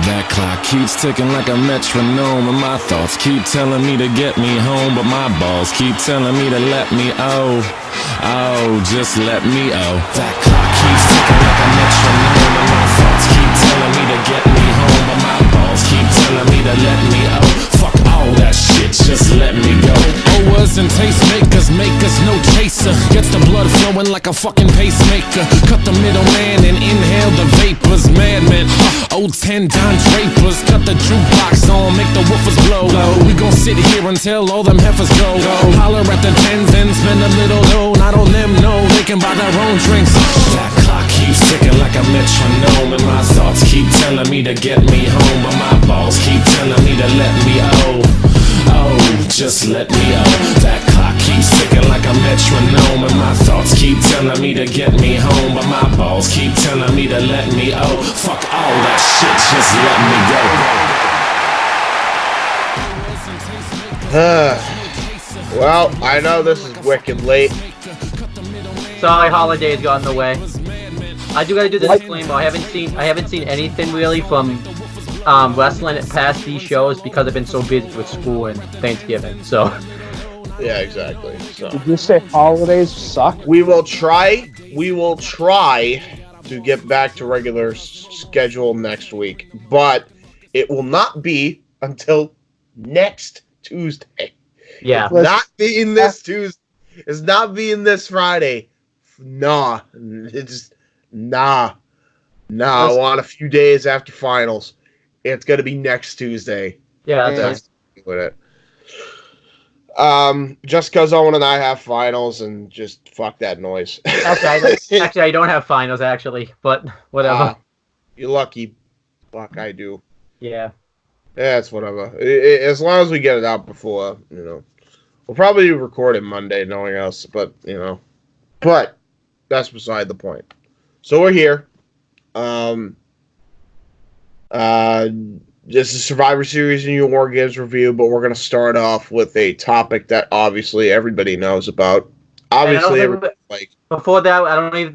That clock keeps ticking like a metronome, and my thoughts keep telling me to get me home, but my balls keep telling me to let me just let me That clock keeps ticking like a metronome, and my thoughts keep telling me to get me home, but my balls keep telling me to let me Fuck all that shit, just let me go. Owers and tastemakers make us no chaser. Gets the blood flowing like a fucking pacemaker. Cut the middleman and inhale the vapors. Madman, old 10 Don Drapers. Cut the jukebox on, make the woofers blow. We gon' sit here until all them heifers go. Holler at the tens and spend a little dough. Not on them, no, they can buy their own drinks. That clock keeps ticking like a metronome, and my thoughts keep telling me to get me home, but my balls keep telling me to let me just let me That clock keeps ticking like a metronome, and my thoughts keep telling me to get me home, but my balls keep telling me to let me fuck all that shit, just let me go. Well, I know this is wicked late. Sorry, holidays got in the way. I do gotta do the disclaimer. I haven't seen anything really from wrestling past these shows because I've been so busy with school and Thanksgiving. So yeah, exactly. So did you say holidays suck? We will try to get back to regular schedule next week, but it will not be until next Tuesday. Yeah, it's not being this Tuesday. It's not being this Friday. Nah. I want a few days after finals. It's gonna be next Tuesday. Yeah, that's with it. Just because Owen and I have finals, and just fuck that noise. Actually, I don't have finals actually, but whatever. You're lucky. Fuck, I do. Yeah. Yeah, it's whatever. As long as we get it out before, we'll probably record it Monday, knowing us, but that's beside the point. So we're here. This is Survivor Series and your War Games review, but we're going to start off with a topic that obviously everybody knows about. Before that,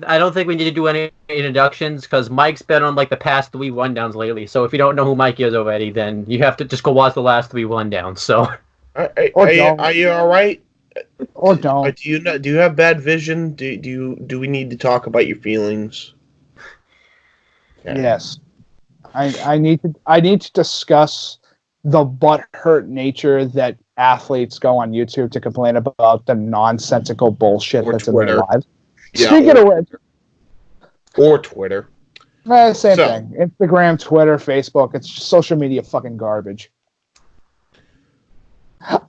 I don't think we need to do any introductions because Mike's been on like the past 3 rundowns lately. So if you don't know who Mike is already, then you have to just go watch the last 3 rundowns. So are you all right? Or don't. Do you have bad vision? Do we need to talk about your feelings? Okay. Yes. I need to discuss the butthurt nature that athletes go on YouTube to complain about the nonsensical bullshit that's Twitter. In their lives. Yeah, Speaking of which, or Twitter. Same thing. Instagram, Twitter, Facebook. It's just social media fucking garbage.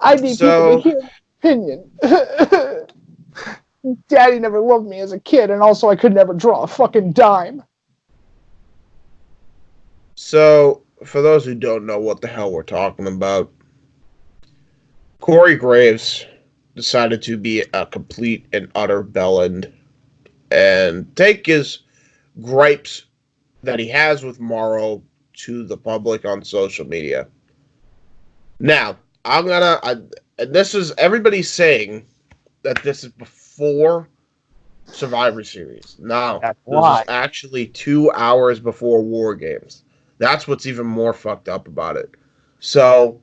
I need people to hear my opinion. Daddy never loved me as a kid, and also I could never draw a fucking dime. So, for those who don't know what the hell we're talking about, Corey Graves decided to be a complete and utter bellend and take his gripes that he has with Morrow to the public on social media. Now, this is, everybody's saying that this is before Survivor Series. No, this is actually 2 hours before War Games. That's what's even more fucked up about it. So,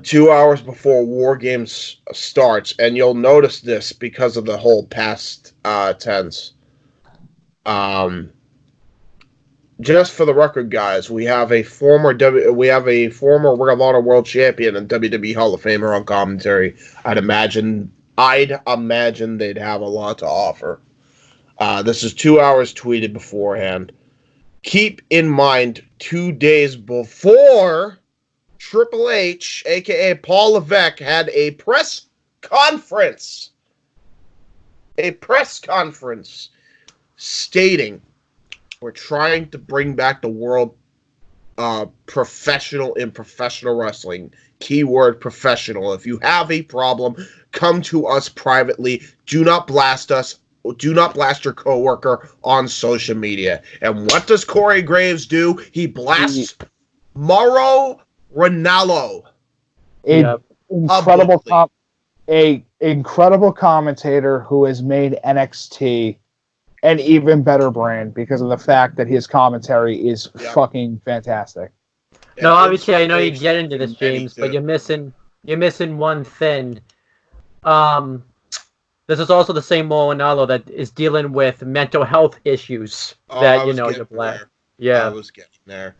2 hours before War Games starts, and you'll notice this because of the whole past tense. Just for the record, guys, we have a former Ring of Honor World Champion and WWE Hall of Famer on commentary. I'd imagine they'd have a lot to offer. This is 2 hours tweeted beforehand. Keep in mind, 2 days before Triple H, a.k.a. Paul Levesque, had a press conference. A press conference stating, we're trying to bring back the world professional in professional wrestling. Keyword professional. If you have a problem, come to us privately. Do not blast us. Do not blast your coworker on social media. And what does Corey Graves do? He blasts Mauro Ranallo. Incredible commentator who has made NXT an even better brand because of the fact that his commentary is fucking fantastic. No, obviously I know you get into this, James, but you're missing one thing. This is also the same Molinaro that is dealing with mental health issues that you're black. Yeah, I was getting there.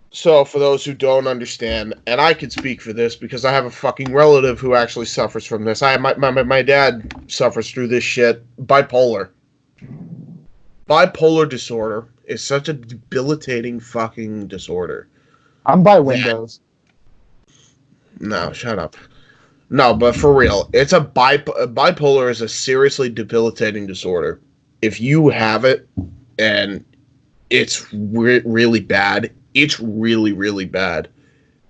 So, for those who don't understand, and I can speak for this because I have a fucking relative who actually suffers from this. My dad suffers through this shit. Bipolar. Bipolar disorder is such a debilitating fucking disorder. I'm by Windows. No, shut up. No, but for real, it's bipolar is a seriously debilitating disorder. If you have it and it's really bad, it's really, really bad.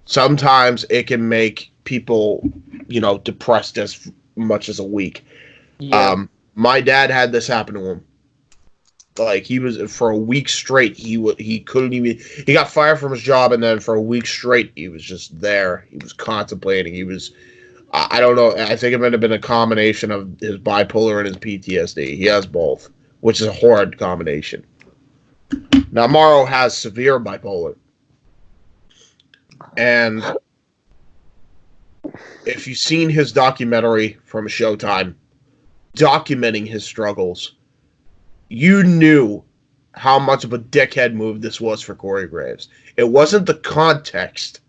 Sometimes it can make people, depressed as much as a week. Yeah. My dad had this happen to him. Like, he was, for a week straight, he couldn't even, he got fired from his job, and then for a week straight, he was just there. He was contemplating. He was, I don't know, I think it might have been a combination of his bipolar and his PTSD. He has both, which is a horrid combination. Now, Morrow has severe bipolar. And if you've seen his documentary from Showtime documenting his struggles, you knew how much of a dickhead move this was for Corey Graves. It wasn't the context.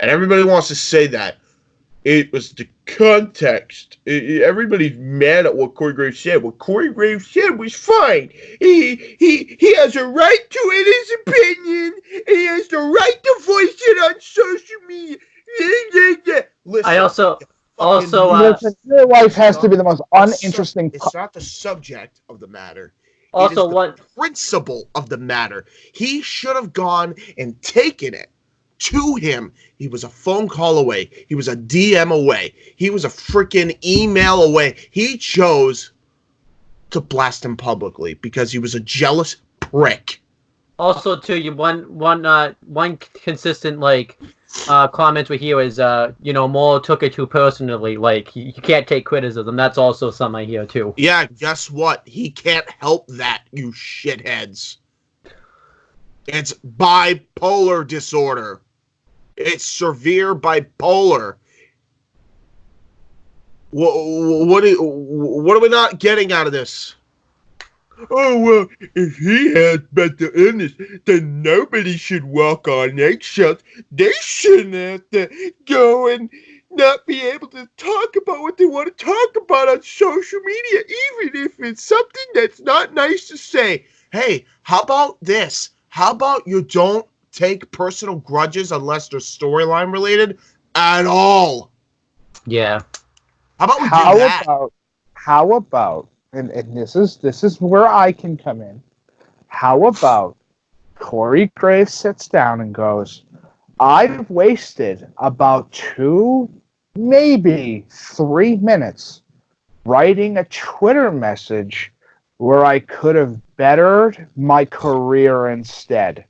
And everybody wants to say that. It was the context. Everybody's mad at what Corey Graves said. What Corey Graves said was fine. He has a right to it, his opinion, and he has the right to voice it on social media. Listen, I also your life has to be the most uninteresting. It's not the subject of the matter. Also, the principle of the matter. He should have gone and taken it to him. He was a phone call away. He was a DM away. He was a freaking email away. He chose to blast him publicly because he was a jealous prick. Also, too, one consistent comment we hear is Molo took it too personally. Like, you can't take criticism. That's also something I hear too. Yeah, guess what? He can't help that, you shitheads. It's bipolar disorder. It's severe bipolar. What are we not getting out of this? Oh, well, if he has mental illness, then nobody should walk on eggshells. They shouldn't have to go and not be able to talk about what they want to talk about on social media, even if it's something that's not nice to say. Hey, how about this? How about you don't take personal grudges unless they're storyline related at all? Yeah. How about we do that? How about, and this is where I can come in. How about Corey Graves sits down and goes, I've wasted about 2, maybe 3 minutes writing a Twitter message where I could have bettered my career instead.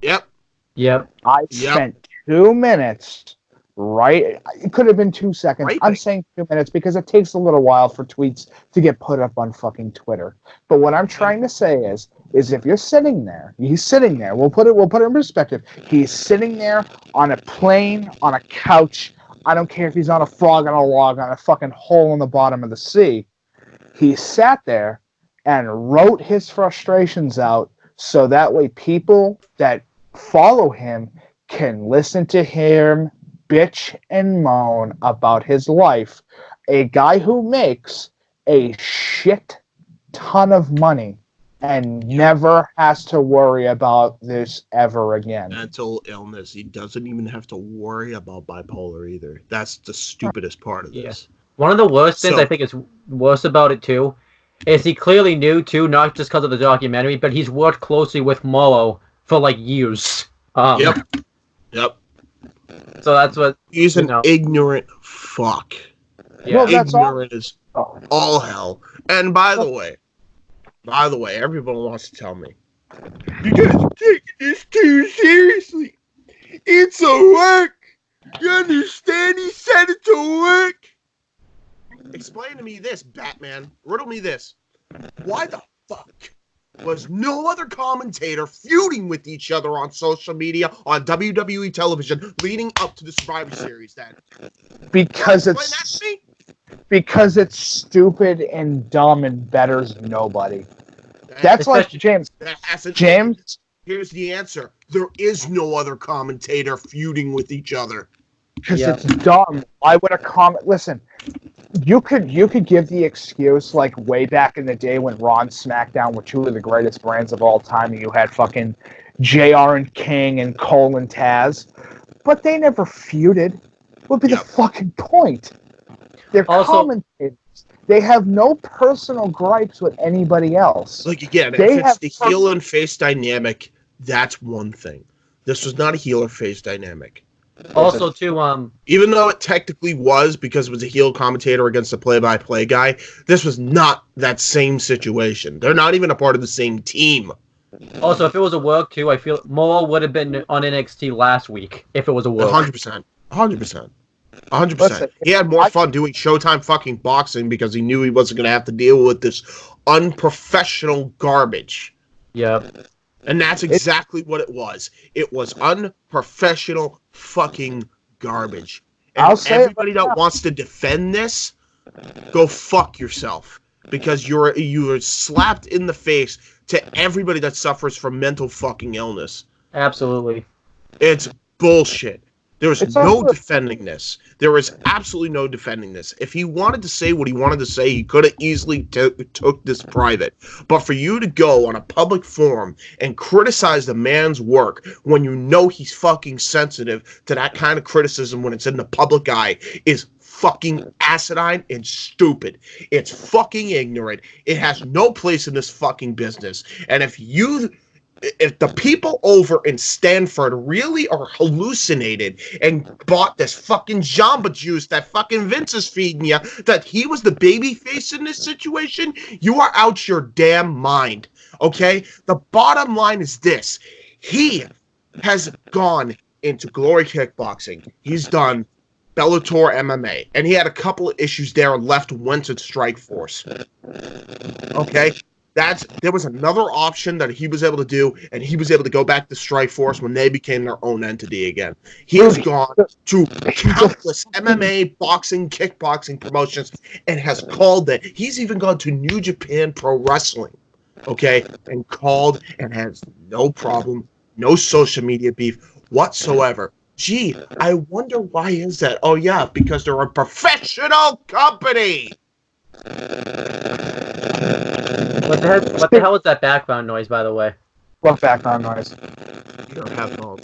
Yep. I spent 2 minutes, right? It could have been 2 seconds. Right. I'm saying 2 minutes because it takes a little while for tweets to get put up on fucking Twitter. But what I'm trying to say is if you're sitting there, he's sitting there. We'll put it in perspective. He's sitting there on a plane, on a couch. I don't care if he's on a frog on a log, on a fucking hole in the bottom of the sea. He sat there and wrote his frustrations out so that way people that follow him can listen to him bitch and moan about his life. A guy who makes a shit ton of money and never has to worry about this ever again. Mental illness. He doesn't even have to worry about bipolar either. That's the stupidest part of this. One of the worst things I think is worse about it too is he clearly knew too, not just because of the documentary, but he's worked closely with Molo for years. Yep. So that's what he's an ignorant fuck. Yeah. Well, ignorant is all hell. And by the way, everyone wants to tell me, you guys are taking this too seriously. It's a work. You understand? He said it's a work. Explain to me this, Batman. Riddle me this. Why the fuck was no other commentator feuding with each other on social media, on WWE television, leading up to the Survivor Series then? Because Explain that to me? because it's stupid and dumb and betters nobody. That's like James. James. Here's the answer. There is no other commentator feuding with each other. Because it's dumb. Why would a comment? Listen, you could give the excuse like way back in the day when Raw and SmackDown were two of the greatest brands of all time, and you had fucking JR and King and Cole and Taz, but they never feuded. What would be the fucking point? They're commentators. They have no personal gripes with anybody else. Like, again, if it's the heel and face dynamic, that's one thing. This was not a heel or face dynamic. Also, too, even though it technically was because it was a heel commentator against a play-by-play guy, this was not that same situation. They're not even a part of the same team. Also, if it was a work, too, I feel Moro would have been on NXT last week if it was a work. 100%. 100%. 100%. He had more fun doing Showtime fucking boxing because he knew he wasn't going to have to deal with this unprofessional garbage. Yep. And that's exactly what it was. It was unprofessional fucking garbage. And everybody that wants to defend this, go fuck yourself. Because you're slapped in the face to everybody that suffers from mental fucking illness. Absolutely. It's bullshit. There was no defending this. There was absolutely no defending this. If he wanted to say what he wanted to say, he could have easily took this private. But for you to go on a public forum and criticize the man's work when you know he's fucking sensitive to that kind of criticism when it's in the public eye is fucking asinine and stupid. It's fucking ignorant. It has no place in this fucking business. And if the people over in Stanford really are hallucinated and bought this fucking Jamba Juice that fucking Vince is feeding you, that he was the baby face in this situation, you are out your damn mind, okay? The bottom line is this. He has gone into Glory Kickboxing. He's done Bellator MMA, and he had a couple of issues there and went to Strikeforce, okay? There was another option that he was able to do, and he was able to go back to Strikeforce when they became their own entity again. He has gone to countless MMA, boxing, kickboxing promotions, and has called it. He's even gone to New Japan Pro Wrestling, okay, and called and has no problem, no social media beef whatsoever. Gee, I wonder why is that? Oh, yeah, because they're a professional company. What the hell is that background noise, by the way? What background noise? Your headphones.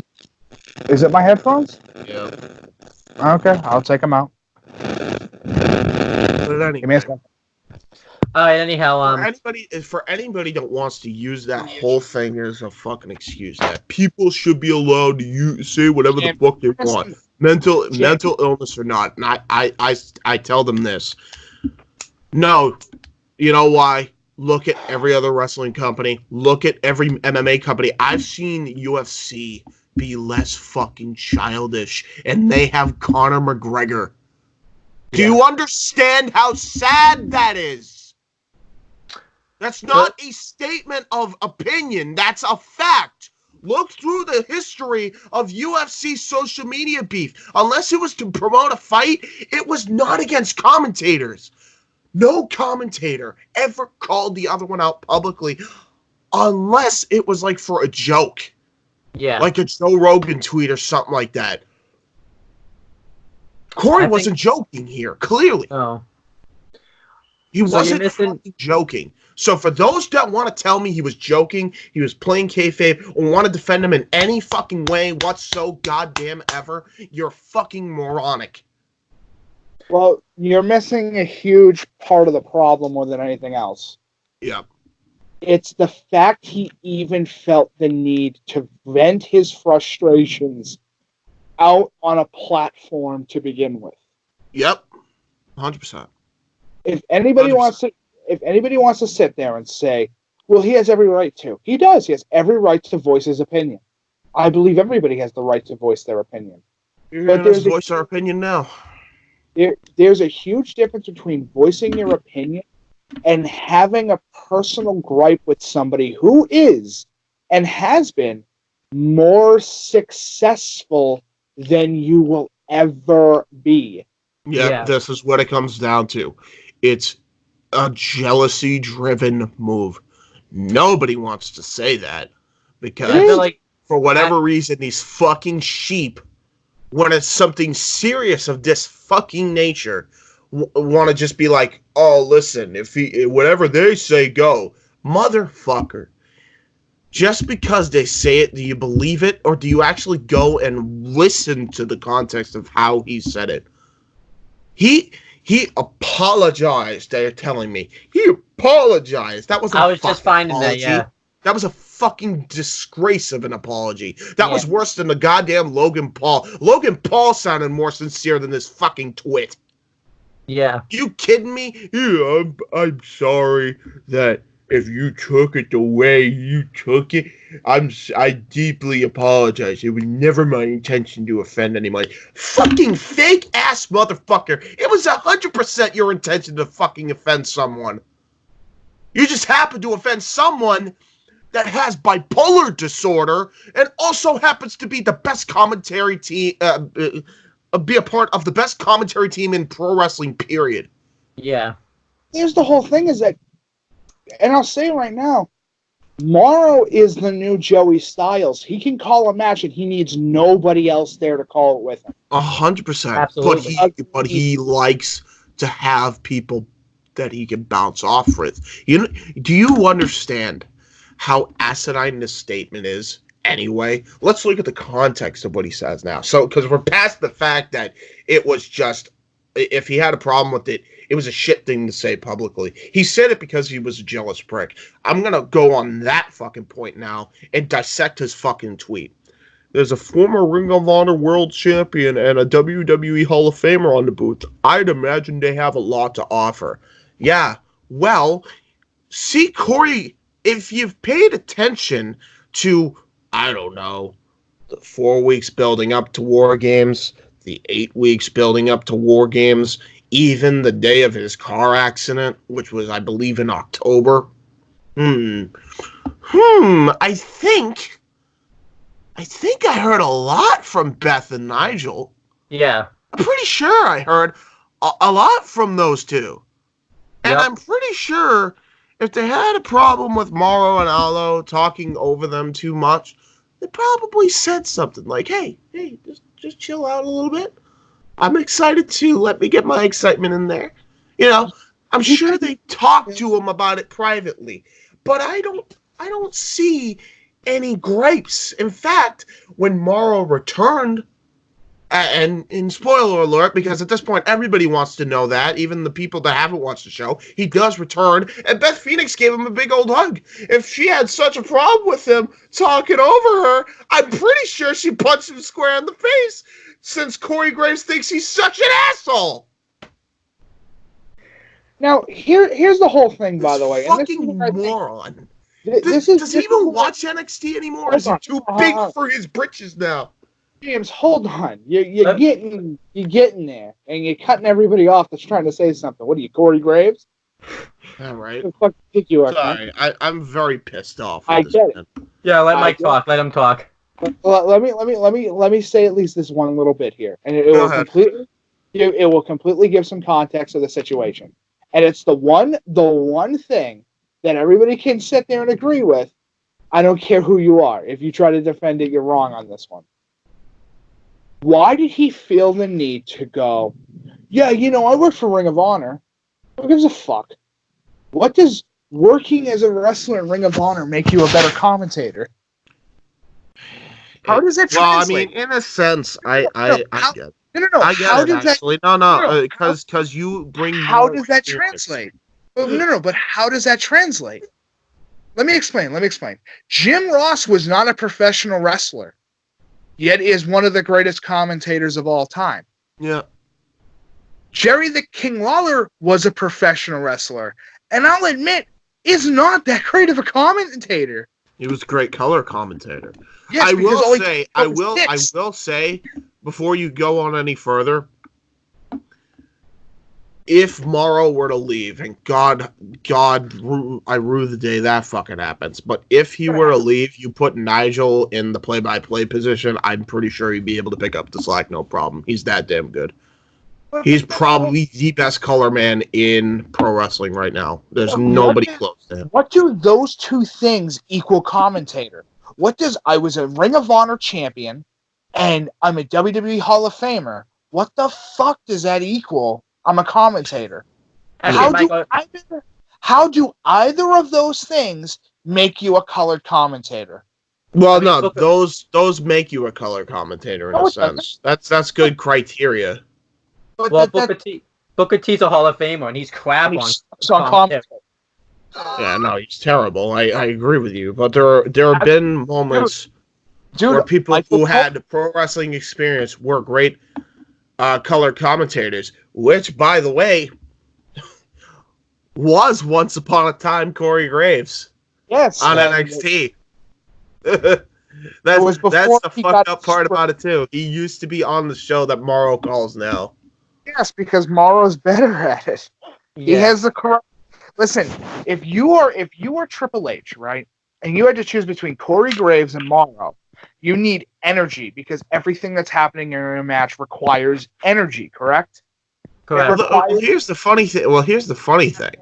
Is it my headphones? Yeah. Okay, I'll take them out. But Give me a second. All right. Anyhow, for anybody that wants to use that whole thing as a fucking excuse, that people should be allowed to say whatever the fuck they want, mental illness or not, and I tell them this. No, you know why? Look at every other wrestling company. Look at every MMA company. I've seen UFC be less fucking childish, and they have Conor McGregor. Do you understand how sad that is? That's not a statement of opinion. That's a fact. Look through the history of UFC social media beef. Unless it was to promote a fight, it was not against commentators. No commentator ever called the other one out publicly unless it was like for a joke. Yeah. Like a Joe Rogan tweet or something like that. Corey wasn't joking here, clearly. Oh. He wasn't joking. So for those that want to tell me he was joking, he was playing kayfabe, or want to defend him in any fucking way whatsoever goddamn ever, you're fucking moronic. Well, you're missing a huge part of the problem more than anything else. Yeah. It's the fact he even felt the need to vent his frustrations out on a platform to begin with. Yep. 100%. If anybody 100%. wants to sit there and say, well, he has every right to. He does. He has every right to voice his opinion. I believe everybody has the right to voice their opinion. Let's voice our opinion now. There's a huge difference between voicing your opinion and having a personal gripe with somebody who is and has been more successful than you will ever be. Yeah, this is what it comes down to. It's a jealousy-driven move. Nobody wants to say that because I feel like for whatever reason, these fucking sheep, when it's something serious of this fucking nature, want to just be like, "Oh, listen, if whatever they say, go, motherfucker." Just because they say it, do you believe it, or do you actually go and listen to the context of how he said it? He apologized. They're telling me he apologized. That was. I was just finding that. Yeah, that was a fucking disgrace of an apology. That was worse than the goddamn Logan Paul. Logan Paul sounded more sincere than this fucking twit. Yeah. You kidding me? Yeah, I'm sorry that if you took it the way you took it, I deeply apologize. It was never my intention to offend anybody. Fucking fake ass motherfucker. It was 100% your intention to fucking offend someone. You just happened to offend someone that has bipolar disorder and also happens to be the best commentary team, be a part of the best commentary team in pro wrestling, period. Yeah. Here's the whole thing is that, and I'll say right now, Morrow is the new Joey Styles. He can call a match and he needs nobody else there to call it with him. 100%. Absolutely. But he likes to have people that he can bounce off with. Do you understand how asinine this statement is? Anyway, let's look at the context of what he says now. So, because we're past the fact that it was just, if he had a problem with it, it was a shit thing to say publicly. He said it because he was a jealous prick. I'm going to go on that fucking point now and dissect his fucking tweet. There's a former Ring of Honor World Champion and a WWE Hall of Famer on the booth. I'd imagine they have a lot to offer. Yeah, well, see, Corey, if you've paid attention to, I don't know, the 4 weeks building up to War Games, the 8 weeks building up to War Games, even the day of his car accident, which was, I believe, in October. I think I heard a lot from Beth and Nigel. Yeah. I'm pretty sure I heard a lot from those two. And Yep. I'm pretty sure if they had a problem with Morrow and Allo talking over them too much, they probably said something like, hey, just chill out a little bit. I'm excited too. Let me get my excitement in there. You know, I'm sure they talked to him about it privately, but I don't see any gripes. In fact, when Morrow returned, and in spoiler alert, because at this point everybody wants to know that, even the people that haven't watched the show, he does return, and Beth Phoenix gave him a big old hug. If she had such a problem with him talking over her, I'm pretty sure she punched him square in the face, since Corey Graves thinks he's such an asshole. Now, here's the whole thing, by the way. Fucking moron. Does he even watch NXT anymore? Or is he too big for his britches now? James, hold on. You're getting there, and you're cutting everybody off that's trying to say something. What are you, Corey Graves? All right. What the fuck think you are? Sorry, I'm very pissed off. I get it. Yeah, let Mike talk. Let him talk. Let me say at least this one little bit here, and it will completely give some context of the situation. And it's the one thing that everybody can sit there and agree with. I don't care who you are. If you try to defend it, you're wrong on this one. Why did he feel the need to go, yeah, I work for Ring of Honor. Who gives a fuck? What does working as a wrestler in Ring of Honor make you a better commentator? How does that translate? Well, I mean, in a sense, I get it. No. I get it, actually. No, because you bring How does that translate? No, but how does that translate? Let me explain. Jim Ross was not a professional wrestler, yet is one of the greatest commentators of all time. Yeah. Jerry the King Lawler was a professional wrestler, and I'll admit, is not that great of a commentator. He was a great color commentator. Yes, I will say, before you go on any further, if Morrow were to leave, and God, I rue the day that fucking happens. But if he were to leave, you put Nigel in the play-by-play position, I'm pretty sure he'd be able to pick up the slack, no problem. He's that damn good. He's probably the best color man in pro wrestling right now. There's nobody close to him. What do those two things equal commentator? I was a Ring of Honor champion, and I'm a WWE Hall of Famer. What the fuck does that equal? I'm a commentator. How do either of those things make you a colored commentator? Well, no, those make you a color commentator in a sense. That's good criteria. Well, Booker T's a Hall of Famer, and he's crap on commentary. Yeah, no, he's terrible. I agree with you, but there have been moments where people who had pro wrestling experience were great color commentators, which, by the way, was once upon a time Corey Graves. Yes, on NXT. That's the fucked up part about it too. He used to be on the show that Morrow calls now. Yes, because Morrow's better at it. Yeah. He has the correct. Listen, if you are Triple H, right, and you had to choose between Corey Graves and Morrow, you need energy because everything that's happening in a match requires energy. Correct. Correct. Here's the funny thing.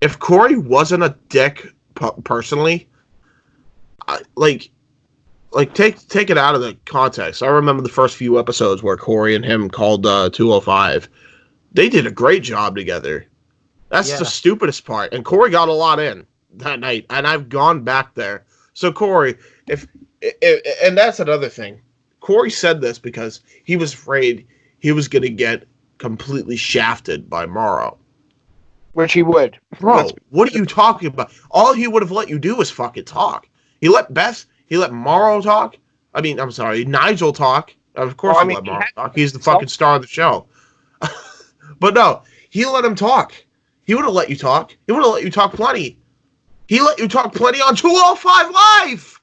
If Corey wasn't a dick personally, take it out of the context. I remember the first few episodes where Corey and him called 205. They did a great job together. That's the stupidest part. And Corey got a lot in that night, and I've gone back there. So Corey, and that's another thing. Corey said this because he was afraid he was going to get completely shafted by Morrow. Which he would. Bro, what are you talking about? All he would have let you do was fucking talk. He let Morrow talk. Nigel talk. Of course he let Morrow talk. He's the fucking star of the show. But no, he let him talk. He would have let you talk. He would have let you talk plenty. He let you talk plenty on 205 Live.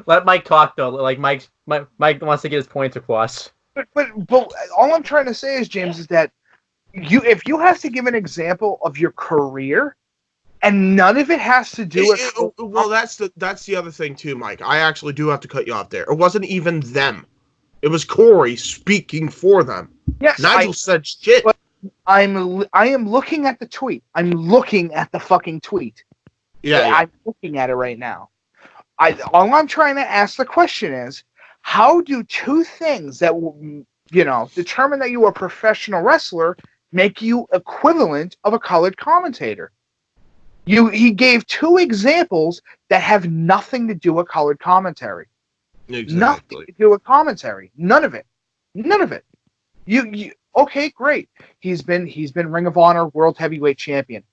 Let Mike talk though. Like Mike wants to get his points across. But all I'm trying to say is, James, is that if you have to give an example of your career, and none of it has to do with. Well, that's the other thing too, Mike. I actually do have to cut you off there. It wasn't even them. It was Corey speaking for them. Yes, Nigel said shit. But I am looking at the tweet. I'm looking at the fucking tweet. Yeah. I'm looking at it right now. All I'm trying to ask the question is, how do two things that determine that you are a professional wrestler make you equivalent of a colored commentator? He gave two examples that have nothing to do with colored commentary. Exactly. Nothing to do with commentary. None of it. You okay, great. He's been Ring of Honor World Heavyweight Champion.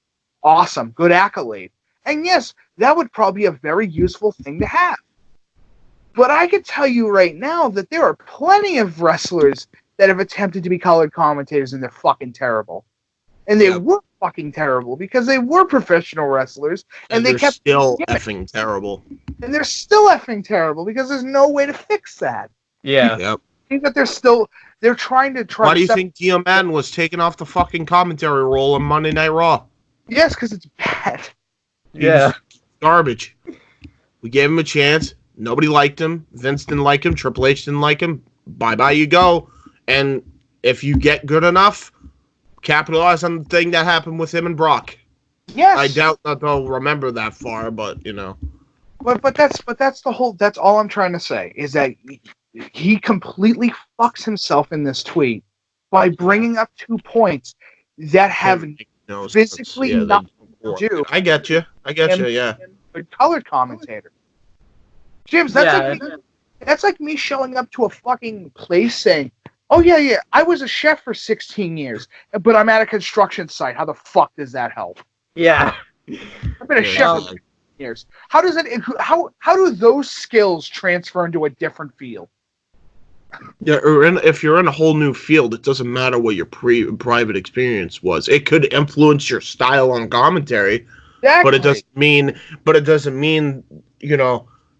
Awesome. Good accolade. And yes, that would probably be a very useful thing to have. But I can tell you right now that there are plenty of wrestlers that have attempted to be colored commentators and they're fucking terrible. And they were fucking terrible because they were professional wrestlers and they kept still effing terrible. And they're still effing terrible because there's no way to fix that. Yeah. Yep. I think that they're trying to Why do you think Dio Madden was taken off the fucking commentary role on Monday Night Raw? Yes, because it's bad. Yeah. Garbage. We gave him a chance. Nobody liked him. Vince didn't like him. Triple H didn't like him. Bye-bye you go. And if you get good enough, capitalize on the thing that happened with him and Brock. Yes. I doubt that they'll remember that far, but But that's all I'm trying to say is that he completely fucks himself in this tweet by bringing up 2 points that have physically nothing to do. I get you. Yeah. A colored commentator. James, that's like me showing up to a fucking place saying, "Oh yeah, I was a chef for 16 years, but I'm at a construction site. How the fuck does that help?" Yeah. I've been a chef for 16 years. How does it? How do those skills transfer into a different field? Yeah, or if you're in a whole new field, it doesn't matter what your private experience was. It could influence your style on commentary, Exactly. but it doesn't mean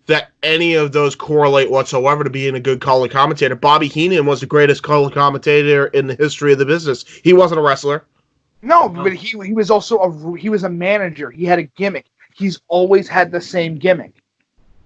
that any of those correlate whatsoever to being a good color commentator. Bobby Heenan was the greatest color commentator in the history of the business. He wasn't a wrestler. No, but he was also he was a manager. He had a gimmick. He's always had the same gimmick.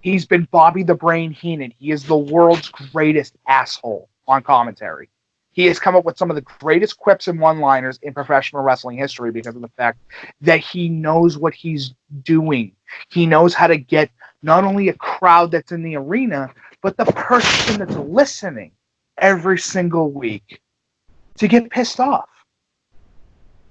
He's been Bobby the Brain Heenan. He is the world's greatest asshole on commentary. He has come up with some of the greatest quips and one-liners in professional wrestling history because of the fact that he knows what he's doing. He knows how to get not only a crowd that's in the arena, but the person that's listening every single week to get pissed off.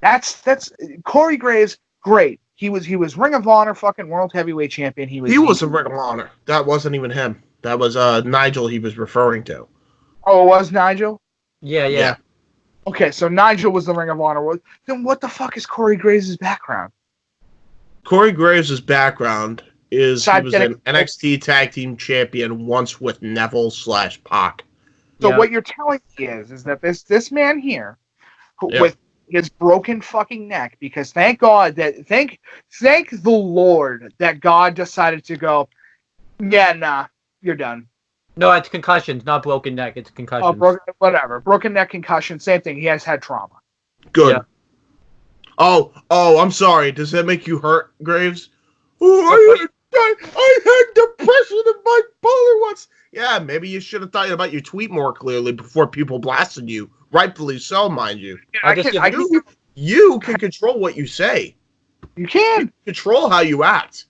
That's Corey Graves, great. He was Ring of Honor fucking World Heavyweight Champion. He was a Ring of Honor. That wasn't even him. That was Nigel he was referring to. Oh, it was Nigel? Yeah. Okay, so Nigel was the Ring of Honor. Then what the fuck is Corey Graves' background? Corey Graves' background is he was an NXT Tag Team Champion once with Neville/Pac. So what you're telling me is that this man here, with his broken fucking neck, because thank the Lord that God decided to go, yeah, nah, you're done. No, it's concussions, not broken neck. It's concussions. Oh, whatever. Broken neck, concussion, same thing. He has had trauma. Good. Yeah. Oh, I'm sorry. Does that make you hurt, Graves? Oh, I had depression and bipolar once. Yeah, maybe you should have thought about your tweet more clearly before people blasted you. Rightfully so, mind you. You can control what you say. You can control how you act.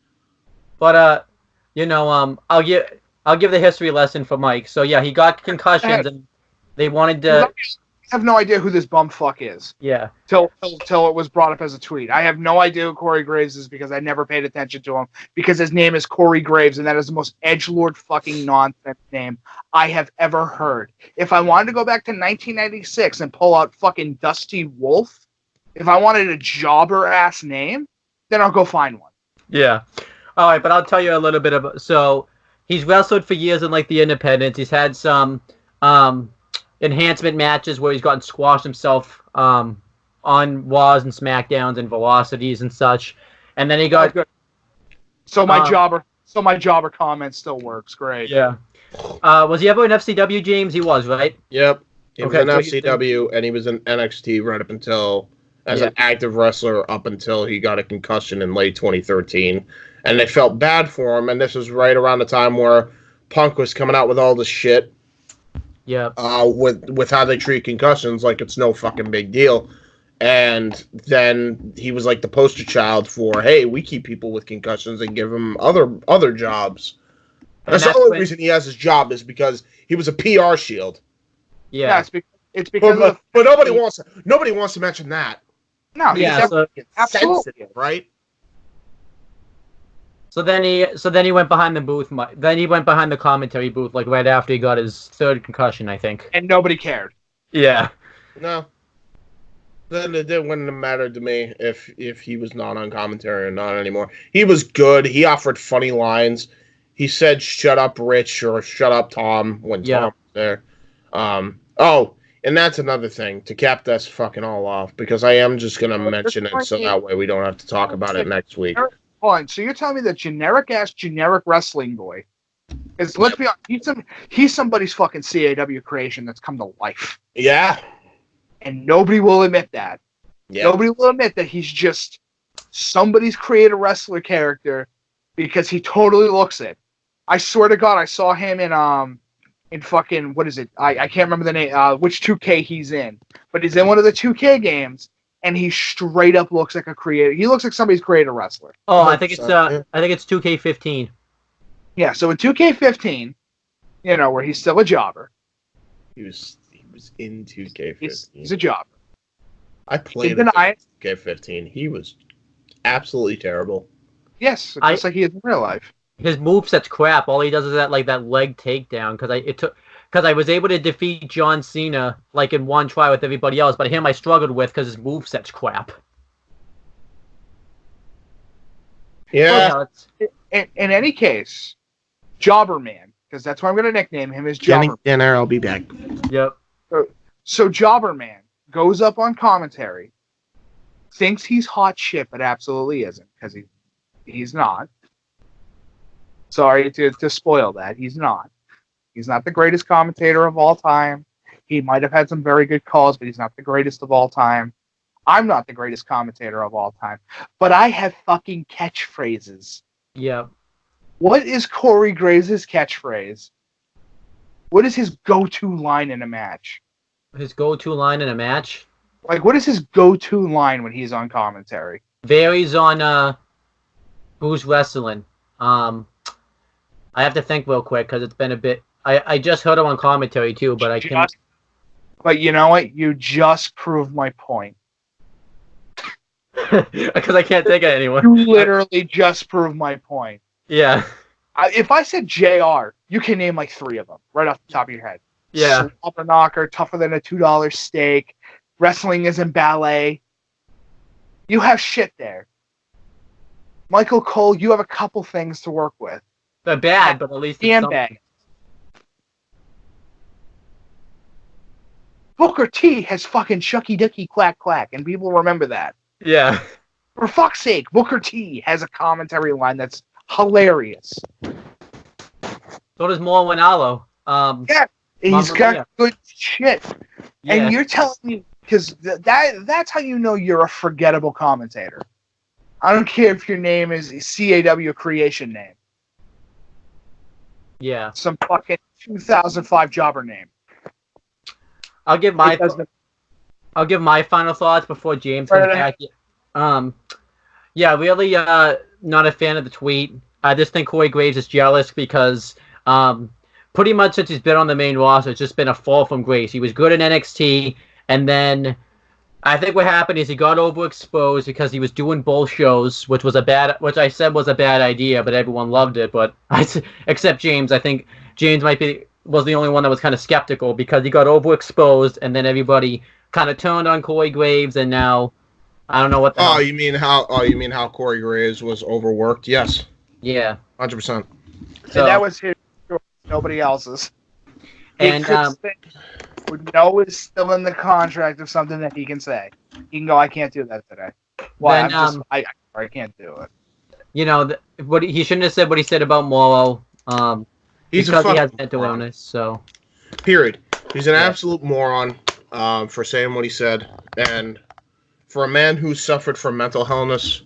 But I'll give the history lesson for Mike. So yeah, he got concussions, and they wanted to. I have no idea who this bum fuck is. Yeah. Till it was brought up as a tweet. I have no idea who Corey Graves is because I never paid attention to him because his name is Corey Graves and that is the most edgelord fucking nonsense name I have ever heard. If I wanted to go back to 1996 and pull out fucking Dusty Wolf, if I wanted a jobber ass name, then I'll go find one. Yeah. All right, but I'll tell you a little bit about. So he's wrestled for years in like the independents. He's had some enhancement matches where he's gotten squashed himself on Raws and SmackDowns and Velocities and such. And then he got good. So my jobber comment still works. Great. Yeah. Was he ever in FCW, James? He was, right? Yep. He was in FCW and he was in NXT right up until as an active wrestler up until he got a concussion in late 2013. And they felt bad for him, and this was right around the time where Punk was coming out with all this shit. Yeah. With how they treat concussions like it's no fucking big deal. And then he was like the poster child for, hey, we keep people with concussions and give them other jobs. That's the only reason he has his job is because he was a PR shield. Yeah. It's because but nobody wants to mention that. No, yeah, absolutely, right? So then he went behind the booth. Then he went behind the commentary booth, like right after he got his third concussion, I think. And nobody cared. Yeah. No. Then it wouldn't have mattered to me if he was not on commentary or not anymore. He was good. He offered funny lines. He said, "Shut up, Rich," or "Shut up, Tom," when Tom was there. And that's another thing to cap this fucking all off because I am just gonna mention it so that way we don't have to talk about it next week. Hold on. So you're telling me that generic wrestling boy is, let's be honest, he's somebody's fucking CAW creation that's come to life. Yeah. And nobody will admit that. Yeah. Nobody will admit that he's just somebody's created wrestler character because he totally looks it. I swear to God, I saw him in fucking, what is it? I can't remember the name, which 2K he's in. But he's in one of the 2K games. And he straight up looks like a creator. He looks like somebody's created a wrestler. Oh, I think it's 2K15. Yeah, so in 2K15, where he's still a jobber. He was in 2K15. He's a jobber. I played in 2K15. He was absolutely terrible. Yes, just like he is in real life. His moveset's crap. All he does is that leg takedown because I was able to defeat John Cena like in one try with everybody else, but him I struggled with because his moveset's crap. Yeah. In any case, Jobber Man, because that's what I'm going to nickname him, is Jobber. Getting dinner, I'll be back. Yep. So Jobber Man goes up on commentary, thinks he's hot shit, but absolutely isn't, because he's not. Sorry to spoil that. He's not. He's not the greatest commentator of all time. He might have had some very good calls, but he's not the greatest of all time. I'm not the greatest commentator of all time. But I have fucking catchphrases. Yeah. What is Corey Graves' catchphrase? What is his go-to line in a match? His go-to line in a match? Like, what is his go-to line when he's on commentary? Varies on who's wrestling. I have to think real quick because it's been a bit. I just heard him on commentary too, but I can't. But you know what? You just proved my point. Because I can't think of anyone. You literally just proved my point. Yeah. If I said JR, you can name like 3 of them right off the top of your head. Yeah. Slobber knocker, tougher than a $2 steak. Wrestling isn't ballet. You have shit there. Michael Cole, you have a couple things to work with. They're bad, but at least it's something. Bad. Booker T has fucking Shucky Ducky Quack Quack, and people remember that. Yeah. For fuck's sake, Booker T has a commentary line that's hilarious. So does Mauro Ranallo. Yeah, he's got good shit. Yeah. And you're telling me, because that's how you know you're a forgettable commentator. I don't care if your name is CAW creation name. Yeah. Some fucking 2005 jobber name. I'll give my final thoughts before James comes back. Yeah, really not a fan of the tweet. I just think Corey Graves is jealous because pretty much since he's been on the main roster, it's just been a fall from grace. He was good in NXT, and then I think what happened is he got overexposed because he was doing both shows, which I said was a bad idea, but everyone loved it. But except James, I think James was the only one that was kind of skeptical because he got overexposed, and then everybody kind of turned on Corey Graves, and now I don't know what. You mean how Corey Graves was overworked? Yes. Yeah. 100%. So, and that was his choice, nobody else's. And no is still in the contract of something that he can say. He can go, I can't do that today. Well, then, I can't do it. You know, what he shouldn't have said what he said about Mauro. Because he has mental illness, so. Period. He's an absolute moron for saying what he said. And for a man who suffered from mental illness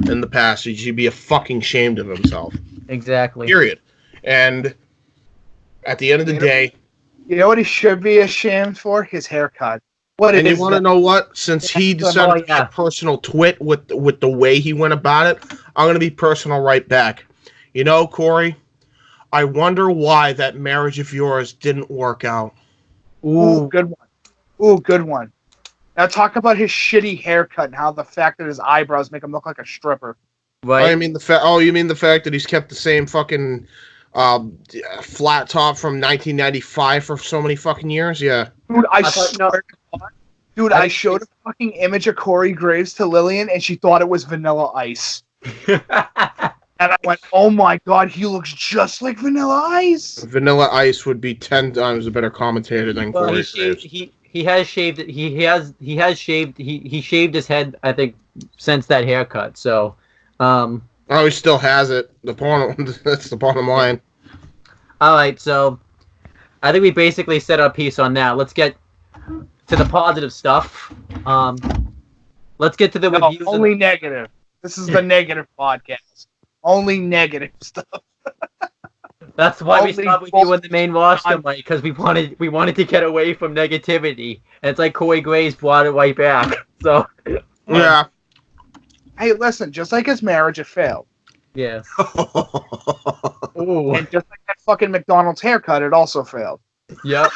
in the past, he should be fucking ashamed of himself. Exactly. Period. And at the end of the day... You know what he should be ashamed for? His haircut. And you want to know what? Since he decided to be a personal twit with the way he went about it, I'm going to be personal right back. You know, Corey... I wonder why that marriage of yours didn't work out. Ooh, good one. Ooh, good one. Now talk about his shitty haircut and how the fact that his eyebrows make him look like a stripper. Right. You mean the fact that he's kept the same fucking flat top from 1995 for so many fucking years? Yeah. Dude, I showed a fucking image of Corey Graves to Lillian, and she thought it was Vanilla Ice. And I went, oh my god, he looks just like Vanilla Ice. Vanilla Ice would be 10 times a better commentator than Corey Graves. He has shaved. He shaved his head, I think, since that haircut. So, he still has it. That's the bottom line. All right, so I think we basically set our piece on that. Let's get to the positive stuff. Let's get to the reviews. Only negative. This is the negative podcast. Only negative stuff. That's why we stopped with you in the main roster, Mike, because we wanted to get away from negativity. And it's like Corey Graves brought it right back. So yeah. Hey, listen, just like his marriage, it failed. Yeah. Ooh. And just like that fucking McDonald's haircut, it also failed. Yep.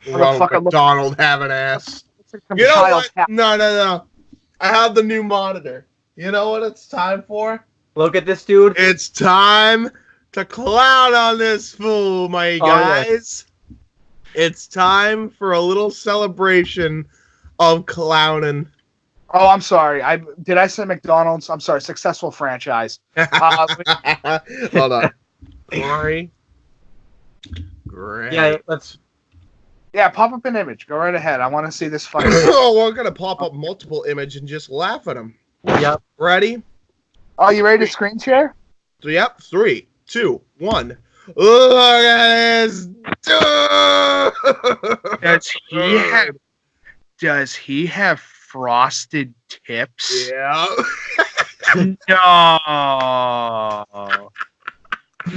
McDonald have an ass. You know what? No. I have the new monitor. You know what it's time for? Look at this dude. It's time to clown on this fool, my guys. Yeah. It's time for a little celebration of clowning. Oh, I'm sorry. Did I say McDonald's? I'm sorry. Successful franchise. Hold on. Corey. Great. Yeah, pop up an image. Go right ahead. I want to see this fucking. We're gonna pop up multiple images and just laugh at them. Yep. Ready? Oh, you ready to screen share? So, yep, 3, 2, 1. Look at this dude! Does he have frosted tips? Yeah. No.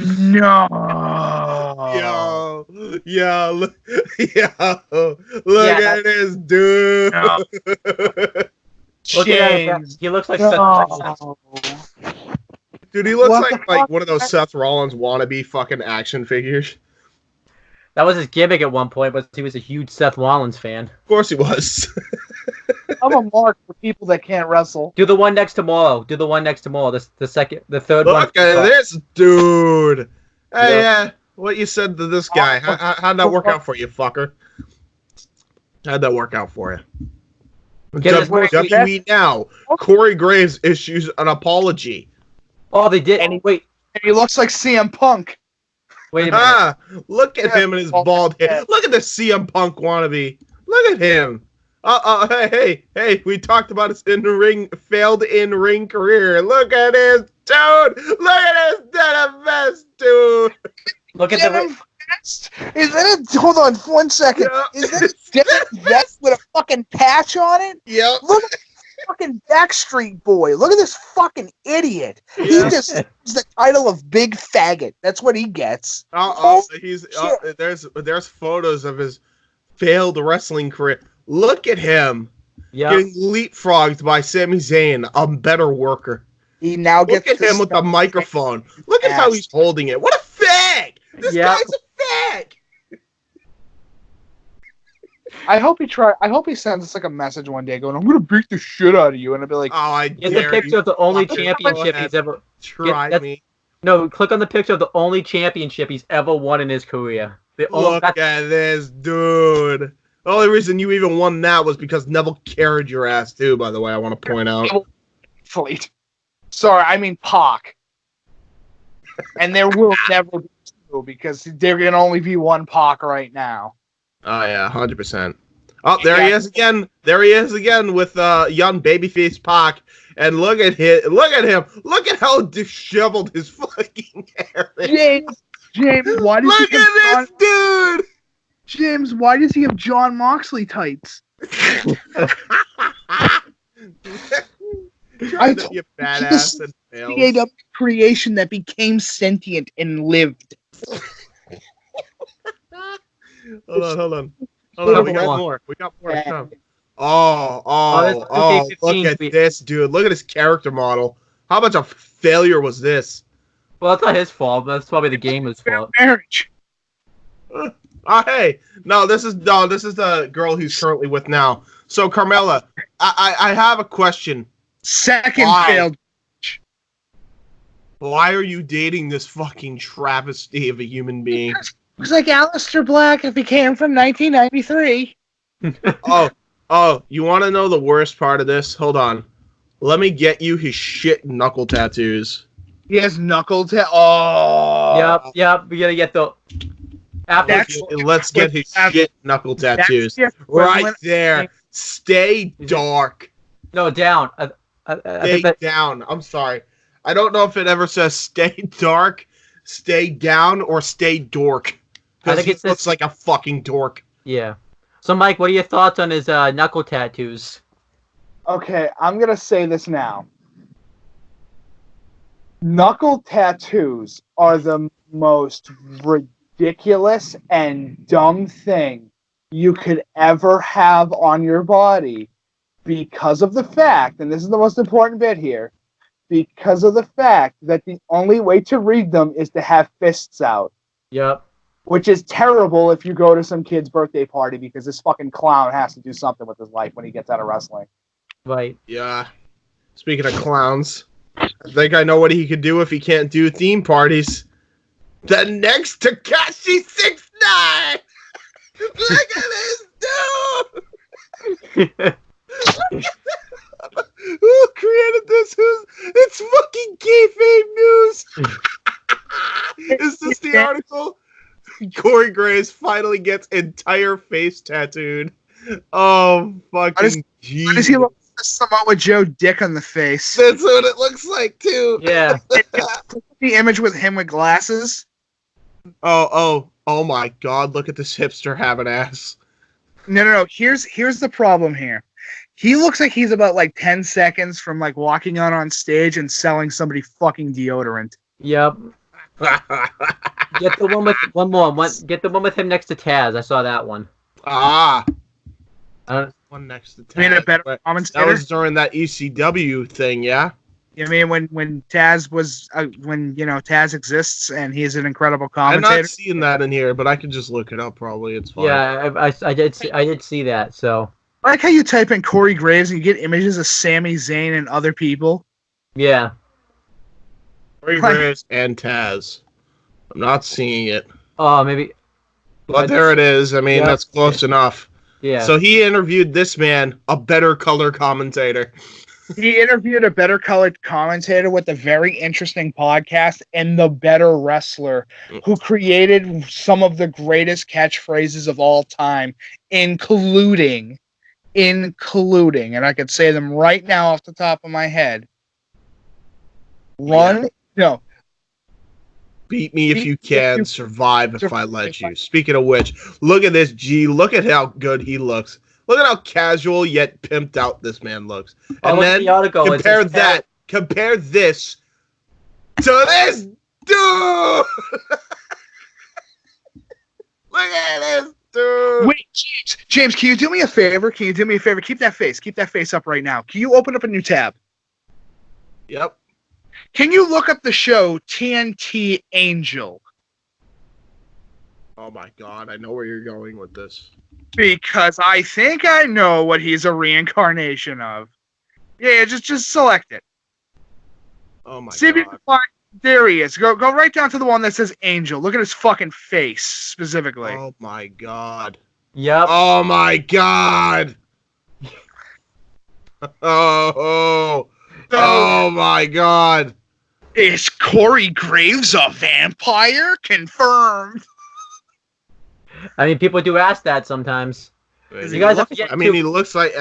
No. Look at this dude. No. Look at him. He looks like Seth Rollins. Dude, he looks What like one of those Seth Rollins wannabe fucking action figures. That was his gimmick at one point, but he was a huge Seth Rollins fan. Of course he was. I'm a mark for people that can't wrestle. Do the one next tomorrow. The third one. Look at this dude. Hey, what you said to this guy? How'd that work out for you, fucker? How'd that work out for you? WWE now. Corey Graves issues an apology. Oh, they did. Wait. He looks like CM Punk. Wait a minute. Look at him and his bald head. Look at the CM Punk wannabe. Look at him. Hey, we talked about his failed in-ring career. Look at this dude. Look at this denim vest, dude. Look at the vest. Is that a, hold on 1 second. Yeah. Is that a denim vest with a fucking patch on it? Yep. Look at this fucking Backstreet Boy. Look at this fucking idiot. Yeah. He just is the title of Big Faggot. That's what he gets. There's photos of his failed wrestling career. Look at him getting leapfrogged by Sami Zayn, a better worker. He now gets. Look at him with the microphone. Look at how he's holding it. What a fag! This guy's a fag. I hope he sends us like a message one day going, "I'm gonna beat the shit out of you," and I'd be like, "Oh, I get the picture of the only championship he's ever tried me." No, click on the picture of the only championship he's ever won in his career. Look at this dude. The only reason you even won that was because Neville carried your ass too, by the way, I want to point out. Fleet. Sorry, I mean Pac. And there will never be two because there can only be one Pac right now. Oh yeah, 100%. Oh, there he is again. There he is again with young babyface Pac. And look at him. Look at him. Look at how disheveled his fucking hair is. James, why does look at this dude? James, why does he have John Moxley tights? Trying to be a badass and failed. A creation that became sentient and lived. Hold on. We got more to come. Oh, look at this dude. Look at his character model. How much a failure was this? Well, it's not his fault. That's probably the gamer's fault. Marriage. Hey, this is the girl he's currently with now. So, Carmella, I have a question. Second failed. Why are you dating this fucking travesty of a human being? Looks like Aleister Black if he came from 1993. Oh, you want to know the worst part of this? Hold on. Let me get you his shit knuckle tattoos. He has knuckle tattoos. Oh. Yep. We gotta get the... Let's get his shit knuckle tattoos. Right there. Stay dark. No, down. Stay down. I'm sorry. I don't know if it ever says stay dark, stay down, or stay dork. Because he looks like a fucking dork. Yeah. So, Mike, what are your thoughts on his knuckle tattoos? Okay, I'm going to say this now. Knuckle tattoos are the most ridiculous and dumb thing you could ever have on your body because of the fact, and this is the most important bit here, because of the fact that the only way to read them is to have fists out. Yep. Which is terrible if you go to some kid's birthday party because this fucking clown has to do something with his life when he gets out of wrestling. Right. Yeah. Speaking of clowns, I think I know what he could do if he can't do theme parties. The next Tekashi 6ix9ine! Look at this dude! Who created this? It's fucking kayfabe news! Is this the article? Corey Graves finally gets entire face tattooed. Oh, fucking jeez. Why does he look like Samoa Joe dick on the face? That's what it looks like, too. Yeah. the image with him with glasses? Oh my God! Look at this hipster having ass. No. Here's the problem here. He looks like he's about like 10 seconds from like walking out on stage and selling somebody fucking deodorant. Yep. Get the one with get the one with him next to Taz. I saw that one. One next to Taz. I mean, a better commentator. That was during that ECW thing, yeah. You mean when Taz was when Taz exists and he's an incredible commentator? I'm not seeing that in here, but I can just look it up. Probably it's fine. Yeah, I did see that. So I like how you type in Corey Graves and you get images of Sami Zayn and other people. yeah. Corey Graves and Taz. I'm not seeing it. Oh, maybe. But there it is. I mean, Yeah. that's close enough. Yeah. So he interviewed this man, a better color commentator. He interviewed a better colored commentator with a very interesting podcast and the better wrestler who created some of the greatest catchphrases of all time, including, and I could say them right now off the top of my head. Beat me if you can, survive if I let you. Speaking of which, look at this, G. Look at how good he looks. Look at how casual yet pimped out this man looks. And then compare this to this dude. Look at this dude. Wait, James, can you do me a favor? Keep that face up right now. Can you open up a new tab? Yep. Can you look up the show TNT Angel? Oh my God, I know where you're going with this. Because I think I know what he's a reincarnation of. Yeah, just select it. Oh my See if you God. can find. There he is. Go right down to the one that says Angel. Look at his fucking face specifically. Oh my God. Yep. Oh my God. Oh my God. Is Corey Graves a vampire? Confirmed. I mean, people do ask that sometimes. He guys have looks, to get I mean, to- he looks like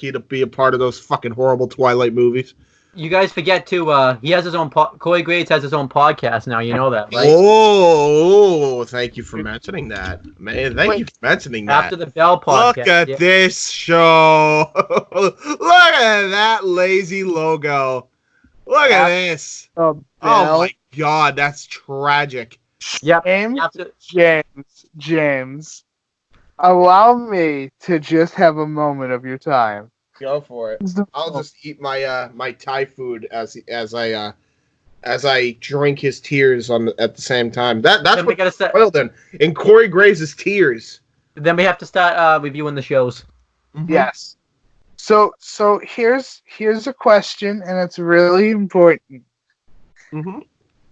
he'd be a part of those fucking horrible Twilight movies. You guys forget to. He has his own. Corey Graves has his own podcast now. You know that, right? Oh, thank you for mentioning that, man. Thank you for mentioning that. After the Bell podcast. Look at this show. Look at that lazy logo. Look at this. Oh my God, that's tragic. Yep. James, allow me to just have a moment of your time. Go for it. I'll just eat my my Thai food as I drink his tears at the same time. That's Then we what gotta start. spoiled in Corey Graves' tears. Then we have to start reviewing the shows. Mm-hmm. Yes. So here's a question, and it's really important. Mm-hmm.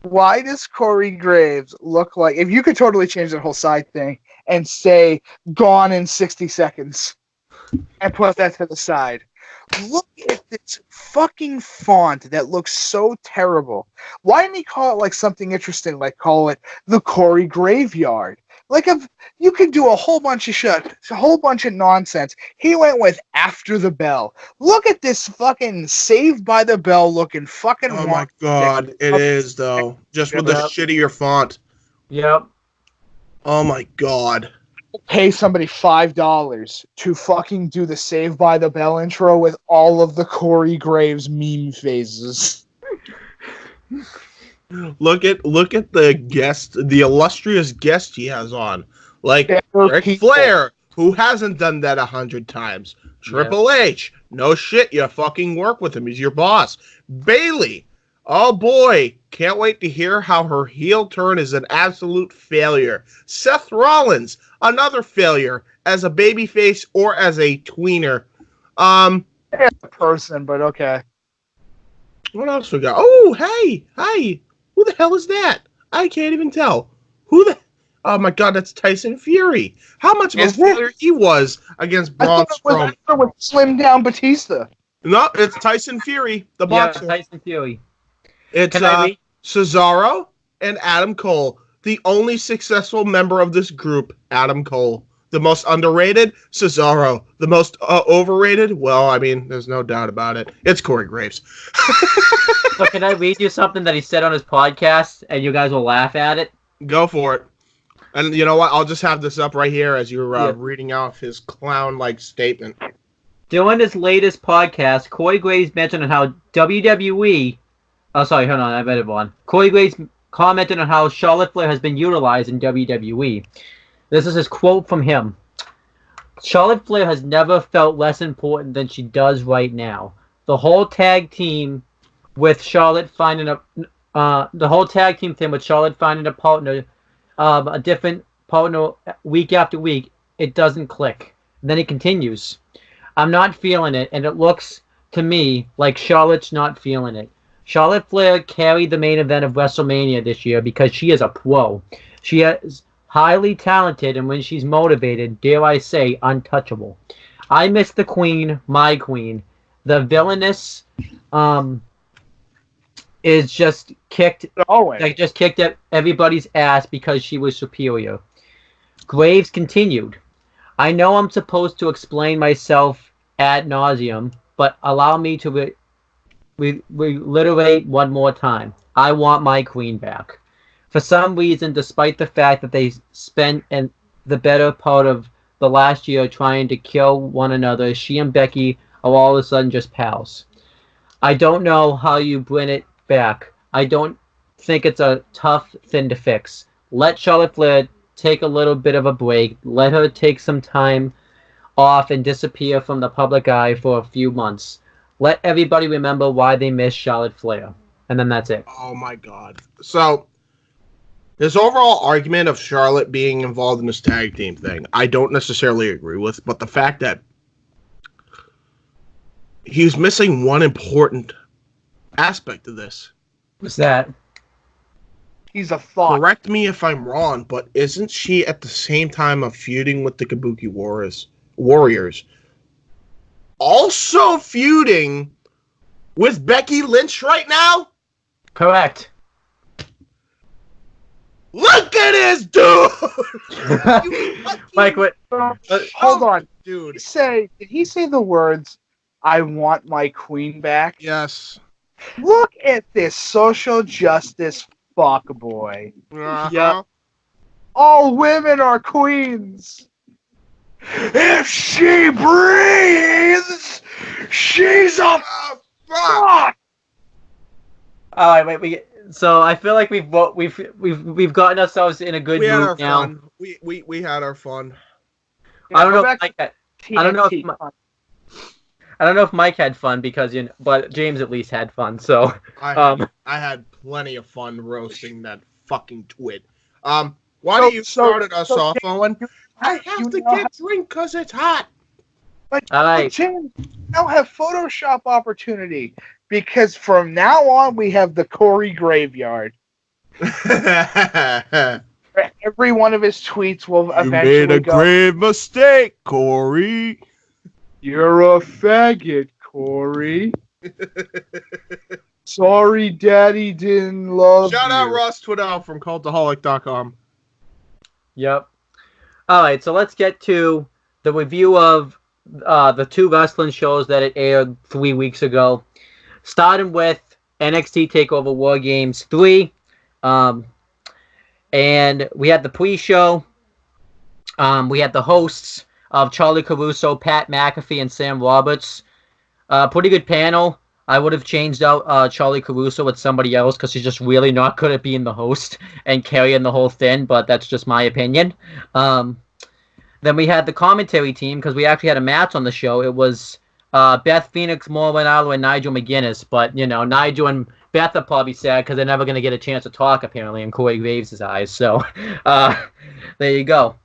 Why does Corey Graves look like, if you could totally change that whole side thing and say gone in 60 seconds and put that to the side? Look at this fucking font that looks so terrible. Why didn't he call it like something interesting, like call it the Corey Graveyard? Like, if you could do a whole bunch of shit, a whole bunch of nonsense. He went with After the Bell. Look at this fucking Saved by the Bell looking fucking. Oh my God, it is though. Just with the shittier font. Yep. Oh my God. Pay somebody $5 to fucking do the Saved by the Bell intro with all of the Corey Graves meme phases. Look at the guest, the illustrious guest he has on, like Ric Flair, who hasn't done that 100 times. Triple H, no shit, you fucking work with him. He's your boss. Bayley, oh boy, can't wait to hear how her heel turn is an absolute failure. Seth Rollins, another failure as a babyface or as a tweener. As a person, but okay. What else we got? Oh, hey. Who the hell is that? I can't even tell. Oh my God, that's Tyson Fury. How much of a failure he was against Braun Strowman. With slim down Batista. No, it's Tyson Fury, the boxer. Tyson Fury. It's Cesaro and Adam Cole. The only successful member of this group, Adam Cole. The most underrated, Cesaro. The most overrated, well, I mean, there's no doubt about it. It's Corey Graves. So can I read you something that he said on his podcast, and you guys will laugh at it? Go for it. And you know what? I'll just have this up right here as you're reading out his clown-like statement. During his latest podcast, Corey Graves mentioned on how WWE... Oh, sorry, hold on, I read it wrong. Corey Graves commented on how Charlotte Flair has been utilized in WWE. This is his quote from him. Charlotte Flair has never felt less important than she does right now. The whole tag team with Charlotte finding a partner, a different partner week after week, it doesn't click. And then he continues. I'm not feeling it, and it looks to me like Charlotte's not feeling it. Charlotte Flair carried the main event of WrestleMania this year because she is a pro. She is highly talented, and when she's motivated, dare I say, untouchable. I miss the queen, my queen. The villainous is just kicked. Like just kicked at everybody's ass because she was superior. Graves continued. I know I'm supposed to explain myself ad nauseum, but allow me to reiterate one more time. I want my queen back. For some reason, despite the fact that they spent the better part of the last year trying to kill one another, she and Becky are all of a sudden just pals. I don't know how you bring it back. I don't think it's a tough thing to fix. Let Charlotte Flair take a little bit of a break. Let her take some time off and disappear from the public eye for a few months. Let everybody remember why they miss Charlotte Flair. And then that's it. Oh my God. So, this overall argument of Charlotte being involved in this tag team thing, I don't necessarily agree with, but the fact that he's missing one important aspect of this. What's that? He's a thought. Correct me if I'm wrong, but isn't she at the same time of feuding with the Kabuki Warriors? Also feuding with Becky Lynch right now? Correct. Look at this dude! Mike, what? Hold on, dude. Did he say the words, I want my queen back? Yes. Look at this social justice fuckboy. Uh-huh. Yep. All women are queens. If she breathes, she's a fuck. All right, so I feel like we've gotten ourselves in a good mood now. Fun. We had our fun. I don't know if Mike had, I don't know if Mike had fun because but James at least had fun. So I had plenty of fun roasting that fucking twit. Why don't you start us off, Owen? I have to get drink because it's hot. But, all right. But James, now have Photoshop opportunity because from now on we have the Corey Graveyard. Every one of his tweets will eventually You made a grave mistake, Corey. You're a faggot, Corey. Sorry, Daddy didn't love Shout you. out Ross Twiddell from Cultaholic.com. Yep. All right, so let's get to the review of the two wrestling shows that it aired 3 weeks ago. Starting with NXT TakeOver War Games 3. And we had the pre-show. We had the hosts of Charlie Caruso, Pat McAfee, and Sam Roberts. Pretty good panel. I would have changed out Charlie Caruso with somebody else because he's just really not good at being the host and carrying the whole thing, but that's just my opinion. Then we had the commentary team because we actually had a match on the show. It was Beth Phoenix, Mauro Ranallo, and Nigel McGuinness. But, Nigel and Beth are probably sad because they're never going to get a chance to talk, apparently, in Corey Graves' eyes. So, there you go.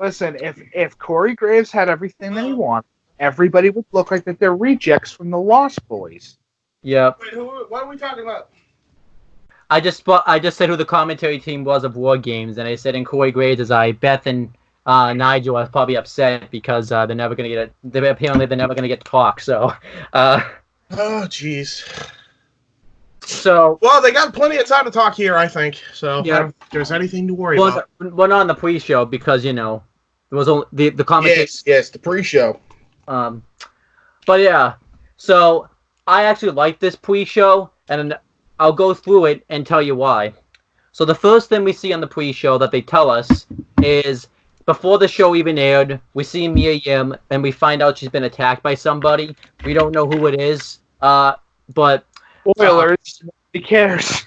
Listen, if Corey Graves had everything that he wanted, everybody would look like that they're rejects from the Lost Boys. Yep. Wait, what are we talking about? I just said who the commentary team was of War Games, and I said in Corey Graves' eye, Beth and Nigel are probably upset because they're never going to get apparently they're never going to get to talk. So, oh, jeez. So, well, they got plenty of time to talk here, I think. So, yeah. if there's anything to worry about. Well, not on the pre-show because There was only the commentator. Yes, the pre-show. But yeah, so I actually like this pre-show, and I'll go through it and tell you why. So the first thing we see on the pre-show that they tell us is before the show even aired, we see Mia Yim, and we find out she's been attacked by somebody. We don't know who it is, but spoilers. Who cares?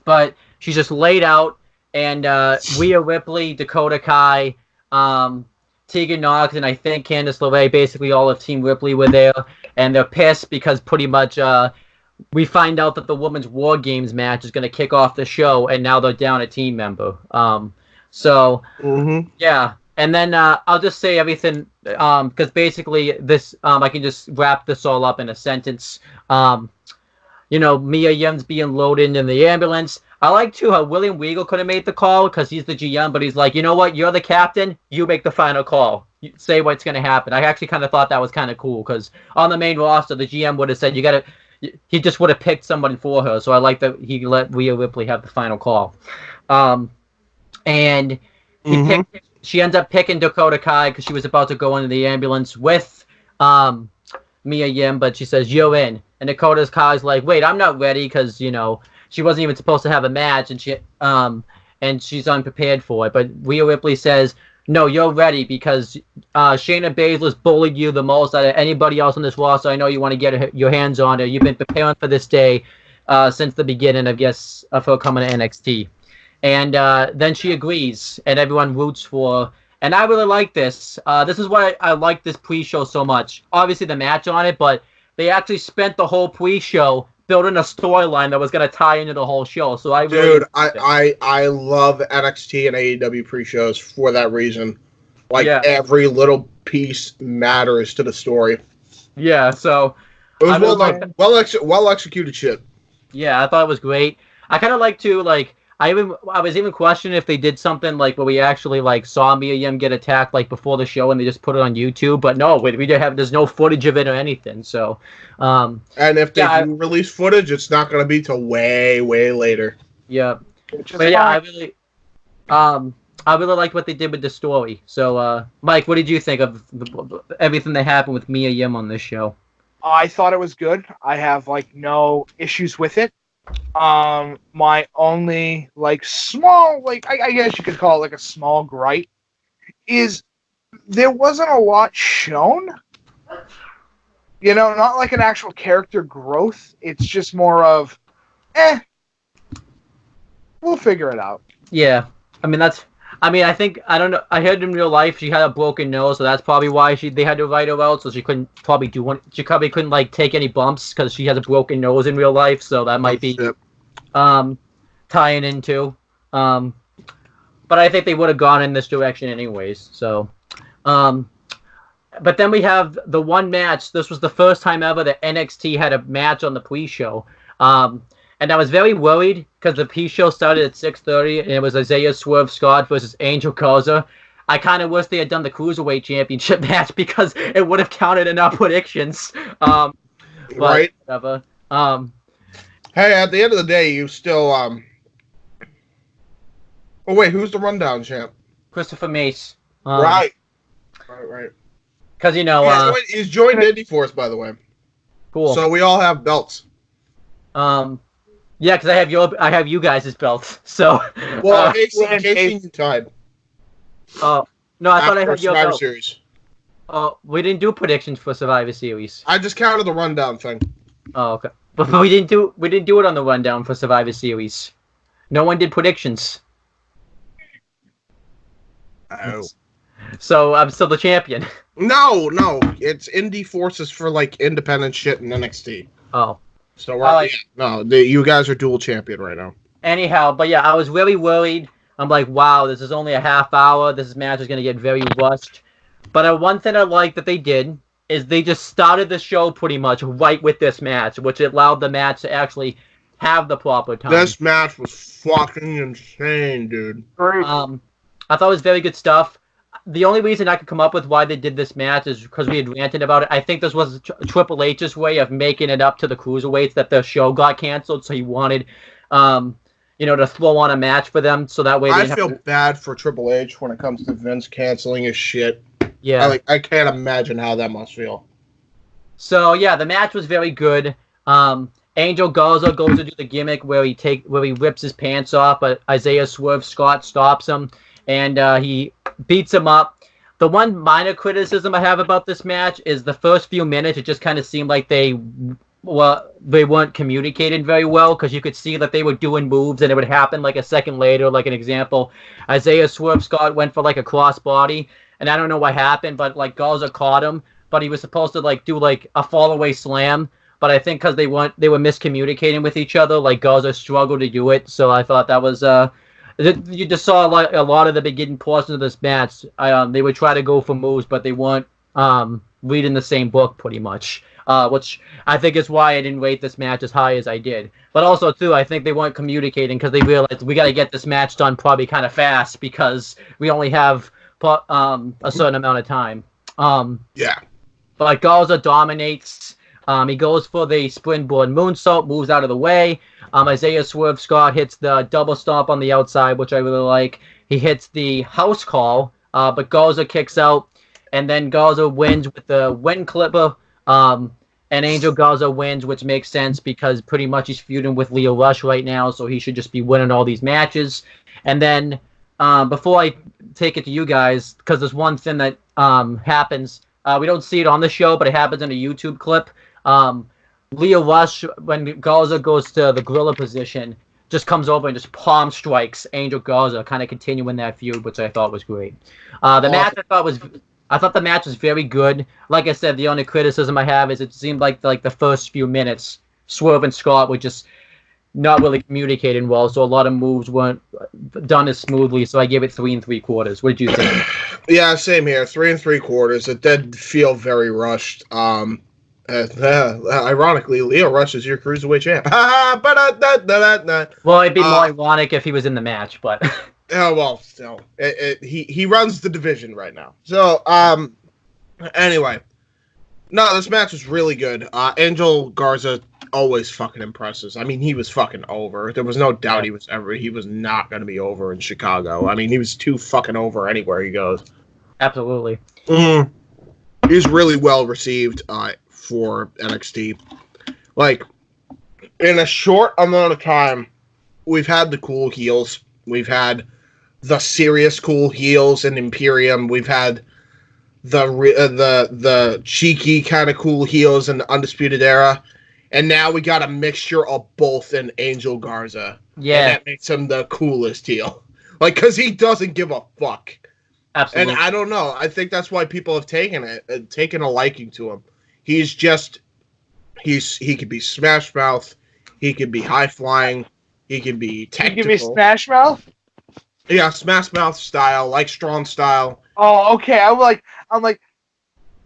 But she's just laid out, and Rhea Ripley, Dakota Kai, Tegan Nox, and I think Candice LeRae, basically all of Team Ripley were there, and they're pissed because pretty much we find out that the Women's War Games match is going to kick off the show, and now they're down a team member. Yeah, and then I'll just say everything, because basically this, I can just wrap this all up in a sentence. Mia Yim's being loaded in the ambulance. I like, too, how William Regal could have made the call because he's the GM, but he's like, you know what? You're the captain. You make the final call. You say what's going to happen. I actually kind of thought that was kind of cool because on the main roster, the GM would have said, he just would have picked somebody for her. So I like that he let Rhea Ripley have the final call. And she ends up picking Dakota Kai because she was about to go into the ambulance with Mia Yim, but she says, you're in. And Dakota Kai's like, wait, I'm not ready because, she wasn't even supposed to have a match, and she's unprepared for it. But Rhea Ripley says, no, you're ready because Shayna Baszler's bullied you the most out of anybody else on this roster. I know you want to get your hands on her. You've been preparing for this day since the beginning, of her coming to NXT. And then she agrees, and everyone roots for her. And I really like this. This is why I like this pre-show so much. Obviously, the match on it, but they actually spent the whole pre-show building a storyline that was going to tie into the whole show. So I love NXT and AEW pre-shows for that reason. Every little piece matters to the story. Yeah, so it was well executed shit. Yeah, I thought it was great. I kind of like to I was even questioning if they did something where we actually saw Mia Yim get attacked before the show and they just put it on YouTube, but no, there's no footage of it or anything. So, and if they do release footage, it's not going to be till way later. Yeah, but yeah, I really liked what they did with the story. So, Mike, what did you think of everything that happened with Mia Yim on this show? I thought it was good. I have no issues with it. My only small I guess you could call it a small gripe is there wasn't a lot shown. Not an actual character growth. It's just more of we'll figure it out. Yeah. I think, I don't know, I heard in real life she had a broken nose, so that's probably why they had to write her out, so she couldn't probably do one. She probably couldn't take any bumps because she has a broken nose in real life, so that might be tying into. But I think they would have gone in this direction anyways. So, but then we have the one match. This was the first time ever that NXT had a match on the pre-show. And I was very worried because the pre-show started at 6:30 and it was Isaiah Swerve Scott versus Angel Garza. I kind of wish they had done the Cruiserweight Championship match because it would have counted in our predictions. But right. Whatever. Hey, at the end of the day, you still Oh wait, who's the rundown champ? Christopher Mace. Right. Because he's joined Indy Force, by the way. Cool. So we all have belts. Yeah, because I have you guys' belts. So. Well, Casey, you tied. Oh no, I thought I had your Survivor belt. Series. Oh, we didn't do predictions for Survivor Series. I just counted the rundown thing. Oh, okay. But we didn't do it on the rundown for Survivor Series. No one did predictions. Oh. So I'm still the champion. No, it's Indy Forces for independent shit in NXT. Oh. So you guys are dual champion right now. Anyhow, but yeah, I was really worried. I'm like, wow, this is only a half hour. This match is going to get very rushed. But one thing I like that they did is they just started the show pretty much right with this match, which allowed the match to actually have the proper time. This match was fucking insane, dude. I thought it was very good stuff. The only reason I could come up with why they did this match is because we had ranted about it. I think this was Triple H's way of making it up to the Cruiserweights that the show got canceled, so he wanted, to throw on a match for them, so that way they I feel bad for Triple H when it comes to Vince canceling his shit. Yeah. I can't imagine how that must feel. So yeah, the match was very good. Angel Garza goes to do the gimmick where he rips his pants off, but Isaiah Swerve Scott stops him and he beats him up. The one minor criticism I have about this match is the first few minutes. It just kind of seemed like they weren't communicating very well, because you could see that they were doing moves and it would happen like a second later. Like an example, Isaiah Swerve Scott went for like a crossbody, and I don't know what happened, but like Garza caught him, but he was supposed to like do like a fall away slam. But I think because they were miscommunicating with each other, like Garza struggled to do it. So I thought that was you just saw a lot of the beginning portions of this match. They would try to go for moves, but they weren't reading the same book pretty much. Which I think is why I didn't rate this match as high as I did. But also too, I think they weren't communicating because they realized we got to get this match done probably kind of fast because we only have a certain amount of time. Yeah. But Garza dominates. He goes for the springboard moonsault, moves out of the way. Isaiah Swerve Scott hits the double stomp on the outside, which I really like. He hits the house call, but Garza kicks out, and then Garza wins with the wind clipper. And Angel Garza wins, which makes sense because pretty much he's feuding with Lio Rush right now, so he should just be winning all these matches. And then before I take it to you guys, because there's one thing that happens. We don't see it on the show, but it happens in a YouTube clip. Lio Rush, when Garza goes to the gorilla position, just comes over and just palm strikes Angel Garza, kind of continuing that feud, which I thought was great. Match I thought the match was very good. Like I said, the only criticism I have is it seemed like the first few minutes, Swerve and Scott were just not really communicating well, so a lot of moves weren't done as smoothly. So I gave it 3 3/4. What did you think? Yeah, same here. 3 3/4. It did feel very rushed. Ironically, Lio Rush is your cruiserweight champ. Well, it'd be more ironic if he was in the match, but oh well, still, he runs the division right now. So, anyway, no, this match was really good. Angel Garza always fucking impresses. I mean, he was fucking over. There was no doubt he was not going to be over in Chicago. I mean, he was too fucking over anywhere he goes. Absolutely. He's really well received for NXT. Like, in a short amount of time, we've had the cool heels. We've had the serious cool heels in Imperium. We've had the cheeky kind of cool heels in the Undisputed Era. And now we got a mixture of both in Angel Garza. Yeah. And that makes him the coolest heel. Like, because he doesn't give a fuck. Absolutely. And I don't know. I think that's why people have taken a liking to him. He's just, he could be Smash Mouth. He could be high flying. He could be technical. He could be Smash Mouth? Yeah, Smash Mouth style, like Strong style. Oh, okay. I'm like,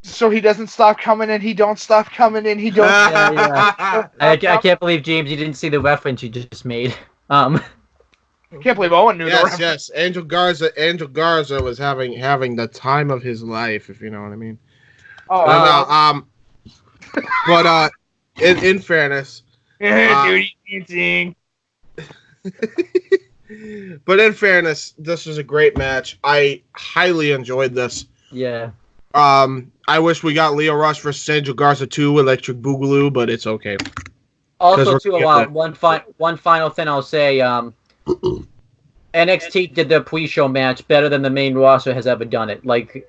so he doesn't stop coming in, he don't stop coming in, he don't. Yeah. I can't believe, James, you didn't see the reference you just made. I can't believe Owen knew that. Yes. Angel Garza was having the time of his life, if you know what I mean. Oh, but in fairness, duty dancing. But in fairness, this was a great match. I highly enjoyed this. Yeah. I wish we got Lio Rush versus Angel Garza 2 Electric Boogaloo, but it's okay. Also, too, one final thing I'll say. NXT did their pre-show match better than the main roster has ever done it. Like,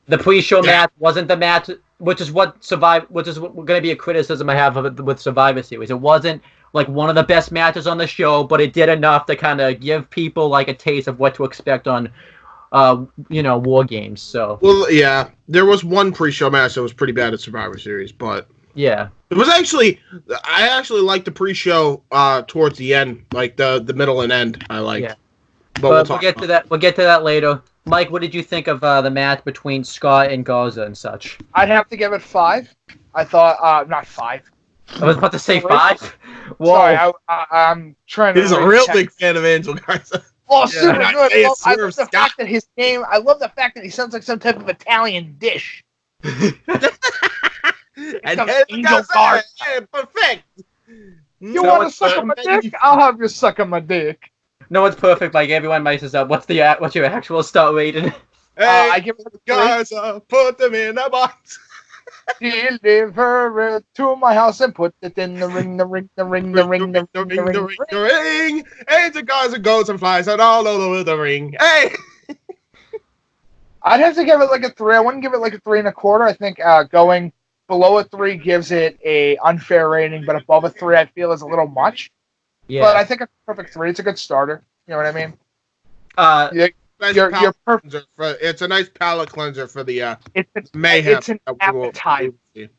the pre-show match wasn't the match, which is going to be a criticism I have of it with Survivor Series. It wasn't like one of the best matches on the show, but it did enough to kind of give people like a taste of what to expect on, War Games. So. Well, yeah, there was one pre-show match that was pretty bad at Survivor Series, but yeah, it was I actually liked the pre-show towards the end, like the middle and end. I liked. Yeah. But we'll get to that. We'll get to that later. Mike, what did you think of the match between Scott and Garza and such? I'd have to give it 5. I thought, not 5. I was about to say 5. Whoa. Sorry, I'm trying to. He's a real big fan of Angel Garza. Oh, super good. I love the fact that his name. I love the fact that he sounds like some type of Italian dish. And Angel Garza. Perfect. You want to suck on my dick? I'll have you suck on my dick. No one's perfect. Like everyone messes up. What's your actual star rating? Hey, I give it a guys, put them in a box. Deliver it to my house and put it in the ring, the ring, the ring, the ring, the ring, the ring, the ring. Hey, the guys and goats and flies and all over the ring. Hey. I'd have to give it like a 3. I wouldn't give it like a 3 1/4. I think going below a 3 gives it a unfair rating, but above a 3 I feel is a little much. Yeah. But I think a perfect 3. It's a good starter. You know what I mean? Nice You're perfect. It's a nice palate cleanser for the It's mayhem. It's an appetizer.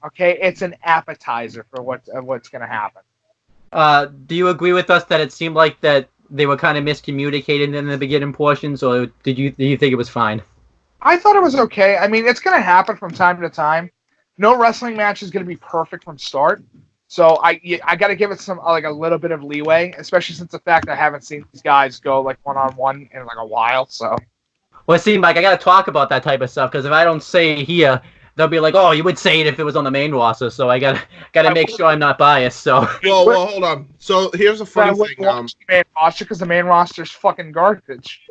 Okay, it's an appetizer for what's going to happen. Do you agree with us that it seemed like that they were kind of miscommunicated in the beginning portions, or do you think it was fine? I thought it was okay. I mean, it's going to happen from time to time. No wrestling match is going to be perfect from start. So I got to give it some like a little bit of leeway, especially since the fact I haven't seen these guys go like one-on-one in like a while. So, well, see, Mike, I got to talk about that type of stuff because if I don't say it here, they'll be like, "Oh, you would say it if it was on the main roster." So I got to make sure I'm not biased. So, well, hold on. So here's a funny thing. The main roster because the main roster's fucking garbage.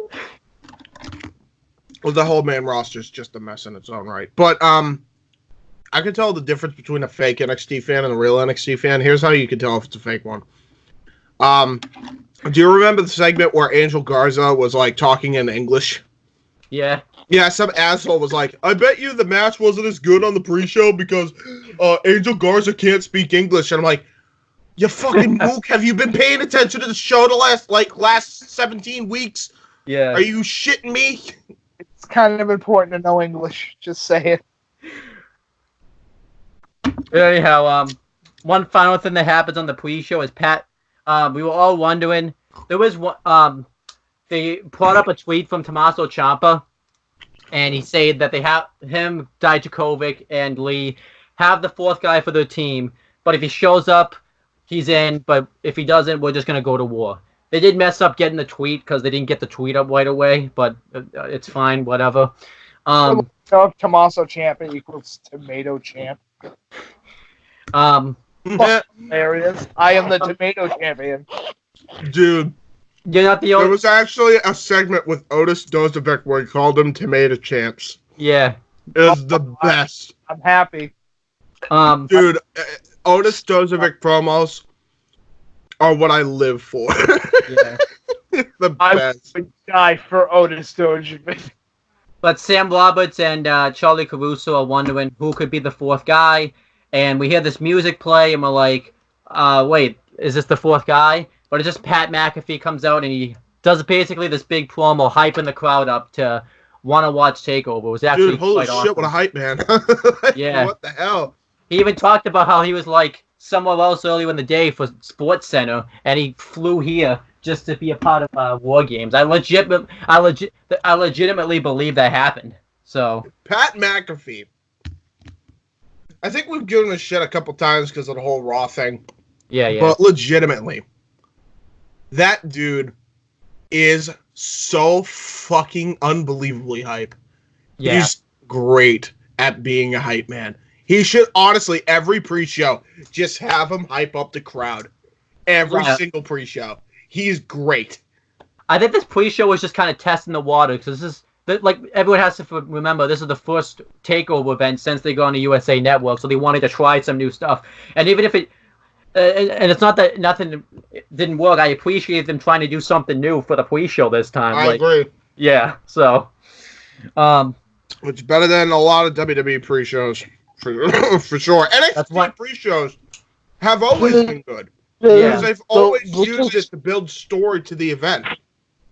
Well, the whole main roster is just a mess in its own right. But I can tell the difference between a fake NXT fan and a real NXT fan. Here's how you can tell if it's a fake one. Do you remember the segment where Angel Garza was like talking in English? Yeah. Yeah, some asshole was like, I bet you the match wasn't as good on the pre-show because Angel Garza can't speak English. And I'm like, you fucking mook, have you been paying attention to the show the last 17 weeks? Yeah. Are you shitting me? It's kind of important to know English. Just say it. Anyhow, one final thing that happens on the pre-show is Pat. We were all wondering. There was one. They brought up a tweet from Tommaso Ciampa, and he said that they have him, Dijakovic, and Lee have the fourth guy for their team. But if he shows up, he's in. But if he doesn't, we're just gonna go to war. They did mess up getting the tweet because they didn't get the tweet up right away. But it's fine, whatever. Tommaso Ciampa equals tomato champ. There it is. I am the tomato champion. Dude. You're not the only. There was actually a segment with Otis Dozovic where he called them tomato champs. Yeah. It was the best. I'm happy. Dude, Otis Dozovic promos are what I live for. Yeah. The best. I would die for Otis Dozovic. But Sam Roberts and Charlie Caruso are wondering who could be the fourth guy. And we hear this music play, and we're like, wait, is this the fourth guy? But it's just Pat McAfee comes out, and he does basically this big promo, hyping the crowd up to want to watch TakeOver. It was actually Dude, holy quite shit, awesome. What a hype, man. Yeah. What the hell? He even talked about how he was like somewhere else earlier in the day for Sports Center, and he flew here just to be a part of War Games. I legitimately believe that happened. So Pat McAfee. I think we've given him shit a couple times because of the whole Raw thing. Yeah. But legitimately, that dude is so fucking unbelievably hype. Yeah. He's great at being a hype man. He should honestly, every pre-show, just have him hype up the crowd. Every single pre-show. He's great. I think this pre-show was just kind of testing the water because this is like everyone has to remember this is the first TakeOver event since they go on the USA Network, so they wanted to try some new stuff. And even if it and it's not that nothing didn't work, I appreciate them trying to do something new for the pre-show this time. I agree. Yeah, so it's better than a lot of WWE pre-shows for sure. NXT pre-shows have always been good. Yeah. Because they've always used it to build story to the event.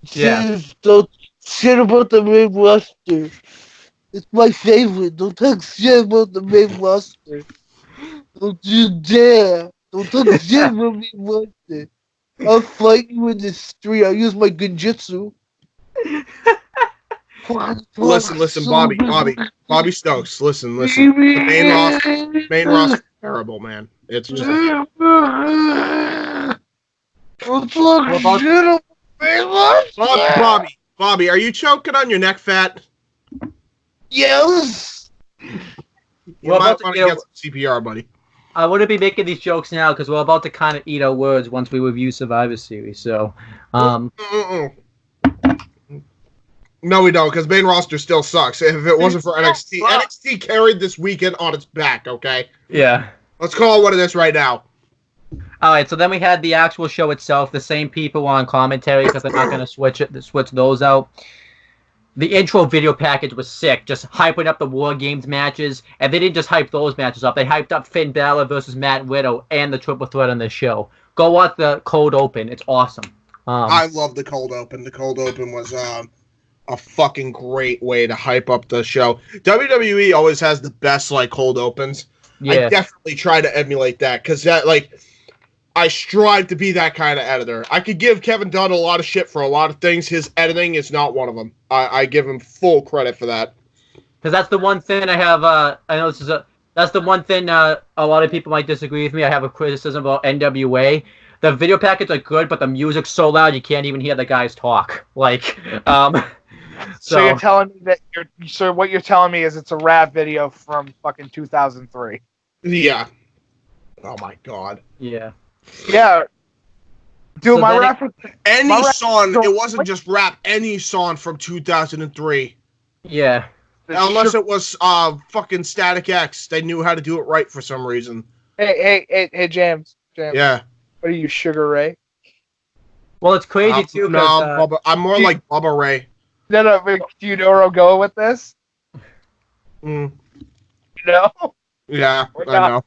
Yeah. Don't shit about the main roster. It's my favorite. Don't talk shit about the main roster. Don't you dare. Don't talk shit about the main roster. I'll fight you in the street. I'll use my genjutsu. Listen, Bobby Stokes. Listen. The main roster is terrible, man. It's just. Bobby, are you choking on your neck fat? Yes. You might want to get some CPR, buddy. I wouldn't be making these jokes now because we're about to kind of eat our words once we review Survivor Series. So, No, we don't, because main roster still sucks. If it wasn't for NXT, NXT carried this weekend on its back, okay? yeah. Let's call it what it is right now. All right, so then we had the actual show itself. The same people on commentary because they're not going to switch those out. The intro video package was sick, just hyping up the War Games matches, and they didn't just hype those matches up. They hyped up Finn Balor versus Matt Riddle and the triple threat on this show. Go watch the cold open; it's awesome. I love the cold open. The cold open was a fucking great way to hype up the show. WWE always has the best like cold opens. Yeah. I definitely try to emulate that because that like. I strive to be that kind of editor. I could give Kevin Dunn a lot of shit for a lot of things. His editing is not one of them. I give him full credit for that. Because that's the one thing I have. I know that's the one thing a lot of people might disagree with me. I have a criticism about NWA. The video packets are good, but the music's so loud you can't even hear the guys talk. Like, So you're telling me that what you're telling me is it's a rap video from fucking 2003. Yeah. Oh my god. Yeah. Yeah. Dude, So my then rap. Any song, it wasn't just rap, any song from 2003. Yeah. Unless it was fucking Static X. They knew how to do it right for some reason. Hey, James. Yeah. What are you, Sugar Ray? Well, it's crazy too. No, Bubba, I'm more like Bubba Ray. No, but do you know where I'm going with this? Mm. No? Yeah, We're I know.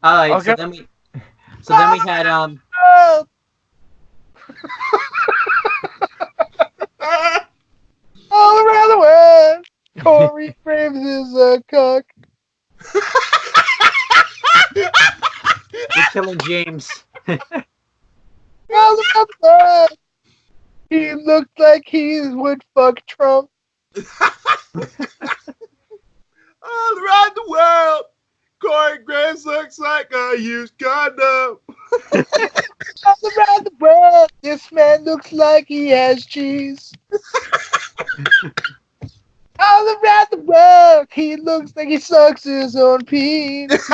All right. Okay. So then we had Oh! All around the world, Corey Graves is a cook. You're killing James. All around the world, he looked like he would fuck Trump. All around the world, Corey Graves looks like a used condom. All around the world, this man looks like he has cheese. All around the world, he looks like he sucks his own penis.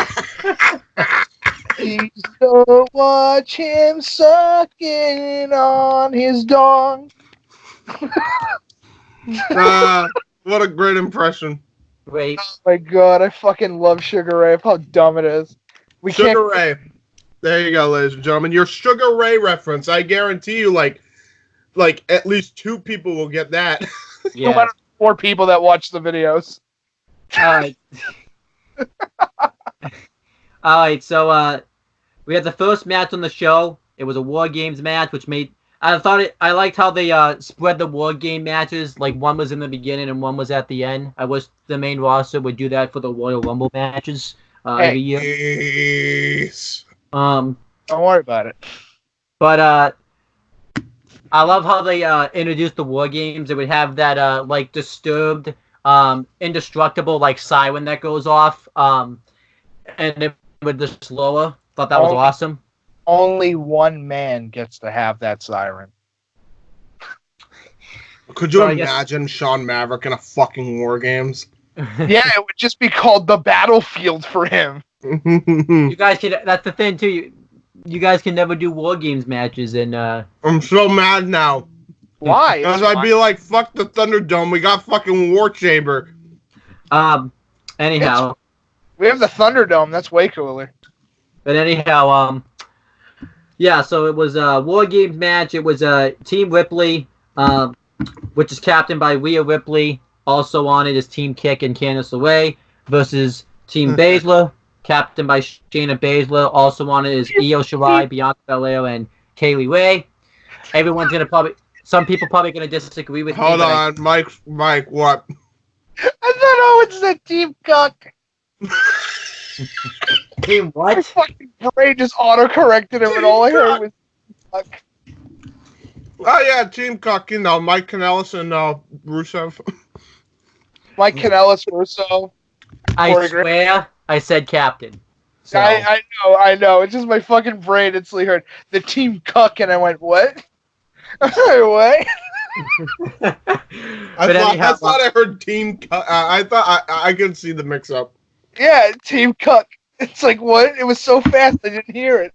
Please don't watch him sucking on his dong. What a great impression. Wait. Oh my god, I fucking love Sugar Ray. How dumb it is. Sugar Ray. There you go, ladies and gentlemen. Your Sugar Ray reference. I guarantee you, like at least 2 people will get that. Yeah. No matter 4 people that watch the videos. All right. All right. So we had the first match on the show. It was a War Games match, which made I liked how they spread the War Game matches. Like one was in the beginning and one was at the end. I wish the main roster would do that for the Royal Rumble matches every year. Yes. Don't worry about it. But I love how they introduced the War Games. It would have that like disturbed, indestructible like siren that goes off, and it would just lower. Thought that was awesome. Only one man gets to have that siren. Could you imagine Sean Maverick in a fucking War Games? Yeah, it would just be called the battlefield for him. You guys can. That's the thing too. You guys can never do War Games matches, and I'm so mad now. Why? Because I'd be like, fuck the Thunderdome. We got fucking War Chamber. Anyhow, we have the Thunderdome. That's way cooler. But anyhow, yeah. So it was a War Games match. It was Team Ripley, which is captained by Rhea Ripley. Also on it is Team Kick and Candice LeRae versus Team Baszler, captained by Shayna Baszler. Also on it is Io Shirai, Bianca Belair, and Kaylee Ray. Everyone's some people probably gonna disagree with me. Hold on, Mike, what? I thought it's the Team Cock. Team what? My fucking brain just auto-corrected him, and all I heard was fuck. Oh yeah, Team Cock, you know, Mike Kanellis and Rusev. Mike Kanellis, Russo. I swear I said captain. So. I know. It's just my fucking brain instantly heard the Team Cuck, and I went, what? What? I thought I heard Team Cuck. I thought I could see the mix-up. Yeah, Team Cuck. It's like, what? It was so fast I didn't hear it.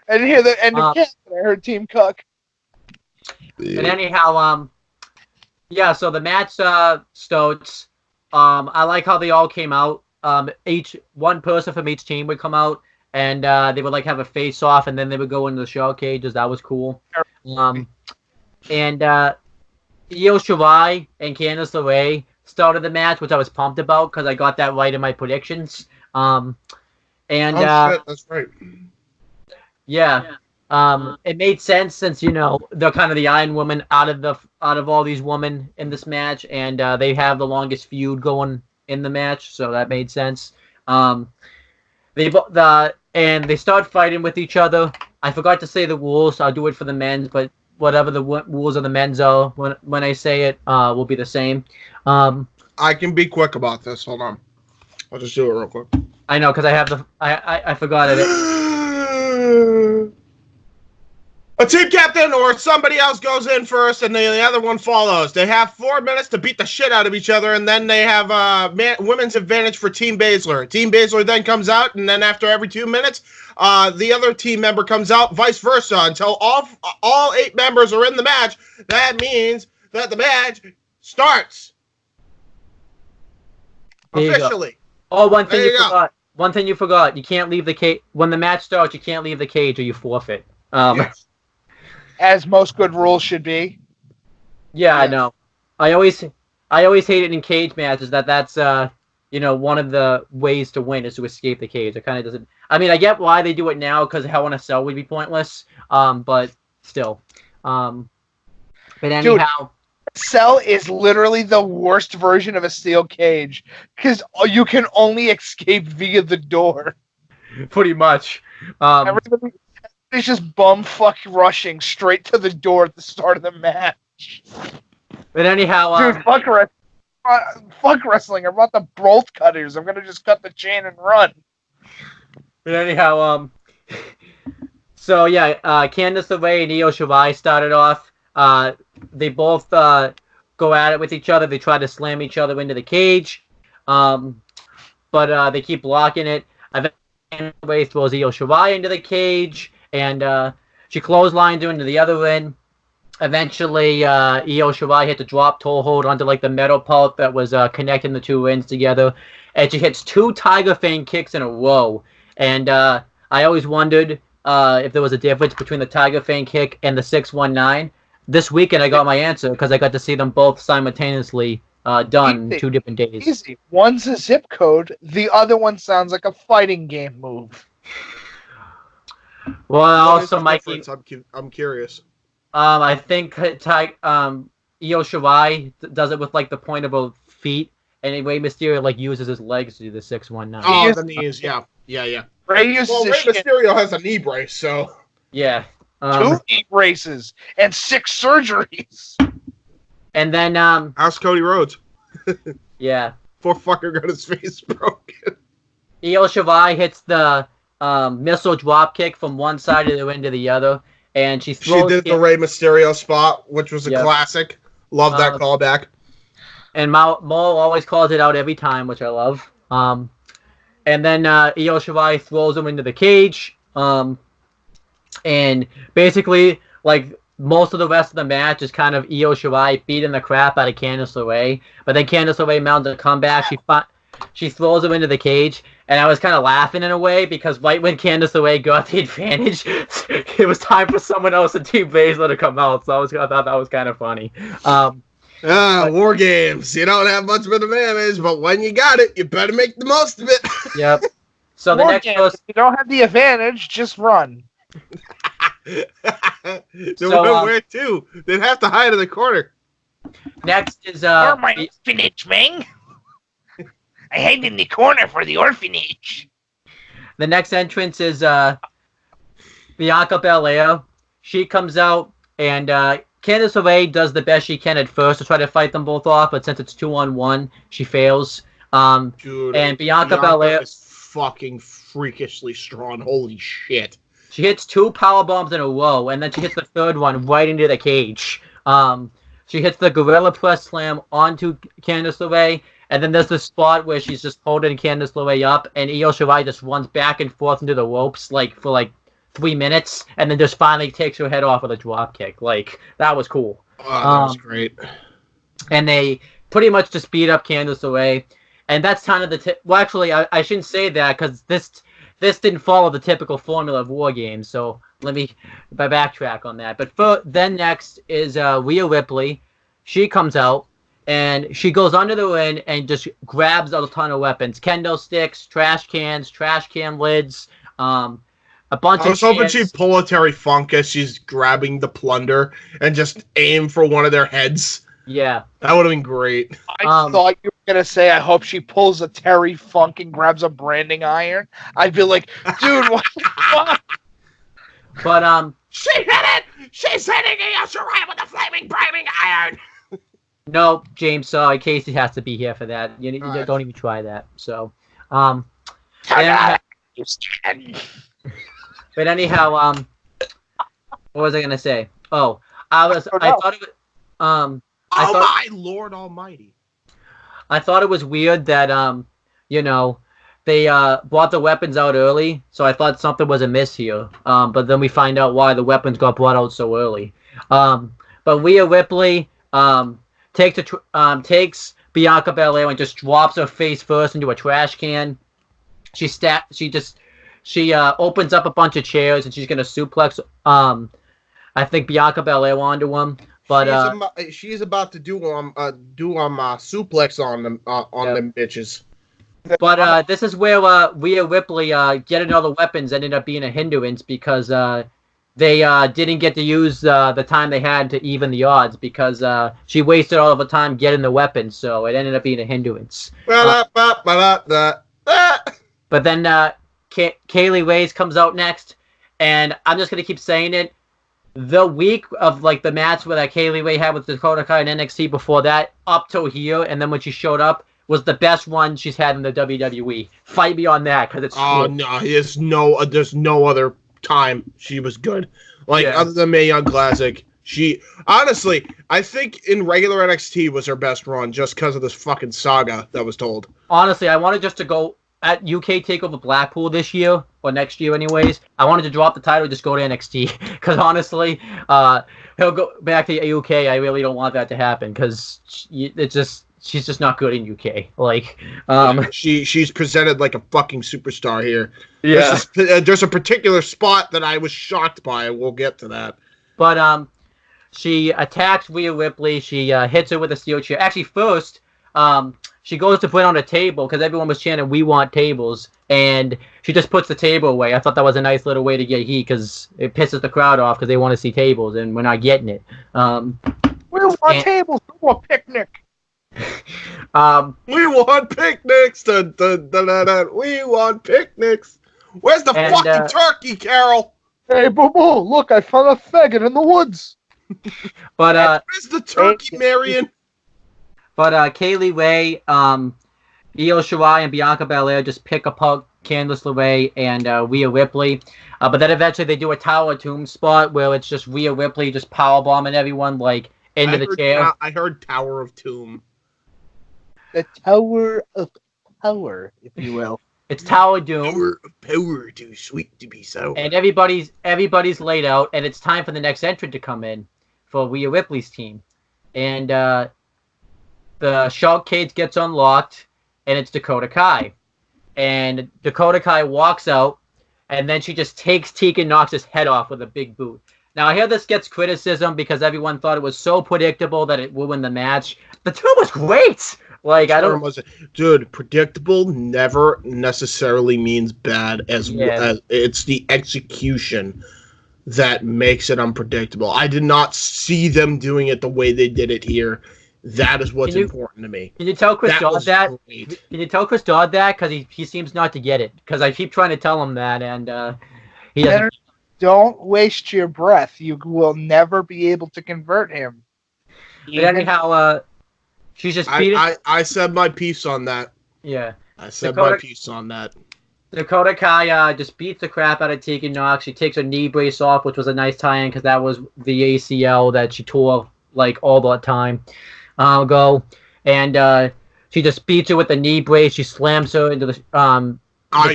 I didn't hear the end of Cat, but I heard Team Cuck. And anyhow, yeah, so the match starts. I like how they all came out. Each one person from each team would come out, and they would like have a face off, and then they would go into the shell cages. That was cool. And Io Shirai and Candice LeRae started the match, which I was pumped about because I got that right in my predictions. Shit, that's right. Yeah. It made sense since they're kind of the Iron Woman out of all these women in this match, and they have the longest feud going in the match, so that made sense. They start fighting with each other. I forgot to say the rules, so I'll do it for the men's, but whatever the rules of the men's are, when I say it, will be the same. I can be quick about this. Hold on, I'll just do it real quick. I know because I have I forgot it. A team captain or somebody else goes in first, and the other one follows. They have 4 minutes to beat the shit out of each other, and then they have women's advantage for Team Baszler. Team Baszler then comes out, and then after every 2 minutes, the other team member comes out, vice versa, until all 8 members are in the match. That means that the match starts officially. Oh, one thing you forgot. One thing you forgot. You can't leave the cage when the match starts. You can't leave the cage, or you forfeit. Yes. As most good rules should be. Yeah, yes. I know. I always hate it in cage matches that's one of the ways to win is to escape the cage. It kind of doesn't. I mean, I get why they do it now because Hell in a Cell would be pointless. But still. But anyhow. Cell is literally the worst version of a steel cage because you can only escape via the door. Pretty much. Everybody's just bumfuck rushing straight to the door at the start of the match. But anyhow, dude, fuck wrestling. I'm not the bolt cutters. I'm gonna just cut the chain and run. But anyhow, so yeah, Candice LeRae and Io Shirai started off. They both go at it with each other. They try to slam each other into the cage, but they keep blocking it. Eventually, LeRae throws Io Shirai into the cage, and she clotheslines her into the other end. Eventually, Io Shirai hits a drop toe hold onto like the metal part that was connecting the two ends together, and she hits 2 Tiger Fang kicks in a row. And I always wondered if there was a difference between the Tiger Fang kick and the 619. This weekend, I got my answer because I got to see them both simultaneously done 2 different days. Easy. One's a zip code. The other one sounds like a fighting game move. Well, also, Mikey, I'm curious. I think Io Shirai does it with like the point of her feet, and Rey Mysterio like uses his legs to do the 619. Oh, the knees, yeah. Rey Mysterio has a knee brace, so yeah. 2 knee braces and 6 surgeries. And then ask Cody Rhodes. Yeah. Poor fucker got his face broken. Io Shirai hits the missile drop kick from one side of the ring to the other, and she did the Rey Mysterio spot, which was a classic. Love that callback. And Mo always calls it out every time, which I love. And then Io Shirai throws him into the cage. And basically, like, most of the rest of the match is kind of Io Shirai beating the crap out of Candice LeRae. But then Candice LeRae mounts a comeback. She throws him into the cage. And I was kind of laughing in a way because right when Candice LeRae got the advantage, it was time for someone else in Team Baszler to come out. So I thought that was kind of funny. War games. You don't have much of an advantage, but when you got it, you better make the most of it. Yep. So the next if you don't have the advantage, just run. Where to? They'd have to hide in the corner. Next is Or my orphanage, man. I hide in the corner for the orphanage. The next entrance is Bianca Belair. She comes out, and Candice LeRae does the best she can at first to try to fight them both off, but since it's 2-on-1, she fails. Dude, and Bianca Belair is fucking freakishly strong. Holy shit. She hits 2 power bombs in a row, and then she hits the third one right into the cage. She hits the Gorilla Press Slam onto Candice LeRae, And then there's this spot where she's just holding Candice LeRae up, and Io Shirai just runs back and forth into the ropes for 3 minutes, and then just finally takes her head off with a drop kick. Like, that was cool. Oh, that was great. And they pretty much just beat up Candice LeRae, and that's kind of the well, actually, I shouldn't say that because this didn't follow the typical formula of War Games. So let me backtrack on that. But then next is Rhea Ripley. She comes out. And she goes under the ring and just grabs a ton of weapons. Kendo sticks, trash cans, trash can lids, a bunch of I was hoping chairs. she'd pull a Terry Funk as she's grabbing the plunder and just aim for one of their heads. Yeah. That would have been great. I thought you were going to say, I hope she pulls a Terry Funk and grabs a branding iron. I'd be like, dude, what the fuck? But, She hit it! She's hitting Io Shirai with a flaming branding iron! no, James, sorry, Casey has to be here for that. You Alright. don't even try that. So, But anyhow, what was I gonna say? Oh, I thought it was, Oh my Lord Almighty! I thought it was weird that they brought the weapons out early, so I thought something was amiss here. But then we find out why the weapons got brought out so early. But Rhea Ripley takes Bianca Belair and just drops her face first into a trash can. She opens up a bunch of chairs and she's gonna suplex I think Bianca Belair onto them. But she's about to do suplex on them them bitches. But this is where Rhea Ripley get another weapons ended up being a hindrance because they didn't get to use the time they had to even the odds because she wasted all of her time getting the weapons, so it ended up being a hindrance. But then Kaylee Ray's comes out next, and I'm just gonna keep saying it. The week of the match that Kaylee Ray had with Dakota Kai in NXT before that, up till here, and then when she showed up, was the best one she's had in the WWE. Fight me on that, because it's true. No, there's no other time she was good. Other than Mae Young Classic, she honestly, I think in regular NXT was her best run just because of this fucking saga that was told. Honestly, I wanted just to go at UK TakeOver Blackpool this year, or next year anyways. I wanted to drop the title and just go to NXT, because honestly, he'll go back to UK. I really don't want that to happen, because she's just not good in UK. She's presented like a fucking superstar here. Yeah. There's a particular spot that I was shocked by. We'll get to that. But she attacks Rhea Ripley. She hits her with a steel chair. Actually, first, she goes to put on a table because everyone was chanting, "We want tables," and she just puts the table away. I thought that was a nice little way to get heat because it pisses the crowd off because they want to see tables and we're not getting it. We want tables. We want picnic. We want picnics. Dun, dun, dun, dun, dun. We want picnics. Where's the fucking turkey, Carol? Hey, boo boo! Look, I found a faggot in the woods. But where's the turkey, Marion? But Kaylee Ray, Io Shirai, and Bianca Belair just pick apart Candice LeRae and Rhea Ripley. But then eventually they do a Tower of Doom spot where it's just Rhea Ripley just powerbombing everyone into the chair. I heard Tower of Doom. The Tower of Power, if you will. It's Tower of Doom. Tower of Power, too sweet to be sour. And everybody's laid out, and it's time for the next entrant to come in for Rhea Ripley's team. And the Shark Cage gets unlocked, and it's Dakota Kai. And Dakota Kai walks out, and then she just takes Tegan Nox's head off with a big boot. Now, I hear this gets criticism because everyone thought it was so predictable that it ruined the match. The two was great! Dude, predictable never necessarily means bad as it's the execution that makes it unpredictable. I did not see them doing it the way they did it here. That is what's important to me. Can you tell Chris Dodd that? Can you tell Chris Dodd that? Because he seems not to get it. Because I keep trying to tell him that, and he doesn't. Don't waste your breath. You will never be able to convert him. But anyhow, she's just beating. I said my piece on that. Yeah. I said my piece on that. Dakota Kai just beats the crap out of Tegan Nox. She takes her knee brace off, which was a nice tie-in because that was the ACL that she tore all the time ago. And She just beats her with the knee brace. She slams her into the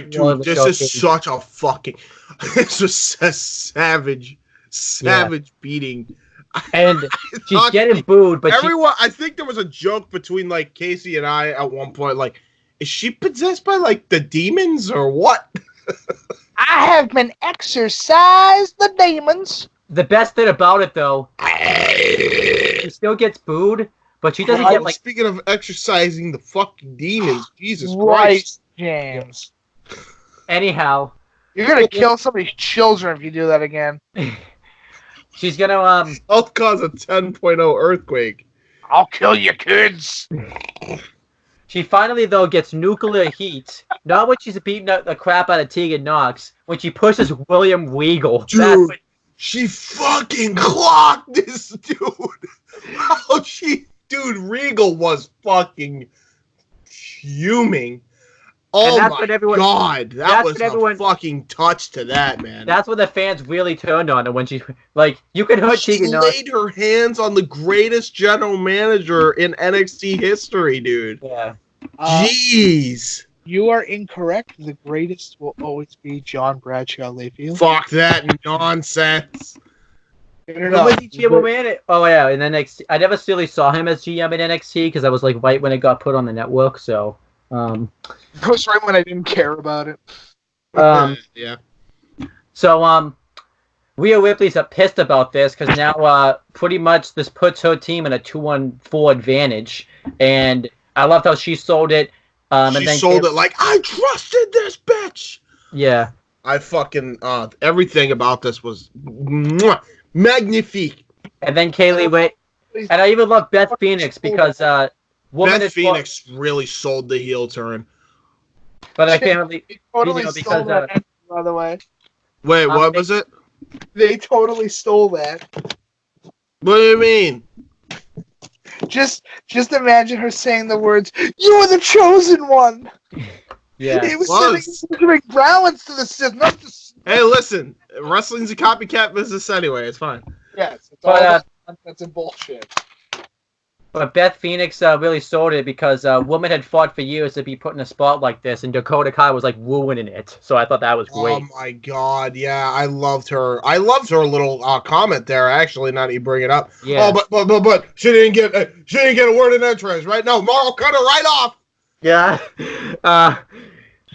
Dude, this is such a fucking. This is a savage beating. And she's getting booed, but everyone. I think there was a joke between like Casey and I at one point. Like, is she possessed by like the demons or what? I have been exorcised the demons. The best thing about it, though, she still gets booed, but she doesn't get like. Speaking of exercising the fucking demons, Jesus Right, Christ, James. Anyhow, You're gonna kill somebody's children if you do that again. she's gonna I'll cause a 10.0 earthquake. I'll kill your kids. She finally, though, gets nuclear heat. Not when she's beating the crap out of Tegan Knox. When she pushes William Regal. Dude, she fucking clocked this dude. Dude, Regal was fucking fuming. Oh my god, that was a fucking touch to that, man. That's when the fans really turned on her. When she, like, you can hurt Tegan Knox. She laid her hands on the greatest general manager in NXT history, dude. Yeah. Jeez. You are incorrect. The greatest will always be John Bradshaw Layfield. Fuck that nonsense. Oh yeah, in NXT. I never really saw him as GM in NXT because I was like right when it got put on the network. So, that was right when I didn't care about it. Yeah. So, Rhea Ripley's pissed about this because now, pretty much this puts her team in a 2-1-4 advantage, and I loved how she sold it. She and then sold it like I trusted this bitch. Yeah. I fucking everything about this was magnifique. And then Kaylee Ray, and I even love Beth Phoenix because Beth Phoenix really sold the heel turn. But I can't really because that, by the way. Wait, what was it? They totally stole that. What do you mean? Just imagine her saying the words, "You are the chosen one." Yeah, it was giving balance to the system. Hey, listen, wrestling's a copycat business anyway. It's fine. Yes, it's all that's a bullshit. But Beth Phoenix really sold it because woman had fought for years to be put in a spot like this, and Dakota Kai was like ruining it. So I thought that was great. Oh my god, yeah, I loved her. I loved her little comment there. Actually, now that you bring it up. Yeah. Oh, but she didn't get a word in entrance, right? No, Morrow cut her right off. Yeah.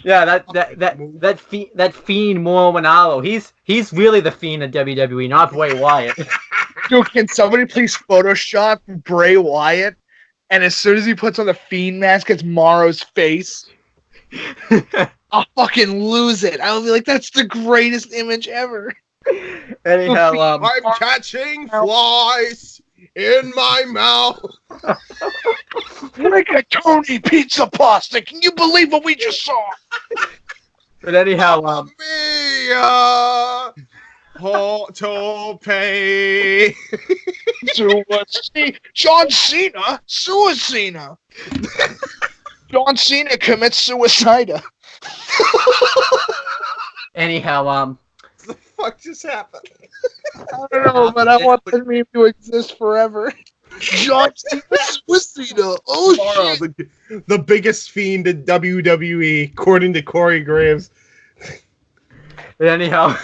Yeah, that fiend Mauro Ranallo. He's really the fiend of WWE, not Bray Wyatt. Dude, can somebody please Photoshop Bray Wyatt? And as soon as he puts on the fiend mask, it's Morrow's face. I'll fucking lose it. I'll be like, that's the greatest image ever. Anyhow, I'm catching flies in my mouth. Like a Tony pizza pasta. Can you believe what we just saw? But anyhow, Autopay. John Cena? Suicina. John Cena commits suicide. Anyhow, what the fuck just happened? I don't know, but I want the meme to exist forever. John Cena suicida. Oh shit! The biggest fiend in WWE, according to Corey Graves. But anyhow,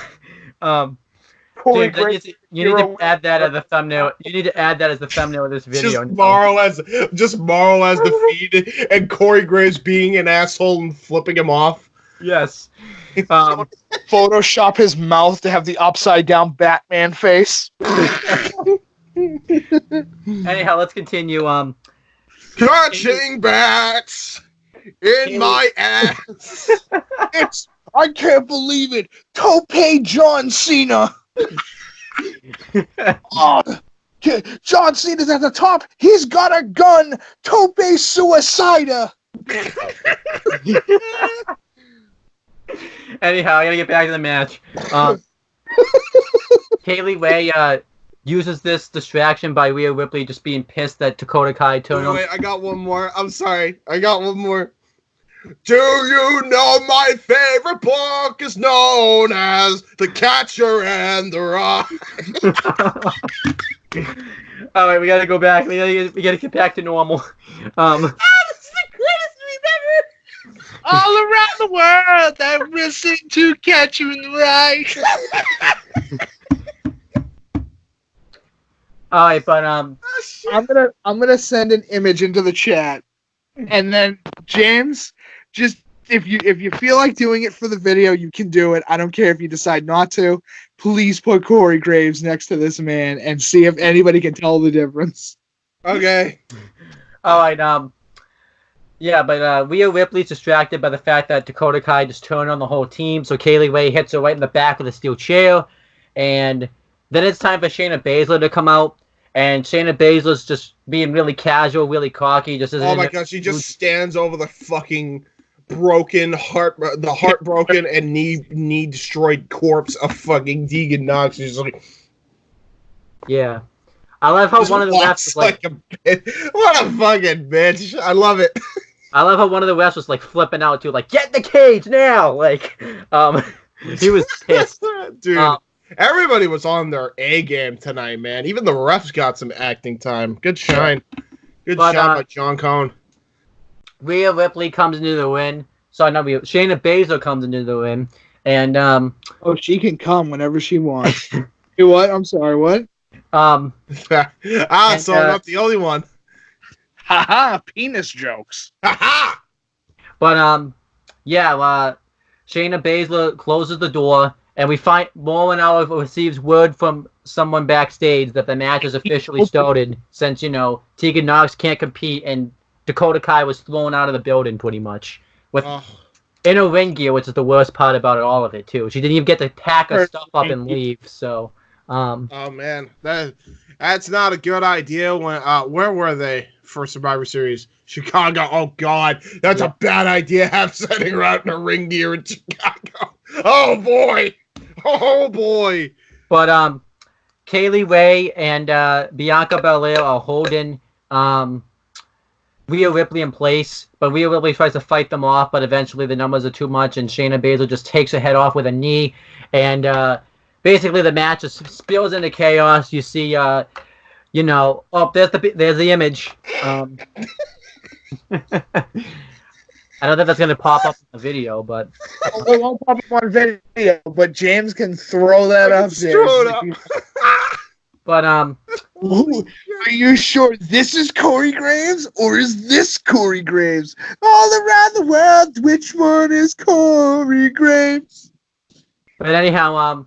James, you need to add that as the thumbnail. You need to add that as the thumbnail of this video. Just Morrow as the feed, and Corey Graves being an asshole and flipping him off. Yes. Photoshop his mouth to have the upside down Batman face. Anyhow, let's continue. Catching bats in my ass. I can't believe it. Tope John Cena. John Cena's at the top. He's got a gun. Tope suicida. Anyhow, I gotta get back to the match. Kaylee Ray uses this distraction by Rhea Ripley just being pissed that Dakota Kai turned on. Wait, I got one more. I'm sorry. I got one more. Do you know my favorite book is known as The Catcher and the Rock? All right, we gotta go back. We gotta get back to normal. That's the All around the world, I'm missing to catch you in the right. All right, but I'm gonna send an image into the chat, and then James, just if you feel like doing it for the video, you can do it. I don't care if you decide not to. Please put Corey Graves next to this man and see if anybody can tell the difference. Okay. all right, yeah, but Rhea Ripley's distracted by the fact that Dakota Kai just turned on the whole team, so Kaylee Ray hits her right in the back with a steel chair, and then it's time for Shayna Baszler to come out, and Shayna Baszler's just being really casual, really cocky. Just Oh my god, she just stands over the fucking heartbroken and knee destroyed corpse of fucking Tegan Knox. She's like, yeah. I love how one of the refs was like a bitch. What a fucking bitch! I love it. I love how one of the refs was like flipping out too, like get in the cage now, like he was pissed, dude. Everybody was on their A game tonight, man. Even the refs got some acting time. Good shine. Good shot by John Cone. Rhea Ripley comes into the win. Sorry, not Rhea. Shayna Baszler comes into the win, and oh, she can come whenever she wants. You what? I'm sorry. What? So I'm not the only one. Haha, penis jokes. Haha. But Shayna Baszler closes the door, and we find Molinaro receives word from someone backstage that the match is officially started, since Tegan Knox can't compete, and Dakota Kai was thrown out of the building pretty much with in her ring gear, which is the worst part about all of it too. She didn't even get to pack her stuff up and leave. So, oh man, that's not a good idea. When where were they for Survivor Series? Chicago. Oh god, that's a bad idea. Have sending her out in a ring gear in Chicago. Oh boy. But Kaylee Ray and Bianca Belair are holding Rhea Ripley in place, but Rhea Ripley tries to fight them off, but eventually the numbers are too much, and Shayna Baszler just takes her head off with a knee, and basically the match just spills into chaos. You see, there's the image. I don't think that's going to pop up in the video, but... It won't pop up on video, but James can throw that up there. Throw it up. But, are you sure this is Corey Graves, or is this Corey Graves? All around the world, which one is Corey Graves? But anyhow,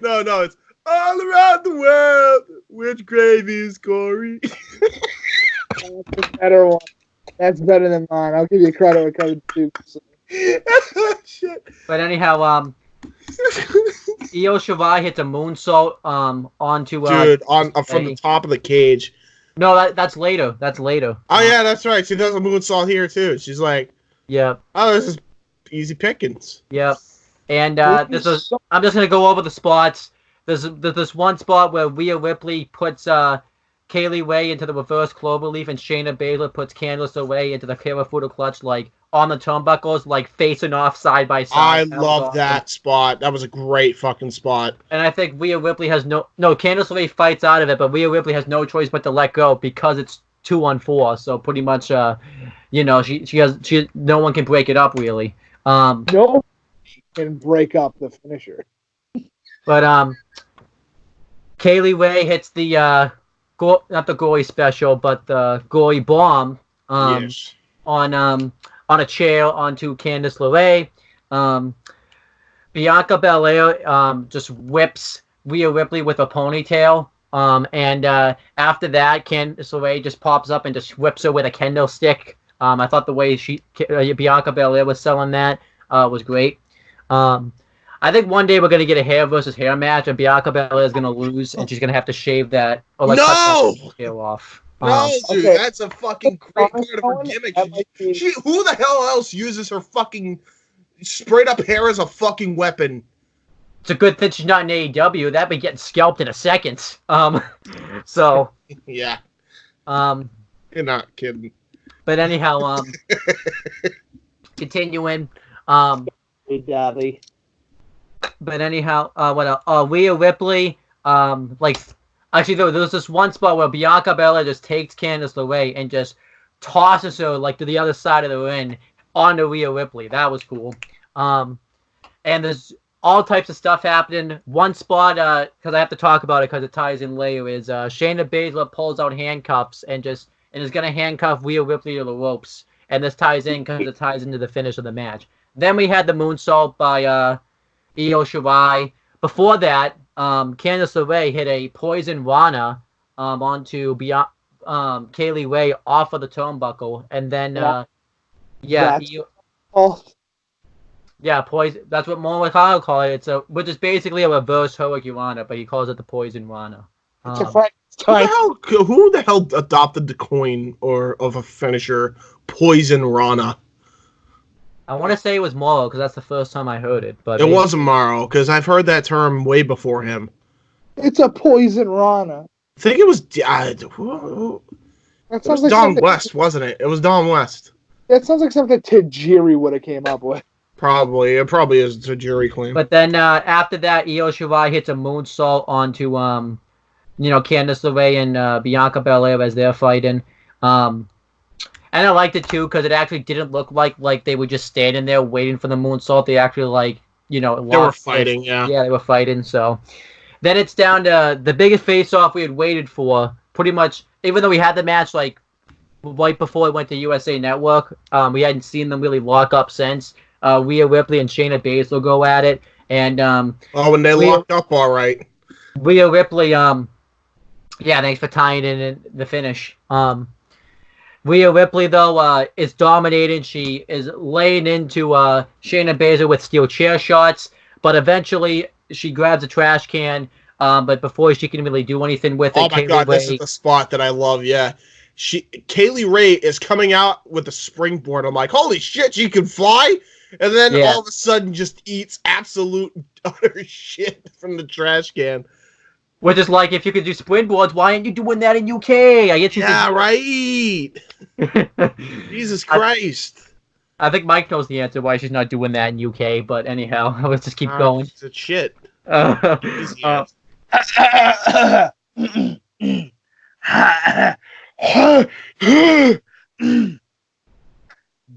No, it's all around the world, which grave is Corey? That's a better one. That's better than mine. I'll give you credit where credit due. Shit. But anyhow, Io Shirai hits a moonsault onto dude from the top of the cage. No, that's later. That's later. Oh yeah, that's right. She does a moonsault here too. She's like, yeah. Oh, this is easy pickings. Yep. And I'm just gonna go over the spots. There's this one spot where Rhea Ripley puts Kaylee Ray into the reverse cloverleaf, and Shayna Baszler puts Candice LeRae into the Karafuda clutch, like on the turnbuckles, like facing off side by side. I love that spot. That was a great fucking spot. And I think Rhea Ripley has Candice LeRae fights out of it, but Rhea Ripley has no choice but to let go because it's 2-on-4. So pretty much, she has no one can break it up really. No can break up the finisher. But Kaylee Ray hits the not the goalie special, but the goalie bomb Yes. on a chair onto Candice LeRae. Bianca Belair just whips Rhea Ripley with a ponytail. And after that, Candice LeRae just pops up and just whips her with a kendo stick. I thought the way Bianca Belair was selling that was great. I think one day we're going to get a hair versus hair match, and Bianca Belair is going to lose, and she's going to have to shave that or cut that hair off. No, dude, okay. that's a fucking great part of her gimmick. Who the hell else uses her fucking sprayed up hair as a fucking weapon? It's a good thing she's not in AEW. That'd be getting scalped in a second. So. Yeah. You're not kidding. But anyhow, continuing. Hey, Daddy. But anyhow, what else? Rhea Ripley, actually, there was this one spot where Bianca Belair just takes Candice LeRae and just tosses her, like, to the other side of the ring on to Rhea Ripley. That was cool. And there's all types of stuff happening. One spot, because I have to talk about it because it ties in later, is Shayna Baszler pulls out handcuffs and is going to handcuff Rhea Ripley to the ropes. And this ties in because it ties into the finish of the match. Then we had the moonsault by Io Shirai. Before that, Candice LeRae hit a Poison Rana onto Kaylee Ray off of the turnbuckle. And then, poison. That's what Mo Kyle call it. Which is basically a reverse Hurricane Rana, but he calls it the Poison Rana. It's a fight. Who the hell adopted the coin of a finisher, Poison Rana? I want to say it was Morrow because that's the first time I heard it. But it wasn't Morrow because I've heard that term way before him. It's a Poison Rana. I think it was Don West, wasn't it? It was Don West. That sounds like something Tajiri would have came up with. Probably. It probably is a Tajiri claim. But then after that, Io Shirai hits a moonsault onto Candice LeRae and Bianca Belair as they're fighting. And I liked it too because it actually didn't look like they were just standing there waiting for the moonsault. They actually they were fighting. Yeah, they were fighting. So then it's down to the biggest face-off we had waited for. Pretty much, even though we had the match right before it went to USA Network, we hadn't seen them really lock up since. Rhea Ripley and Shayna Baszler go at it, and when they locked up, all right. Rhea Ripley, thanks for tying in the finish. Rhea Ripley, though, is dominating. She is laying into Shayna Baszler with steel chair shots, but eventually she grabs a trash can. But before she can really do anything with it, oh my God, this is the spot that I love. Yeah, Kaylee Ray is coming out with a springboard. I'm like, holy shit, she can fly! And then all of a sudden, just eats absolute utter shit from the trash can. Which is like, if you could do springboards, why aren't you doing that in UK? I get you. Yeah, right. Jesus Christ. I think Mike knows the answer why she's not doing that in UK. But anyhow, let's just keep going. It's a shit.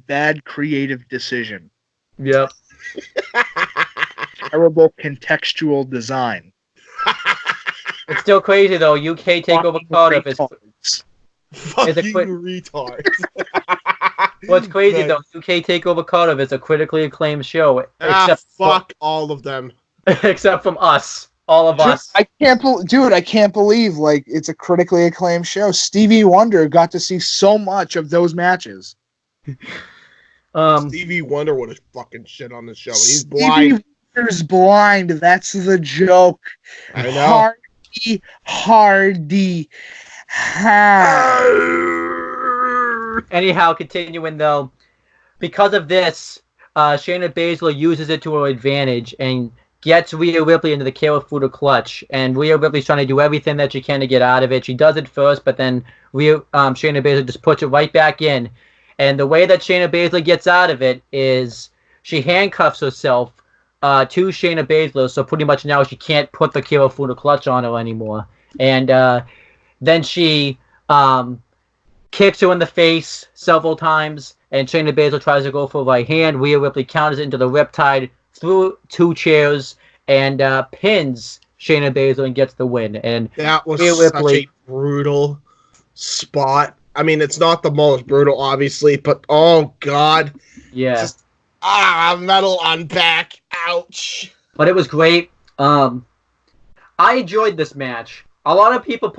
Bad creative decision. Yep. Terrible contextual design. It's still crazy though. UK Takeover Cardiff is fucking retard. What's crazy though? UK Takeover Cardiff is a critically acclaimed show. Fuck all of them. Except from us. All of us. I can't believe it's a critically acclaimed show. Stevie Wonder got to see so much of those matches. Stevie Wonder would have fucking shit on the show. He's blind. Stevie Wonder's blind. That's the joke. I know. Hardy. Anyhow, continuing though, because of this, Shayna Baszler uses it to her advantage and gets Rhea Ripley into the Kirifuda clutch, and Rhea Ripley's trying to do everything that she can to get out of it. She does it first, but then Shayna Baszler just puts it right back in. And the way that Shayna Baszler gets out of it is she handcuffs herself to Shayna Baszler, so pretty much now she can't put the Kirifuda clutch on her anymore. And then she kicks her in the face several times, and Shayna Baszler tries to go for a right hand. Rhea Ripley counters it into the Riptide through two chairs and pins Shayna Baszler and gets the win. And that was such a brutal spot. I mean, it's not the most brutal, obviously, but oh god, yeah, just, metal on back, ouch. But it was great. I enjoyed this match. A lot of people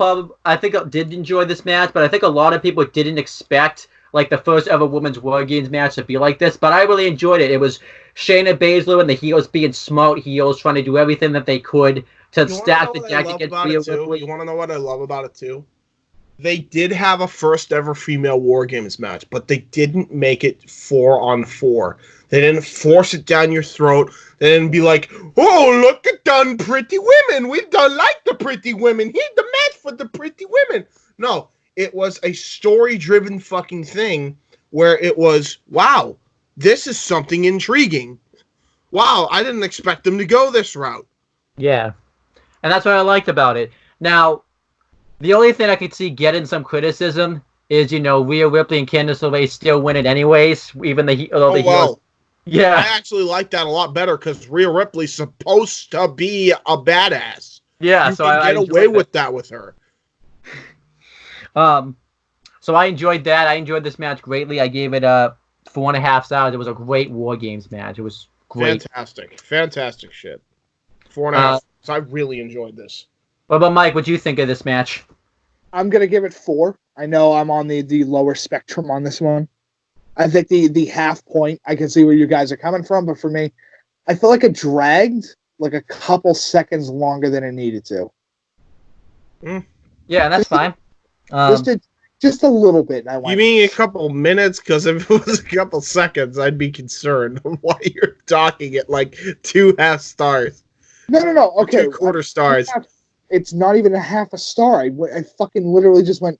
did enjoy this match, but I think a lot of people didn't expect the first ever Women's War Games match to be like this. But I really enjoyed it. It was Shayna Baszler and the heels being smart heels, trying to do everything that they could to stack the deck against Rhea Ripley. You want to know what I love about it too? They did have a first ever female War Games match, but they didn't make it 4-on-4. They didn't force it down your throat. They didn't be like, oh, look at them pretty women. We don't like the pretty women. Here's the match for the pretty women. No, it was a story-driven fucking thing where it was, wow, this is something intriguing. Wow, I didn't expect them to go this route. Yeah, and that's what I liked about it. Now, the only thing I could see getting some criticism is, Rhea Ripley and Candice LeRae still win it anyways, even the Oh, heels. well. I Yeah, actually like that a lot better because Rhea Ripley's supposed to be a badass. yeah. You So can I get away enjoyed with that with her. it. So I enjoyed that. I enjoyed this match greatly. I gave it 4.5 stars. It was a great War Games match. It was great. Fantastic shit. 4.5. So I really enjoyed this. What about Mike? What do you think of this match? I'm gonna give it 4. I know I'm on the lower spectrum on this one. I think the half point, I can see where you guys are coming from, but for me, I feel like it dragged like a couple seconds longer than it needed to. Yeah, that's fine. Just a little bit. And I went, You mean a couple minutes? Because if it was a couple seconds, I'd be concerned why you're talking at like 2.5 stars. No. Okay. 2/4 stars. It's not even a half a star. I fucking literally just went.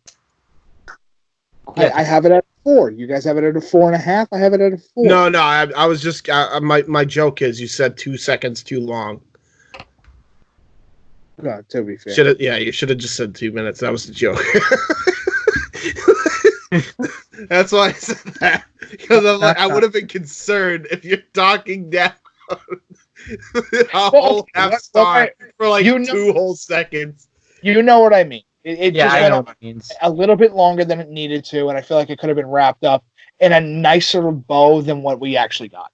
Yeah. I have it at 4. You guys have it at a 4.5. I have it at a 4. No. I was just my joke is you said 2 seconds too long. No, to be fair. You should have just said 2 minutes. That was the joke. That's why I said that, because I'm like, I would have been concerned if you're talking down a whole half star for like 2 whole seconds. You know what I mean. It Yeah, just I went know on what it means. a little bit longer than it needed to, and I feel like it could have been wrapped up in a nicer bow than what we actually got.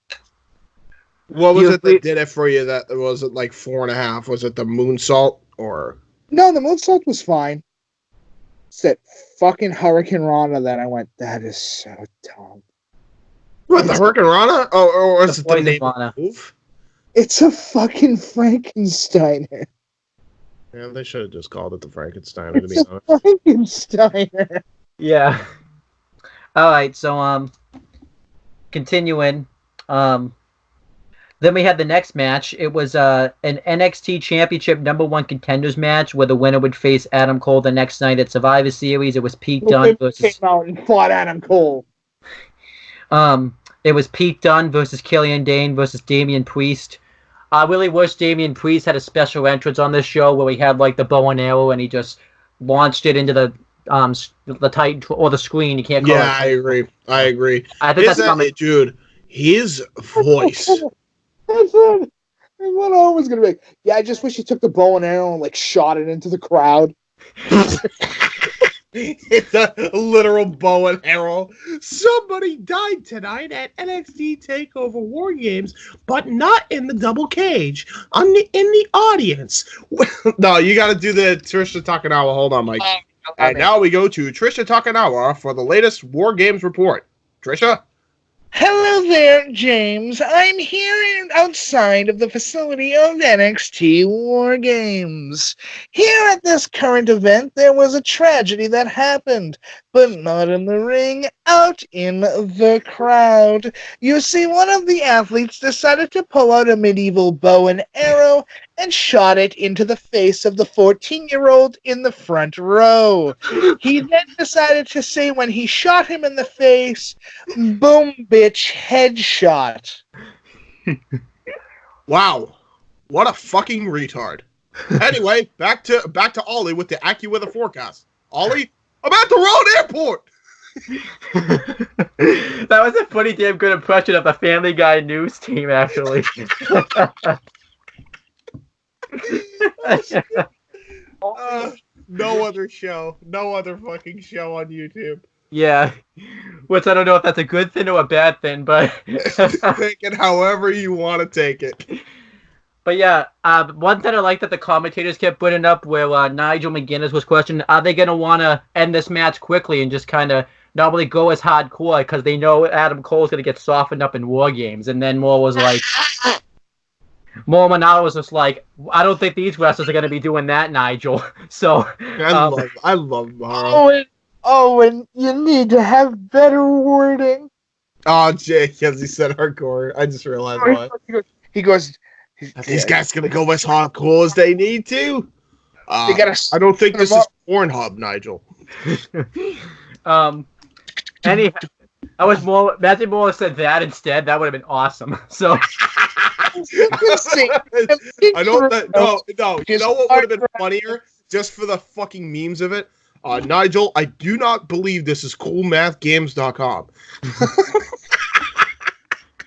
What was it that did it for you? That was it like 4.5? Was it the moonsault or? No, the moonsault was fine. It's that fucking Hurricane Rana that I went, that is so dumb. What, the Hurricane Rana? Or is it the Poison name Rana. move? It's a fucking Frankensteiner. Yeah, they should have just called it the Frankensteiner, to be It's a honest. Frankensteiner. Yeah. All right. So continuing. Then we had the next match. It was an NXT Championship #1 contenders match where the winner would face Adam Cole the next night at Survivor Series. It was Pete Dunne versus came out and fought Adam Cole. It was Pete Dunne versus Killian Dane versus Damian Priest. I really wish Damian Priest had a special entrance on this show where he had like the bow and arrow and he just launched it into the tight or the screen. You can't call it. Yeah, I agree. I think that's coming. Dude, his voice. That's what I was gonna make. Yeah, I just wish he took the bow and arrow and like shot it into the crowd. It's a literal bow and arrow. Somebody died tonight at NXT TakeOver War Games, but not in the double cage. In the audience. No, you got to do the Trisha Takanawa. Hold on, Mike. And now we go to Trisha Takanawa for the latest War Games report. Trisha? Hello there, James. I'm here outside of the facility of NXT War Games. Here at this current event, there was a tragedy that happened, but not in the ring, out in the crowd. You see, one of the athletes decided to pull out a medieval bow and arrow and shot it into the face of the 14-year-old in the front row. He then decided to say when he shot him in the face, "Boom, bitch, headshot." Wow. What a fucking retard. Anyway, back to Ollie with the AccuWeather forecast. Ollie, I'm at the wrong airport. That was a pretty damn good impression of the Family Guy news team, actually. No other fucking show on YouTube. Yeah, which I don't know if that's a good thing or a bad thing, but Take it however you want to take it. But yeah, one thing I like that the commentators kept putting up where Nigel McGuinness was questioning, are they going to want to end this match quickly and just kind of not really go as hardcore because they know Adam Cole's going to get softened up in War Games. And then Moore was like, Moore Manalo was just like, I don't think these wrestlers are going to be doing that, Nigel. So I love Morrow. And you need to have better wording. Oh, Jay, because he said hardcore. I just realized why. He goes, These guys gonna go as hardcore as they need to. they gotta I don't think this is Pornhub, Nigel. anyhow, I was more. Matthew Moore said that instead. That would have been awesome. So I don't. No. You know what would have been funnier? Just for the fucking memes of it. Nigel, I do not believe this is coolmathgames.com.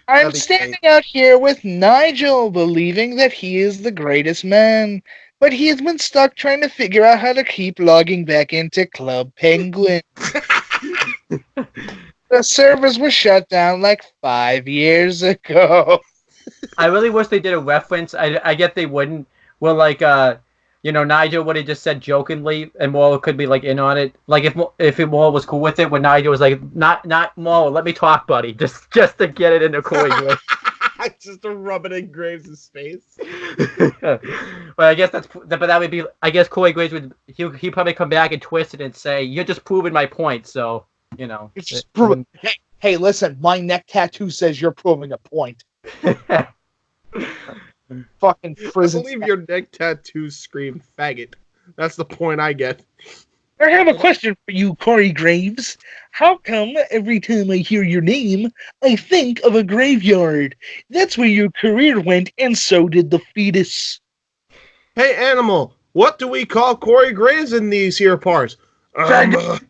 I'm standing out here with Nigel, believing that he is the greatest man, but he has been stuck trying to figure out how to keep logging back into Club Penguin. The servers were shut down like 5 years ago. I really wish they did a reference. I get they wouldn't. Well, like, Nigel would have just said jokingly, and Maul could be like in on it. Like if Maul was cool with it, when Nigel was like, "Not Maul, let me talk, buddy," just to get it into Corey Graves. Just to rub it in Graves' face. But I guess that would be. I guess Corey Graves he'd probably come back and twist it and say, "You're just proving my point." So It's just proving. Hey, listen, my neck tattoo says you're proving a point. Fucking prison. I believe your neck tattoos scream faggot. That's the point I get. I have a question for you, Corey Graves. How come every time I hear your name, I think of a graveyard? That's where your career went, and so did the fetus. Hey, Animal, what do we call Corey Graves in these here parts? Faggot.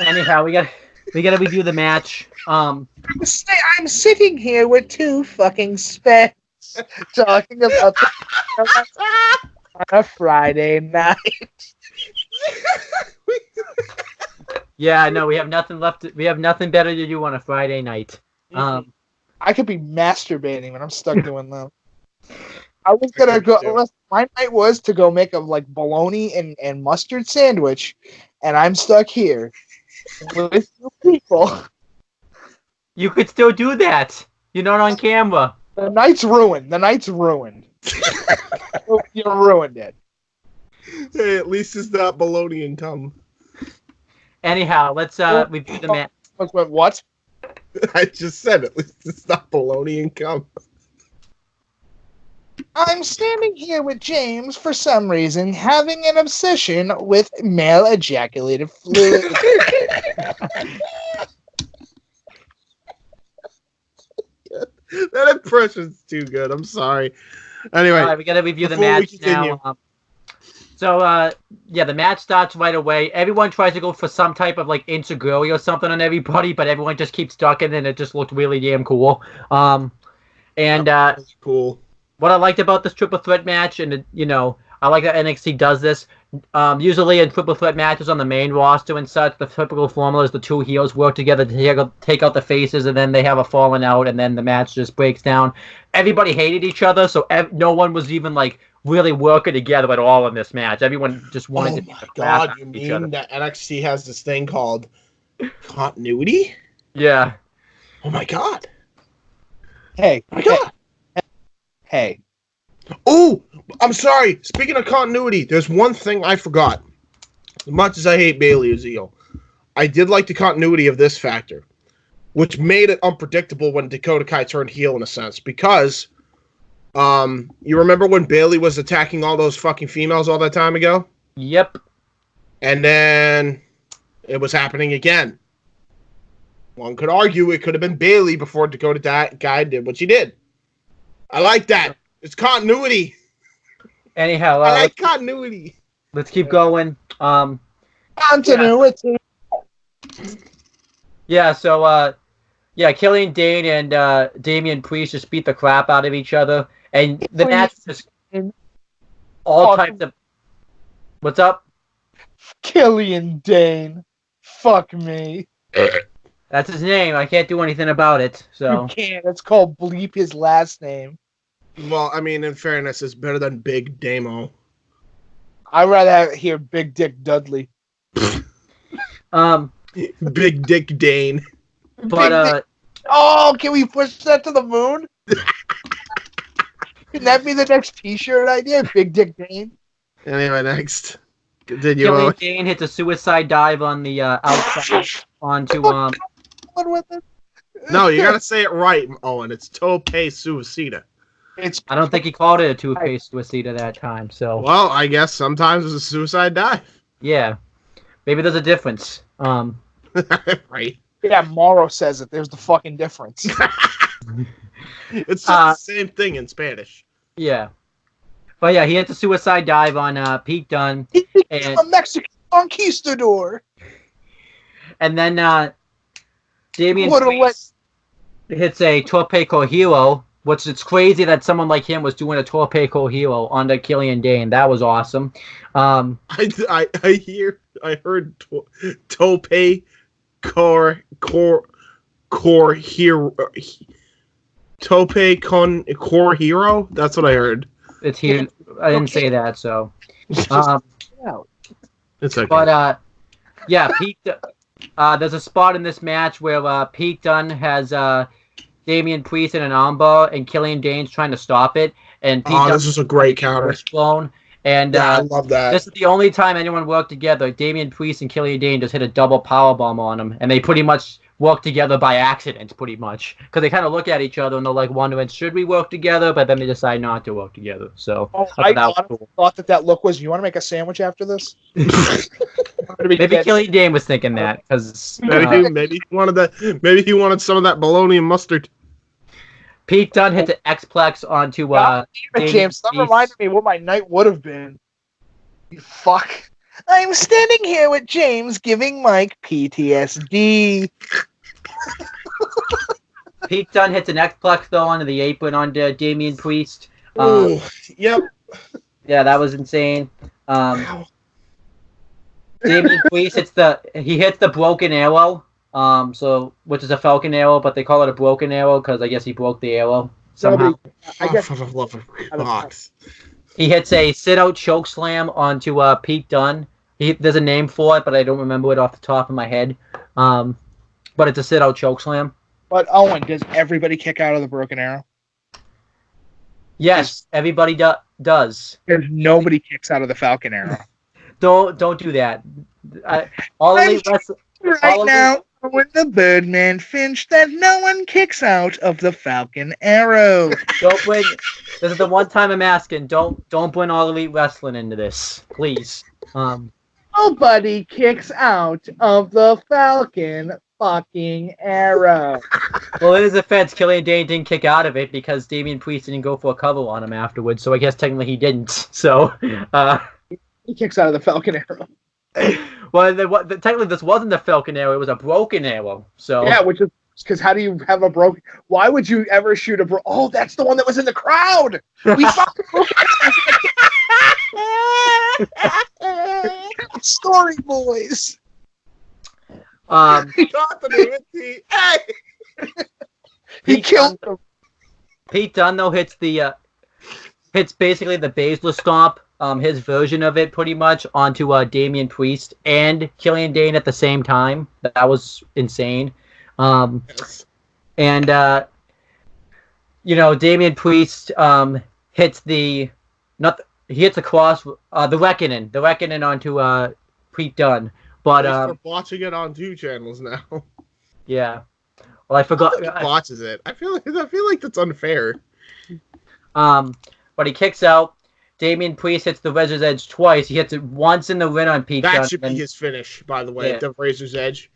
Anyhow, we gotta review the match. I'm sitting here with two fucking specs talking about on a Friday night. Yeah, no, we have nothing left. We have nothing better to do on a Friday night. I could be masturbating when I'm stuck doing that. I was gonna go. My night was to go make a bologna and mustard sandwich, and I'm stuck here with you people. You could still do that. You're not on camera. The night's ruined. You ruined it. Hey, at least it's not bologna and cum. Anyhow, let's review the match. What? I just said at least it's not bologna and cum. I'm standing here with James for some reason having an obsession with male ejaculated fluid. That impression's too good. I'm sorry. Anyway, all right, we got to review the match now. The match starts right away. Everyone tries to go for some type of insecurity or something on everybody, but everyone just keeps ducking, and it just looked really damn cool. Cool. What I liked about this triple threat match, and I like that NXT does this. Usually in triple threat matches on the main roster and such, the typical formula is the two heels work together to take out the faces, and then they have a falling out, and then the match just breaks down. Everybody hated each other, so no one was even really working together at all in this match. Everyone just wanted to. Oh my god! You mean that NXT has this thing called continuity? Yeah. Oh my god! Hey! Oh my god! Hey! Oh, I'm sorry. Speaking of continuity, there's one thing I forgot. As much as I hate Bayley Azeel, I did like the continuity of this factor, which made it unpredictable when Dakota Kai turned heel in a sense. Because, you remember when Bayley was attacking all those fucking females all that time ago? Yep. And then it was happening again. One could argue it could have been Bayley before Dakota Kai did what she did. I like that. It's continuity. Anyhow, I like continuity. Let's keep going. Continuity. Yeah. So, Killian Dane and Damian Priest just beat the crap out of each other, and the match just all types of. What's up? Killian Dane. Fuck me. That's his name. I can't do anything about it. So you can't. It's called bleep his last name. Well, I mean, in fairness, it's better than Big Damo. I'd rather hear Big Dick Dudley. Big Dick Dane. But can we push that to the moon? Can that be the next T-shirt idea? Big Dick Dane. Anyway, next. Continue. Killian Dane hits a suicide dive on the outside onto With it? No, you gotta say it right, Owen. It's Tope Suicida. I don't think he called it a two-faced suicida that time. So well, I guess sometimes it's a suicide dive. Yeah, maybe there's a difference. Right. Yeah, Morrow says it. There's the fucking difference. It's just the same thing in Spanish. Yeah. But yeah, he hits a suicide dive on Pete Dunne, He became and a Mexican conquistador. then Damian What a Priest hits a Torpe Hero, which it's crazy that someone like him was doing a Torpe Hero onto Killian Dane. That was awesome. I heard Tope Core Hero. Tope Core Hero. That's what I heard. It's here. I didn't say that, so. It's okay. But yeah, Pete. There's a spot in this match where Pete Dunne has Damian Priest in an armbar, and Killian Dane's trying to stop it. And Pete this is a great counter. Blown. And I love that. This is the only time anyone worked together. Damian Priest and Killian Dane just hit a double powerbomb on him, and they pretty much work together by accident, pretty much, because they kind of look at each other and they're like wondering, should we work together? But then they decide not to work together. So I thought that look was, you want to make a sandwich after this? Maybe Killian Dane was thinking that because maybe he wanted some of that bologna and mustard. Pete Dunne hit the X-Plex onto James, that reminded me what my night would have been. You fuck. I'm standing here with James giving Mike PTSD. Pete Dunne hits an X-Plex though onto the apron onto Damian Priest. Yep. Yeah, that was insane. Damian Priest hits the broken arrow. Which is a Falcon arrow, but they call it a broken arrow because I guess he broke the arrow somehow. I guess for the love of box. He hits a sit-out choke slam onto Pete Dunne. There's a name for it, but I don't remember it off the top of my head. But it's a sit-out choke slam. But Owen, does everybody kick out of the broken arrow? Yes, everybody does. There's nobody kicks out of the Falcon arrow. Don't do that. Right now, with the Birdman Finch, that no one kicks out of the Falcon arrow. Don't bring. This is the one time I'm asking. Don't bring All Elite Wrestling into this, please. Nobody kicks out of the Falcon fucking arrow. Well, in his defense, Killian Dane didn't kick out of it because Damian Priest didn't go for a cover on him afterwards. So I guess technically he didn't. So he kicks out of the Falcon arrow. Well, technically this wasn't the Falcon arrow; it was a broken arrow. So yeah, which is because how do you have a broken? Why would you ever shoot a Oh, that's the one that was in the crowd. We fucking story boys. He killed him. Pete Dunne though hits basically the Baszler stomp. His version of it, pretty much, onto Damian Priest and Killian Dane at the same time. That was insane. Yes. And Damian Priest hits the Reckoning onto Pete Dunne. But we're watching it on 2 channels now. Yeah. Well, I forgot. He watches it. I feel like that's unfair. But he kicks out. Damian Priest hits the Razor's Edge twice. He hits it once in the ring on Pete Dunne. That should be his finish, by the way, the Razor's Edge.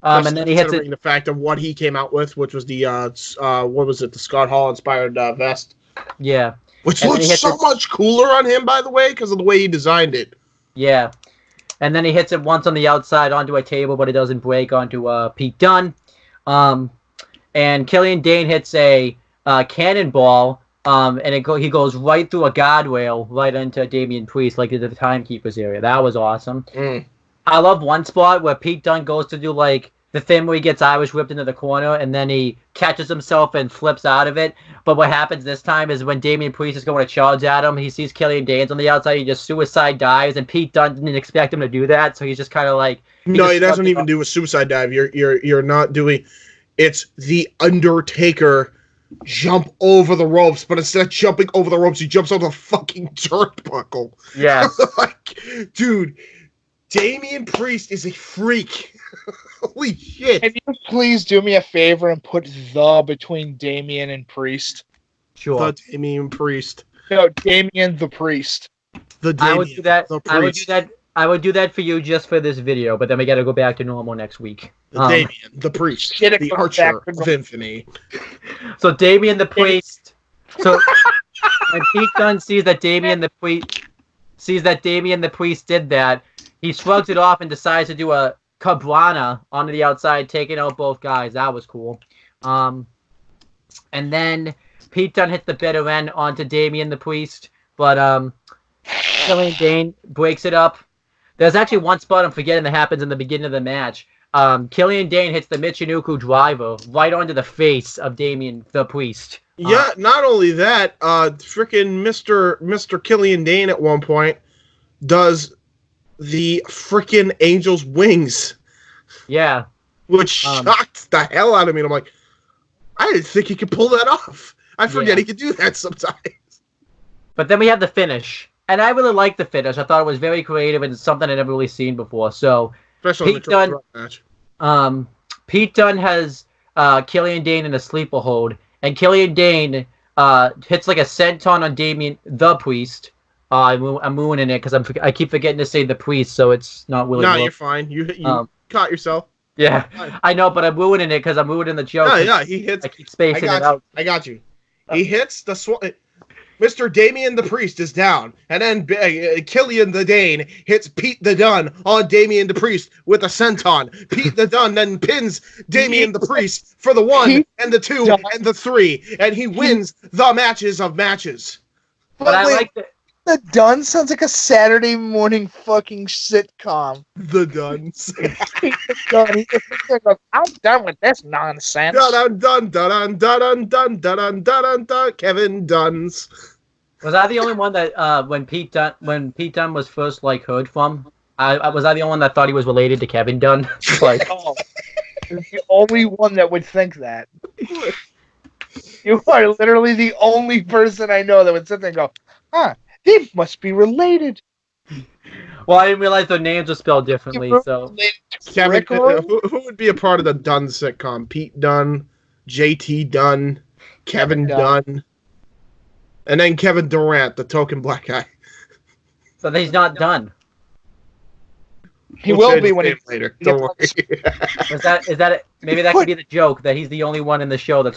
And then he hits it. The fact of what he came out with, which was the the Scott Hall inspired vest. Yeah. Which looks so much cooler on him, by the way, because of the way he designed it. Yeah. And then he hits it once on the outside onto a table, but it doesn't break onto Pete Dunne. And Killian Dane hits a cannonball. And he goes right through a guardrail right into Damian Priest, like into the timekeeper's area. That was awesome. I love one spot where Pete Dunne goes to do like the thing where he gets Irish whipped into the corner, and then he catches himself and flips out of it. But what happens this time is when Damian Priest is going to charge at him, he sees Killian Dane's on the outside, he just suicide dives, and Pete Dunne didn't expect him to do that, so he's just kind of like... He doesn't even do a suicide dive. You're not doing... It's the Undertaker... jump over the ropes, but instead of jumping over the ropes, he jumps over the fucking turnbuckle. Yeah. Dude, Damian Priest is a freak. Holy shit. Can you please do me a favor and put the between Damian and Priest? Sure. The Damian Priest. No, Damian the Priest. The Damian, I would do that. I would do that for you just for this video, but then we got to go back to normal next week. Damian, the Priest, the Archer of Infinity. So Damian the Priest. So when Pete Dunne sees that Damian the Priest did that, he shrugs it off and decides to do a Cabrana onto the outside, taking out both guys. That was cool. And then Pete Dunne hits the bitter end onto Damian the Priest, but Killian Dane breaks it up. There's actually one spot I'm forgetting that happens in the beginning of the match. Killian Dane hits the Michinoku driver right onto the face of Damian the Priest. Yeah, not only that, freaking Mr. Killian Dane at one point does the freaking Angel's Wings. Yeah. Which shocked the hell out of me. And I'm like, I didn't think he could pull that off. I forget he could do that sometimes. But then we have the finish. And I really liked the finish. I thought it was very creative and something I'd never really seen before. So especially Pete Dunne, Pete Dunne has Killian Dane in a sleeper hold. And Killian Dane hits like a senton on Damian the Priest. I'm ruining it because I keep forgetting to say the Priest, so it's not really. No, you're fine. You caught yourself. Yeah, I know, but I'm ruining it because I'm ruining the joke. Yeah, he hits. I keep spacing it out. I got you. He hits the Mr. Damian the Priest is down, and then Killian the Dane hits Pete the Dunne on Damian the Priest with a senton. Pete the Dunne then pins Damian the Priest for the 1 and the 2 and the 3, and he wins the matches of matches. But I like that. The Dunne sounds like a Saturday morning fucking sitcom. The Dunnes. The Dunne. He just sits there and goes, I'm done with this nonsense. Dun dun dun dun dun dun dun dun dun. Kevin Duns. Was I the only one that when Pete Dunne was first heard from? Was I the only one that thought he was related to Kevin Dunne? You're the only one that would think that. You are literally the only person I know that would sit there and go, they must be related. Well, I didn't realize their names were spelled differently. So, Kevin, who would be a part of the Dunn sitcom? Pete Dunne, JT Dunn, Kevin Dunn, and then Kevin Durant, the token black guy. So he's not done. He will be when he later. Don't worry. Is that it? Maybe that could be the joke that he's the only one in the show that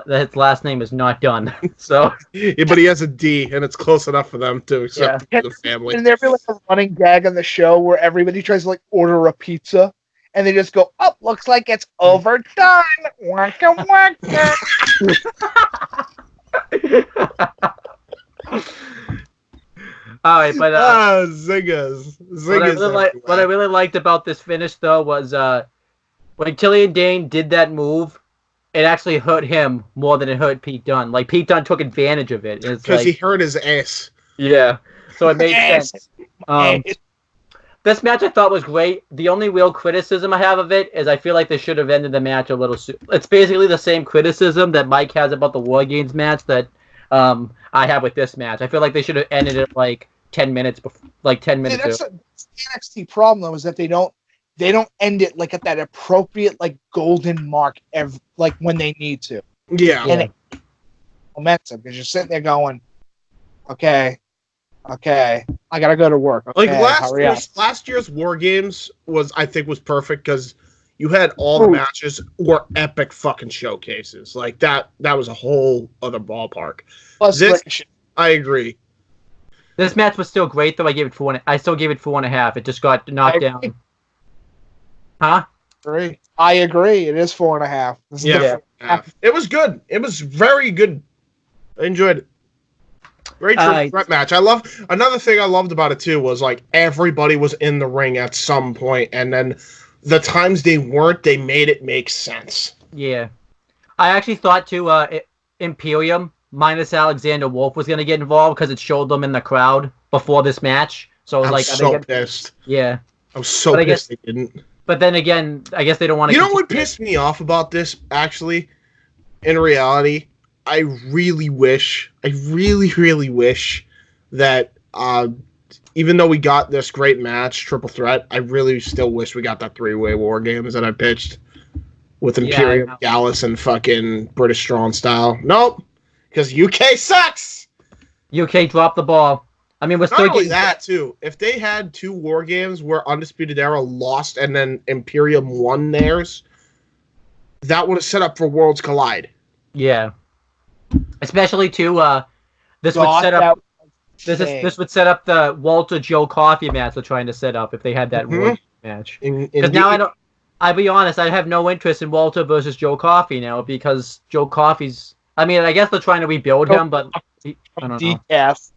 his last name is not done. So yeah, but he has a D, and it's close enough for them to accept the family. And there be a running gag on the show where everybody tries to order a pizza, and they just go, "Oh, looks like it's overdone." Waka waka. All right, but zingers. What I really liked about this finish though was when Killian Dane did that move, it actually hurt him more than it hurt Pete Dunne. Pete Dunne took advantage of it because he hurt his ass. Yeah, so it made sense. This match I thought was great. The only real criticism I have of it is I feel like they should have ended the match a little soon. It's basically the same criticism that Mike has about the War Games match that I have with this match. I feel like they should have ended it 10 minutes before, 10 minutes. That's the NXT problem though, is that they don't end it at that appropriate golden mark when they need to. Yeah. And it momentum because you're sitting there going, okay, I gotta go to work. Okay, last year's War Games was perfect because you had all the matches were epic fucking showcases. That was a whole other ballpark. Plus, I agree. This match was still great though. I still gave it 4.5. It just got knocked down. Huh? I agree. It is 4.5. Yeah. It was good. It was very good. I enjoyed it. Great threat match. Another thing I loved about it too was everybody was in the ring at some point, and then the times they weren't, they made it make sense. Yeah, I actually thought too. Imperium minus Alexander Wolf was gonna get involved because it showed them in the crowd before this match. So I was so pissed. Yeah, I was so pissed they didn't. But then again, I guess they don't want to. You know what pissed me off about this? Actually, in reality, I really wish that even though we got this great match, triple threat, I really still wish we got that 3-way War Games that I pitched with Imperium, Gallus, and fucking British Strong Style. Nope, because UK sucks. UK dropped the ball. I mean, we're still not only that too. If they had 2 War Games where Undisputed Era lost and then Imperium won theirs, that would have set up for Worlds Collide. Yeah. Especially too, This would God, set that up. was This insane. would set up the Walter Joe Coffey match they're trying to set up if they had that Mhm. one match. Because now I don't. I'll be honest, I have no interest in Walter versus Joe Coffey now because Joe Coffey's. I mean, I guess they're trying to rebuild him, but I don't know. Decaf.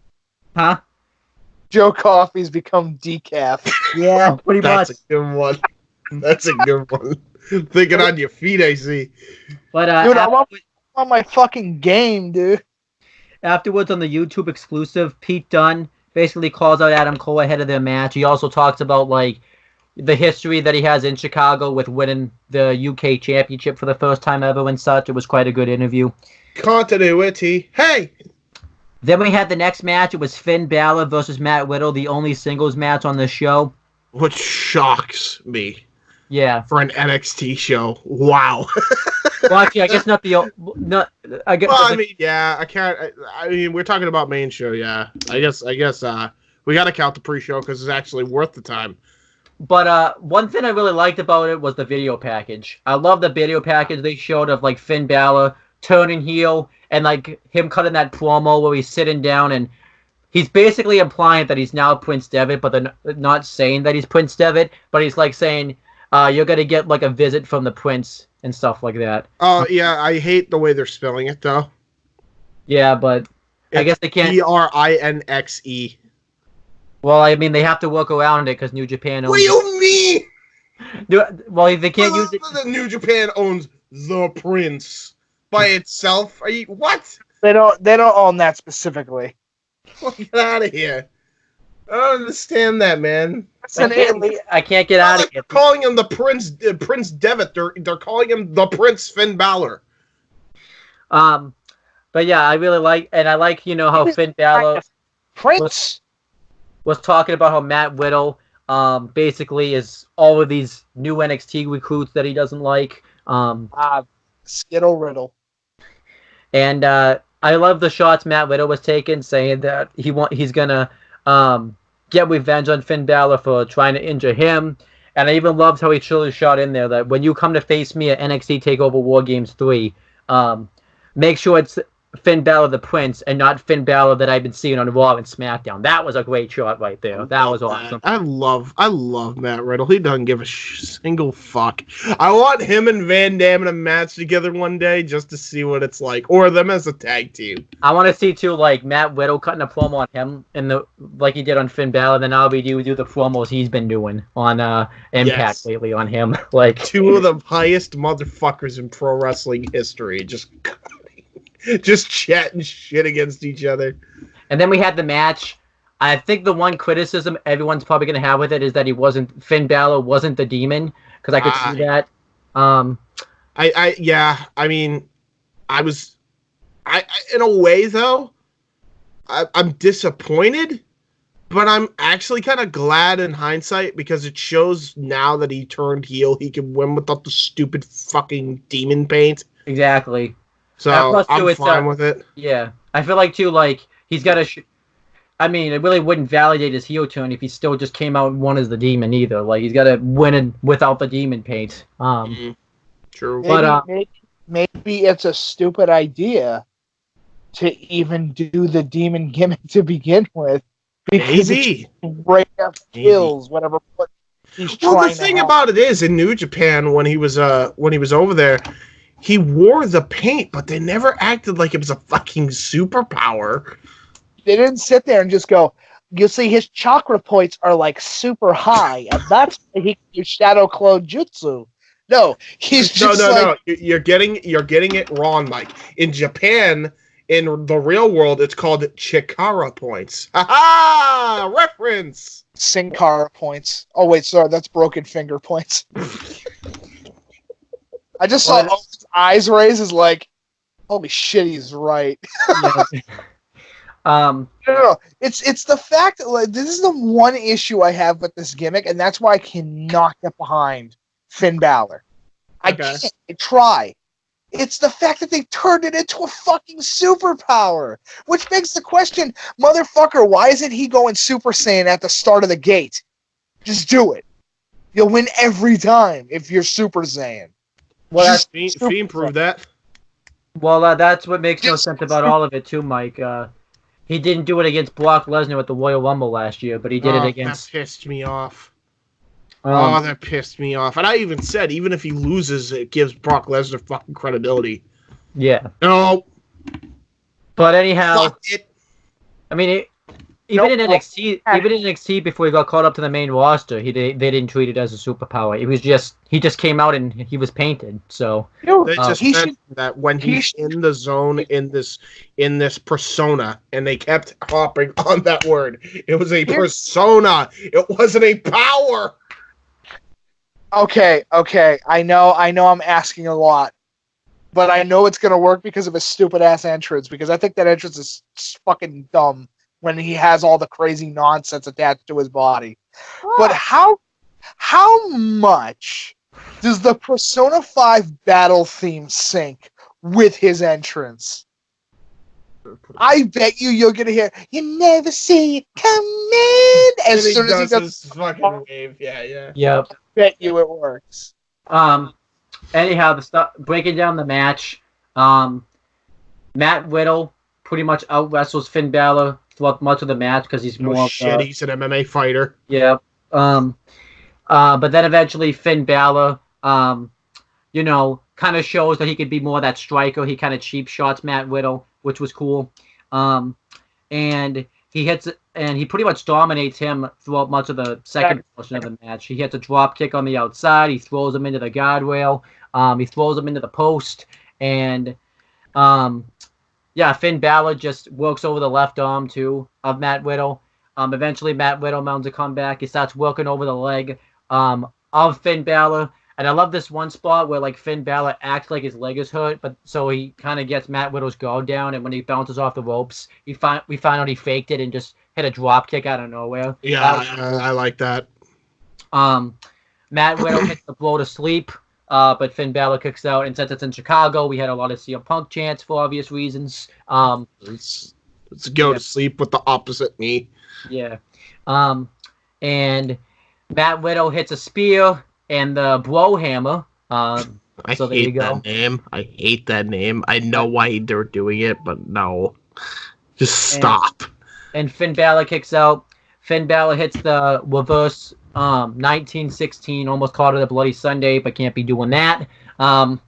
Huh? Joe Coffey's become decaf. Yeah, pretty That's much. a good one. That's a good one. Thinking on your feet, I see. But Dude, I'm on my fucking game, dude. afterwards on the YouTube exclusive, Pete Dunne basically calls out Adam Cole ahead of their match. He also talks about like the history that he has in Chicago with winning the UK Championship for the first time ever and such. It was quite a good interview. Continuity. Hey! Then we had the next match. It was Finn Balor versus Matt Riddle, the only singles match on the show. Which shocks me Yeah. for an NXT show. Wow. Well, actually, I guess not the not. I guess. Well, I mean, yeah, I can't. I mean, we're talking about main show, yeah. I guess. We got to count the pre-show because it's actually worth the time. But one thing I really liked about it was the video package. I love the video package they showed of like Finn Balor turning heel and like him cutting that promo where he's sitting down and he's basically implying that he's now Prince Devitt, but they're not saying that he's Prince Devitt, but he's like saying, you're gonna get like a visit from the Prince and stuff like that. Oh, yeah, I hate the way they're spelling it, though. Yeah, but I guess they can't. Prinxe. Well, I mean, they have to work around it because New Japan owns What do you mean? Well, they can't use it. The New Japan owns the Prince by itself. Are you what? They don't own that specifically. Get out of here! I don't understand that, man. I can't get out of They're it. calling him the Prince Devitt. They're calling him the Prince Finn Balor. But yeah, I really like, and I like, how Finn Balor Prince. was talking about how Matt Riddle, basically is all of these new NXT recruits that he doesn't like. Skittle Riddle. And I love the shots Matt Riddle was taking, saying that he's gonna get revenge on Finn Balor for trying to injure him. And I even loved how he truly shot in there that when you come to face me at NXT TakeOver War Games 3, make sure it's Finn Balor the Prince and not Finn Balor that I've been seeing on Raw and SmackDown. That was a great shot right there. That was awesome. I love Matt Riddle. He doesn't give a single fuck. I want him and Van Dam in a match together one day just to see what it's like, or them as a tag team. I want to see too, like Matt Riddle cutting a promo on him like he did on Finn Balor. Then RVD do the promos he's been doing on Impact lately on him. Like two of the highest motherfuckers in pro wrestling history, just chatting shit against each other. And then we had the match. I think the one criticism everyone's probably going to have with it is that Finn Balor wasn't the Demon, because I could see that. I mean, in a way though, I'm disappointed, but I'm actually kind of glad in hindsight because it shows now that he turned heel, he can win without the stupid fucking demon paint. Exactly. So I'm fine with it. Yeah. I feel like, too, like, he's got to... I mean, it really wouldn't validate his heel turn if he still just came out and won as the Demon either. Like, he's got to win without the Demon paint. True. Maybe it's a stupid idea to even do the Demon gimmick to begin with. Because Maybe. Right up kills whatever he's trying to Well, the thing about it is, in New Japan, when he was over there, he wore the paint, but they never acted like it was a fucking superpower. They didn't sit there and just go, you see, his chakra points are like super high, and that's why he can use Shadow Clone Jutsu. No, he's just no. You're getting it wrong, Mike. In Japan, in the real world, it's called Chikara points. Ha-ha! Reference! Sin Cara points. Oh, wait, sorry, that's Broken Finger points. I just saw his eyes raise as like, holy shit, he's right. No. It's the fact that like this is the one issue I have with this gimmick, and that's why I cannot get behind Finn Balor. I can't. I try. It's the fact that they turned it into a fucking superpower, which begs the question, motherfucker, why isn't he going Super Saiyan at the start of the gate? Just do it. You'll win every time if you're Super Saiyan. Well, Fiend proved that. Well, that's what makes no sense about all of it, too, Mike. He didn't do it against Brock Lesnar at the Royal Rumble last year, but he did it against. That pissed me off. Um, That pissed me off. And I even said, even if he loses, it gives Brock Lesnar fucking credibility. yeah. No. But anyhow, Fuck it. I mean, even in NXT before he got called up to the main roster, they didn't treat it as a superpower. It was he just came out and he was painted. So They just mentioned that when he's in the zone in this persona, and they kept hopping on that word. It was a persona. It wasn't a power. Okay. I know I'm asking a lot, but I know it's gonna work because of his stupid ass entrance. Because I think that entrance is fucking dumb when he has all the crazy nonsense attached to his body. But how much does the Persona 5 battle theme sync with his entrance? I bet you're gonna hear "You never see it coming" as soon as he does his fucking wave. Yeah. yep. I bet you it works. Anyhow, breaking down the match, Matt Riddle pretty much out wrestles Finn Balor throughout much of the match because he's more. He's an MMA fighter. Yeah. But then eventually Finn Balor, kind of shows that he could be more that striker. He kind of cheap shots Matt Riddle, which was cool. And he hits and he pretty much dominates him throughout much of the second portion of the match. He hits a drop kick on the outside. He throws him into the guardrail. He throws him into the post. And, Finn Balor just works over the left arm, too, of Matt Riddle. Eventually, Matt Riddle mounts a comeback. He starts working over the leg of Finn Balor. And I love this one spot where, Finn Balor acts like his leg is hurt, but so he kind of gets Matt Riddle's guard down, and when he bounces off the ropes, we find out he faked it and just hit a drop kick out of nowhere. Yeah, I like that. Matt Riddle hits the blow to sleep, but Finn Balor kicks out, and since it's in Chicago, we had a lot of CM Punk chants for obvious reasons. Let's go to sleep with the opposite knee. Yeah. And Matt Riddle hits a spear and the blow hammer. I hate that name. I hate that name. I know why they're doing it, but no. Just stop. And Finn Balor kicks out. Finn Balor hits the reverse 1916, almost called it a Bloody Sunday, but can't be doing that. And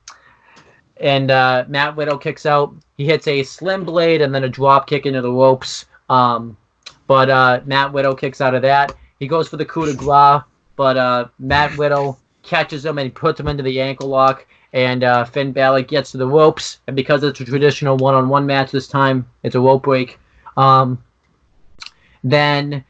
Matt Riddle kicks out. He hits a slim blade and then a drop kick into the ropes. But Matt Riddle kicks out of that. He goes for the coup de grace, but Matt Riddle catches him and puts him into the ankle lock. And Finn Balor gets to the ropes. And because it's a traditional one-on-one match this time, it's a rope break. Then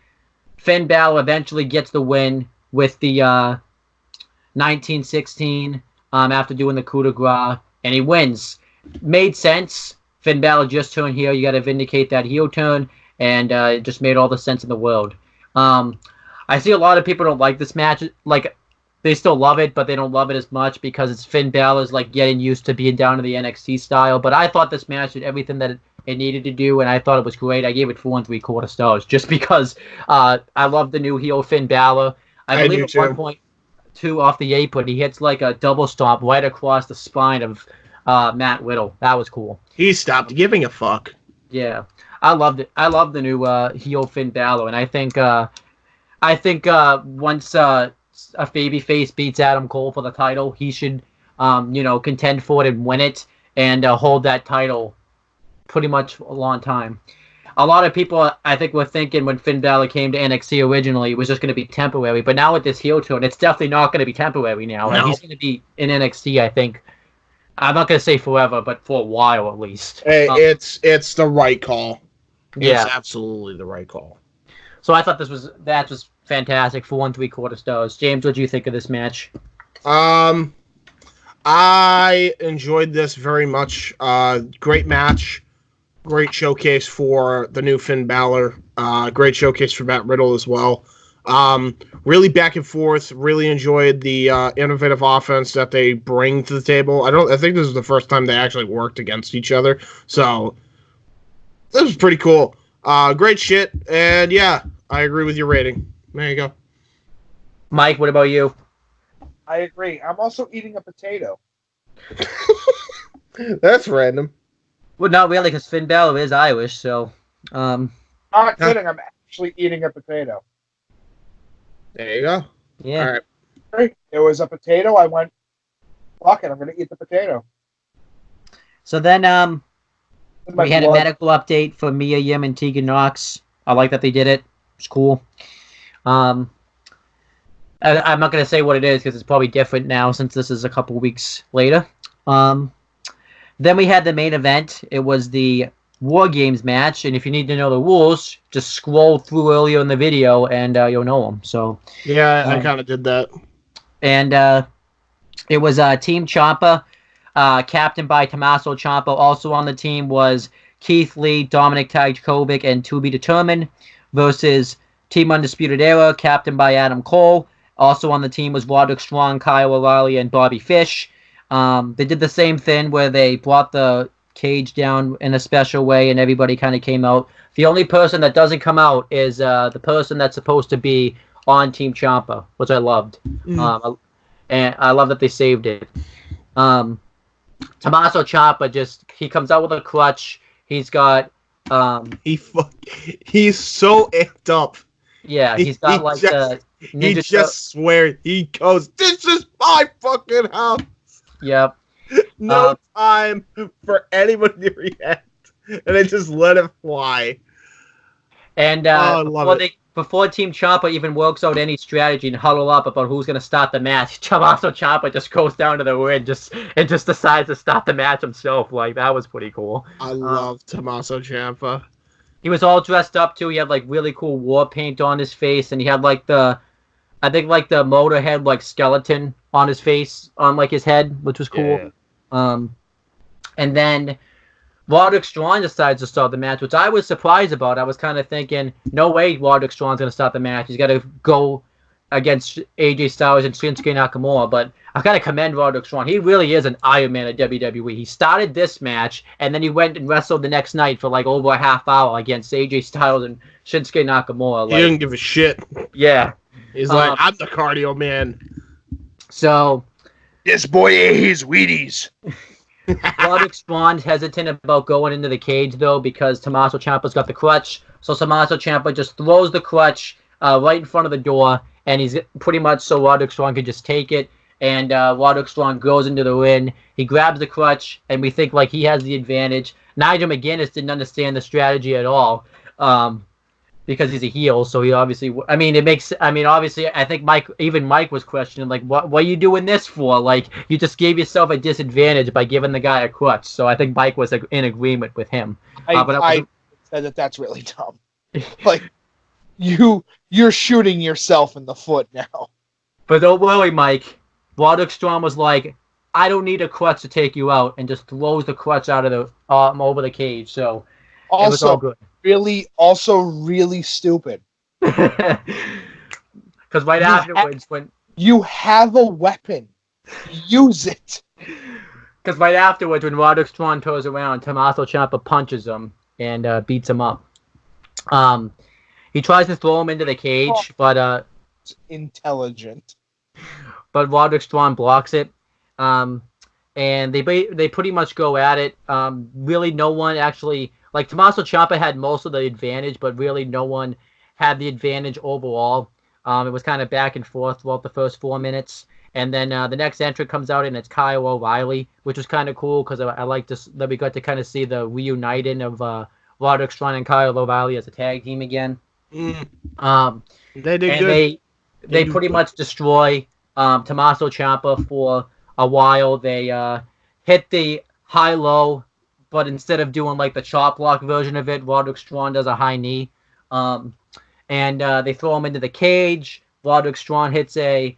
Finn Balor eventually gets the win with the 1916 after doing the coup de grace. And he wins. Made sense. Finn Balor just turned heel. You got to vindicate that heel turn. And it just made all the sense in the world. I see a lot of people don't like this match. They still love it, but they don't love it as much because it's Finn Balor's getting used to being down to the NXT style. But I thought this match did everything that it needed to do, and I thought it was great. I gave it 4 3/4 stars just because I love the new heel Finn Balor. I believe at one point, off the apron, he hits a double stomp right across the spine of Matt Riddle. That was cool. He stopped giving a fuck. Yeah. I loved it. I love the new heel Finn Balor, and I think once a babyface beats Adam Cole for the title, he should contend for it and win it and hold that title pretty much a long time. A lot of people, I think, were thinking when Finn Balor came to NXT originally, it was just going to be temporary, but now with this heel turn, it's definitely not going to be temporary now. No. He's going to be in NXT, I think. I'm not going to say forever, but for a while at least. Hey, it's the right call. Yeah. It's absolutely the right call. So I thought that was fantastic for 1 3/4 stars. James, what do you think of this match? I enjoyed this very much. Great match. Great showcase for the new Finn Balor. Great showcase for Matt Riddle as well. Really back and forth. Really enjoyed the innovative offense that they bring to the table. I think this is the first time they actually worked against each other. So this was pretty cool. Great shit. And yeah, I agree with your rating. There you go. Mike, what about you? I agree. I'm also eating a potato. That's random. Well, not really, because Finn Balor is Irish, so Not kidding. I'm actually eating a potato. There you go. Yeah. All right. It was a potato. I went, fuck it, I'm going to eat the potato. So then, My we had a blood. medical update for Mia Yim and Tegan Knox. I like that they did it. It's cool. I'm not going to say what it is because it's probably different now since this is a couple weeks later. Then we had the main event. It was the War Games match, and if you need to know the rules, just scroll through earlier in the video and you'll know them. So Yeah, I kind of did that. and it was Team Ciampa, captained by Tommaso Ciampa. Also on the team was Keith Lee, Dominic Dijakovic, and To Be Determined versus Team Undisputed Era, captained by Adam Cole. Also on the team was Roderick Strong, Kyle O'Reilly, and Bobby Fish. They did the same thing where they brought the cage down in a special way and everybody kind of came out. The only person that doesn't come out is the person that's supposed to be on Team Ciampa, which I loved. And I love that they saved it. Tommaso Ciampa he comes out with a clutch. He's got he's so amped up. Yeah, he's got like the he just swears. He goes, "This is my fucking house." Yep. No time for anybody to react, and they just let it fly. And before Team Ciampa even works out any strategy and huddle up about who's going to start the match, Tommaso Ciampa just goes down to the ring and just decides to start the match himself. Like, that was pretty cool. I love Tommaso Ciampa. He was all dressed up too. He had like really cool war paint on his face, and he had like the Motorhead like skeleton on his face, on like his head, which was cool. Yeah. And then Roderick Strong decides to start the match, which I was surprised about. I was kind of thinking, no way Roderick Strong's going to start the match. He's got to go against AJ Styles and Shinsuke Nakamura. But I kind of commend Roderick Strong. He really is an Iron Man of WWE. He started this match, and then he went and wrestled the next night for like over a half hour against AJ Styles and Shinsuke Nakamura. He didn't give a shit. Yeah. He's like, I'm the cardio man. So This boy ate his Wheaties. Roderick Strong's hesitant about going into the cage, though, because Tommaso Ciampa's got the clutch. So Tommaso Ciampa just throws the clutch right in front of the door, and he's pretty much so Roderick Strong can just take it. And Roderick Strong goes into the ring. He grabs the clutch, and we think like he has the advantage. Nigel McGuinness didn't understand the strategy at all. Because he's a heel, so he obviously. Obviously, I think Mike was questioning, like, what are you doing this for? Like, you just gave yourself a disadvantage by giving the guy a clutch. So I think Mike was in agreement with him. I said that's really dumb. Like, you're shooting yourself in the foot now. But don't worry, Mike. Roderick Strong was like, I don't need a clutch to take you out, and just throws the clutch out of the over the cage. So it was all good. Really stupid. Because right afterwards, when you have a weapon, use it. Because right afterwards, when Roderick Strong turns around, Tommaso Ciampa punches him and beats him up. He tries to throw him into the cage, but intelligent. But Roderick Strong blocks it. And they pretty much go at it. Really, no one actually. Like, Tommaso Ciampa had most of the advantage, but really no one had the advantage overall. It was kind of back and forth throughout the first 4 minutes. And then the next entrant comes out, and it's Kyle O'Reilly, which was kind of cool because I like that we got to kind of see the reuniting of Roderick Strong and Kyle O'Reilly as a tag team again. They did good. They pretty much destroy Tommaso Ciampa for a while. They hit the high-low, but instead of doing like the chop block version of it, Roderick Strong does a high knee. And they throw him into the cage. Roderick Strong hits a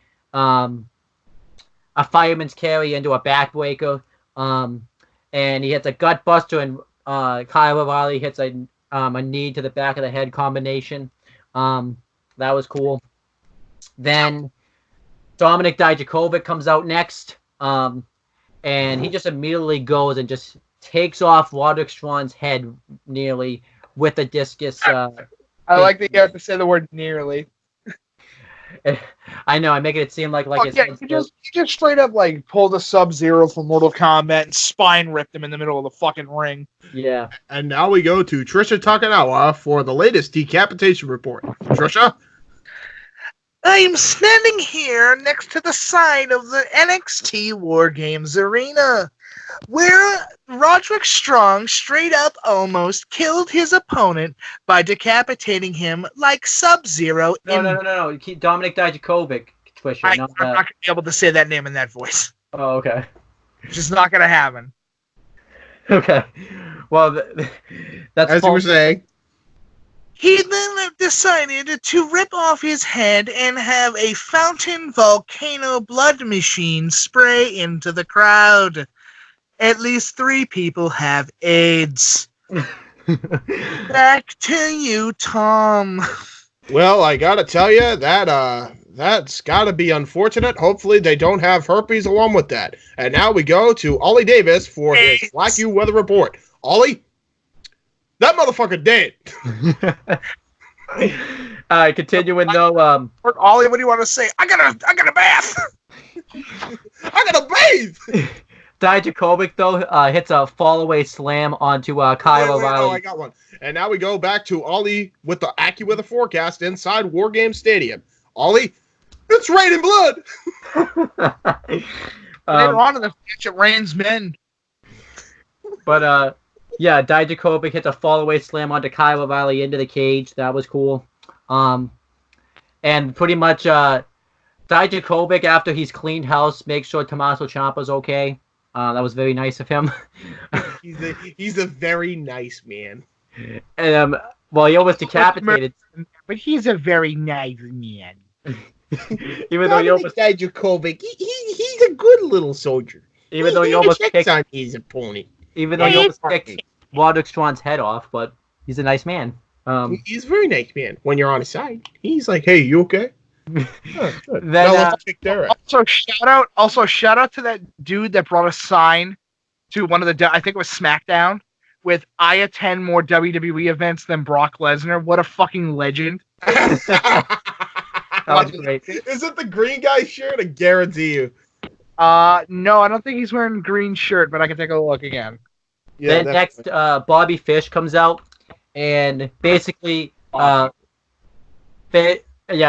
fireman's carry into a backbreaker. And he hits a gut buster, and Kyle O'Reilly hits a knee to the back of the head combination. That was cool. Then Dominic Dijakovic comes out next. And he just immediately goes and just takes off Roderick Strong's head nearly with a discus. I like that you have to say the word nearly. I know, I'm making it seem like it's yeah, you just straight up like pulled a Sub-Zero from Mortal Kombat and spine ripped him in the middle of the fucking ring. yeah. And now we go to Trisha Takanawa for the latest decapitation report. Trisha? I am standing here next to the side of the NXT War Games arena, where Roderick Strong straight up almost killed his opponent by decapitating him like Sub-Zero. No. Dominic Dijakovic, Twisha. I'm not going to be able to say that name in that voice. Oh, okay. It's just not going to happen. Okay. Well, that's as you were saying. He then decided to rip off his head and have a fountain volcano blood machine spray into the crowd. At least 3 people have AIDS. Back to you, Tom. Well, I gotta tell you, that's gotta be unfortunate. Hopefully they don't have herpes along with that. And now we go to Ollie Davis for his Black U Weather Report. Ollie? That motherfucker dead. All right, continuing though. Ollie, what do you want to say? I got a bath. I gotta bathe. Dijakovic though hits a fall-away slam onto Kyle O'Reilly. Oh, I got one. And now we go back to Ollie with the AccuWeather forecast inside War Game Stadium. Ollie, it's raining blood. Later on in the match, it rains men. But yeah, Dijakovic hits a fall-away slam onto Kyle O'Reilly into the cage. That was cool. And pretty much Dijakovic, after he's cleaned house, makes sure Tommaso Ciampa's okay. That was very nice of him. he's a very nice man. And well, he almost decapitated. But he's a very nice man. Even though he almost Dijakovic, he's a good little soldier. Even though he almost kicked on his opponent. Even though he almost kicked Roderick Strong's head off, but he's a nice man. He's a very nice man. When you're on his side, he's like, "Hey, you okay?" Then, let's kick their ass. Also, shout out to that dude that brought a sign to one of the, I think it was SmackDown, with "I attend more WWE events than Brock Lesnar." What a fucking legend! That was great. Is it the green guy shirt? I guarantee you. No, I don't think he's wearing a green shirt, but I can take a look again. Yeah, then next, Bobby Fish comes out, and basically, yeah,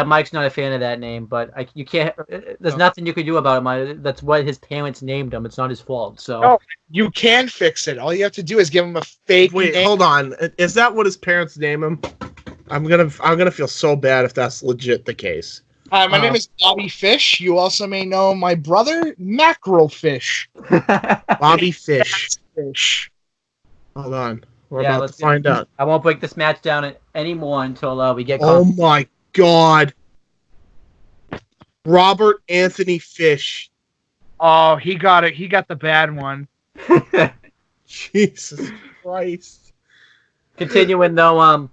Mike's not a fan of that name, but you can't. There's nothing you can do about it. That's what his parents named him. It's not his fault. So no, you can fix it. All you have to do is give him a fake. Wait, name. hold on. Is that what his parents name him? I'm gonna feel so bad if that's legit the case. Hi, my name is Bobby Fish. You also may know my brother, Mackerel Fish. Bobby Fish. Fish. Hold on. We're about to find out. I won't break this match down anymore until we get. Oh my God. Robert Anthony Fish. Oh, he got it. He got the bad one. Jesus Christ. Continuing though,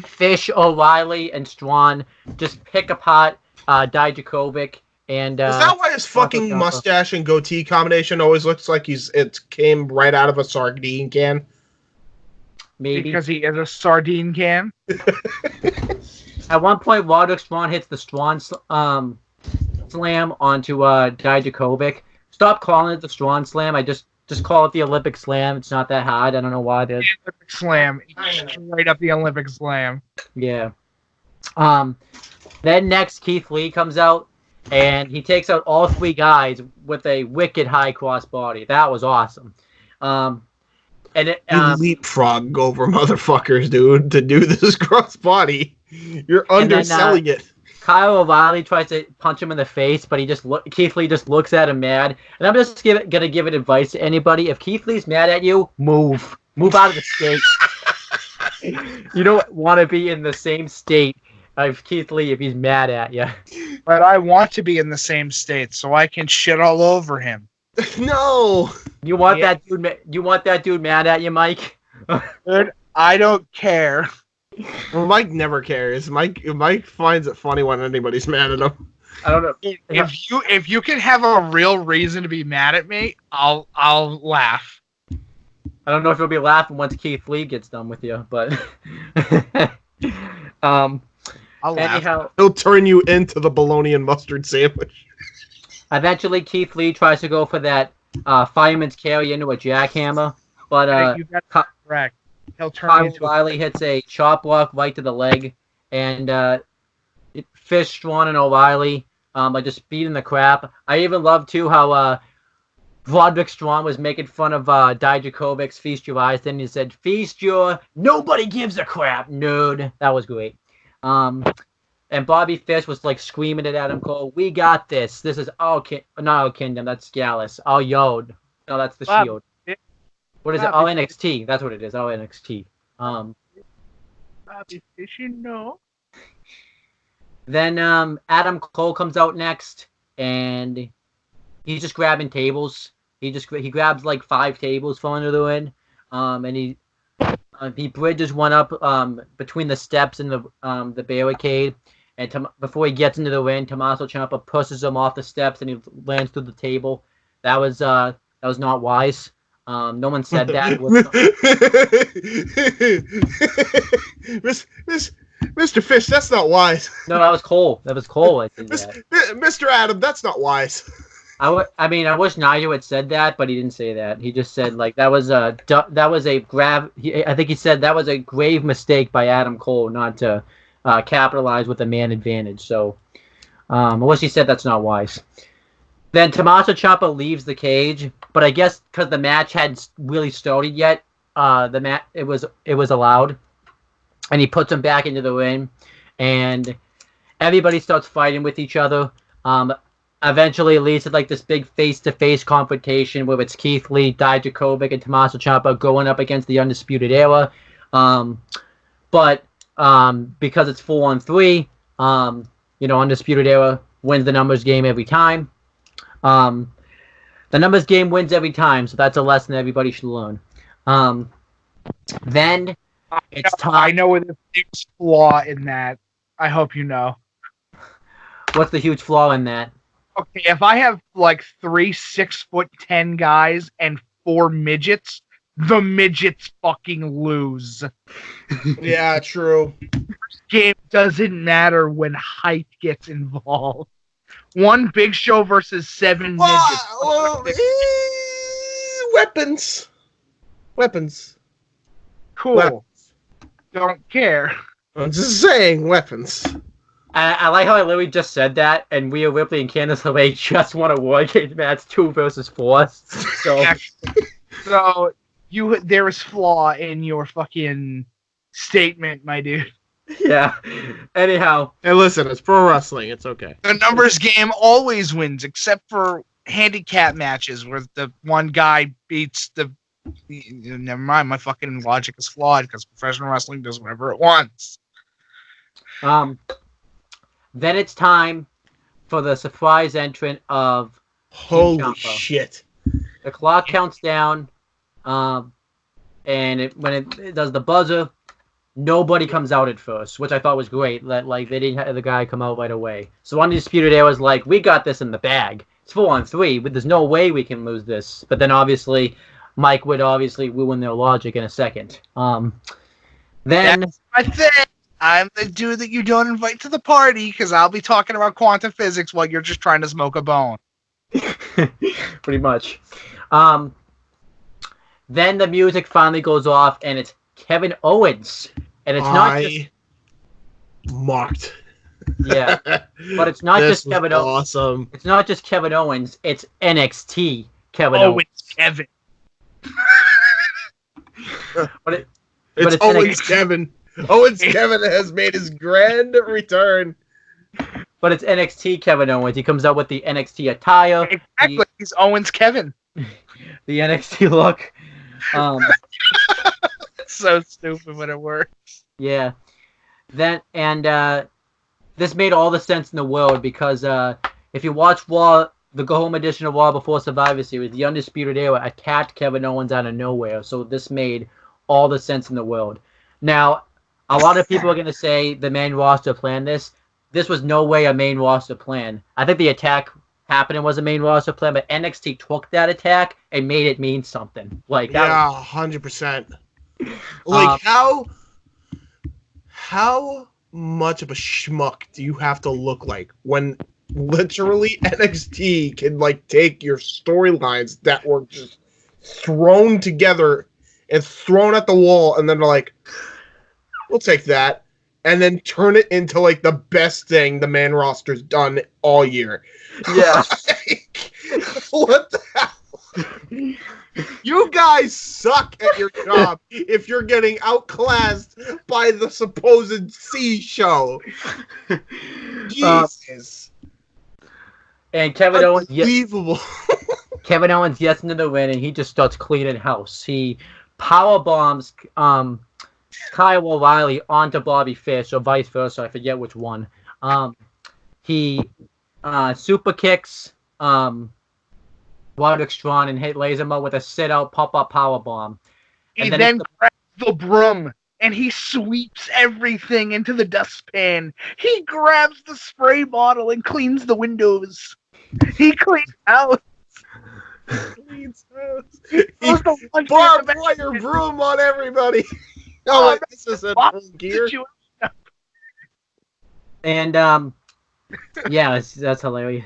Fish, O'Reilly, and Strawn just pick apart Dijakovic and. Is that why his fucking mustache and goatee combination always looks like it came right out of a sardine can? Maybe because he is a sardine can. At one point, Roderick Strong hits the Strong slam onto Dijakovic. Stop calling it the Strong slam. I just call it the Olympic slam. It's not that hard. I don't know why. The Olympic slam. Right up the Olympic slam. Yeah. Then next, Keith Lee comes out, and he takes out all 3 guys with a wicked high cross body. That was awesome. And it, you leapfrog over motherfuckers, dude, to do this cross body. You're underselling it. Kyle O'Reilly tries to punch him in the face, but Keith Lee just looks at him mad. And I'm just gonna give it advice to anybody: if Keith Lee's mad at you, move out of the state. You don't want to be in the same state of Keith Lee if he's mad at you. But I want to be in the same state so I can shit all over him. No. You want that dude? You want that dude mad at you, Mike? Dude, I don't care. Well, Mike never cares. Mike finds it funny when anybody's mad at him. I don't know. If you can have a real reason to be mad at me, I'll laugh. I don't know if you'll be laughing once Keith Lee gets done with you, but I'll laugh. Anyhow, He'll turn you into the bologna and mustard sandwich. eventually Keith Lee tries to go for that fireman's carry into a jackhammer, but You got Ky- that correct. He'll turn Kyle you into O'Reilly hits a chop block right to the leg, and Fish, Strawn, and O'Reilly like just beating the crap. I even love too how Broderick Strong was making fun of Dijakovic's Feast Your Eyes. Then he said, "Feast your nobody gives a crap, nerd." That was great. And Bobby Fish was like screaming at Adam Cole, "We got this. This is our not our kingdom. That's Gallus. Our Yod. No, that's the Bob, Shield. it- What is it? Bobby Our NXT. That's what it is. Our NXT." Bobby Fish, you know. Then Adam Cole comes out next, and he's just grabbing tables. He grabs like 5 tables from under the ring, and he bridges one up between the steps and the barricade. And before he gets into the ring, Tommaso Ciampa pushes him off the steps, and he lands through the table. That was not wise. No one said that. Mr. Fish, that's not wise. No, that was Cole. That was Cole. I did that. Mr. Adam, that's not wise. I mean, I wish Nigel had said that, but he didn't say that. He just said like that was a grave. I think he said that was a grave mistake by Adam Cole not to capitalize with a man advantage. So, I wish he said that's not wise. Then Tommaso Ciampa leaves the cage, but I guess because the match hadn't really started yet, it was allowed, and he puts him back into the ring, and everybody starts fighting with each other. Eventually, it leads to like this big face-to-face confrontation where it's Keith Lee, Dijakovic, and Tommaso Ciampa going up against the Undisputed Era. But because it's 4-on-3, Undisputed Era wins the numbers game every time. The numbers game wins every time, so that's a lesson that everybody should learn. Then it's time. I know where the biggest flaw in that. I hope you know. What's the huge flaw in that? Okay, if I have like 3 6'10" guys and 4 midgets, the midgets fucking lose. Yeah, true. Game doesn't matter when height gets involved. 1 Big Show versus 7 midgets. Weapons. Cool. Weapons. Don't care. I'm just saying, weapons. I like how I literally just said that, and Rhea Ripley and Candice LeRae just won a War Games match 2 versus 4. So, So there is flaw in your fucking statement, my dude. yeah. Anyhow, Hey, listen, it's pro wrestling. It's okay. The numbers game always wins, except for handicap matches where the one guy beats the. Never mind, my fucking logic is flawed because professional wrestling does whatever it wants. then it's time for the surprise entrant of Holy Ciampa. shit. The clock counts down, and when it does the buzzer, nobody comes out at first, which I thought was great. Like they didn't have the guy come out right away. So Undisputed Era was like, we got this in the bag. It's 4-on-3, but there's no way we can lose this. But then obviously, Mike would obviously ruin their logic in a second. Then That's my thing. I'm the dude that you don't invite to the party because I'll be talking about quantum physics while you're just trying to smoke a bone. pretty much. Then the music finally goes off, and it's Kevin Owens, and it's not just marked. yeah, but it's not This just Kevin Owens. awesome. It's not just Kevin Owens. It's NXT Kevin Oh, Owens. it's Kevin. But It's it's Owens NXT. Kevin. Owens Kevin has made his grand return. But it's NXT Kevin Owens. He comes out with the NXT attire, Exactly. He's Owens Kevin. the NXT look. It's so stupid, but it works. Yeah. This made all the sense in the world because if you watch Raw, the Go Home edition of Raw before Survivor Series, the Undisputed Era attacked Kevin Owens out of nowhere. So this made all the sense in the world. Now, a lot of people are going to say the main roster planned this. This was no way a main roster plan. I think the attack happening was a main roster plan, but NXT took that attack and made it mean something. Like that Yeah, 100%. Like how much of a schmuck do you have to look like when literally NXT can like take your storylines that were just thrown together and thrown at the wall, and then they're like, we'll take that, and then turn it into like the best thing the main roster's done all year. Yeah. Like, what the hell? You guys suck at your job if you're getting outclassed by the supposed C show. Jesus. And Kevin Owens, Unbelievable. Kevin Owens gets into the ring and he just starts cleaning house. He power bombs Kyle O'Reilly onto Bobby Fish, or vice versa. I forget which one. He super kicks Roderick Strong and lays him out with a sit-out pop-up power bomb. He then grabs the broom and he sweeps everything into the dustpan. He grabs the spray bottle and cleans the windows. He cleans house. Barbed wire broom on everybody. Oh, this is a gear. And yeah, that's hilarious.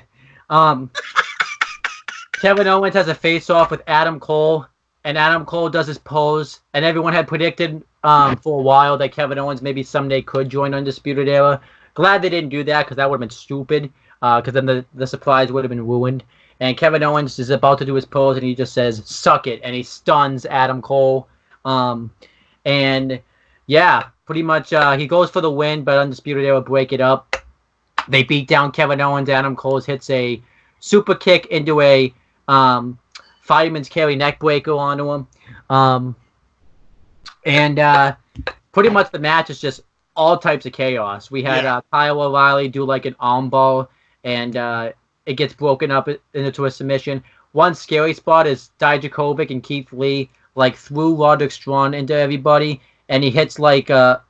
Kevin Owens has a face-off with Adam Cole, and Adam Cole does his pose, and everyone had predicted for a while that Kevin Owens maybe someday could join Undisputed Era. Glad they didn't do that, because that would have been stupid, because then the surprise would have been ruined. And Kevin Owens is about to do his pose, and he just says, "Suck it," and he stuns Adam Cole. And yeah, pretty much he goes for the win, but Undisputed Era break it up. They beat down Kevin Owens. Adam Cole hits a super kick into a fireman's carry neck breaker onto him. And pretty much the match is just all types of chaos. We had Kyle O'Reilly do like an arm ball, and it gets broken up into a submission. One scary spot is Dijakovic and Keith Lee like threw Roderick Strong into everybody, and he hits like the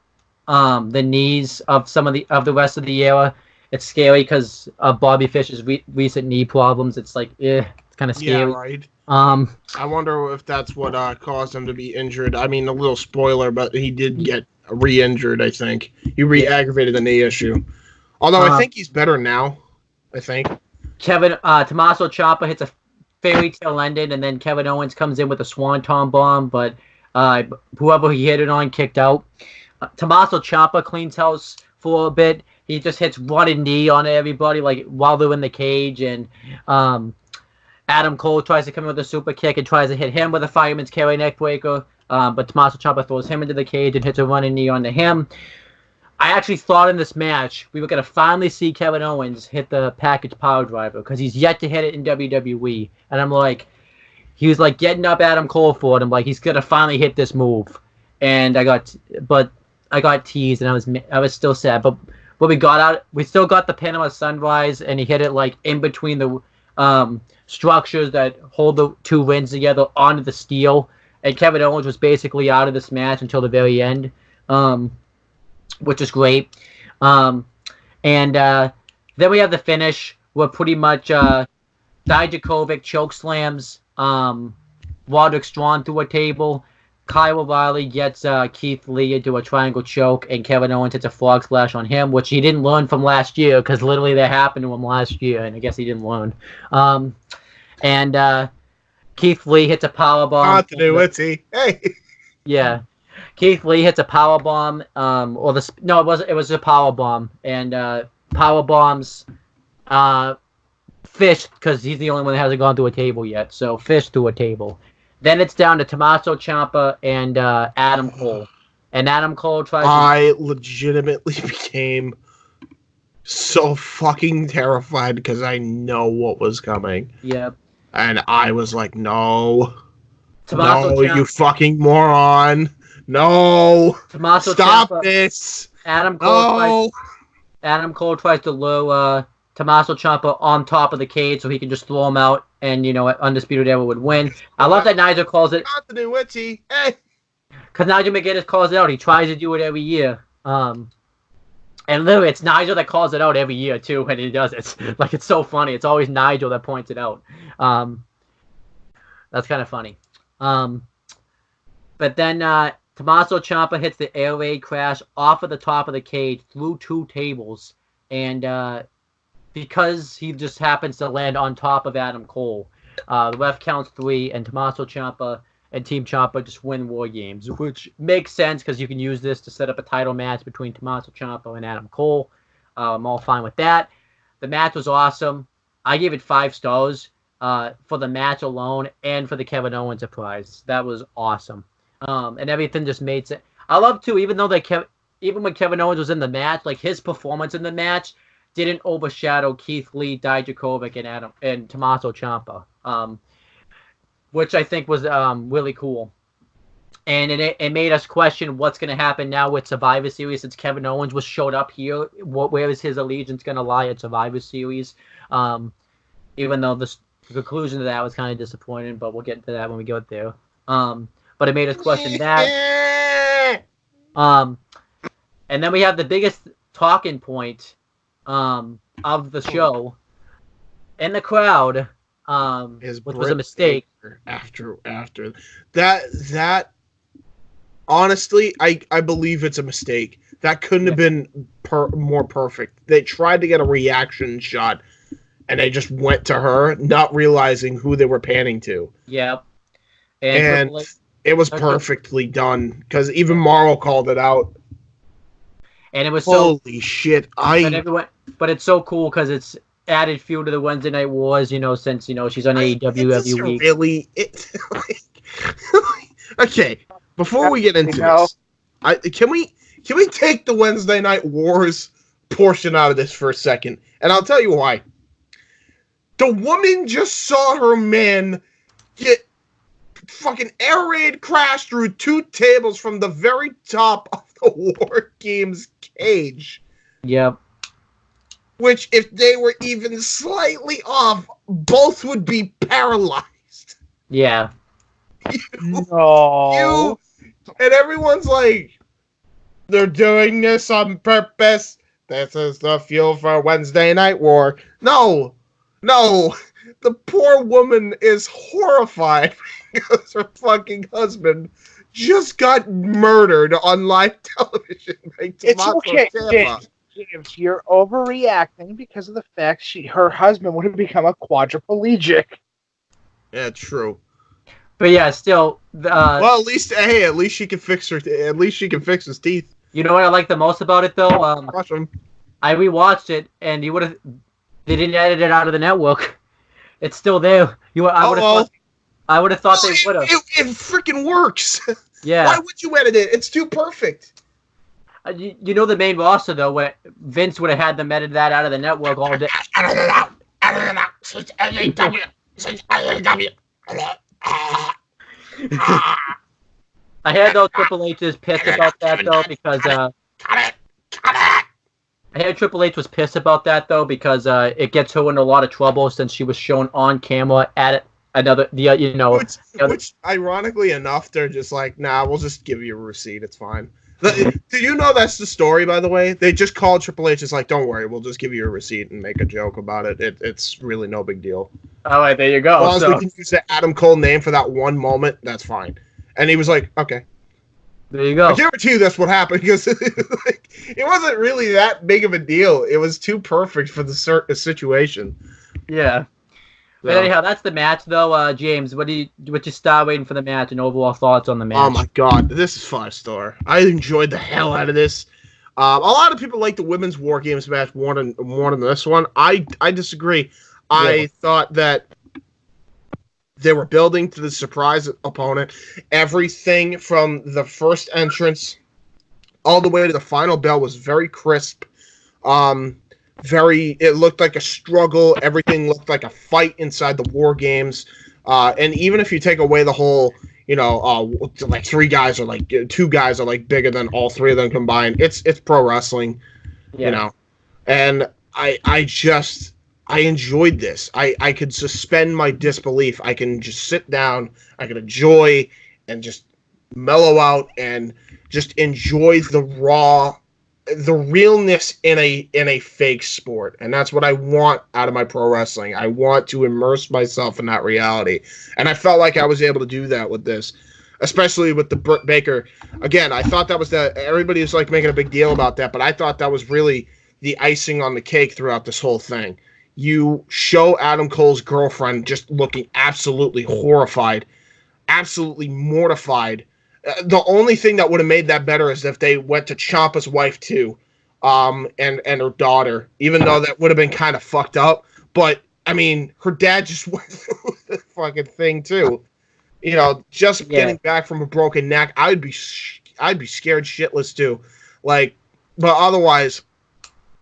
knees of some of the rest of the era. It's scary because of Bobby Fish's recent knee problems. It's like, it's kind of scary. Yeah, right. I wonder if that's what caused him to be injured. I mean, a little spoiler, but he did get re-injured, I think. He re-aggravated the knee issue. Although I think he's better now, I think. Tommaso Ciampa hits a fairy tale ending, and then Kevin Owens comes in with a swanton bomb, but whoever he hit it on kicked out. Tommaso Ciampa cleans house for a bit. He just hits running knee on everybody, like while they're in the cage, and Adam Cole tries to come in with a super kick and tries to hit him with a fireman's carry neck breaker, but Tommaso Ciampa throws him into the cage and hits a running knee onto him. I actually thought in this match we were going to finally see Kevin Owens hit the package power driver, because he's yet to hit it in WWE, and I'm like, he was like getting up Adam Cole for it. I'm like, he's going to finally hit this move, and I got teased, and I was still sad, but we still got the Panama Sunrise, and he hit it like in between the structures that hold the two rings together onto the steel. And Kevin Owens was basically out of this match until the very end, which is great. And then we have the finish where pretty much Dijakovic chokeslams Roderick Strong through a table. Kyle O'Reilly gets Keith Lee into a triangle choke, and Kevin Owens hits a frog splash on him, which he didn't learn from last year, because literally that happened to him last year, and I guess he didn't learn. And Keith Lee hits a powerbomb. Continuity. Hey. Yeah. Keith Lee hits a powerbomb. It was a powerbomb, and powerbombs Fish, because he's the only one that hasn't gone through a table yet. So Fish through a table. Then it's down to Tommaso Ciampa and Adam Cole. And Adam Cole tries I legitimately became so fucking terrified because I know what was coming. Yep. And I was like, no. Tommaso Ciampa, you fucking moron. No. Tommaso Stop Ciampa, this. Adam Cole tries to lure Tommaso Ciampa on top of the cage so he can just throw him out, and Undisputed Era would win. I love that Nigel calls it. Continuity. Hey. Because Nigel McGuinness calls it out. He tries to do it every year. And literally, it's Nigel that calls it out every year, too, when he does it. Like, it's so funny. It's always Nigel that points it out. That's kind of funny. But then Tommaso Ciampa hits the air raid crash off of the top of the cage through 2 tables, and because he just happens to land on top of Adam Cole, the ref counts 3, and Tommaso Ciampa and Team Ciampa just win War Games, which makes sense because you can use this to set up a title match between Tommaso Ciampa and Adam Cole. I'm all fine with that. The match was awesome. I gave it 5 stars for the match alone and for the Kevin Owens surprise. That was awesome. And everything just made sense. I love, too, even when Kevin Owens was in the match, like his performance in the match didn't overshadow Keith Lee, Dijakovic, and Tommaso Ciampa. Which I think was really cool. And it made us question what's going to happen now with Survivor Series since Kevin Owens was showed up here. Where is his allegiance going to lie at Survivor Series? Even though the conclusion to that was kind of disappointing, but we'll get into that when we get there. But it made us question that. And then we have the biggest talking point of the show in the crowd. Which was a mistake. After that, honestly, I believe it's a mistake. That couldn't have been more perfect. They tried to get a reaction shot, and they just went to her, not realizing who they were panning to. Yep. And it was perfectly done because even Morrow called it out. And it was holy shit! But it's so cool because it's added fuel to the Wednesday Night Wars, since, she's on AEW every week. Really? Okay, before we get into this, can we take the Wednesday Night Wars portion out of this for a second? And I'll tell you why. The woman just saw her man get fucking air raid crash through 2 tables from the very top of the War Games cage. Yep. Which, if they were even slightly off, both would be paralyzed. Yeah. And everyone's like, they're doing this on purpose. This is the fuel for Wednesday Night War. No. The poor woman is horrified because her fucking husband just got murdered on live television by Tommaso Ciampa. If you're overreacting because of the fact her husband would have become a quadriplegic. Yeah, true. But yeah, still. Well, at least she can fix his teeth. You know what I like the most about it though? Crush him. I rewatched it, and they didn't edit it out of the network. It's still there. I would have thought they would have. It freaking works. Yeah. Why would you edit it? It's too perfect. You know the main roster though, where Vince would have had them edit that out of the network all day. I had though Triple H is pissed about that though because it gets her in a lot of trouble since she was shown on camera at Which ironically enough, they're just like, nah, we'll just give you a receipt. It's fine. Do you know that's the story, by the way? They just called Triple H. It's like, don't worry, we'll just give you a receipt and make a joke about it. It's really no big deal. All right, there you go. As long as we can use the Adam Cole name for that one moment, that's fine. And he was like, okay. There you go. I guarantee you that's what happened because it wasn't really that big of a deal. It was too perfect for the situation. Yeah. But anyhow, that's the match, though. James, what's your star rating for the match and overall thoughts on the match? Oh my god, this is 5-star. I enjoyed the hell out of this. A lot of people like the women's War Games match more than this one. I disagree. Yeah. I thought that they were building to the surprise opponent. Everything from the first entrance all the way to the final bell was very crisp. It looked like a struggle. Everything looked like a fight inside the War Games. And even if you take away the whole, like 2 guys are like bigger than all 3 of them combined, it's pro wrestling, And I enjoyed this. I could suspend my disbelief. I can just sit down. I can enjoy and just mellow out and just enjoy the realness in a fake sport. And that's what I want out of my pro wrestling. I want to immerse myself in that reality. And I felt like I was able to do that with this. especially with the Britt Baker. Again, I thought that was everybody was like making a big deal about that, but I thought that was really the icing on the cake throughout this whole thing. You show Adam Cole's girlfriend just looking absolutely horrified, absolutely mortified. The only thing that would have made that better is if they went to Ciampa's wife too, and her daughter, even though that would have been kind of fucked up. But I mean, her dad just went through the fucking thing too. You know, just getting back from a broken neck, I'd be scared shitless too. Like, but otherwise,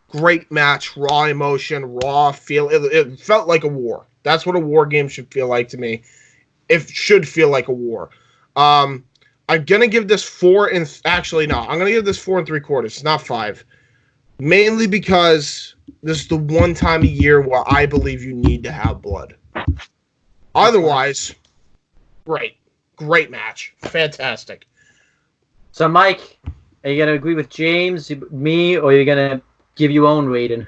great match, raw emotion, raw feel. It felt like a war. That's what a war game should feel like to me. It should feel like a war. I'm gonna give this 4 and actually no, I'm gonna give this 4 3/4. It's not 5, mainly because this is the one time a year where I believe you need to have blood. Otherwise, great match, fantastic. So, Mike, are you gonna agree with James, me, or are you gonna give your own rating?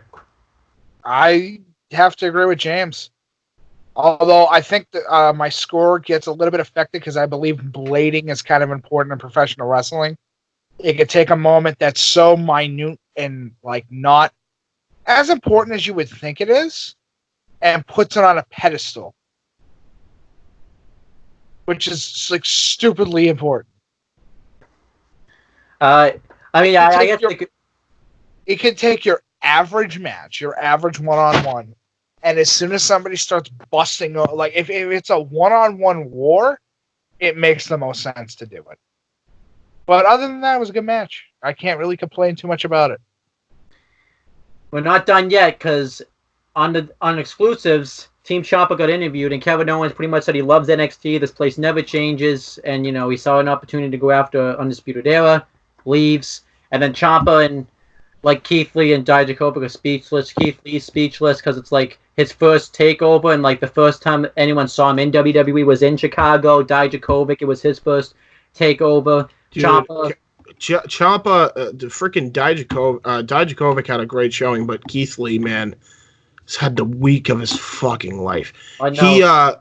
I have to agree with James. Although I think that my score gets a little bit affected because I believe blading is kind of important in professional wrestling. It could take a moment that's so minute and like not as important as you would think it is, and puts it on a pedestal, which is like stupidly important. I mean, I guess it could take your average match, your average one-on-one, and as soon as somebody starts busting, like if it's a one-on-one war, it makes the most sense to do it. But other than that, it was a good match. I can't really complain too much about it. We're not done yet because on exclusives, Team Ciampa got interviewed, and Kevin Owens pretty much said he loves NXT. This place never changes, and you know he saw an opportunity to go after Undisputed Era, leaves, and then Ciampa and like Keith Lee and Dijakovic are speechless. Keith Lee's speechless because it's like his first takeover, and like the first time anyone saw him in WWE was in Chicago. Dijakovic, it was his first takeover. Ciampa. Ciampa, the freaking Dijakovic had a great showing, but Keith Lee, man, has had the week of his fucking life. I know.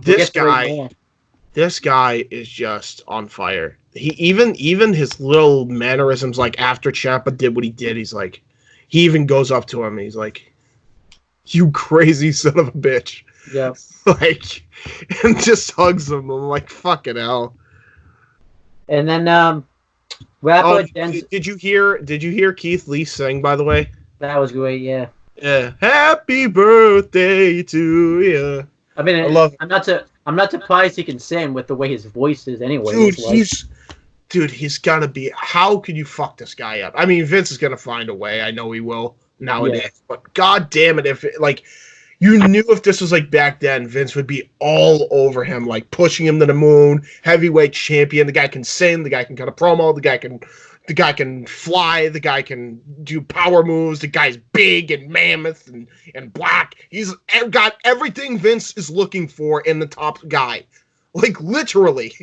This guy is just on fire. He even his little mannerisms, like after Ciampa did what he did, he even goes up to him and he's like, "You crazy son of a bitch." Yeah. Like, and just hugs him. I'm like, fucking hell. And then did you hear Keith Lee sing, by the way? That was great, yeah. Yeah. Happy birthday to you. I mean, I love it. I'm not surprised he can sing with the way his voice is anyway. Dude, he's gotta be. How can you fuck this guy up? I mean, Vince is gonna find a way. I know he will nowadays. Yeah. But god damn it, you knew if this was like back then, Vince would be all over him, like pushing him to the moon, heavyweight champion. The guy can sing, the guy can cut a promo, the guy can fly, the guy can do power moves, the guy's big and mammoth and black. He's got everything Vince is looking for in the top guy. Like, literally.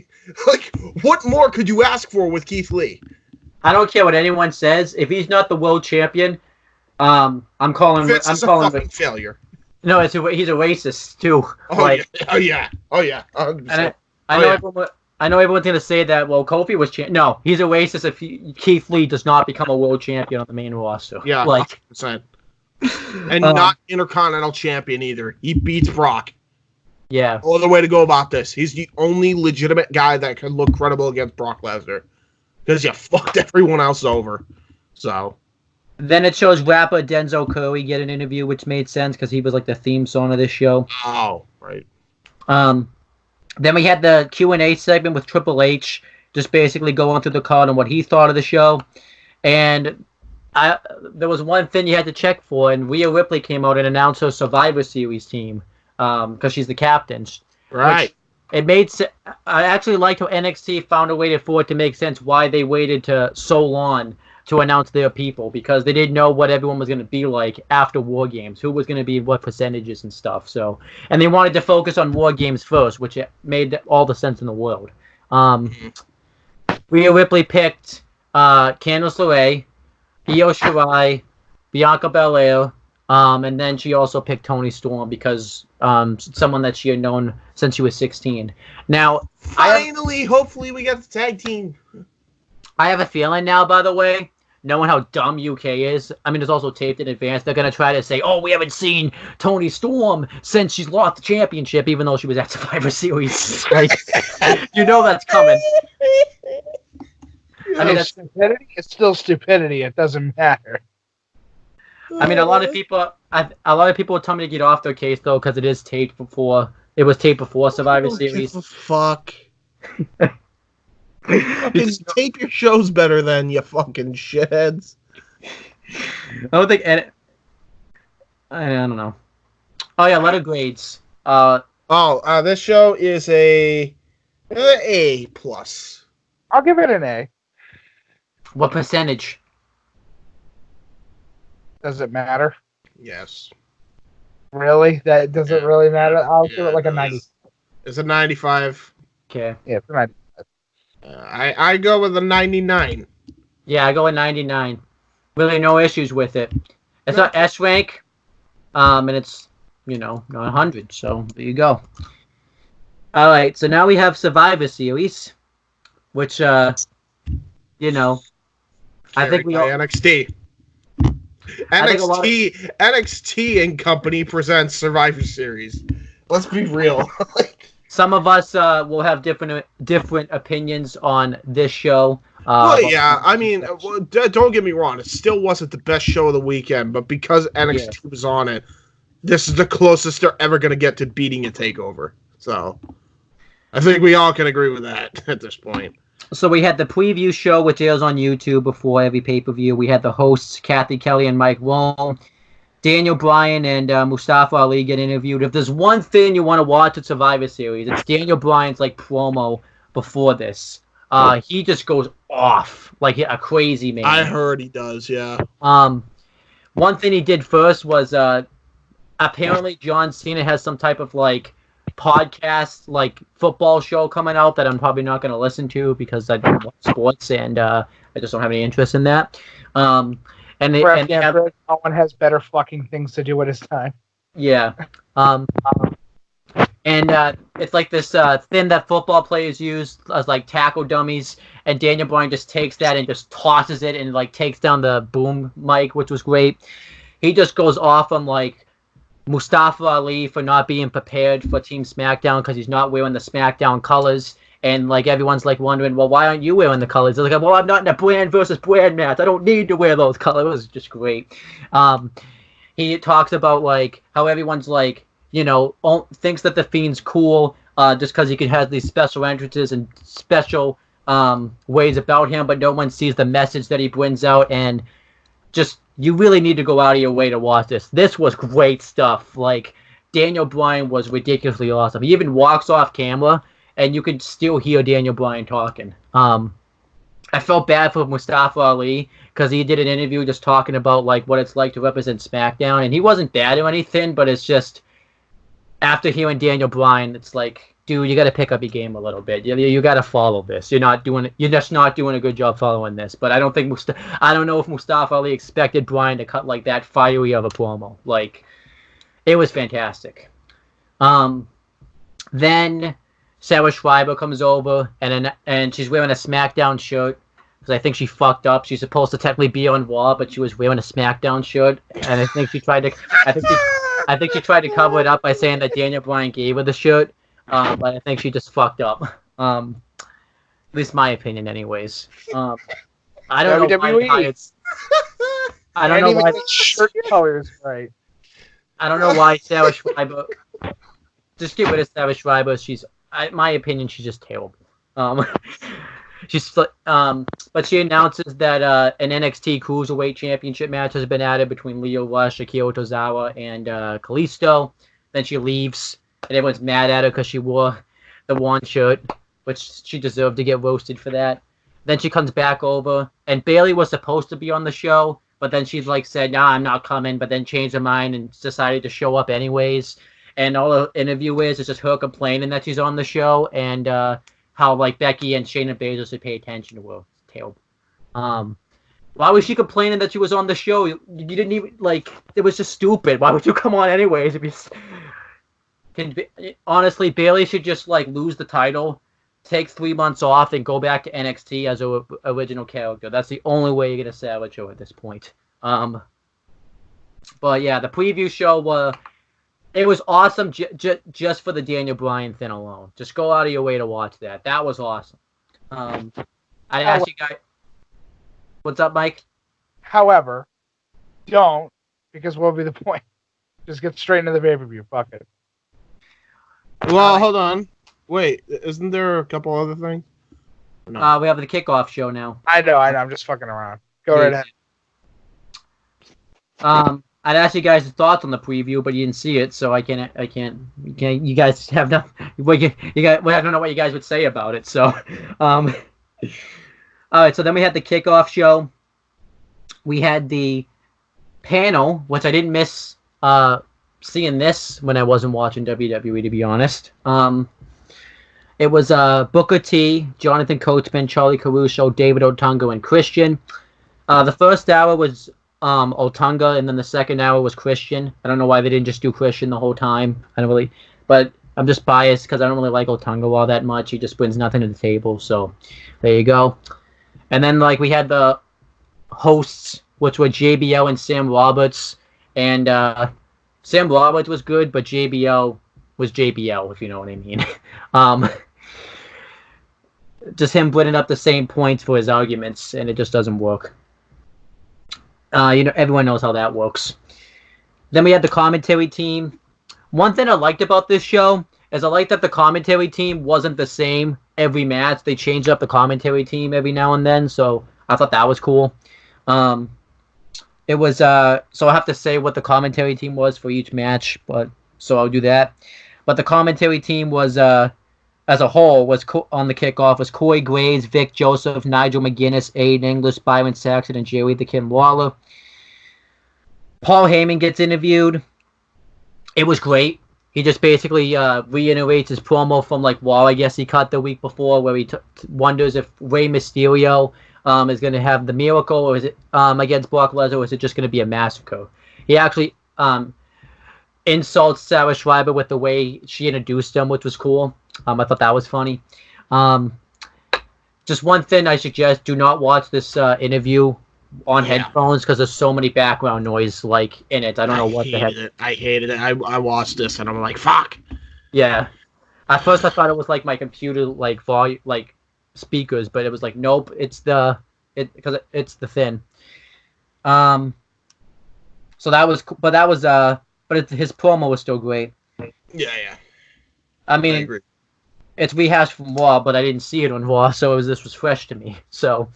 Like, what more could you ask for with Keith Lee? I don't care what anyone says. If he's not the world champion, I'm calling Vince is a fucking failure. No, he's a racist too. Oh yeah. 100%. And I know everyone's gonna say that. Well, Kofi was champion. No, he's a racist if Keith Lee does not become a world champion on the main roster. Yeah, 100%. And not Intercontinental champion either. He beats Brock. Yeah. No other way to go about this. He's the only legitimate guy that can look credible against Brock Lesnar, because you fucked everyone else over. So. Then it shows rapper Denzel Curry get an interview, which made sense because he was like the theme song of this show. Oh, right. Then we had the Q&A segment with Triple H, just basically going through the card and what he thought of the show. And there was one thing you had to check for, and Rhea Ripley came out and announced her Survivor Series team because she's the captain. Right. It made I actually liked how NXT found a way for it to make sense why they waited so long to announce their people, because they didn't know what everyone was going to be like after War Games, who was going to be what percentages and stuff. So, and they wanted to focus on War Games first, which made all the sense in the world. Rhea Ripley picked Candice LeRae, Io Shirai, Bianca Belair, And then she also picked Toni Storm because someone that she had known since she was 16. Now, Finally, hopefully we got the tag team. I have a feeling now, by the way, knowing how dumb UK is, I mean, it's also taped in advance. They're going to try to say, oh, we haven't seen Toni Storm since she's lost the championship, even though she was at Survivor Series. Right? You know that's coming. I mean, stupidity is still stupidity. It doesn't matter. I mean, a lot of people will tell me to get off their case, though, because it is taped before. It was taped before Survivor Series. Fuck. Fucking tape your shows better than you fucking shitheads. I don't think I don't know. Oh yeah, letter grades. This show is a plus. I'll give it an A. What percentage? Does it matter? Yes. Really? That doesn't really matter. I'll give it like a 90. It's a 95. Okay. Yeah, it's a 90. I go with a 99. Yeah, I go with 99. Really, no issues with it. It's not S rank, and it's not 100. So there you go. All right, so now we have Survivor Series, which I think we all. NXT. NXT and company presents Survivor Series. Let's be real. Some of us will have different opinions on this show. I mean, don't get me wrong. It still wasn't the best show of the weekend, but because NXT was on it, this is the closest they're ever going to get to beating a TakeOver. So, I think we all can agree with that at this point. So we had the preview show, which airs on YouTube before every pay-per-view. We had the hosts, Kathy Kelly and Mike Rome. Daniel Bryan and Mustafa Ali get interviewed. If there's one thing you want to watch at Survivor Series, it's Daniel Bryan's promo before this. He just goes off like a crazy man. I heard he does, yeah. One thing he did first was apparently John Cena has some type of podcast football show coming out that I'm probably not going to listen to because I don't watch sports and I just don't have any interest in that. And no one has better fucking things to do at his time. Yeah. It's like this thing that football players use as tackle dummies, and Daniel Bryan just takes that and just tosses it and takes down the boom mic, which was great. He just goes off on Mustafa Ali for not being prepared for Team SmackDown because he's not wearing the SmackDown colors. And everyone's wondering, well, why aren't you wearing the colors? They're well, I'm not in a brand versus brand match. I don't need to wear those colors. It was just great. He talks about how everyone's thinks that the Fiend's cool just because he can have these special entrances and special ways about him, but no one sees the message that he brings out. And just you really need to go out of your way to watch this. This was great stuff. Daniel Bryan was ridiculously awesome. He even walks off camera, and you could still hear Daniel Bryan talking. I felt bad for Mustafa Ali because he did an interview just talking about what it's like to represent SmackDown, and he wasn't bad or anything, but it's just after hearing Daniel Bryan, it's dude, you got to pick up your game a little bit. You got to follow this. You're just not doing a good job following this. But I don't think I don't know if Mustafa Ali expected Bryan to cut that fiery of a promo. It was fantastic. Then Sarah Schreiber comes over, and she's wearing a SmackDown shirt because I think she fucked up. She's supposed to technically be on Raw, but she was wearing a SmackDown shirt, and I think she tried to. I think she tried to cover it up by saying that Daniel Bryan gave her the shirt, but I think she just fucked up. At least my opinion, anyways. I don't know why. I don't know why shirt colors right. I don't know why Sarah Schreiber. Just get rid of Sarah Schreiber. My opinion, she's just terrible. But she announces that an NXT Cruiserweight Championship match has been added between Lio Rush, Akira Tozawa, and Kalisto. Then she leaves, and everyone's mad at her because she wore the one shirt, which she deserved to get roasted for that. Then she comes back over, and Bayley was supposed to be on the show, but then she said, "Nah, I'm not coming," but then changed her mind and decided to show up anyways. And all the interview is just her complaining that she's on the show and how Becky and Shayna Baszler should pay attention to her. It's terrible. Why was she complaining that she was on the show? You didn't even, like, it was just stupid. Why would you come on anyways? Honestly, Bailey should just, like, lose the title, take 3 months off, and go back to NXT as a original character. That's the only way you're going to salvage her at this point. But yeah, the preview show, it was awesome just for the Daniel Bryan thing alone. Just go out of your way to watch that. That was awesome. I asked you guys... What's up, Mike? However, don't, because what would be the point? Just get straight into the pay-per-view. Fuck it. Well, hold on. Wait, isn't there a couple other things? No. We have the kickoff show now. I know. I'm just fucking around. Go right ahead. I'd ask you guys' thoughts on the preview, but you didn't see it, so I can't. You guys have nothing. I don't know what you guys would say about it. So, all right. So then we had the kickoff show. We had the panel, which I didn't miss seeing this when I wasn't watching WWE, to be honest. It was Booker T, Jonathan Coachman, Charlie Caruso, David Otunga, and Christian. The first hour was Otunga, and then the second hour was Christian. I don't know why they didn't just do Christian the whole time. But I'm just biased because I don't really like Otunga all that much. He just brings nothing to the table. So there you go. And then we had the hosts, which were JBL and Sam Roberts. And Sam Roberts was good, but JBL was JBL, if you know what I mean. Just him putting up the same points for his arguments, and it just doesn't work. Everyone knows how that works. Then we had the commentary team. One thing I liked about this show is I liked that the commentary team wasn't the same every match. They changed up the commentary team every now and then, so I thought that was cool. It was so I have to say what the commentary team was for each match, so I'll do that. But the commentary team was as a whole was on the kickoff was Corey Graves, Vic Joseph, Nigel McGuinness, Aiden English, Byron Saxton, and Jerry the Kim Lawler. Paul Heyman gets interviewed. It was great. He just basically reiterates his promo from Raw, I guess he cut the week before, where he wonders if Rey Mysterio is going to have the miracle, or is it against Brock Lesnar, or is it just going to be a massacre? He actually insults Sarah Schreiber with the way she introduced him, which was cool. I thought that was funny. Just one thing I suggest: do not watch this interview on headphones because there's so many background noise in it. I don't know what the heck. I hated it. I watched this and I'm like, fuck. Yeah. At first I thought it was my computer volume speakers, but it was nope. It's the thing. So that was, his promo was still great. Yeah. I mean, I agree. It's rehashed from Raw, but I didn't see it on Raw, so this was fresh to me. So,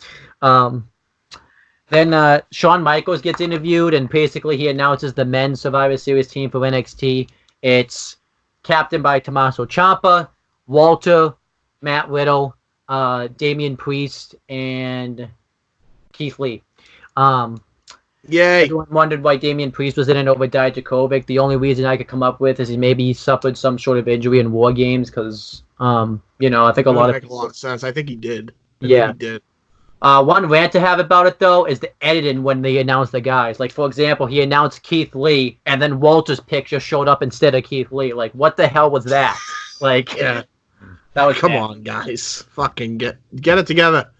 then Shawn Michaels gets interviewed, and basically he announces the men's Survivor Series team for NXT. It's captained by Tommaso Ciampa, Walter, Matt Riddle, Damian Priest, and Keith Lee. Yay! Everyone wondered why Damian Priest was in it over Dijakovic. The only reason I could come up with is he suffered some sort of injury in War Games because, I think a lot of sense. I think he did. He did. One rant to have about it, though, is the editing when they announced the guys. For example, he announced Keith Lee, and then Walter's picture showed up instead of Keith Lee. What the hell was that? Yeah. That was Come bad. on, guys. Fucking get it together.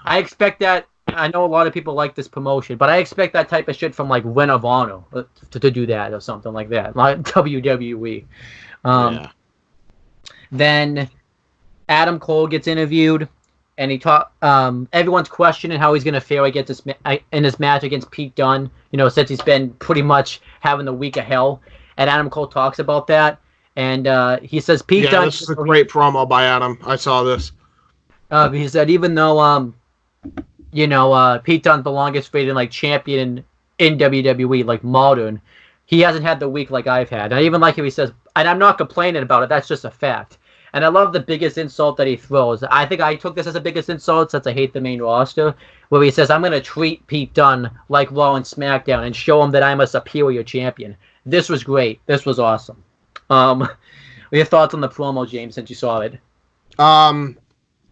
I expect that. I know a lot of people like this promotion, but I expect that type of shit from Ring of Honor to do that or something like that, like WWE. Then Adam Cole gets interviewed, and he everyone's questioning how he's going to fare against in his match against Pete Dunne. Since he's been pretty much having the week of hell, and Adam Cole talks about that, and he says Pete Dunne. This is a great promo by Adam. I saw this. He said even though Pete Dunne's the longest rated champion in WWE, modern, he hasn't had the week like I've had. And I even like if he says, and I'm not complaining about it, that's just a fact. And I love the biggest insult that he throws. I think I took this as the biggest insult since I hate the main roster, where he says, I'm going to treat Pete Dunne like Raw and SmackDown and show him that I'm a superior champion. This was great. This was awesome. What are your thoughts on the promo, James, since you saw it?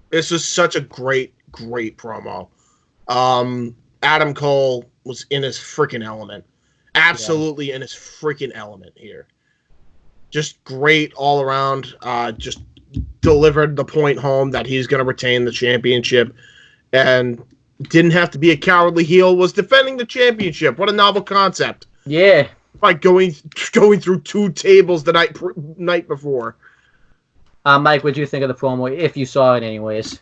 This was such a great promo. Adam Cole was in his freaking element. Absolutely in his freaking element here. Just great all around. Just delivered the point home that he's going to retain the championship. And didn't have to be a cowardly heel. Was defending the championship. What a novel concept. Yeah. Like going through 2 tables the night before. Mike, what did you think of the promo, if you saw it anyways?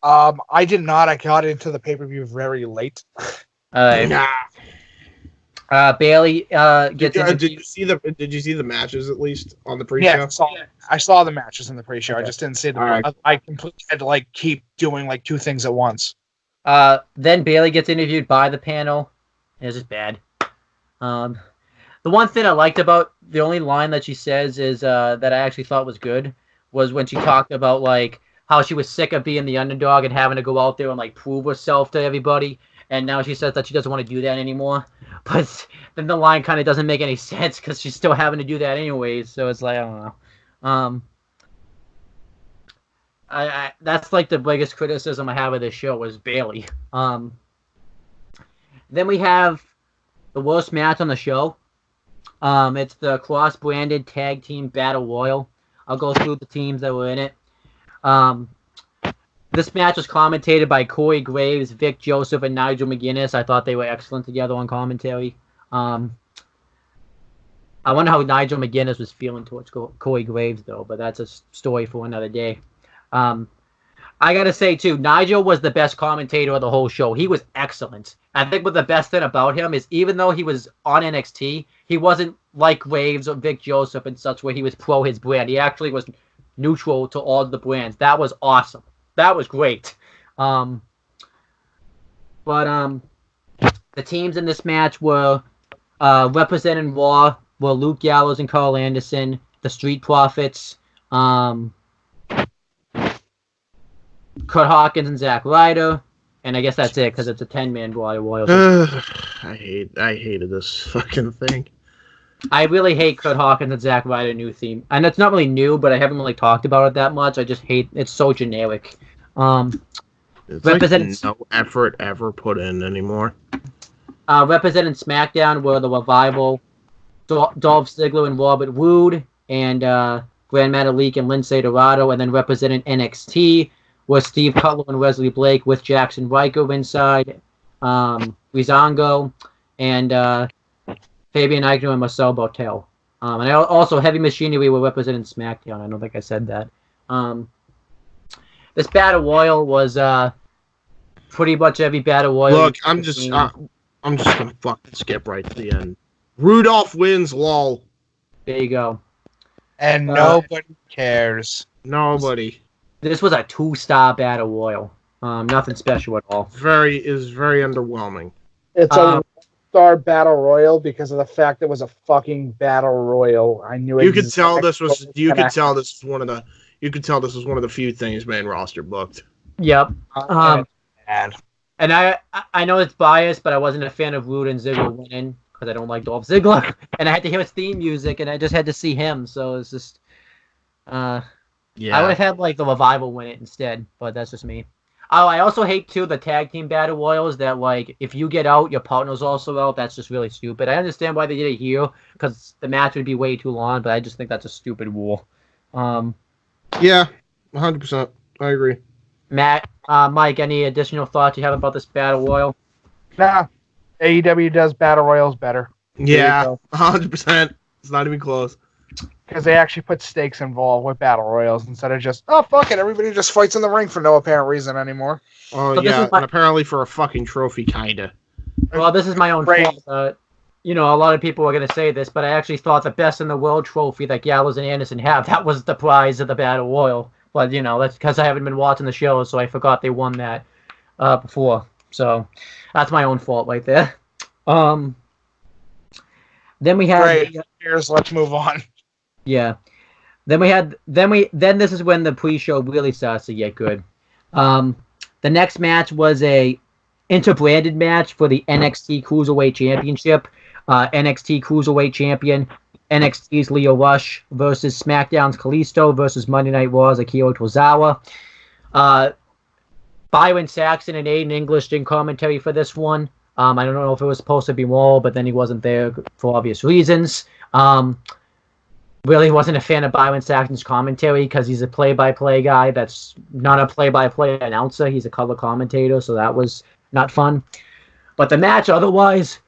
I did not. I got into the pay-per-view very late. Nah. Bailey gets Did you see the matches at least on the pre-show? Yeah, I saw the matches in the pre-show. Okay. I just didn't see the. Right. I completely had to like keep doing like 2 things at once. Then Bailey gets interviewed by the panel. It's just bad. The one thing I liked about the only line that she says is that I actually thought was good was when she talked about like how she was sick of being the underdog and having to go out there and like prove herself to everybody. And now she says that she doesn't want to do that anymore. But then the line kind of doesn't make any sense because she's still having to do that anyways. So it's like, I don't know. I that's like the biggest criticism I have of this show was Bailey. Then we have the worst match on the show. It's the cross-branded tag team battle royal. I'll go through the teams that were in it. This match was commentated by Corey Graves, Vic Joseph, and Nigel McGuinness. I thought they were excellent together on commentary. I wonder how Nigel McGuinness was feeling towards Corey Graves, though, but that's a story for another day. I gotta say, too, Nigel was the best commentator of the whole show. He was excellent. I think what the best thing about him is even though he was on NXT, he wasn't like Graves or Vic Joseph and such where he was pro his brand. He actually was neutral to all the brands. That was awesome. That was great. The teams in this match were representing Raw were Luke Gallows and Carl Anderson, the Street Profits, Kurt Hawkins and Zack Ryder, and I guess that's it because it's a 10-man Royal. I hated this fucking thing. I really hate Kurt Hawkins and Zack Ryder new theme, and it's not really new, but I haven't really talked about it that much. I just hate it's so generic. It's like no effort ever put in anymore. Representing SmackDown were the Revival, Dolph Ziggler and Robert Roode, and Grand Metalik and Lindsay Dorado, and then representing NXT was Steve Cutler and Wesley Blake with Jackson Riker inside, Rizongo, and Fabian Aichner and Marcel Bartel. And also Heavy Machinery were representing SmackDown. I don't think I said that. This Battle Royal was pretty much every Battle Royal. Look, I'm just gonna fucking skip right to the end. Rudolph wins, lol. There you go. And nobody cares. Nobody. This was a 2-star Battle Royal. Nothing special at all. Very underwhelming. It's a star battle royal because of the fact it was a fucking battle royal. I knew you could tell this was one of the few things main roster booked. Yep. And I know it's biased, but I wasn't a fan of Roode and Ziggler winning because I don't like Dolph Ziggler, and I had to hear his theme music, and I just had to see him. So it's just, yeah. I would have had like the Revival win it instead, but that's just me. Oh, I also hate too the tag team battle royals that like if you get out, your partner's also out. That's just really stupid. I understand why they did it here because the match would be way too long, but I just think that's a stupid rule. Yeah, 100%. I agree. Matt, Mike, any additional thoughts you have about this battle royal? nah, AEW does battle royals better. Yeah, 100%. It's not even close. Because they actually put stakes involved with battle royals instead of just, oh, fuck it, everybody just fights in the ring for no apparent reason anymore. Oh, So this yeah, is my- and apparently for a fucking trophy, kinda. Well, this is my own Right. fault. A lot of people are going to say this, but I actually thought the best in the world trophy that Gallows and Anderson have, that was the prize of the Battle Royal. But, that's because I haven't been watching the show, so I forgot they won that before. So that's my own fault right there. Then we had... Right, here's, let's move on. Yeah. Then this is when the pre-show really starts to get good. The next match was a interbranded match for the NXT Cruiserweight Championship. NXT Cruiserweight Champion, NXT's Lio Rush versus SmackDown's Kalisto versus Monday Night Raw's Akira Tozawa. Byron Saxton and Aiden English did commentary for this one. I don't know if it was supposed to be more, but then he wasn't there for obvious reasons. Really wasn't a fan of Byron Saxton's commentary because he's a play-by-play guy that's not a play-by-play announcer. He's a color commentator, so that was not fun. But the match otherwise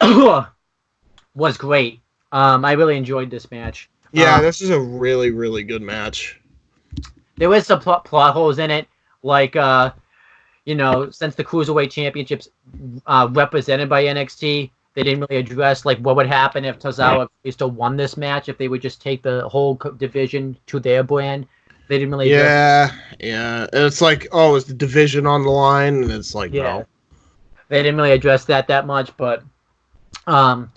was great. I really enjoyed this match. Yeah, this is a really, really good match. There was some plot holes in it, like, since the Cruiserweight Championships represented by NXT, they didn't really address, like, what would happen if Tozawa still won this match, if they would just take the whole division to their brand. They didn't really address Yeah. And it's like, oh, is the division on the line? And it's like, no. They didn't really address that much, but, I'm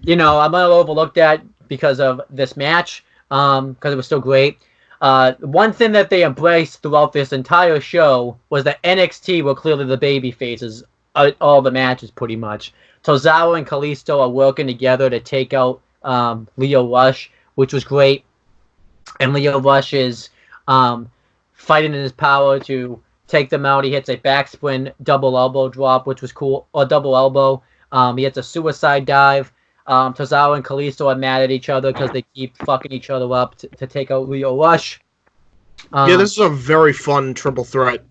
a little overlooked that because of this match, because it was still great. One thing that they embraced throughout this entire show was that NXT were clearly the baby faces, all the matches pretty much. Tozawa and Kalisto are working together to take out Lio Rush, which was great. And Lio Rush is fighting in his power to take them out. He hits a backspin double elbow drop, which was cool, or double elbow. He hits a suicide dive. Tozawa and Kalisto are mad at each other because they keep fucking each other up to take out Lio Rush. This is a very fun triple threat.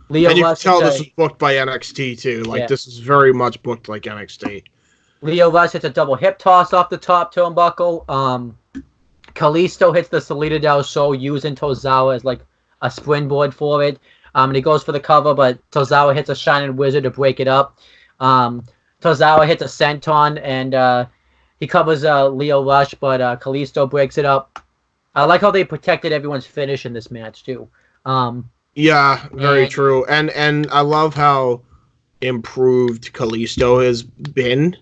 Lio and you Rush can tell this is booked by NXT too. This is very much booked like NXT. Lio Rush hits a double hip toss off the top turnbuckle. Kalisto hits the Salida del Sol using Tozawa as like a springboard for it. And he goes for the cover, but Tozawa hits a Shining Wizard to break it up. Tozawa hits a senton and he covers Lio Rush, but Kalisto breaks it up. I like how they protected everyone's finish in this match too. Yeah, very true. And I love how improved Kalisto has been.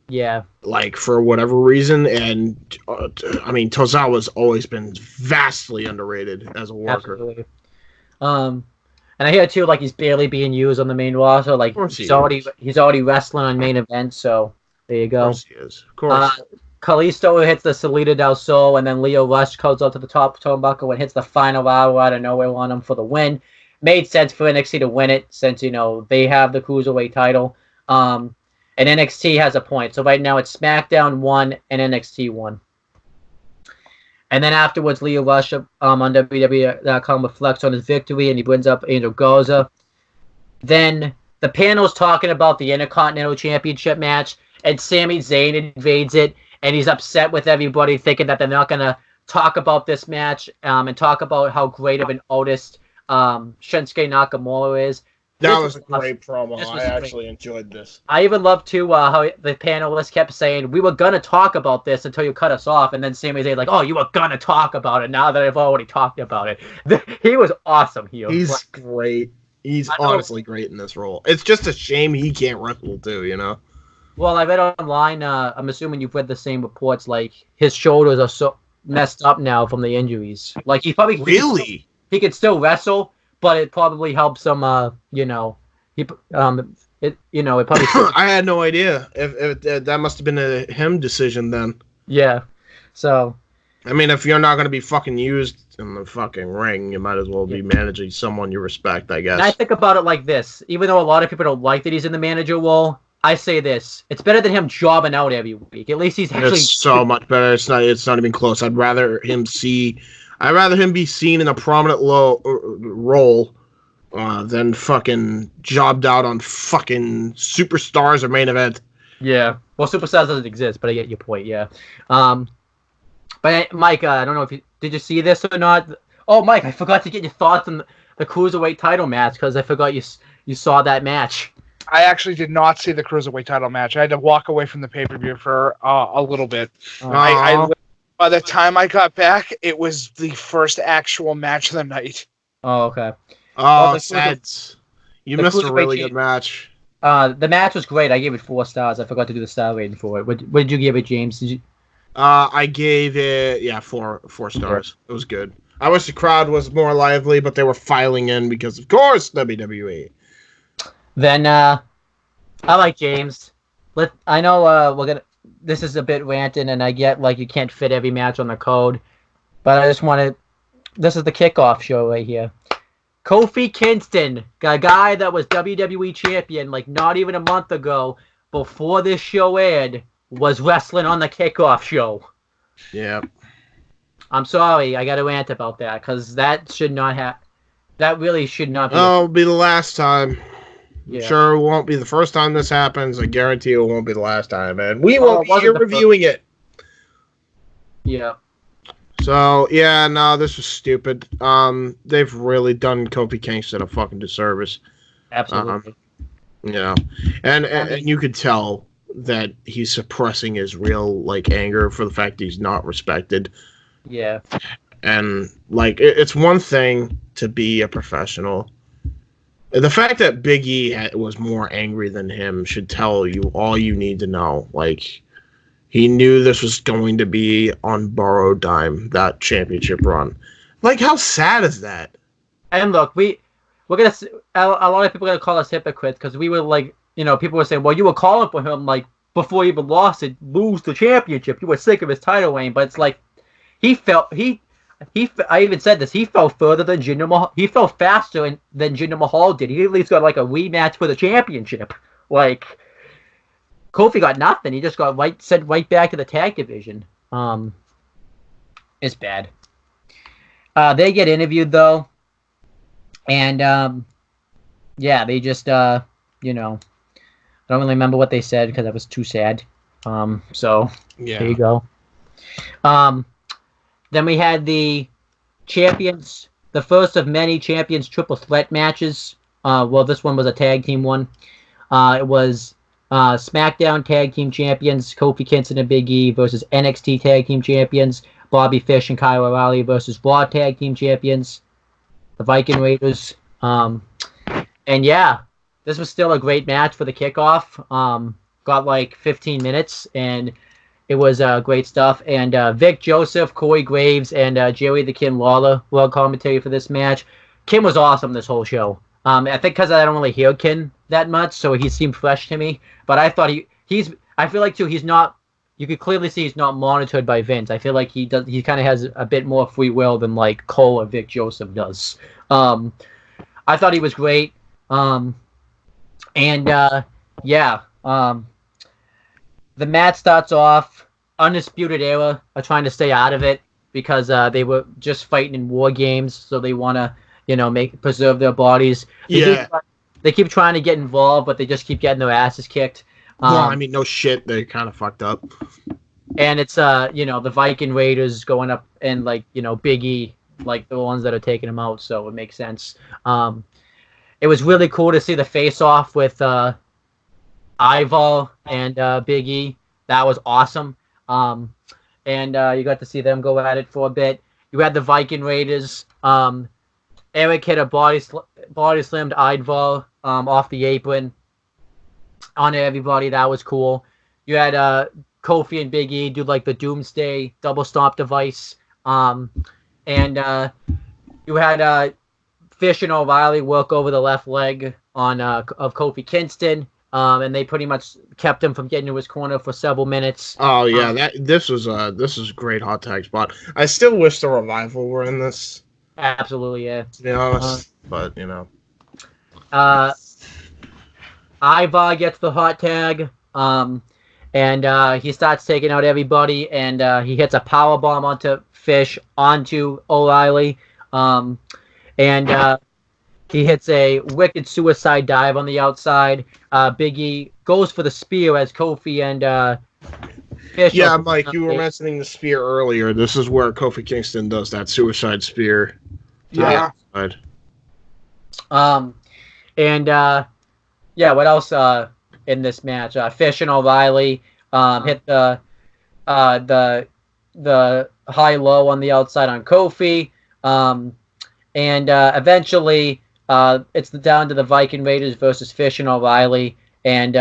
Yeah. Like, for whatever reason. And, Tozawa's always been vastly underrated as a worker. Absolutely. And I hear, too, like, he's barely being used on the main roster. Like, he's already wrestling on main events, so there you go. Of course he is. Of course. Kalisto hits the Salida del Sol, and then Lio Rush comes up to the top turnbuckle and hits the final hour out of nowhere on him for the win. Made sense for NXT to win it since, they have the Cruiserweight title. And NXT has a point. So right now it's SmackDown 1 and NXT 1. And then afterwards, Lio Rush on WWE.com reflects on his victory, and he brings up Angel Garza. Then the panel's talking about the Intercontinental Championship match, and Sami Zayn invades it. And he's upset with everybody, thinking that they're not going to talk about this match and talk about how great of an artist Shinsuke Nakamura is. That was a great promo. I actually enjoyed this. I even loved, too, how the panelists kept saying, we were going to talk about this until you cut us off. And then Sami Zayn like, oh, you were going to talk about it now that I've already talked about it. He was awesome. He's great. He's honestly great in this role. It's just a shame he can't wrestle, too, Well, I read online, I'm assuming you've read the same reports, like, his shoulders are so messed up now from the injuries. Like, he probably... Really? He could still wrestle, but it probably helps him, it probably... I had no idea. If that must have been a him decision then. Yeah, so... if you're not going to be fucking used in the fucking ring, you might as well be managing someone you respect, I guess. And I think about it like this. Even though a lot of people don't like that he's in the manager role, I say this: it's better than him jobbing out every week. At least he's actually. It's so much better. It's not even close. I'd rather him be seen in a prominent role than fucking jobbed out on fucking Superstars or Main Event. Yeah. Well, Superstars doesn't exist, but I get your point. Yeah. But Mike, I don't know if did you see this or not? Oh, Mike, I forgot to get your thoughts on the Cruiserweight title match because I forgot you saw that match. I actually did not see the Cruiserweight title match. I had to walk away from the pay-per-view for a little bit. I by the time I got back, it was the first actual match of the night. Oh, okay. Oh, sad. You missed a really good match. The match was great. I gave it 4 stars. I forgot to do the star rating for it. What did you give it, James? I gave it 4 stars. It was good. I wish the crowd was more lively, but they were filing in because, of course, WWE. Then, I like James. I know this is a bit ranting, and I get, like, you can't fit every match on the code, but I just want to... This is the kickoff show right here. Kofi Kingston, a guy that was WWE champion like not even a month ago, before this show aired, was wrestling on the kickoff show. Yeah. I'm sorry, I got to rant about that because that should not have. That really should not be. Oh, it'll be the last time. Yeah. Sure, it won't be the first time this happens. I guarantee it won't be the last time, and we won't be wasn't here the reviewing it. Yeah. So yeah, no, this was stupid. They've really done Kofi Kingston a fucking disservice. Absolutely. You know, and you could tell that he's suppressing his real like anger for the fact that he's not respected. Yeah. And like it's one thing to be a professional. The fact that Big E was more angry than him should tell you all you need to know. Like, he knew this was going to be on borrowed dime, that championship run. Like, how sad is that? And look, we're gonna a lot of people are gonna call us hypocrites because we were like, you know, people were saying, well, you were calling for him like before he even lost it, lose the championship. You were sick of his title reign, but it's like I even said this. He fell further than Jinder Mahal. He fell faster than Jinder Mahal did. He at least got like a rematch for the championship. Like Kofi got nothing. He just got sent right back to the tag division. It's bad. They get interviewed though, and yeah, they just you know, I don't really remember what they said because I was too sad. So Yeah. there you go. Then we had the champions, the first of many champions triple threat matches. Well, this one was a tag team one. It was SmackDown tag team champions Kofi Kingston and Big E versus NXT tag team champions Bobby Fish and Kyle O'Reilly versus Raw tag team champions the Viking Raiders. And yeah, this was still a great match for the kickoff. Got like 15 minutes and it was great stuff. And Vic Joseph, Corey Graves, and Jerry the King Lawler were on commentary for this match. Ken was awesome this whole show. I think because I don't really hear Ken that much, so he seemed fresh to me. But I thought he's. I feel like too he's not. You could clearly see he's not monitored by Vince. I feel like he does. He kind of has a bit more free will than like Cole or Vic Joseph does. I thought he was great. Yeah. The match starts off. Undisputed Era are trying to stay out of it because they were just fighting in war games, so they want to, you know, preserve their bodies. They keep trying to get involved, but they just keep getting their asses kicked. Well, I mean, no shit, they kind of fucked up. And it's you know, the Viking Raiders going up and like, you know, Big E, like the ones that are taking them out, so it makes sense. It was really cool to see the face off with Ivar and Big E. That was awesome. And you got to see them go at it for a bit. You had the Viking Raiders. Eric hit a body slammed Ivar off the apron on everybody. That was cool. You had Kofi and Big E do like the Doomsday double stomp device. And you had Fish and O'Reilly work over the left leg on of Kofi Kingston. And they pretty much kept him from getting to his corner for several minutes. Oh yeah, this was a great hot tag spot. I still wish the Revival were in this. Absolutely, yeah. To be honest, but you know. Ivar gets the hot tag, and he starts taking out everybody, and he hits a power bomb onto Fish, onto O'Reilly, and he hits a wicked suicide dive on the outside. Big E goes for the spear as Kofi and Fish. Yeah, Mike, you were mentioning the spear earlier. This is where Kofi Kingston does that suicide spear. Yeah. Yeah, what else in this match? Fish and O'Reilly hit the high-low on the outside on Kofi. And eventually it's down to the Viking Raiders versus Fish and O'Reilly. And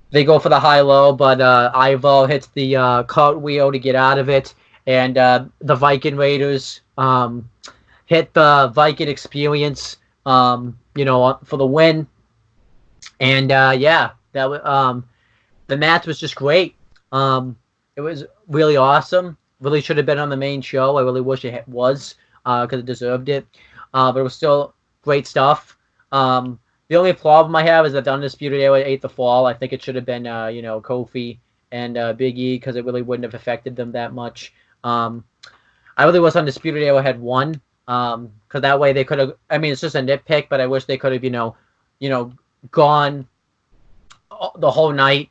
they go for the high-low, but Ivar hits the cartwheel to get out of it. And the Viking Raiders hit the Viking Experience, you know, for the win. And yeah, that the match was just great. It was really awesome. Really should have been on the main show. I really wish it was because it deserved it. But it was still great stuff. The only problem I have is that the Undisputed Era ate the fall. I think it should have been, Kofi and Big E because it really wouldn't have affected them that much. I really wish Undisputed Era had won because that way they could have. I mean, it's just a nitpick, but I wish they could have, gone the whole night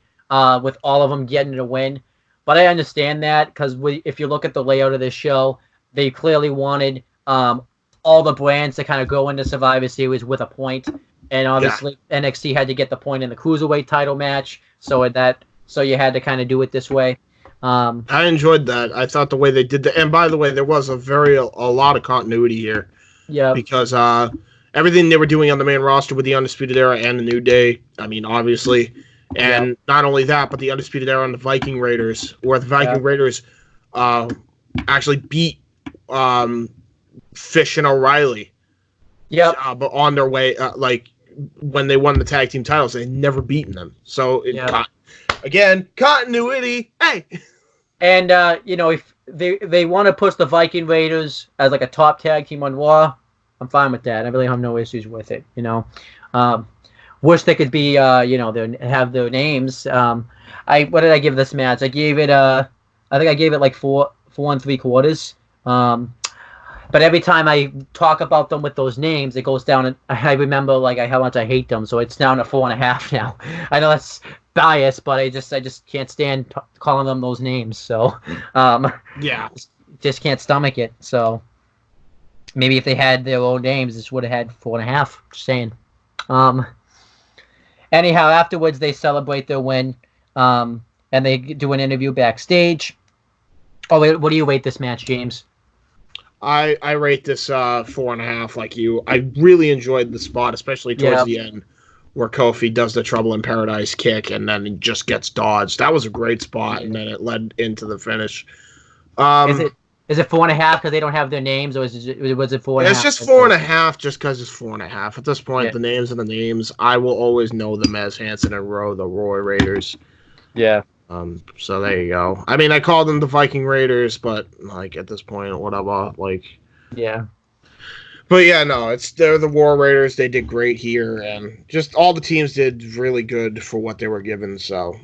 with all of them getting a win. But I understand that because if you look at the layout of this show, they clearly wanted all the brands to kind of go into Survivor Series with a point. And obviously NXT had to get the point in the Cruiserweight title match, so you had to kind of do it this way. I enjoyed that. I thought the way they did that, and by the way, there was a lot of continuity here. Yeah. Because everything they were doing on the main roster with the Undisputed Era and the New Day, I mean, obviously, and not only that, but the Undisputed Era and the Viking Raiders, where the Viking Raiders actually beat Fish and O'Reilly. Yeah. But on their way, when they won the tag team titles, they'd never beaten them. So, again, continuity. Hey! And, if they want to push the Viking Raiders as like a top tag team on Raw, I'm fine with that. I really have no issues with it, Wish they could be, have their names. What did I give this match? I gave it, I think I gave it like 4 3/4. But every time I talk about them with those names, it goes down, and I remember how much I hate them, so it's down to 4.5 now. I know that's biased, but I just can't stand calling them those names. So, just can't stomach it. So, maybe if they had their own names, this would have had 4.5. Just saying. Anyhow, afterwards they celebrate their win, and they do an interview backstage. Oh, wait, what do you rate this match, James? I rate this 4.5 like you. I really enjoyed the spot, especially towards the end, where Kofi does the Trouble in Paradise kick and then it just gets dodged. That was a great spot, and then it led into the finish. Is it 4.5 because they don't have their names, or was it 4.5? It's just 4.5 just because it's 4.5. At this point, the names are the names. I will always know them as Hanson and Rowe, the Roy Raiders. Yeah. So there you go. I mean, I called them the Viking Raiders, but at this point, whatever. Yeah. But yeah, no, they're the War Raiders. They did great here, and just all the teams did really good for what they were given. So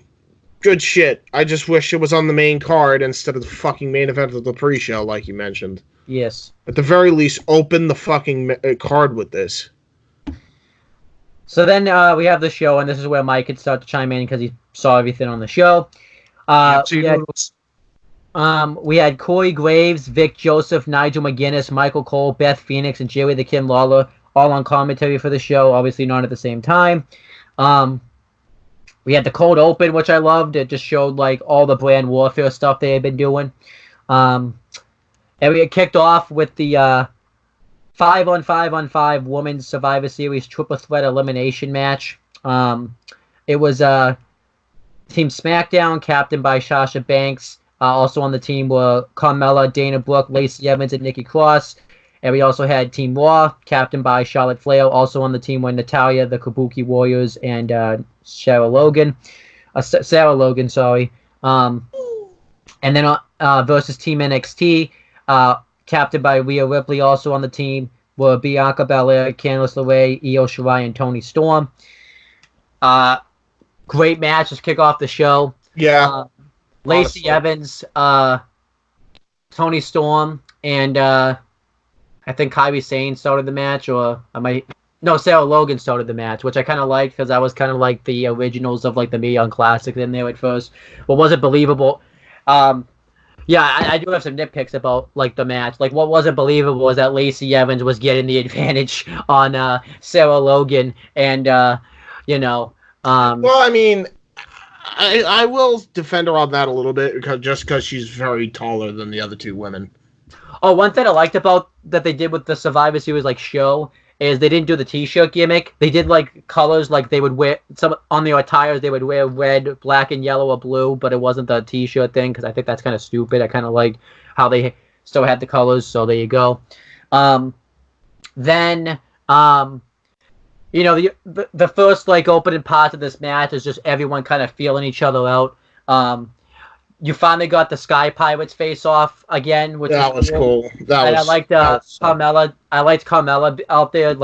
good shit. I just wish it was on the main card instead of the fucking main event of the pre-show, like you mentioned. Yes. At the very least, open the fucking card with this. So then we have the show, and this is where Mike could start to chime in because he saw everything on the show. We had Corey Graves, Vic Joseph, Nigel McGuinness, Michael Cole, Beth Phoenix, and Jerry the Kid Lawler all on commentary for the show, obviously not at the same time. We had the cold open, which I loved. It just showed all the brand warfare stuff they had been doing. And we had kicked off with the 5-on-5-on-5 Women's Survivor Series Triple Threat Elimination match. It was Team SmackDown, captained by Sasha Banks. Also on the team were Carmella, Dana Brooke, Lacey Evans, and Nikki Cross. And we also had Team Raw, captained by Charlotte Flair. Also on the team were Natalya, the Kabuki Warriors, and Sarah Logan. And then versus Team NXT, captained by Rhea Ripley. Also on the team were Bianca Belair, Candice LeRae, Io Shirai, and Toni Storm. Great match. Let's kick off the show. Yeah. Lacey Evans, Toni Storm, and I think Kairi Sane started the match, Sarah Logan started the match, which I kind of liked because I was kind of like the originals of the Mae Young Classic in there at first. But wasn't believable. I do have some nitpicks about the match. What wasn't believable was that Lacey Evans was getting the advantage on Sarah Logan, and well, I mean, I will defend her on that a little bit because she's very taller than the other two women. Oh, one thing I liked about that they did with the Survivor Series show is they didn't do the T-shirt gimmick. They did colors they would wear some on their attires. They would wear red, black, and yellow or blue, but it wasn't the T-shirt thing because I think that's kind of stupid. I kind of like how they still had the colors. So there you go. Then the first opening part of this match is just everyone kind of feeling each other out. You finally got the Sky Pirates face off again, which was cool. I liked Carmella. I liked Carmella out there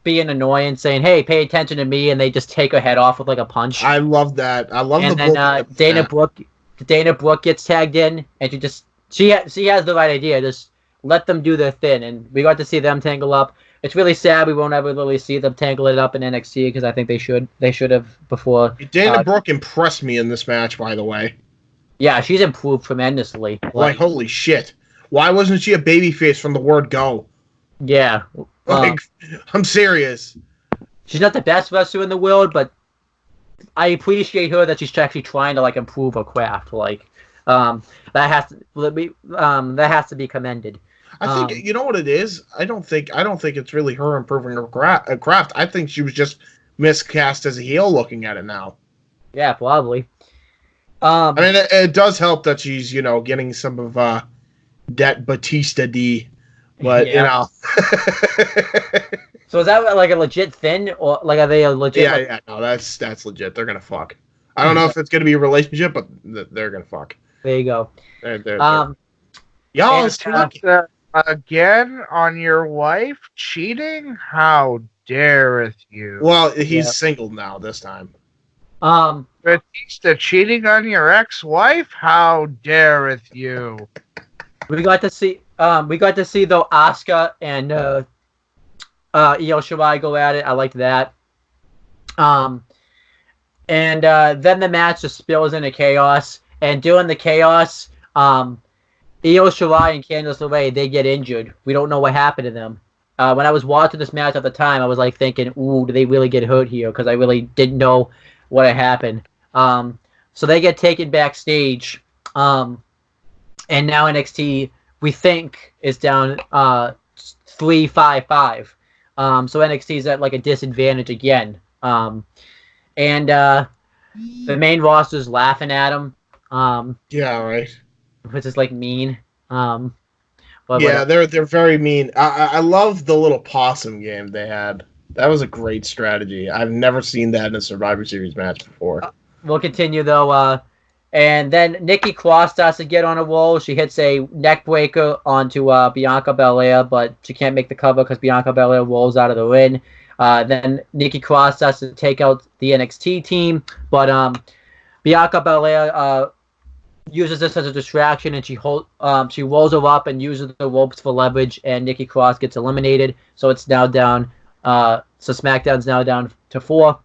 being annoying, saying, "Hey, pay attention to me," and they just take her head off with like a punch. I love that. I love And the then book. Dana Brooke gets tagged in, and she has the right idea. Just let them do their thing, and we got to see them tangle up. It's really sad we won't ever really see them tangle it up in NXT because I think they should. They should have before. Dana Brooke impressed me in this match, by the way. Yeah, she's improved tremendously. Like holy shit! Why wasn't she a babyface from the word go? Yeah. Like, I'm serious. She's not the best wrestler in the world, but I appreciate her that she's actually trying to like improve her craft. Like, that has to be commended. I think you know what it is. I don't think it's really her improving her craft. I think she was just miscast as a heel. Looking at it now, yeah, probably. I mean, it does help that she's getting some of that Batista D, but So is that like a legit thing, or like are they a legit? Yeah, no, that's legit. They're gonna fuck. I don't know if it's gonna be a relationship, but they're gonna fuck. There you go. Y'all is talking. Again on your wife cheating? How dareth you? Well, he's single now this time. Batista cheating on your ex-wife? How dareth you? We got to see though Asuka and Io Shirai go at it. I liked that. And then the match just spills into chaos. And during the chaos, Io Shirai and Candice LeRae, they get injured. We don't know what happened to them. When I was watching this match at the time, I was like thinking, ooh, did they really get hurt here? Because I really didn't know what had happened. So they get taken backstage. And now NXT, we think, is down 3-5-5. So NXT's at like a disadvantage again. And the main roster's laughing at them. Yeah, right. Which is like mean. But they're very mean. I love the little possum game they had. That was a great strategy. I've never seen that in a Survivor Series match before. We'll continue though. And then Nikki Cross starts to get on a roll. She hits a neck breaker onto Bianca Belair, but she can't make the cover because Bianca Belair rolls out of the ring. Then Nikki Cross starts to take out the NXT team, but Bianca Belair uses this as a distraction, and she rolls her up and uses the ropes for leverage, and Nikki Cross gets eliminated. So it's now down. So SmackDown's now down to 4.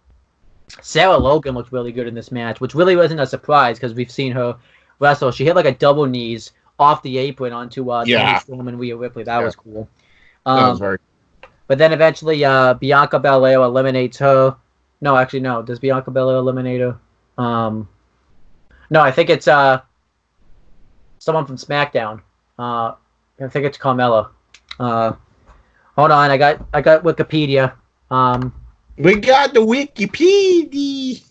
Sarah Logan looked really good in this match, which really wasn't a surprise because we've seen her wrestle. She hit like a double knees off the apron onto Toni Storm and Rhea Ripley. That was cool. That was very. But then eventually Bianca Belair eliminates her. No, actually no. Does Bianca Belair eliminate her? No, I think it's someone from SmackDown. I think it's Carmella. Hold on, I got Wikipedia. We got the Wikipedia.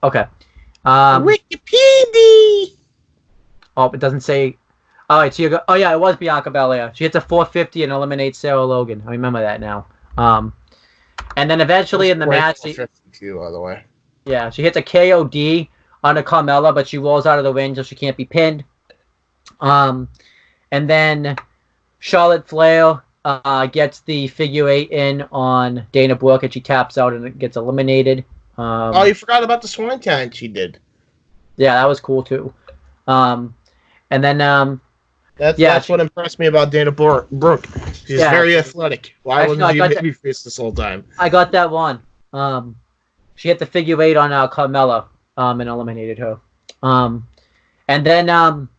Okay. Wikipedia. Oh, it doesn't say. All right, so you go. Oh yeah, it was Bianca Belair. She hits a 450 and eliminates Sarah Logan. I remember that now. And then eventually in the match, 452, by the way. Yeah, she hits a KOD on a Carmella, but she rolls out of the ring so she can't be pinned. And then Charlotte Flair gets the figure 8 in on Dana Brooke, and she taps out and gets eliminated. You forgot about the Swanton she did. Yeah, that was cool too. And then that's what impressed me about Dana Brooke. She's very athletic. Why wasn't she babyface this whole time? I got that one. She hit the figure 8 on Carmella and eliminated her. And then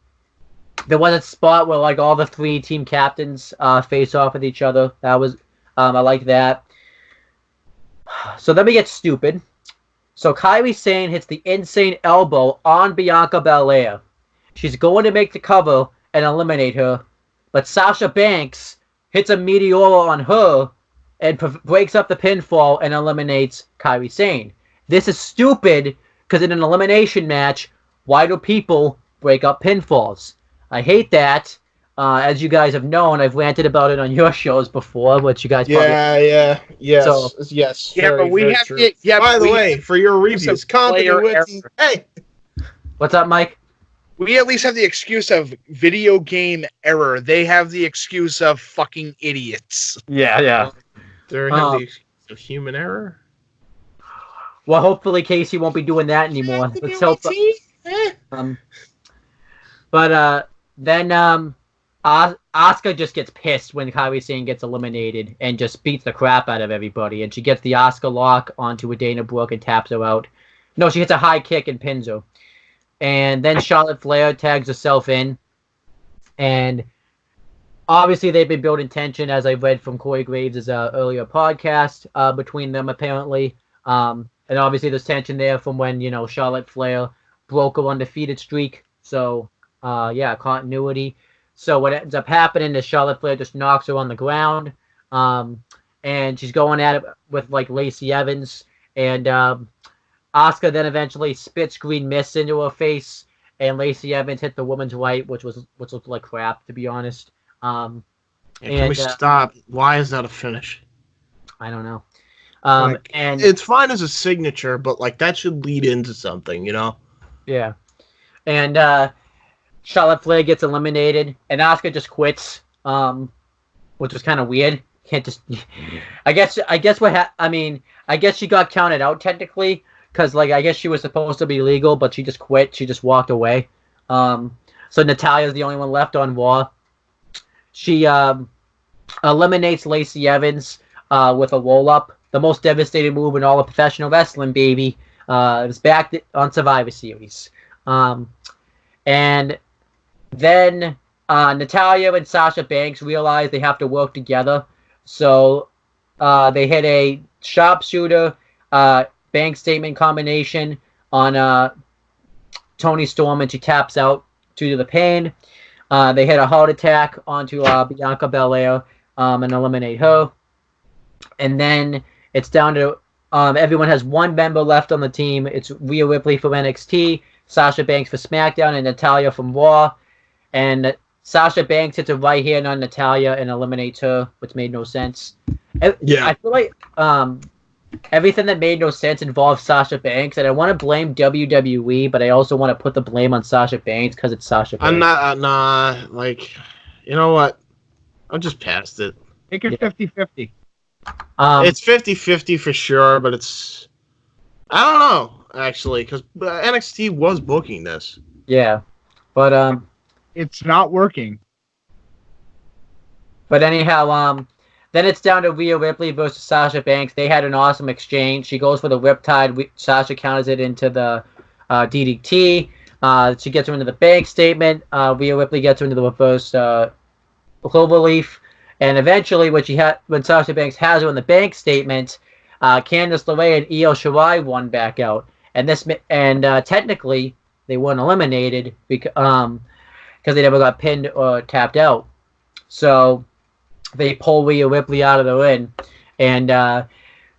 there was a spot where like all the 3 team captains face off with each other. That was I like that. So then we get stupid. So Kairi Sane hits the insane elbow on Bianca Belair. She's going to make the cover and eliminate her, but Sasha Banks hits a Meteora on her and breaks up the pinfall and eliminates Kairi Sane. This is stupid because in an elimination match, why do people break up pinfalls? I hate that. As you guys have known, I've ranted about it on your shows before, which you guys yes. Yeah, but we have to. Yeah, by the way, for your reviews, hey, what's up, Mike? We at least have the excuse of video game error. They have the excuse of fucking idiots. Yeah. There has the excuse of human error. Well, hopefully Casey won't be doing that anymore. Let's hope. Then Asuka just gets pissed when Kairi Sane gets eliminated and just beats the crap out of everybody. And she gets the Asuka lock onto a Dana Brooke and taps her out. No, she hits a high kick and pins her. And then Charlotte Flair tags herself in. And obviously they've been building tension, as I've read from Corey Graves' earlier podcast, between them apparently. And obviously there's tension there from when, Charlotte Flair broke her undefeated streak. So, continuity. So what ends up happening is Charlotte Flair just knocks her on the ground. And she's going at it with, Lacey Evans. And Asuka then eventually spits green mist into her face. And Lacey Evans hit the woman's right, which looked like crap, to be honest. Can we stop? Why is that a finish? I don't know. And it's fine as a signature, but that should lead into something, Yeah. And Charlotte Flair gets eliminated, and Asuka just quits, which was kind of weird. Can't just. I guess she got counted out technically, because I guess she was supposed to be legal, but she just quit. She just walked away. So Natalya's the only one left on Raw. She eliminates Lacey Evans with a roll-up. The most devastating move in all of professional wrestling, baby. It was back on Survivor Series. And then Natalya and Sasha Banks realize they have to work together. So they hit a sharpshooter bank statement combination on Toni Storm, and she taps out due to the pain. They hit a heart attack onto Bianca Belair and eliminate her. And then it's down to everyone has one member left on the team. It's Rhea Ripley from NXT, Sasha Banks for SmackDown, and Natalya from Raw. And Sasha Banks hits a right hand on Natalya and eliminates her, which made no sense. Yeah. I feel like everything that made no sense involves Sasha Banks, and I want to blame WWE, but I also want to put the blame on Sasha Banks because it's Sasha Banks. I'm not, you know what? I'm just past it. Make it 50-50. It's 50-50 for sure, but it's... I don't know, actually, because NXT was booking this. Yeah, but... It's not working. But anyhow, then it's down to Rhea Ripley versus Sasha Banks. They had an awesome exchange. She goes for the Riptide. Sasha counters it into the DDT. She gets her into the bank statement. Rhea Ripley gets her into the reverse cloverleaf. And eventually, when Sasha Banks has her in the bank statement, Candice LeRae and Io Shirai won back out. And technically, they weren't eliminated because they never got pinned or tapped out. So they pull Rhea Ripley out of the ring, and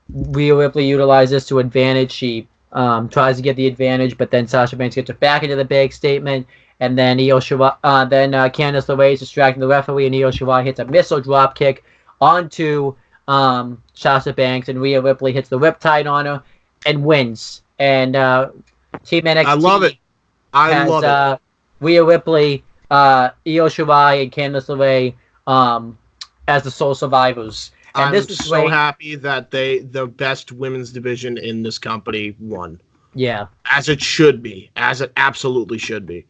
Rhea Ripley utilizes this to advantage. She tries to get the advantage, but then Sasha Banks gets her back into the bank statement, and then Candice LeRae is distracting the referee, and Io Shirai hits a missile drop kick onto Sasha Banks, and Rhea Ripley hits the Riptide on her and wins. And Team NXT I love it. I love it. Rhea Ripley, Io Shirai, and Candice LeRae as the sole survivors. And I'm this is so great. happy that the best women's division in this company won. Yeah. As it should be. As it absolutely should be.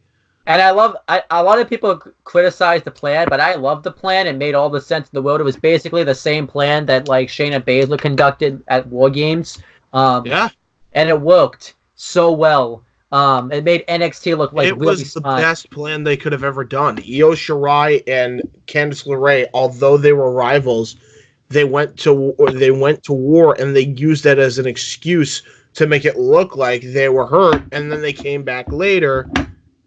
And I love, a lot of people criticize the plan, but I love the plan. It made all the sense in the world. It was basically the same plan that Shayna Baszler conducted at War Games. Yeah. And it worked so well. It made NXT look like it really was the smart. best plan they could have ever done. Io Shirai and Candice LeRae, although they were rivals, they went to war, and they used that as an excuse to make it look like they were hurt, and then they came back later,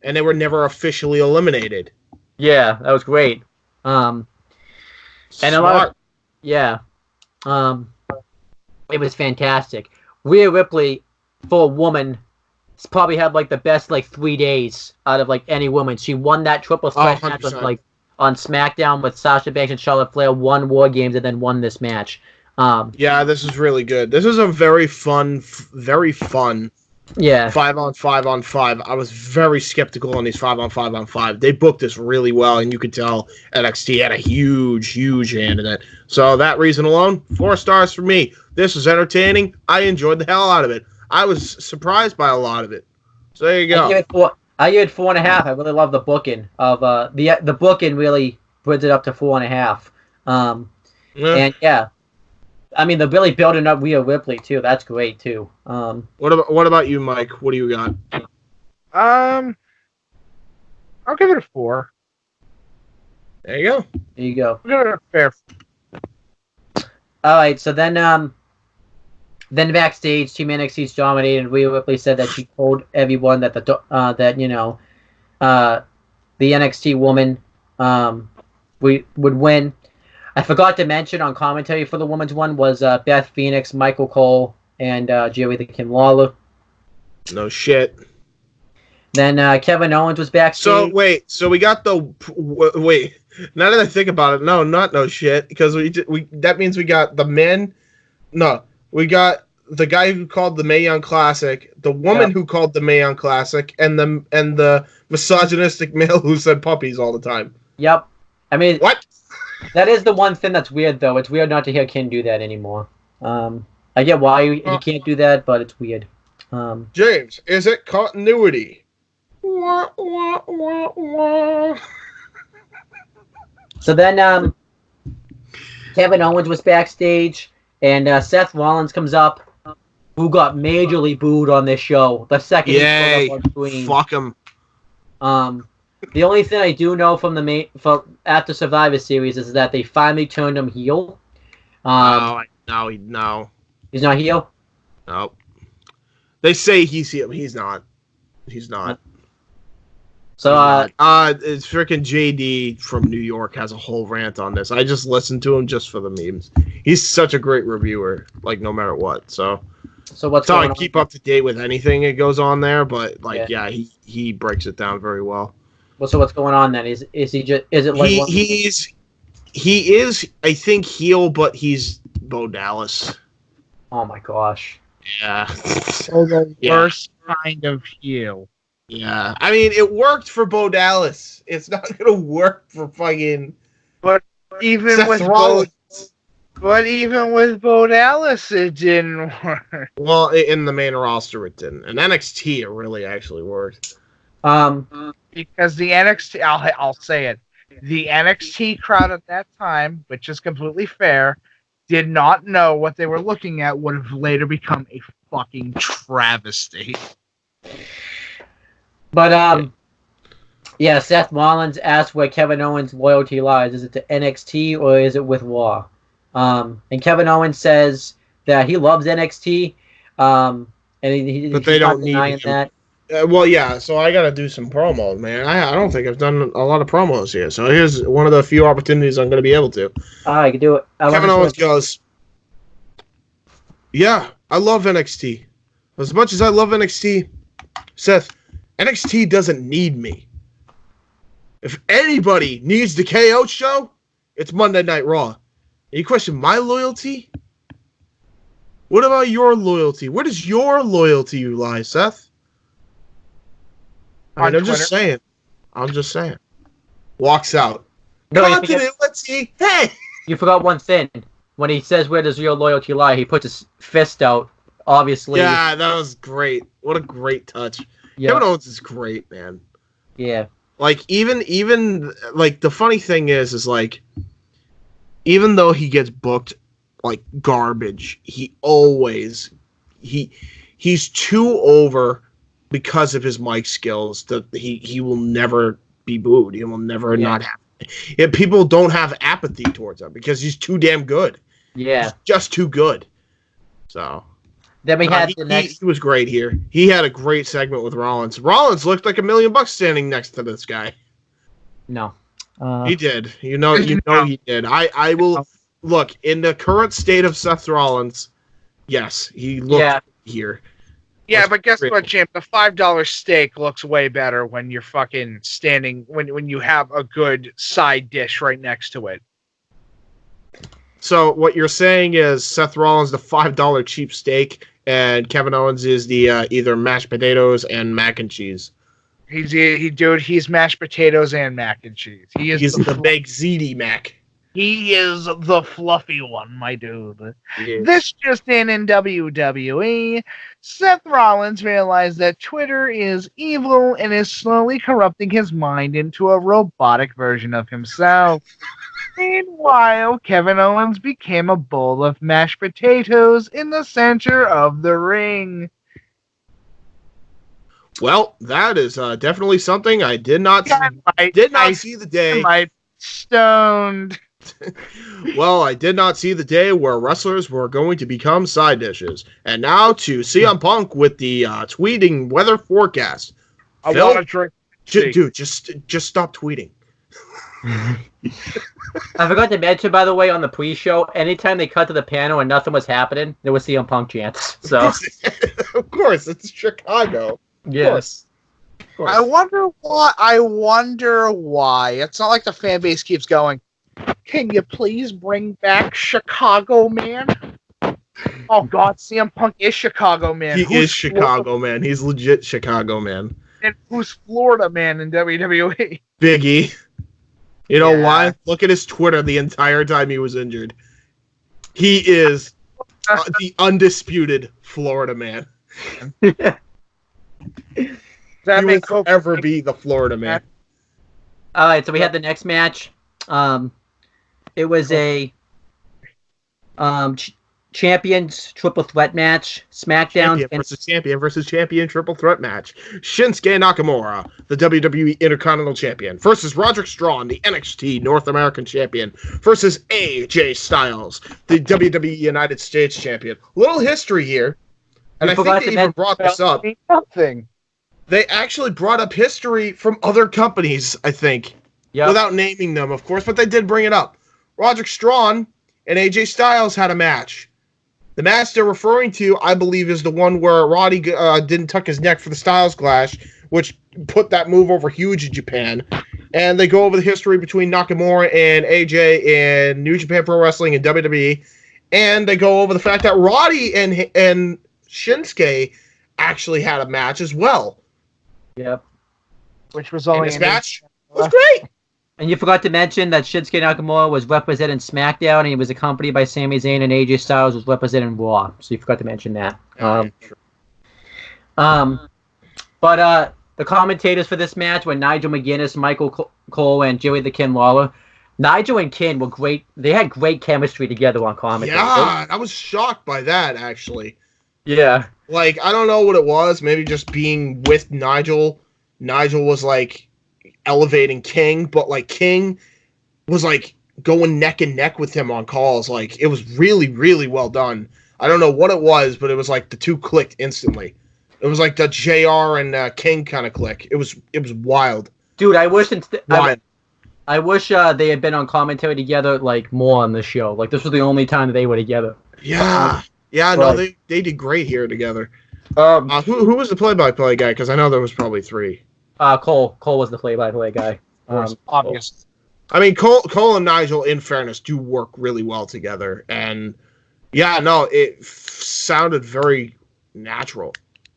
and they were never officially eliminated. Yeah, that was great. And Smart. a lot of, yeah, it was fantastic. Rhea Ripley, for a woman, probably had the best 3 days out of any woman. She won that triple threat match with, 100%. on SmackDown with Sasha Banks and Charlotte Flair, won War Games, and then won this match. Yeah, this is really good. This is a very fun Yeah. 5-on-5-on-5. I was very skeptical on these 5-on-5-on-5. They booked this really well, and you could tell NXT had a huge hand in it. So that reason alone, 4 stars for me. This was entertaining. I enjoyed the hell out of it. I was surprised by a lot of it. So there you go. I give it 4.5. I really love the booking of the booking really puts it up to 4.5. And yeah, I mean they're really building up Rhea Ripley too. That's great too. What about you, Mike? What do you got? I'll give it a 4. There you go. There you go. I'll give it a fair. All right, so then backstage, Team NXT's dominated. Rhea Ripley said that she told everyone that the NXT woman would win. I forgot to mention on commentary for the women's one was Beth Phoenix, Michael Cole, and Jerry the King Lawler. No shit. Then Kevin Owens was backstage. So we got the wait. Now that I think about it, no shit, because we that means we got the men. No, we got the guy who called the Mae Young Classic, the woman who called the Mae Young Classic, and the misogynistic male who said puppies all the time. Yep. I mean, what? That is the one thing that's weird, though. It's weird not to hear Ken do that anymore. I get why he can't do that, but it's weird. James, is it continuity? Wah, wah, wah, wah. So then Kevin Owens was backstage, and Seth Rollins comes up, who got majorly booed on this show. The second he showed up on screen. Fuck him. The only thing I do know from after Survivor Series is that they finally turned him heel. No. He's not heel? Nope. They say he's heel. He's not. He's not. So, it's freaking JD from New York has a whole rant on this. I just listened to him just for the memes. He's such a great reviewer, like no matter what. So what's going on? I keep up to date with anything that goes on there, but he breaks it down very well. Well, so what's going on then? Is he just? Is it like he is? I think heel, but he's Bo Dallas. Oh my gosh. Yeah. So the worst kind of heel. Yeah. I mean, it worked for Bo Dallas. It's not gonna work for fucking. But even Seth with Rollins. But even with Bo Dallas, it didn't work. Well, in the main roster, it didn't. In NXT, it really actually worked. Because the NXT, I'll say it, the NXT crowd at that time, which is completely fair, did not know what they were looking at would have later become a fucking travesty. But yeah, Seth Rollins asked where Kevin Owens' loyalty lies. Is it to NXT or is it with Raw? And Kevin Owens says that he loves NXT, and but they don't need that. Well, yeah, so I gotta do some promos, man. I don't think I've done a lot of promos here, so here's one of the few opportunities I'm gonna be able to. I can do it. Kevin Owens goes, yeah, I love NXT. As much as I love NXT, Seth, NXT doesn't need me. If anybody needs the KO show, it's Monday Night Raw. You question my loyalty? What about your loyalty? Where does your loyalty lie, Seth? I mean, I'm just saying. Walks out. Continuity. Hey! You forgot one thing. When he says, where does your loyalty lie, he puts his fist out, obviously. Yeah, that was great. What a great touch. Yeah. Kevin Owens is great, man. Yeah. Like, even like, the funny thing is like, even though he gets booked like garbage, he's too over because of his mic skills that he will never be booed. He will never not have. Yeah, people don't have apathy towards him because he's too damn good. Yeah, he's just too good. So then we had he was great here. He had a great segment with Rollins. Rollins looked like $1 million standing next to this guy. No, he did. You know he did. I will look in the current state of Seth Rollins. Yes, he looked here. Yeah, but guess what, Jim? The $5 steak looks way better when you're fucking standing when you have a good side dish right next to it. So what you're saying is Seth Rollins, the $5 cheap steak, and Kevin Owens is the either mashed potatoes and mac and cheese. He's mashed potatoes and mac and cheese. He's the big ziti mac. He is the fluffy one, my dude. Yeah. This just in WWE, Seth Rollins realized that Twitter is evil and is slowly corrupting his mind into a robotic version of himself. Meanwhile, Kevin Owens became a bowl of mashed potatoes in the center of the ring. Well, that is definitely something I did not see the day. Stoned. Well, I did not see the day where wrestlers were going to become side dishes. And now to CM Punk with the tweeting weather forecast. I Phil, want to drink. dude, just stop tweeting. I forgot to mention, by the way, on the pre-show, anytime they cut to the panel and nothing was happening, there was CM Punk chants. So, of course, it's Chicago. yes. I wonder why. It's not like the fan base keeps going, can you please bring back Chicago Man? Oh God, CM Punk is Chicago Man. He is Chicago Man. He's legit Chicago Man. And who's Florida Man in WWE? Biggie. You know why? Look at his Twitter the entire time he was injured. He is the undisputed Florida Man. He will forever be the Florida Man. All right, so we had the next match. It was a champions triple threat match. SmackDown Champion versus champion triple threat match. Shinsuke Nakamura, the WWE Intercontinental Champion, versus Roderick Strong, the NXT North American Champion, versus AJ Styles, the WWE United States Champion. Little history here, and I think they even brought this up. Nothing. They actually brought up history from other companies, I think, without naming them, of course, but they did bring it up. Roderick Strong and AJ Styles had a match. The match they're referring to, I believe, is the one where Roddy didn't tuck his neck for the Styles Clash, which put that move over huge in Japan. And they go over the history between Nakamura and AJ in New Japan Pro Wrestling and WWE. And they go over the fact that Roddy and Shinsuke actually had a match as well. Yep. Which was only this match was great. And you forgot to mention that Shinsuke Nakamura was representing SmackDown, and he was accompanied by Sami Zayn, and AJ Styles was representing Raw. So you forgot to mention that. But the commentators for this match were Nigel McGuinness, Michael Cole, and Jerry the King Lawler. Nigel and King were great. They had great chemistry together on commentary. Yeah, I was shocked by that, actually. Yeah. Like, I don't know what it was. Maybe just being with Nigel. Nigel was, like, elevating King, but, like, King was, like, going neck and neck with him on calls. Like, it was really, really well done. I don't know what it was, but it was, like, the two clicked instantly. It was, like, the JR and King kind of click. It was wild. Dude, I wish I wish they had been on commentary together, like, more on the show. Like, this was the only time that they were together. Yeah. No, they did great here together. Who was the play-by-play guy? Because I know there was probably three. Cole was the play-by-play guy. Obvious. I mean, Cole and Nigel, in fairness, do work really well together. And, yeah, no, it sounded very natural.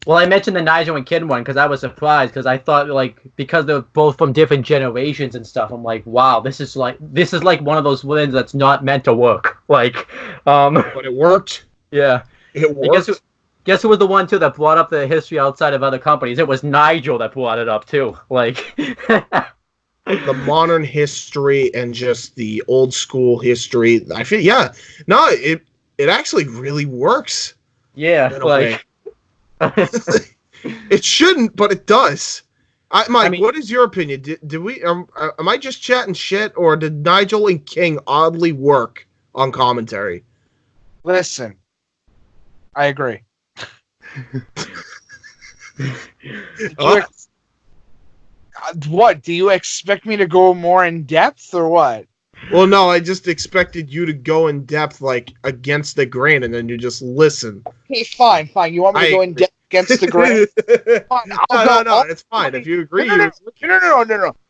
Well, I mentioned the Nigel and King one because I was surprised because I thought, like, because they're both from different generations and stuff, I'm like, wow, this is like one of those wins that's not meant to work. Like, but it worked. Yeah. It worked. Guess who was the one, too, that brought up the history outside of other companies? It was Nigel that brought it up, too. Like... the modern history and just the old school history. I feel, it actually really works. Yeah, like... It shouldn't, but it does. Mike, what is your opinion? Did we? Am I just chatting shit, or did Nigel and King oddly work on commentary? Listen, I agree. What? Do you expect me to go more in depth, or what? Well, no, I just expected you to go in depth, like, against the grain, and then you just listen. Okay, fine. You want me to go in depth against the grain? Fine, no, it's fine. If you agree, No.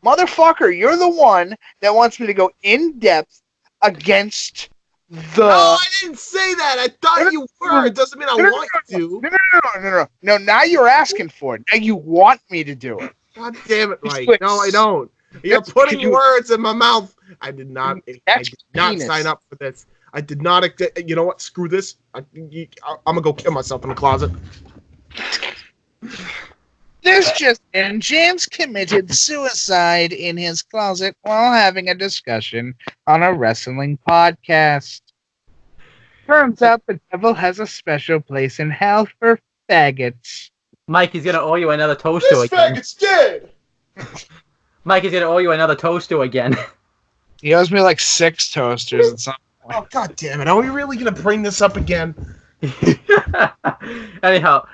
Motherfucker, you're the one that wants me to go in depth against No, I didn't say that. I thought you were. It doesn't mean I want to. No, now you're asking for it. Now you want me to do it. God damn it, Mike. No, I don't. You're putting words in my mouth. I did not sign up for this. I did not. You know what? Screw this. I'm going to go kill myself in the closet. This just in. James committed suicide in his closet while having a discussion on a wrestling podcast. Turns out the devil has a special place in hell for faggots. Mike, he's gonna owe you another toaster again. This faggot's dead! Mike is gonna owe you another toaster again. He owes me like 6 toasters and something. Oh, god damn it. Are we really going to bring this up again? Anyhow,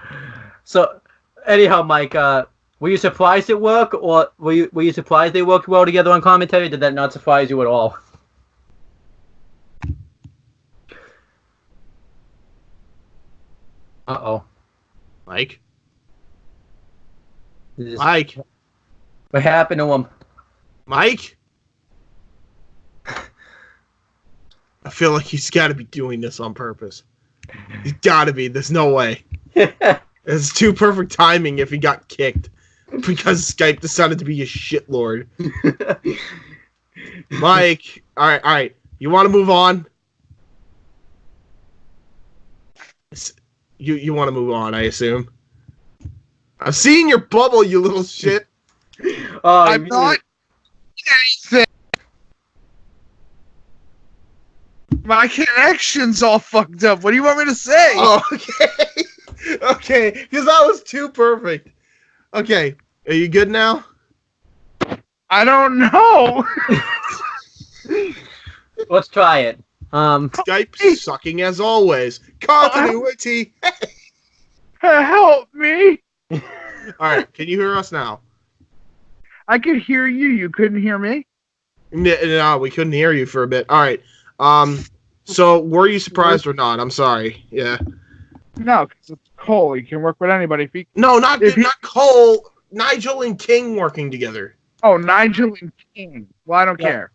Mike, were you surprised it worked, or were you surprised they worked well together on commentary? Did that not surprise you at all? Uh-oh. Mike? What Mike? happened to him? Mike? I feel like he's got to be doing this on purpose. He's got to be. There's no way. It's too perfect timing if he got kicked because Skype decided to be a shitlord. Mike, all right. You want to move on? You want to move on, I assume. I'm seeing your bubble, you little shit. I'm not anything. My connection's all fucked up. What do you want me to say? Oh, okay. Okay, because that was too perfect. Okay, are you good now? I don't know. Let's try it. Skype sucking as always. Continuity. Help me. All right, can you hear us now? I could hear you. You couldn't hear me? No, we couldn't hear you for a bit. All right. So were you surprised or not? I'm sorry. Yeah. No, because it's Cole. He can work with anybody. No, not Cole. Nigel and King working together. Oh, Nigel and King. Well, I don't care.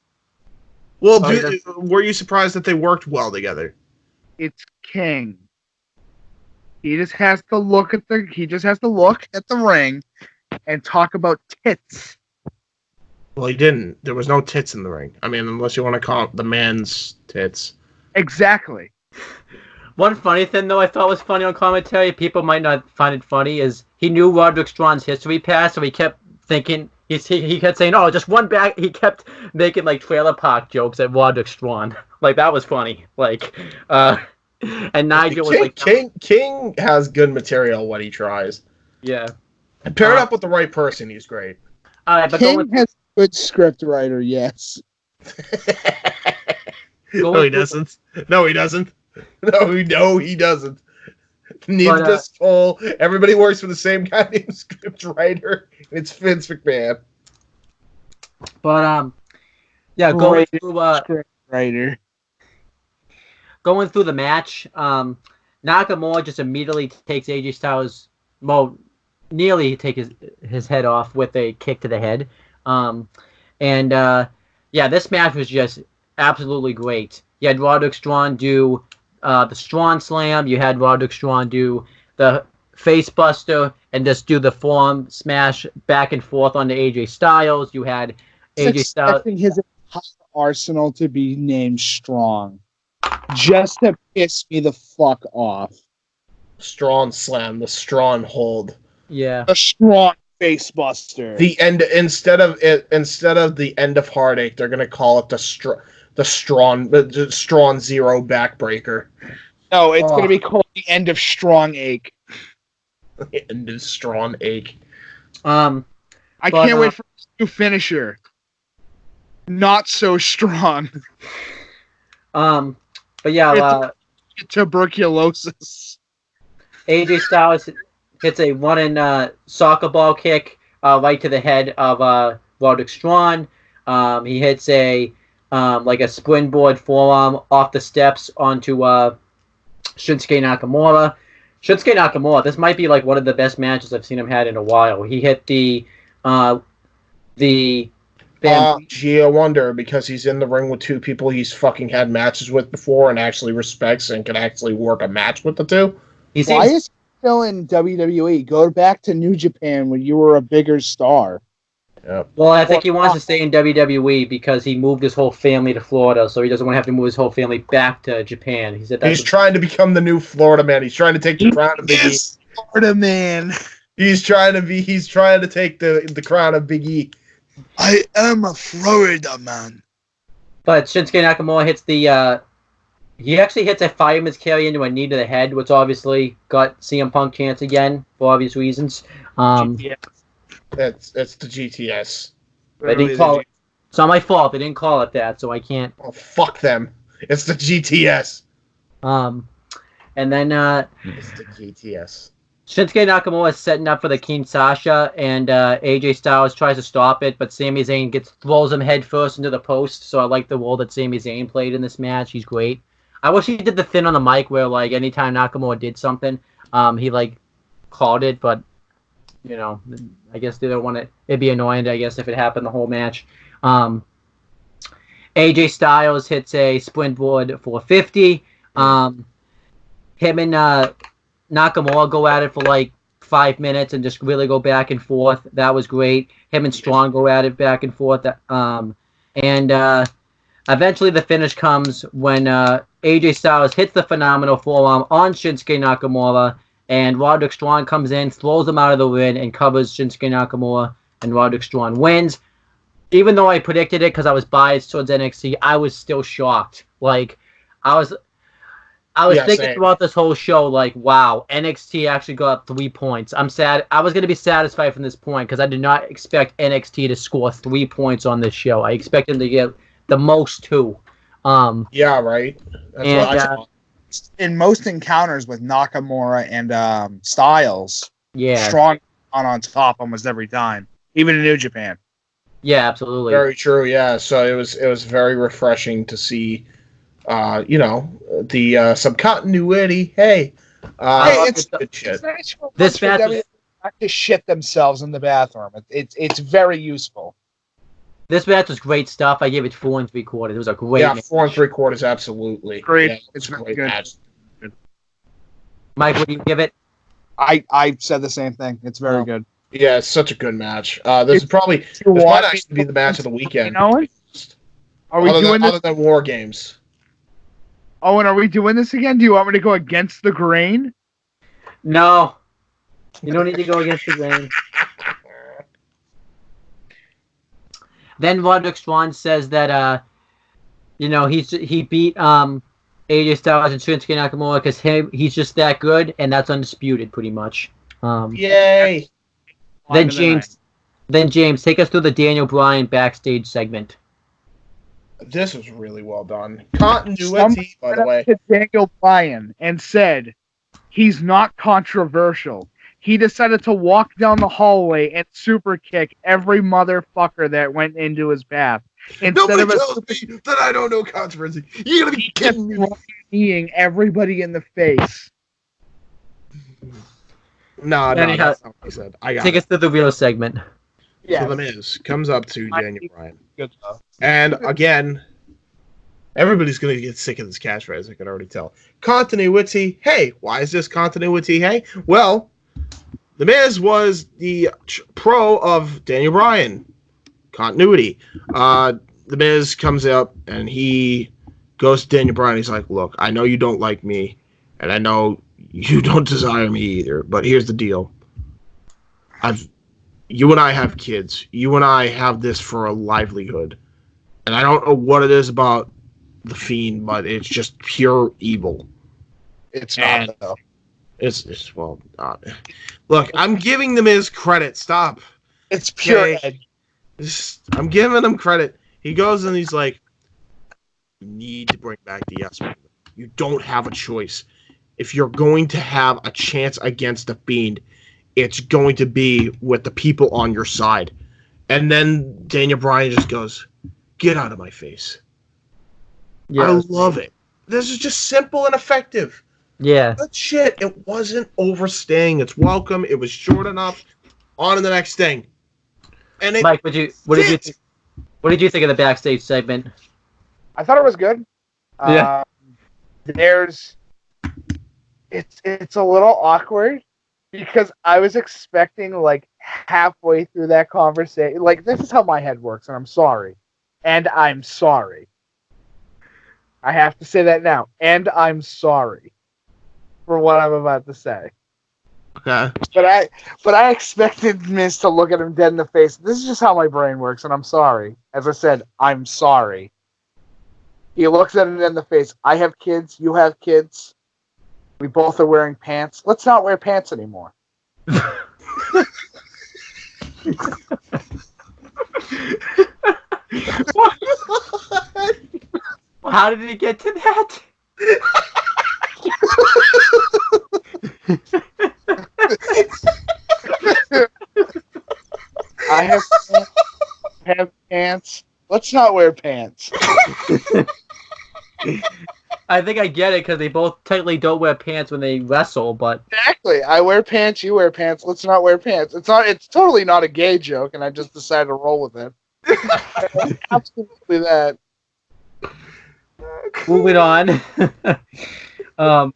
Well, were you surprised that they worked well together? It's King. He just has to look at the ring and talk about tits. Well, he didn't. There was no tits in the ring. I mean, unless you want to call it the man's tits. Exactly. One funny thing, though, I thought was funny on commentary, people might not find it funny, is he knew Roderick Strong's history past, so he kept thinking, he kept saying, oh, just one back, he kept making, like, trailer park jokes at Roderick Strong. Like, that was funny. Like, and Nigel was like... King has good material when he tries. Yeah. And paired up with the right person, he's great. But King has a good script writer, yes. No, he doesn't. No, he doesn't. No, he doesn't. Neither does Cole. Everybody works for the same guy named script writer. It's Vince McMahon. But yeah, going through the match, Nakamura just immediately takes AJ Styles, nearly take his head off with a kick to the head. Yeah, this match was just absolutely great. You had Roderick Strong do the Strong Slam. You had Roderick Strong do the Face Buster and just do the forearm smash back and forth onto AJ Styles. You had AJ Styles expecting his entire arsenal to be named Strong, just to piss me the fuck off. Strong Slam, the Strong Hold. Yeah, the Strong Face Buster. The end instead of the end of Heartache, they're gonna call it the Strong Zero Backbreaker. No, it's gonna be called the end of Strong Ache. The end of Strong Ache. I can't wait for this new finisher. Not so strong. But yeah, tuberculosis. AJ Styles hits a running soccer ball kick right to the head of Roderick Strong. He hits a springboard forearm off the steps onto Shinsuke Nakamura. Shinsuke Nakamura, this might be like one of the best matches I've seen him had in a while. He hit the Gia Wonder, because he's in the ring with two people he's fucking had matches with before and actually respects and can actually work a match with the two. Why is he still in WWE? Go back to New Japan when you were a bigger star. Yep. Well, I think he wants to stay in WWE because he moved his whole family to Florida, so he doesn't want to have to move his whole family back to Japan. He said he's trying to become the new Florida man. He's trying to take the crown of Big E. Florida man. He's trying to take the crown of Big E. I am a Florida man. But Shinsuke Nakamura hits he actually hits a fireman's carry into a knee to the head, which obviously got CM Punk chance again for obvious reasons. That's the GTS. They didn't call it. It's not my fault. They didn't call it that, so I can't. Oh, fuck them. It's the GTS. And then It's the GTS. Shinsuke Nakamura is setting up for the King Sasha, and AJ Styles tries to stop it, but Sami Zayn throws him head first into the post. So I like the role that Sami Zayn played in this match. He's great. I wish he did the thing on the mic where, like, anytime Nakamura did something, he like called it, but you know, I guess they don't want it. It'd be annoying, I guess, if it happened the whole match. AJ Styles hits a springboard 450. Him and Nakamura go at it for like 5 minutes and just really go back and forth. That was great. Him and Strong go at it back and forth. Eventually the finish comes when AJ Styles hits the phenomenal forearm on Shinsuke Nakamura, and Roderick Strong comes in, throws him out of the ring, and covers Shinsuke Nakamura, and Roderick Strong wins. Even though I predicted it because I was biased towards NXT, I was still shocked. Like, I was thinking throughout this whole show, like, wow, NXT actually got 3 points. I'm sad. I was going to be satisfied from this point because I did not expect NXT to score 3 points on this show. I expected them to get the most 2. Yeah, right. That's and, what I thought. In most encounters with Nakamura and Styles, yeah, Strong on top almost every time, even in New Japan. Yeah, absolutely. Very true. Yeah, so it was very refreshing to see, the some continuity. Hey, it's good shit. This match was, to shit themselves in the bathroom. It's very useful. This match was great stuff. I gave it 4 3/4. It was a great match. 4 3/4, absolutely. Great. Yeah, It's a very great good. match. Mike, what do you give it? I said the same thing. It's very good. Yeah, it's such a good match. This might actually be the match of the weekend. Are we doing this? Other than War Games. Oh, and are we doing this again? Do you want me to go against the grain? No. You don't need to go against the grain. Then Roderick Strong says that he beat AJ Styles and Shinsuke Nakamura because he's just that good, and that's undisputed, pretty much. Yay! Then James, take us through the Daniel Bryan backstage segment. This was really well done. Continuity, by the way. To Daniel Bryan and said he's not controversial. He decided to walk down the hallway and super kick every motherfucker that went into his path. Nobody tells me that I don't know controversy. You gotta be kidding me. Kneeing everybody in the face. No, that's not what I said. Take us to the real segment. Yeah. So The Miz comes up to Daniel Bryan. Good stuff. And again, everybody's going to get sick of this catchphrase, I can already tell. Continuity, hey. Why is this continuity, hey? Well, The Miz was the pro of Daniel Bryan. Continuity. The Miz comes up and he goes to Daniel Bryan. He's like, look, I know you don't like me, and I know you don't desire me either, but here's the deal. You and I have kids. You and I have this for a livelihood. And I don't know what it is about The Fiend, but it's just pure evil. It's not, though. It's not. Look, I'm giving The Miz credit. Stop. It's pure edge. I'm giving him credit. He goes and he's like, you need to bring back the Yes Movement. You don't have a choice. If you're going to have a chance against The Fiend, it's going to be with the people on your side. And then Daniel Bryan just goes, get out of my face. Yeah, I love it. This is just simple and effective. Yeah. Good shit. It wasn't overstaying. It's welcome. It was short enough. On to the next thing. And Mike, what did you think? What did you think of the backstage segment? I thought it was good. Yeah. It's a little awkward because I was expecting like halfway through that conversation, like this is how my head works, and I'm sorry. I have to say that now, and I'm sorry for what I'm about to say. Okay. But I expected Miz to look at him dead in the face. This is just how my brain works, and I'm sorry. As I said, I'm sorry. He looks at him dead in the face. I have kids. You have kids. We both are wearing pants. Let's not wear pants anymore. How did he get to that? I have pants. Let's not wear pants. I think I get it because they both technically don't wear pants when they wrestle, but Exactly. I wear pants. You wear pants. Let's not wear pants. It's totally not a gay joke, and I just decided to roll with it. Absolutely that. moving on. I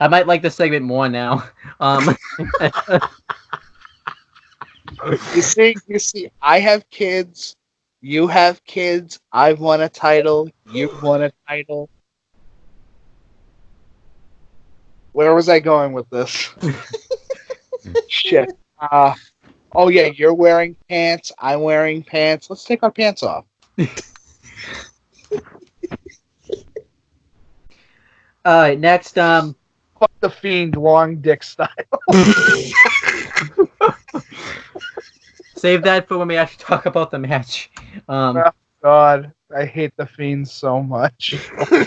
might like this segment more now. You see, I have kids. You have kids. I've won a title. You've won a title. Where was I going with this? Shit. Oh yeah, you're wearing pants. I'm wearing pants. Let's take our pants off. All right, next. Fuck the Fiend, long dick style. Save that for when we actually talk about the match. God, I hate the Fiend so much. All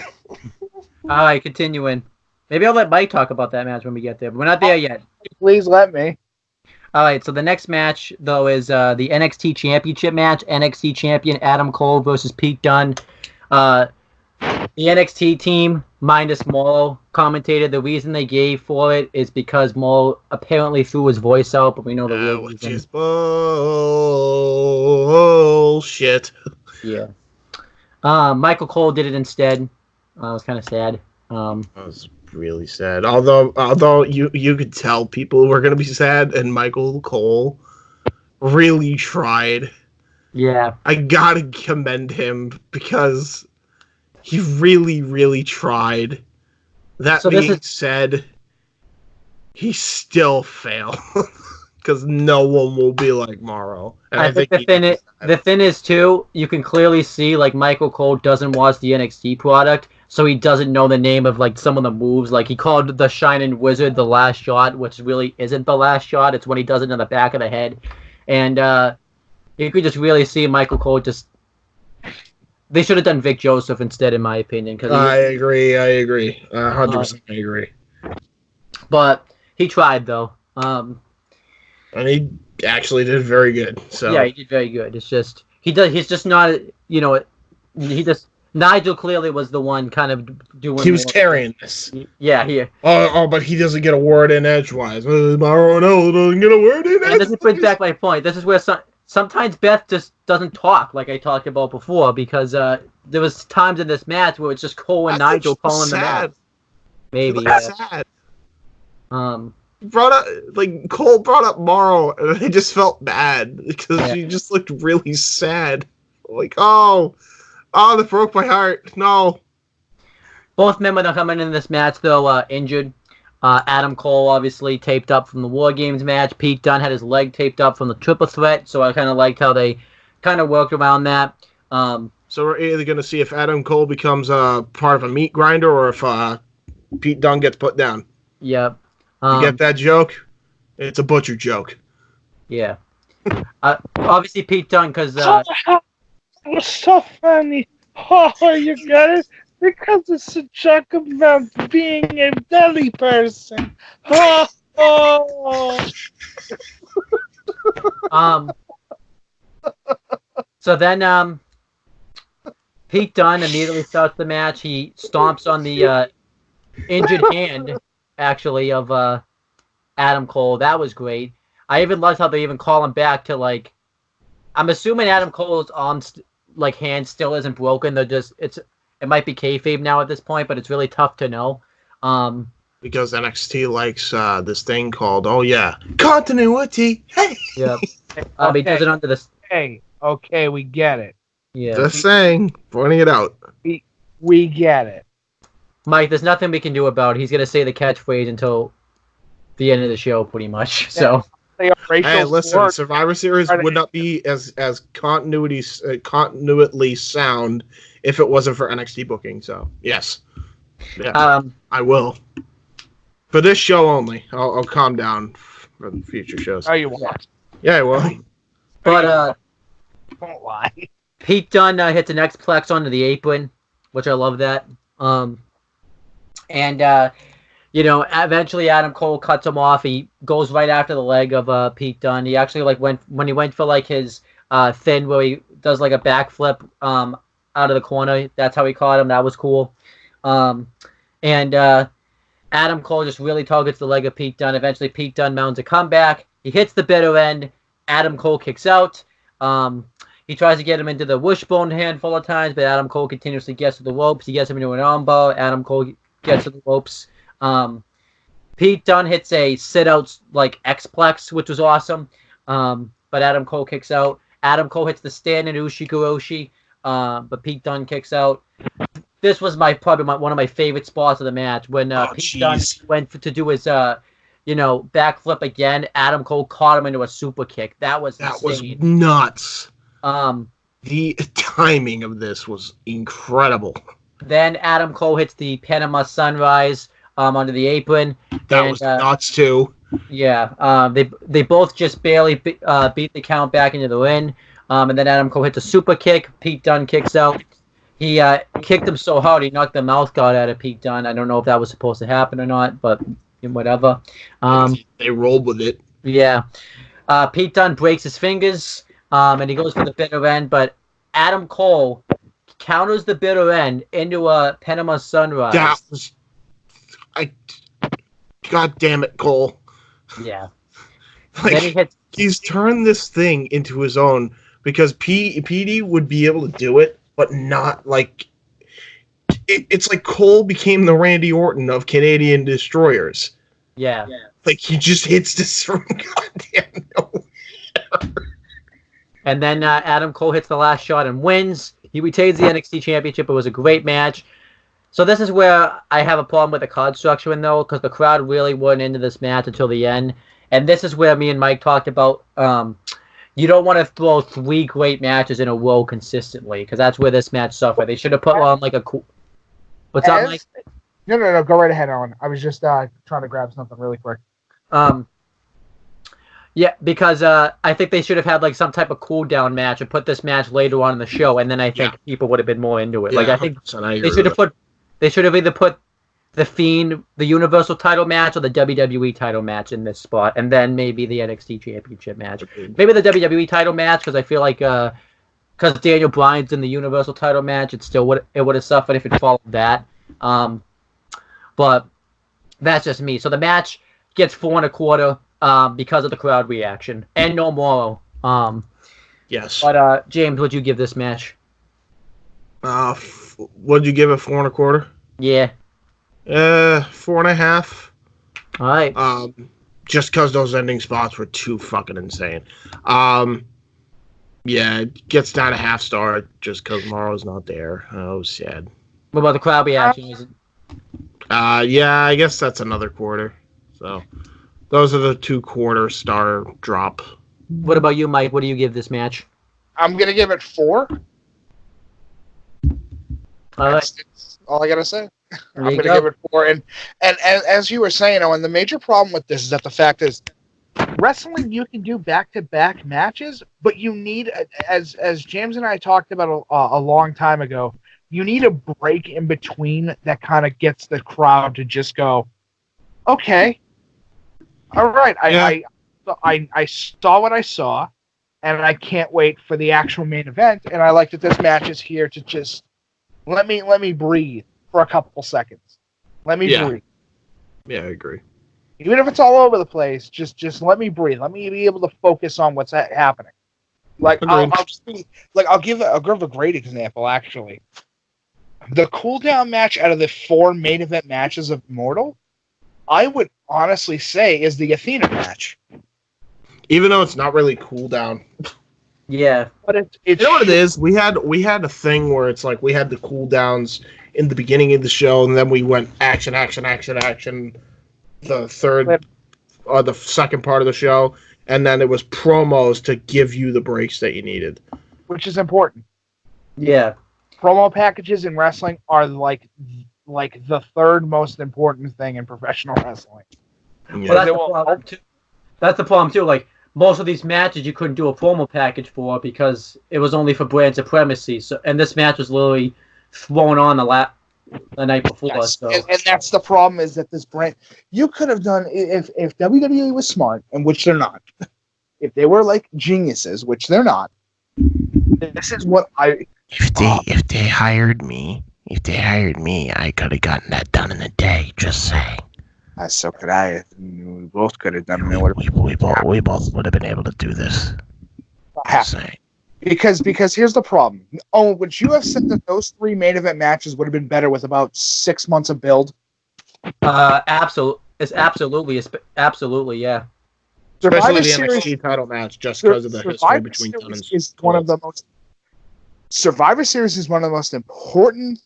right, continuing. Maybe I'll let Mike talk about that match when we get there, but we're not there yet. Please let me. All right, so the next match, though, is the NXT Championship match. NXT Champion Adam Cole versus Pete Dunne. The NXT team, minus Morrow, commentated the reason they gave for it is because Morrow apparently threw his voice out, but we know the real Which reason. is bullshit. Yeah. Michael Cole did it instead. It was kind of sad. That was really sad. Although you could tell people were gonna be sad, and Michael Cole really tried. Yeah. I gotta commend him because he really, really tried. That So being said, he still failed because no one will be like Morrow. And I think the thing is too, you can clearly see like Michael Cole doesn't watch the NXT product, so he doesn't know the name of like some of the moves. Like he called the Shining Wizard the last shot, which really isn't the last shot. It's when he does it in the back of the head, and you could just really see Michael Cole just. They should have done Vic Joseph instead, in my opinion. I agree. 100% I agree. But he tried though. And he actually did very good. So yeah, he did very good. It's just he's just not. Nigel clearly was the one kind of doing. He was carrying this. Yeah, here. Oh, but he doesn't get a word in edgewise. Morrow doesn't get a word in edgewise. And this brings back my point. This is where sometimes Beth just doesn't talk, like I talked about before, because there was times in this match where it's just Cole and Nigel calling the match. Maybe. Sad. Cole brought up Morrow, and I just felt bad because she just looked really sad. Like, oh, that broke my heart. No. Both men are coming in this match though injured. Adam Cole obviously taped up from the War Games match. Pete Dunne had his leg taped up from the Triple Threat, so I kind of liked how they kind of worked around that. So we're either going to see if Adam Cole becomes part of a meat grinder or if Pete Dunne gets put down. Yep. You get that joke? It's a butcher joke. Yeah. Obviously Pete Dunne, because... It was so funny. Oh, you got it? Because it's a joke about being a belly person. Oh. So then Pete Dunne immediately starts the match. He stomps on the injured hand, actually, of Adam Cole. That was great. I even loved how they even call him back to, like, I'm assuming Adam Cole's hand still isn't broken. It might be kayfabe now at this point, but it's really tough to know. Because NXT likes this thing called continuity. Hey, Yeah. He does it under this. Okay, we get it. Yeah. just saying, pointing it out. We get it. Mike, there's nothing we can do about it. He's gonna say the catchphrase until the end of the show, pretty much. So. Hey, listen, Survivor Series would not be as continually sound if it wasn't for NXT booking. So yes, yeah, I will. For this show only, I'll calm down for the future shows. Oh, you won't. Yeah, I will. But Don't lie. Pete Dunne hits an X-Plex onto the apron, which I love that. Eventually Adam Cole cuts him off. He goes right after the leg of Pete Dunne. He actually when he went for his thing where he does a backflip out of the corner. That's how he caught him. That was cool. Adam Cole just really targets the leg of Pete Dunne. Eventually Pete Dunne mounts a comeback. He hits the bitter end. Adam Cole kicks out. He tries to get him into the wishbone a handful of times, but Adam Cole continuously gets to the ropes. He gets him into an armbar. Adam Cole gets to the ropes. Pete Dunne hits a sit-out X-Plex, which was awesome. But Adam Cole kicks out. Adam Cole hits the standing Ushikuroshi, but Pete Dunne kicks out. This was probably one of my favorite spots of the match when Pete Dunne went to do his backflip again. Adam Cole caught him into a super kick. That was nuts. The timing of this was incredible. Then Adam Cole hits the Panama Sunrise onto the apron. That was nuts too. Yeah, they both just barely beat the count back into the ring. And then Adam Cole hits a super kick. Pete Dunne kicks out. He kicked him so hard he knocked the mouth guard out of Pete Dunne. I don't know if that was supposed to happen or not, but whatever. They rolled with it. Yeah. Pete Dunne breaks his fingers, and he goes for the bitter end, but Adam Cole counters the bitter end into a Panama Sunrise. That was... God damn it, Cole. Yeah. He's turned this thing into his own because Petey would be able to do it, but not it's like Cole became the Randy Orton of Canadian Destroyers. Yeah. He just hits this from goddamn nowhere. And then Adam Cole hits the last shot and wins. He retains the NXT Championship. It was a great match. So this is where I have a problem with the card structure, though, because the crowd really wasn't into this match until the end. And this is where me and Mike talked about you don't want to throw 3 great matches in a row consistently, because that's where this match suffered. They should have put on a cool... What's up, Mike? No. Go right ahead, Owen. I was just trying to grab something really quick. Yeah, because I think they should have had some type of cool down match and put this match later on in the show, and then I think people would have been more into it. Yeah, I think they should have either put the Fiend, the Universal title match, or the WWE title match in this spot, and then maybe the NXT Championship match. Maybe the WWE title match, because I feel like because Daniel Bryan's in the Universal title match, it would have suffered if it followed that. But that's just me. So the match gets 4 1/4 because of the crowd reaction, and no Morrow. Yes. But James, what'd you give this match? What'd you give it? 4 1/4? Yeah. 4.5. All right. Just because those ending spots were too fucking insane. Yeah, it gets down to half star just because Morrow's not there. Oh, sad. What about the crowd reaction? Yeah, I guess that's another quarter. So those are the 2 1/4 star drop. What about you, Mike? What do you give this match? I'm gonna give it 4. All right. That's all I gotta say. There I'm you gonna go. give it 4. And as you were saying, Owen, the major problem with this is that the fact is, wrestling you can do back-to-back matches, but you need, as James and I talked about a long time ago, you need a break in between that kind of gets the crowd to just go, okay, all right, I saw what I saw, and I can't wait for the actual main event. And I like that this match is here to just let me breathe for a couple seconds. Let me breathe. Yeah, I agree. Even if it's all over the place, just let me breathe. Let me be able to focus on what's happening. Like Agreed. I'll give a great example actually. The cooldown match out of the 4 main event matches of Immortal, I would honestly say is the Athena match. Even though it's not really cooldown. Yeah. But it's You know what it is? We had a thing where it's like we had the cooldowns in the beginning of the show, and then we went action. The second part of the show, and then it was promos to give you the breaks that you needed. which is important. Yeah. Promo packages in wrestling are like the third most important thing in professional wrestling. Yeah. Well, They will help. that's the problem too. Like most of these matches, you couldn't do a promo package for because it was only for brand supremacy. So, and this match was literally thrown on the night before. Yes. So And that's the problem is that this brand you could have done if WWE was smart, and which they're not. If they were like geniuses, which they're not. This is what If they hired me, I could have gotten that done in a day. Just saying. so could I. We both could have done it. We both would have been able to do this. Just saying. Because here's the problem. Oh, would you have said that those 3 main event matches would have been better with about 6 months of build? absolutely, yeah. Especially Survivor the Series NXT title match, just because of the history between Dunn and Survivor Series is one of the most important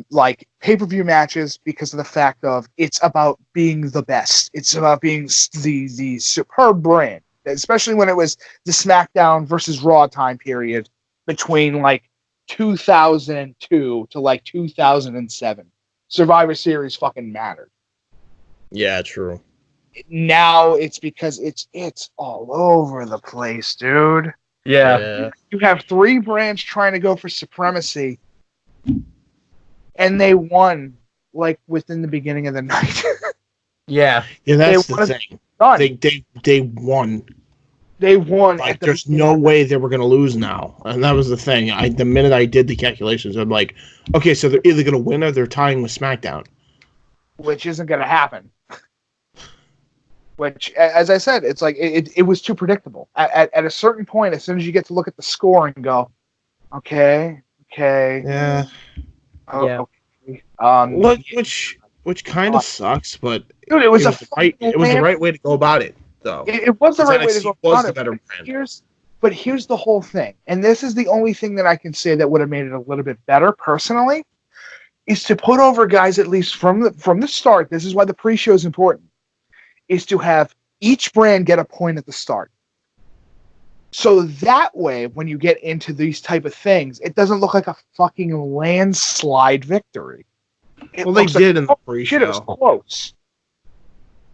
like pay-per-view matches because of the fact of it's about being the best. It's about being the superb brand, especially when it was the SmackDown versus Raw time period between like 2002 to like 2007. Survivor Series fucking mattered. Yeah, true. Now it's because it's all over the place, dude. Yeah. You have 3 brands trying to go for supremacy, and they won like within the beginning of the night. Yeah. Yeah, that's They the wanted thing. Done. They won. They won. Like, there's no way they were going to lose now, and that was the thing. The minute I did the calculations, I'm like, okay, so they're either going to win or they're tying with SmackDown, which isn't going to happen. Which, as I said, it's like it was too predictable. At a certain point, as soon as you get to look at the score and go, okay, Yeah. Yeah. Which kind of sucks, but dude, it was the right way to go about it, though. It was the right way to go was about the it. better brand. But here's the whole thing, and this is the only thing that I can say that would have made it a little bit better, personally, is to put over guys at least from the start. This is why the pre-show is important. Is to have each brand get a point at the start. So that way, when you get into these type of things, it doesn't look like a fucking landslide victory. Well, they did in the Shit, it was pre-show. close.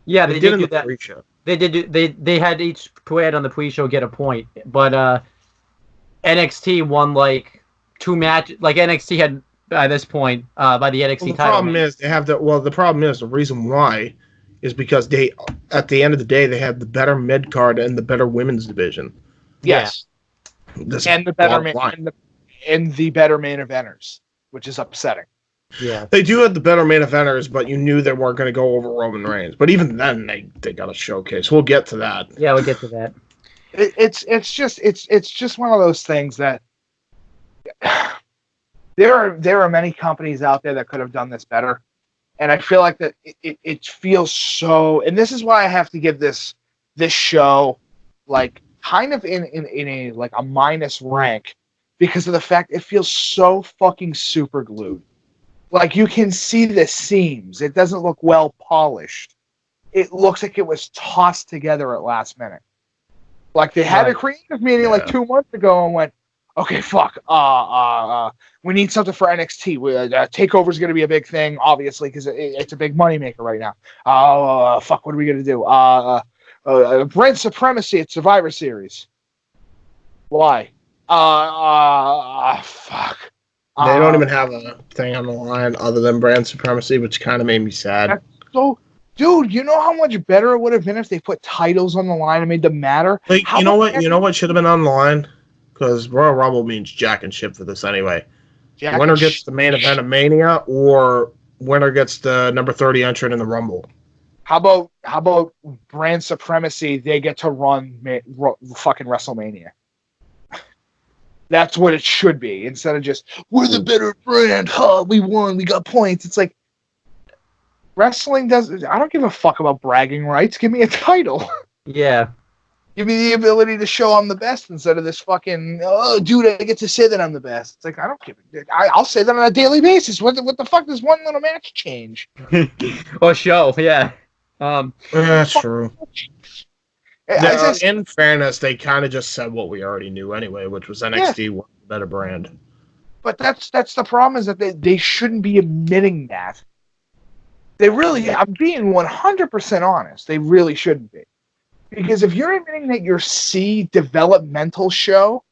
Yeah, They they did did in do the that. pre-show. They did. They had each brand on the pre-show get a point, but NXT won like 2 matches. Like NXT had by this point by the NXT Well, the title. problem is they have the. Well, the problem is the reason why is because they, at the end of the day, they have the better mid card and the better women's division. Yes, This and the better bottom line. and the better main eventers, which is upsetting. Yeah. They do have the better main eventers, but you knew they weren't going to go over Roman Reigns. But even then, they got a showcase. We'll get to that. Yeah, we'll get to that. It's just one of those things that there are many companies out there that could have done this better, and I feel like that it feels so. And this is why I have to give this show like kind of in a like a minus rank because of the fact it feels so fucking super glued. Like you can see the seams. It doesn't look well polished. It looks like it was tossed together at last minute. Like they had a creative meeting like 2 months ago and went, okay, fuck. We need something for NXT. Takeover is going to be a big thing, obviously, because it's a big moneymaker right now. Fuck. What are we going to do? Brand supremacy at Survivor Series. Why? Fuck. They don't even have a thing on the line other than brand supremacy, which kind of made me sad. So, dude, you know how much better it would have been if they put titles on the line and made them matter? Like, you know what? You know what should have been on the line? Because Royal Rumble means jack and shit for this anyway. Winner gets the main event of Mania, or winner gets the number 30 entrant in the Rumble. How about brand supremacy? They get to run fucking WrestleMania. That's what it should be, instead of just, we're the better brand, we won, we got points. It's like, wrestling I don't give a fuck about bragging rights. Give me a title. Yeah. Give me the ability to show I'm the best instead of this fucking, oh, dude, I get to say that I'm the best. It's like, I don't give a I'll say that on a daily basis. What the fuck does one little match change? Or show, yeah. That's true. I In fairness, they kind of just said what we already knew anyway, which was NXT was the better brand. But that's the problem, is that they shouldn't be admitting that. They really, I'm being 100% honest, they really shouldn't be. Because if you're admitting that your C developmental show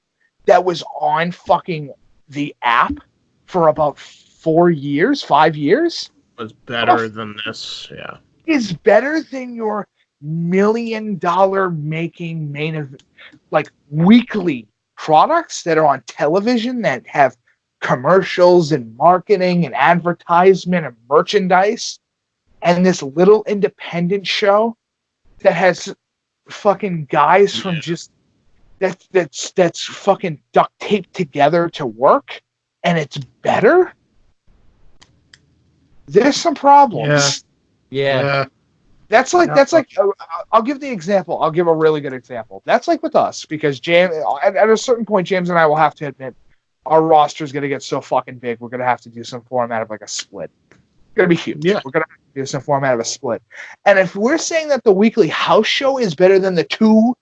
that was on fucking the app for about 5 years, Was better than this, yeah. is better than your $1 million making main event, like weekly products that are on television that have commercials and marketing and advertisement and merchandise, and this little independent show that has fucking guys from just that's fucking duct taped together to work, and it's better. There's some problems. Yeah. That's like I'll give the example. I'll give a really good example. That's like with us, because James, at a certain point, James and I will have to admit our roster is going to get so fucking big. We're going to have to do some format of like a split. It's going to be huge. Yeah. We're going to have to do some format of a split. And if we're saying that the weekly house show is better than the 2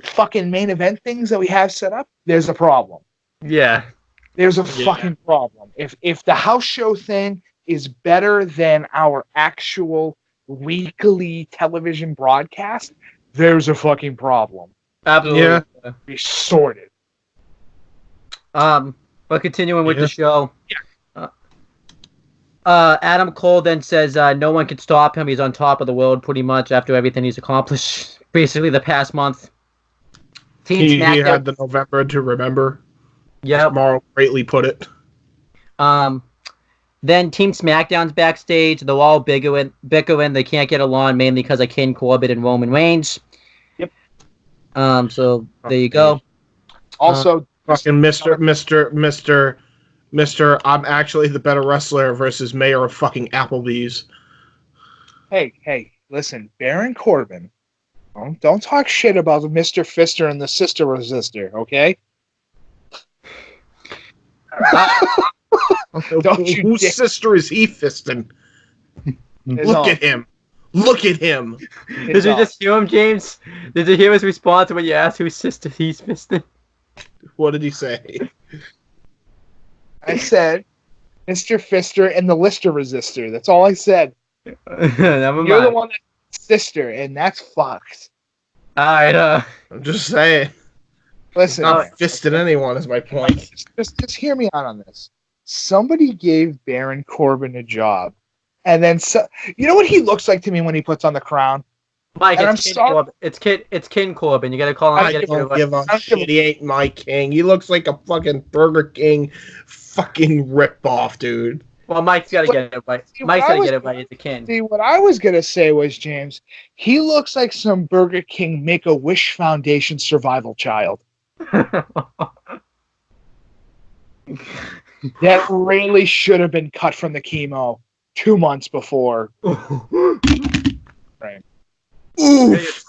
fucking main event things that we have set up, there's a problem. Yeah. There's a fucking problem. If the house show thing is better than our actual weekly television broadcast, there's a fucking problem. Absolutely. Yeah. Be sorted. But continuing with the show. Adam Cole then says no one can stop him. He's on top of the world pretty much after everything he's accomplished basically the past month. He had the November to remember. Yeah. Tomorrow greatly put it. Then Team SmackDown's backstage. They're all bickering. They can't get along mainly because of King Corbin and Roman Reigns. Yep. So there you go. Also, Fucking Mr. I'm actually the better wrestler versus mayor of fucking Applebee's. Hey, listen, Baron Corbin. Don't talk shit about Mr. Fister and the Sister Resistor, okay? Don't you Whose dare. sister is he fisting? Look at him. Look at him. Did you just hear him, James? Did you hear his response when you asked whose sister he's fisting? What did he say? I said Mr. Fister and the Lister Resistor. That's all I said. Never mind. You're the one that's sister, and that's fucked. Alright, I'm just saying. Listen, Not fisting anyone is my point. just hear me out on this. Somebody gave Baron Corbin a job, and then you know what he looks like to me when he puts on the crown? Mike, And it's King Corbin. It's King Corbin. You gotta call him. I don't give a shit. He ain't my king. He looks like a fucking Burger King fucking ripoff, dude. Well, Mike's gotta get it right. Mike's gotta get it right. It's a king. See, what I was gonna say was, James, he looks like some Burger King Make-A-Wish Foundation survival child. That really should have been cut from the chemo 2 months before. Right. Oof.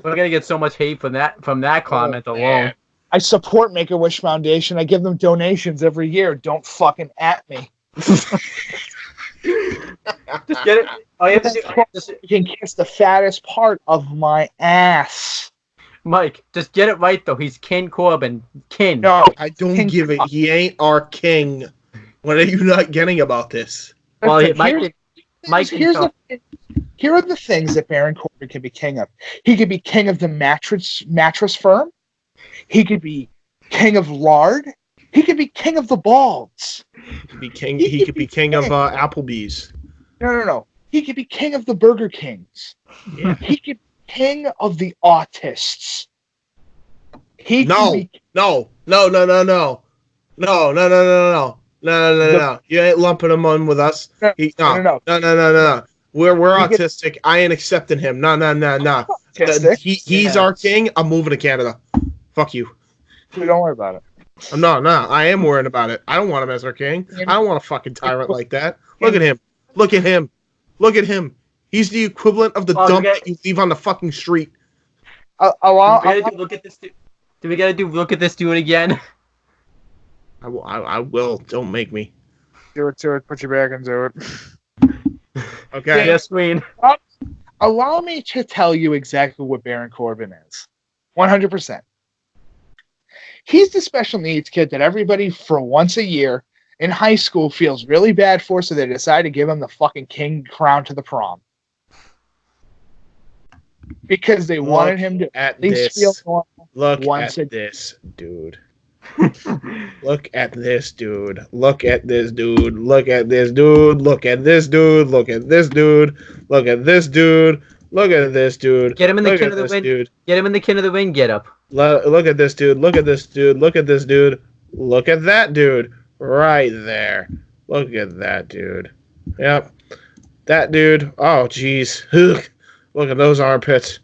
We're gonna get so much hate from that comment alone. man. I support Make-A-Wish Foundation. I give them donations every year. Don't fucking at me. Just get it. All you have to do, You can kiss the fattest part of my ass. Mike, just get it right though. He's King Corbin. King. No, I don't give it. He ain't our king. What are you not getting about this? Well, Here's Mike. here are the things that Baron Corbin can be king of. He could be king of the mattress firm. He could be king of lard. He could be king of the balls. He could be king. He could be king of Applebee's. No. He could be king of the Burger Kings. Yeah. He could be king of the autists. He No. could be No. You ain't lumping him on with us. No. No. We're He gets- autistic. I ain't accepting him. No. autistic. He's our king. I'm moving to Canada. Fuck you. Don't worry about it. No, I am worried about it. I don't want him as our king. I don't want a fucking tyrant like that. Look at him. Look at him. Look at him. He's the equivalent of the dump that you leave on the fucking street. Do we gotta do look at this dude again? I will. Don't make me. Do it to it. Put your back into it. Okay. Yes, Queen. Allow me to tell you exactly what Baron Corbin is. 100%. He's the special needs kid that everybody for once a year in high school feels really bad for, so they decide to give him the fucking king crown to the prom. Because they wanted him to at least feel normal. Look at this dude. Look at this dude. Look at this dude. Look at this dude. Look at this dude. Look at this dude. Look at this dude. Look at this dude. Get him in the kin of the wind. Get him in the kin of the wind. Get up. Look at this dude. Look at this dude. Look at this dude. Look at that dude. Right there. Look at that dude. Yep. That dude. Oh, jeez. Look at those armpits.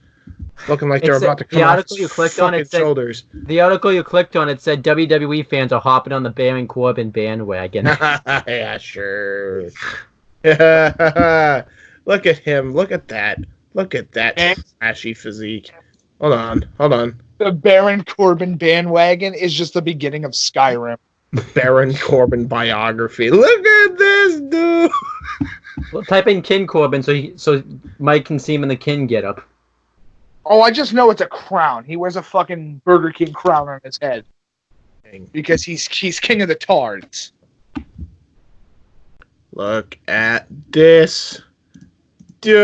Looking like they're about to come off his fucking shoulders. The article you clicked on, it said WWE fans are hopping on the Baron Corbin bandwagon. Yeah, sure. Yeah. Look at him. Look at that. Look at that trashy physique. Hold on. The Baron Corbin bandwagon is just the beginning of Skyrim. Baron Corbin biography. Look at this dude. Well, type in Kin Corbin so Mike can see him in the Kin getup. Oh, I just know it's a crown. He wears a fucking Burger King crown on his head because he's king of the tards. Look at this dude.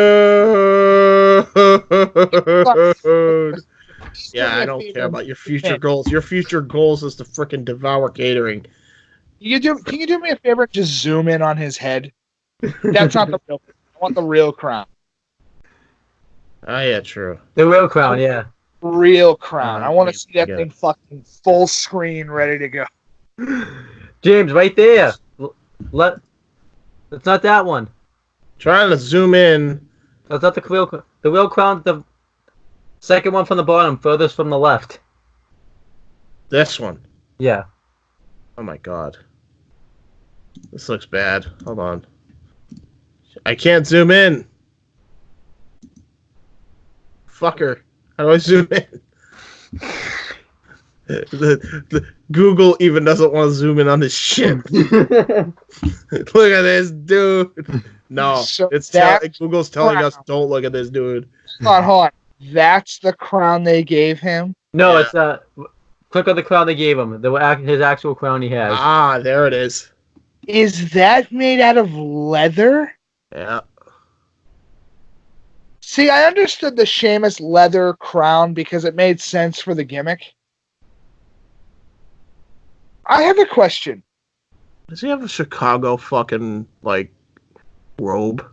Yeah, I don't care about your future goals. Your future goals is to frickin' devour catering. Can you do me a favor? Just zoom in on his head. That's not the real. I want the real crown. Oh yeah, true. The real crown, yeah. Real crown. I want to see that thing fucking full screen, ready to go. James, right there. That's not that one. Trying to zoom in. That's not the real crown. The real crown, the second one from the bottom, furthest from the left. This one. Yeah. Oh my god. This looks bad. Hold on. I can't zoom in. Fucker. How do I zoom in? The Google even doesn't want to zoom in on this shit. Look at this dude. No, So Google's telling us don't look at this dude. Hold on. That's the crown they gave him? No, it's click on the crown they gave him. His actual crown he has. Ah, there it is. Is that made out of leather? Yeah. See, I understood the Sheamus leather crown because it made sense for the gimmick. I have a question. Does he have a Chicago fucking, like, robe?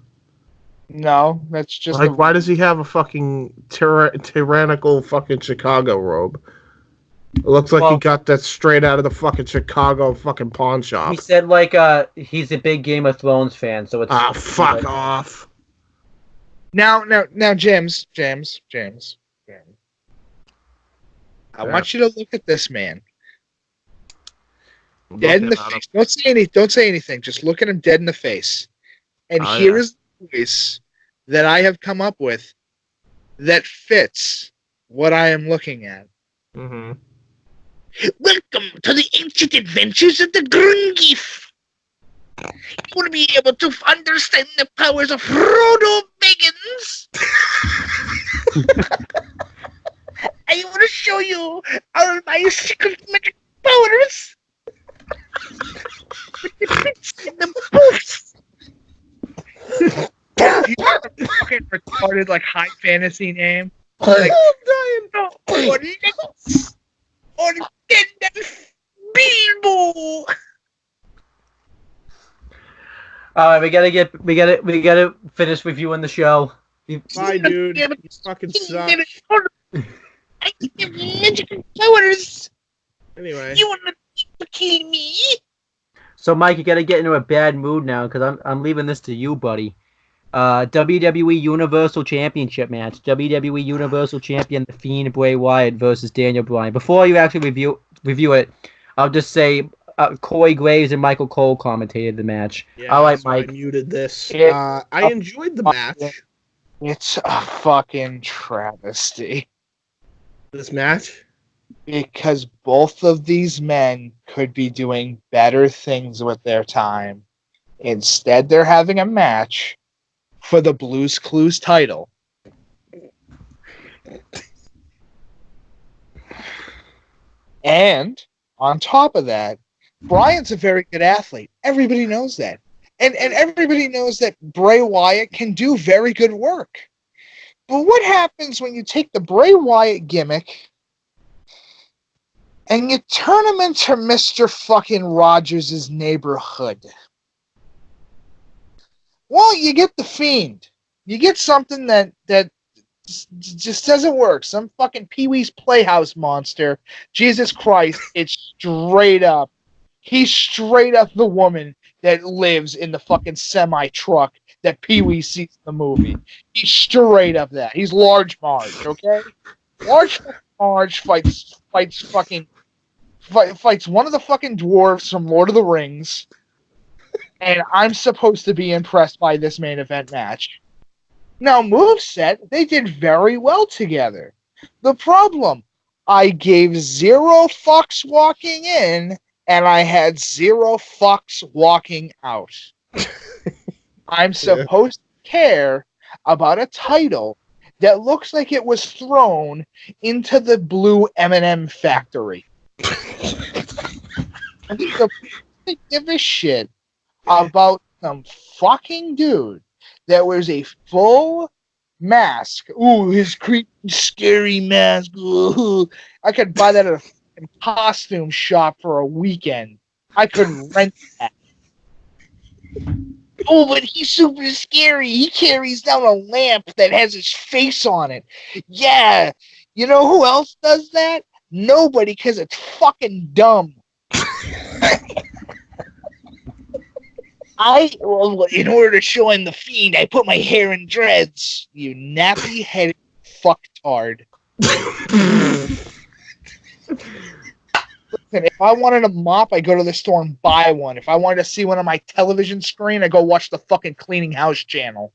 No, that's just... Like, why does he have a fucking tyrannical fucking Chicago robe? It looks like he got that straight out of the fucking Chicago fucking pawn shop. He said, like, he's a big Game of Thrones fan, so it's... Ah, fuck off. Now, James. I want you to look at this man. Dead in the face. Don't say anything. Just look at him dead in the face. And here is the voice that I have come up with that fits what I am looking at. Mm-hmm. Welcome to the ancient adventures of the Grungif. You want to be able to understand the powers of Frodo Baggins? I want to show you all my secret magic powers. With the bits and the boofs. You have a fucking retarded, like, high fantasy name. Like, Or Gandalf Bilbo. Alright, we gotta finish reviewing the show. bye, dude. You fucking suck. I give magical powers. Anyway. You want to kill me? So, Mike, you gotta get into a bad mood now, because I'm leaving this to you, buddy. WWE Universal Championship match. WWE Universal Champion The Fiend Bray Wyatt versus Daniel Bryan. Before you actually review, review it, I'll just say Corey Graves and Michael Cole commentated the match. Yeah, All right, so Mike. I muted this. It- I enjoyed the match. It's a fucking travesty. This match? Because both of these men could be doing better things with their time. Instead, they're having a match for the Blues Clues title. And on top of that, Bryan's a very good athlete. Everybody knows that. And everybody knows that Bray Wyatt can do very good work. But what happens when you take the Bray Wyatt gimmick and you turn him into Mr. fucking Rogers' neighborhood? Well, you get the Fiend. You get something that just doesn't work. Some fucking Pee-wee's Playhouse monster. Jesus Christ, it's straight up. He's straight up the woman that lives in the fucking semi-truck that Pee-wee sees in the movie. He's straight up that. He's Large Marge, okay? Large Marge fights one of the fucking dwarves from Lord of the Rings, and I'm supposed to be impressed by this main event match. Now, moveset, they did very well together. The problem, I gave 0 fucks walking in, and I had 0 fucks walking out. I'm supposed to care about a title that looks like it was thrown into the blue M&M factory. I think the give a shit about some fucking dude that wears a full mask. Ooh, his creepy, scary mask. Ooh. I could buy that at a costume shop for a weekend. I could rent that. Oh, but he's super scary. He carries down a lamp that has his face on it. Yeah. You know who else does that? Nobody, because it's fucking dumb. In order to show him the Fiend, I put my hair in dreads. You nappy-headed fucktard. Listen, if I wanted a mop, I go to the store and buy one. If I wanted to see one on my television screen, I go watch the fucking Cleaning House channel.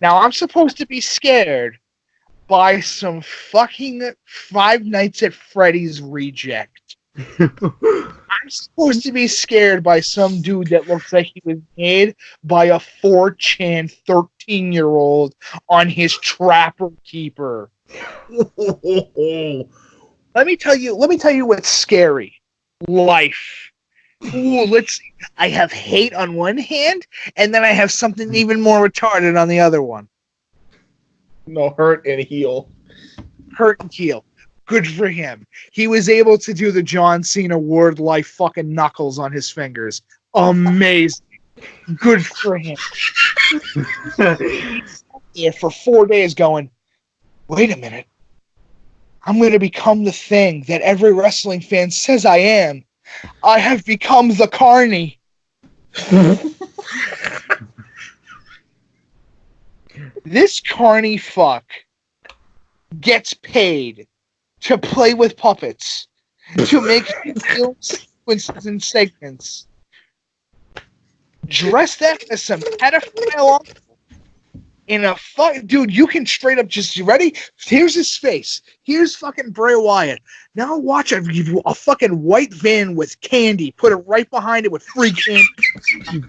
Now, I'm supposed to be scared by some fucking Five Nights at Freddy's reject. I'm supposed to be scared by some dude that looks like he was made by a 4chan 13-year-old on his Trapper Keeper. Let me tell you what's scary. Life. Ooh, let's see. I have hate on one hand, and then I have something even more retarded on the other one. No, hurt and heal. Hurt and heal. Good for him. He was able to do the John Cena word life fucking knuckles on his fingers. Amazing. Good for him. Yeah, for 4 days going, wait a minute. I'm going to become the thing that every wrestling fan says I am. I have become the Carney. This Carney fuck gets paid to play with puppets, to make film sequences and segments. Dress that as some pedophile in a fuck, dude. You can straight up just, you ready? Here's his face. Here's fucking Bray Wyatt. Now watch. I give you a fucking white van with candy. Put it right behind it with free candy. I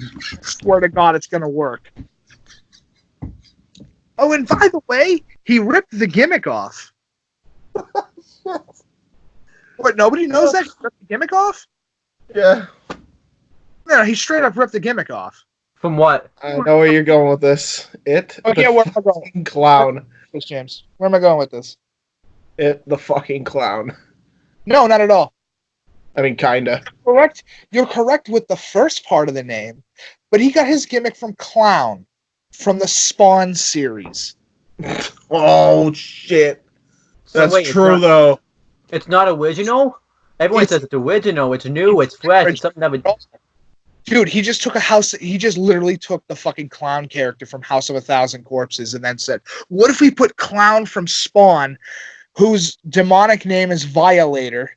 swear to God, it's gonna work. Oh, and by the way, he ripped the gimmick off. What? Nobody knows that he ripped the gimmick off? Yeah. No, he straight up ripped the gimmick off. From what? I know where you're going with this. Okay, where am I going? Fucking clown. This James. Where am I going with this? The fucking clown. No, not at all. I mean, kinda. Correct. You're correct with the first part of the name, but he got his gimmick from Clown, from the Spawn series. Oh, shit. So That's wait, true, though. It's not original? Everyone says it's original, it's new, it's fresh, it's something that would... Dude, he just literally took the fucking Clown character from House of a Thousand Corpses and then said, what if we put Clown from Spawn whose demonic name is Violator.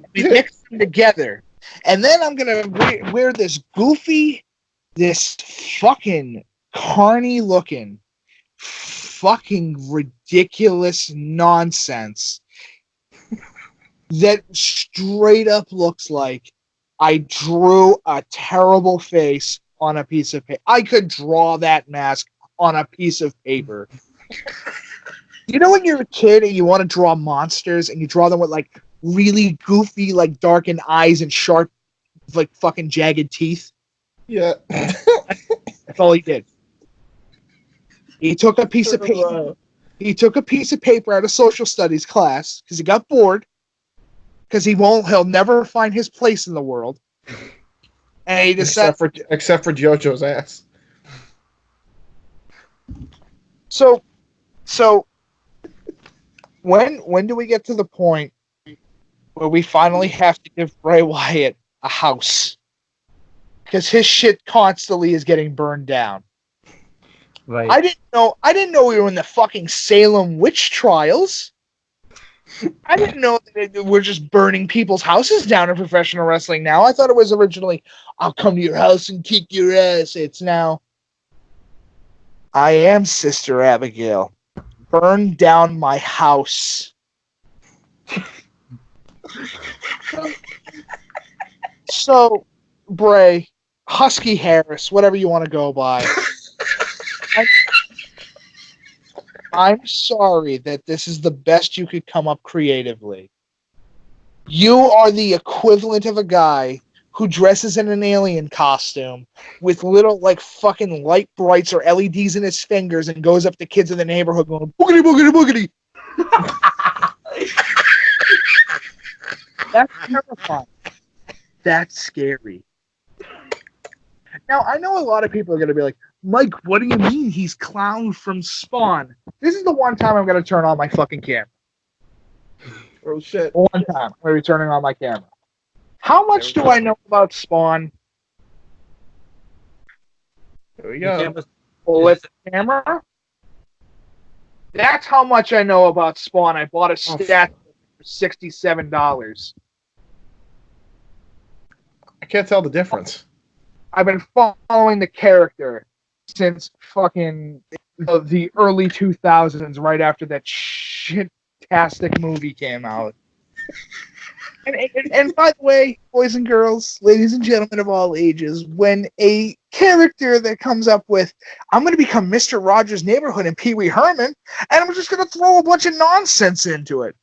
We mix them together. And then I'm going to wear this goofy, this fucking carny looking, fucking ridiculous nonsense that straight up looks like I drew a terrible face on a piece of paper. I could draw that mask on a piece of paper. You know when you're a kid and you want to draw monsters and you draw them with like really goofy, like darkened eyes and sharp, like fucking jagged teeth? Yeah. That's all he did. He took a piece of paper. He took a piece of paper out of social studies class because he got bored. Because he'll never find his place in the world. And he decided, except for JoJo's ass. So when do we get to the point where we finally have to give Bray Wyatt a house? Because his shit constantly is getting burned down. Right. I didn't know we were in the fucking Salem witch trials. I didn't know that we're just burning people's houses down in professional wrestling now. I thought it was originally, I'll come to your house and kick your ass. It's now, I am Sister Abigail. Burn down my house. So, Bray, Husky Harris, whatever you want to go by. I'm sorry that this is the best you could come up creatively. You are the equivalent of a guy who dresses in an alien costume with little, like, fucking light brights or LEDs in his fingers and goes up to kids in the neighborhood going, boogity, boogity, boogity. That's terrifying. That's scary. Now, I know a lot of people are going to be like, Mike, what do you mean he's Clown from Spawn? This is the one time I'm going to turn on my fucking camera. Oh, shit. One time. I'm going to be turning on my camera. How much do I know about Spawn? There we go. With the camera? That's how much I know about Spawn. I bought a stat for $67. I can't tell the difference. I've been following the character since fucking the early 2000s, right after that shit-tastic movie came out. And by the way, boys and girls, ladies and gentlemen of all ages, when a character that comes up with, I'm going to become Mr. Rogers' Neighborhood and Pee Wee Herman, and I'm just going to throw a bunch of nonsense into it.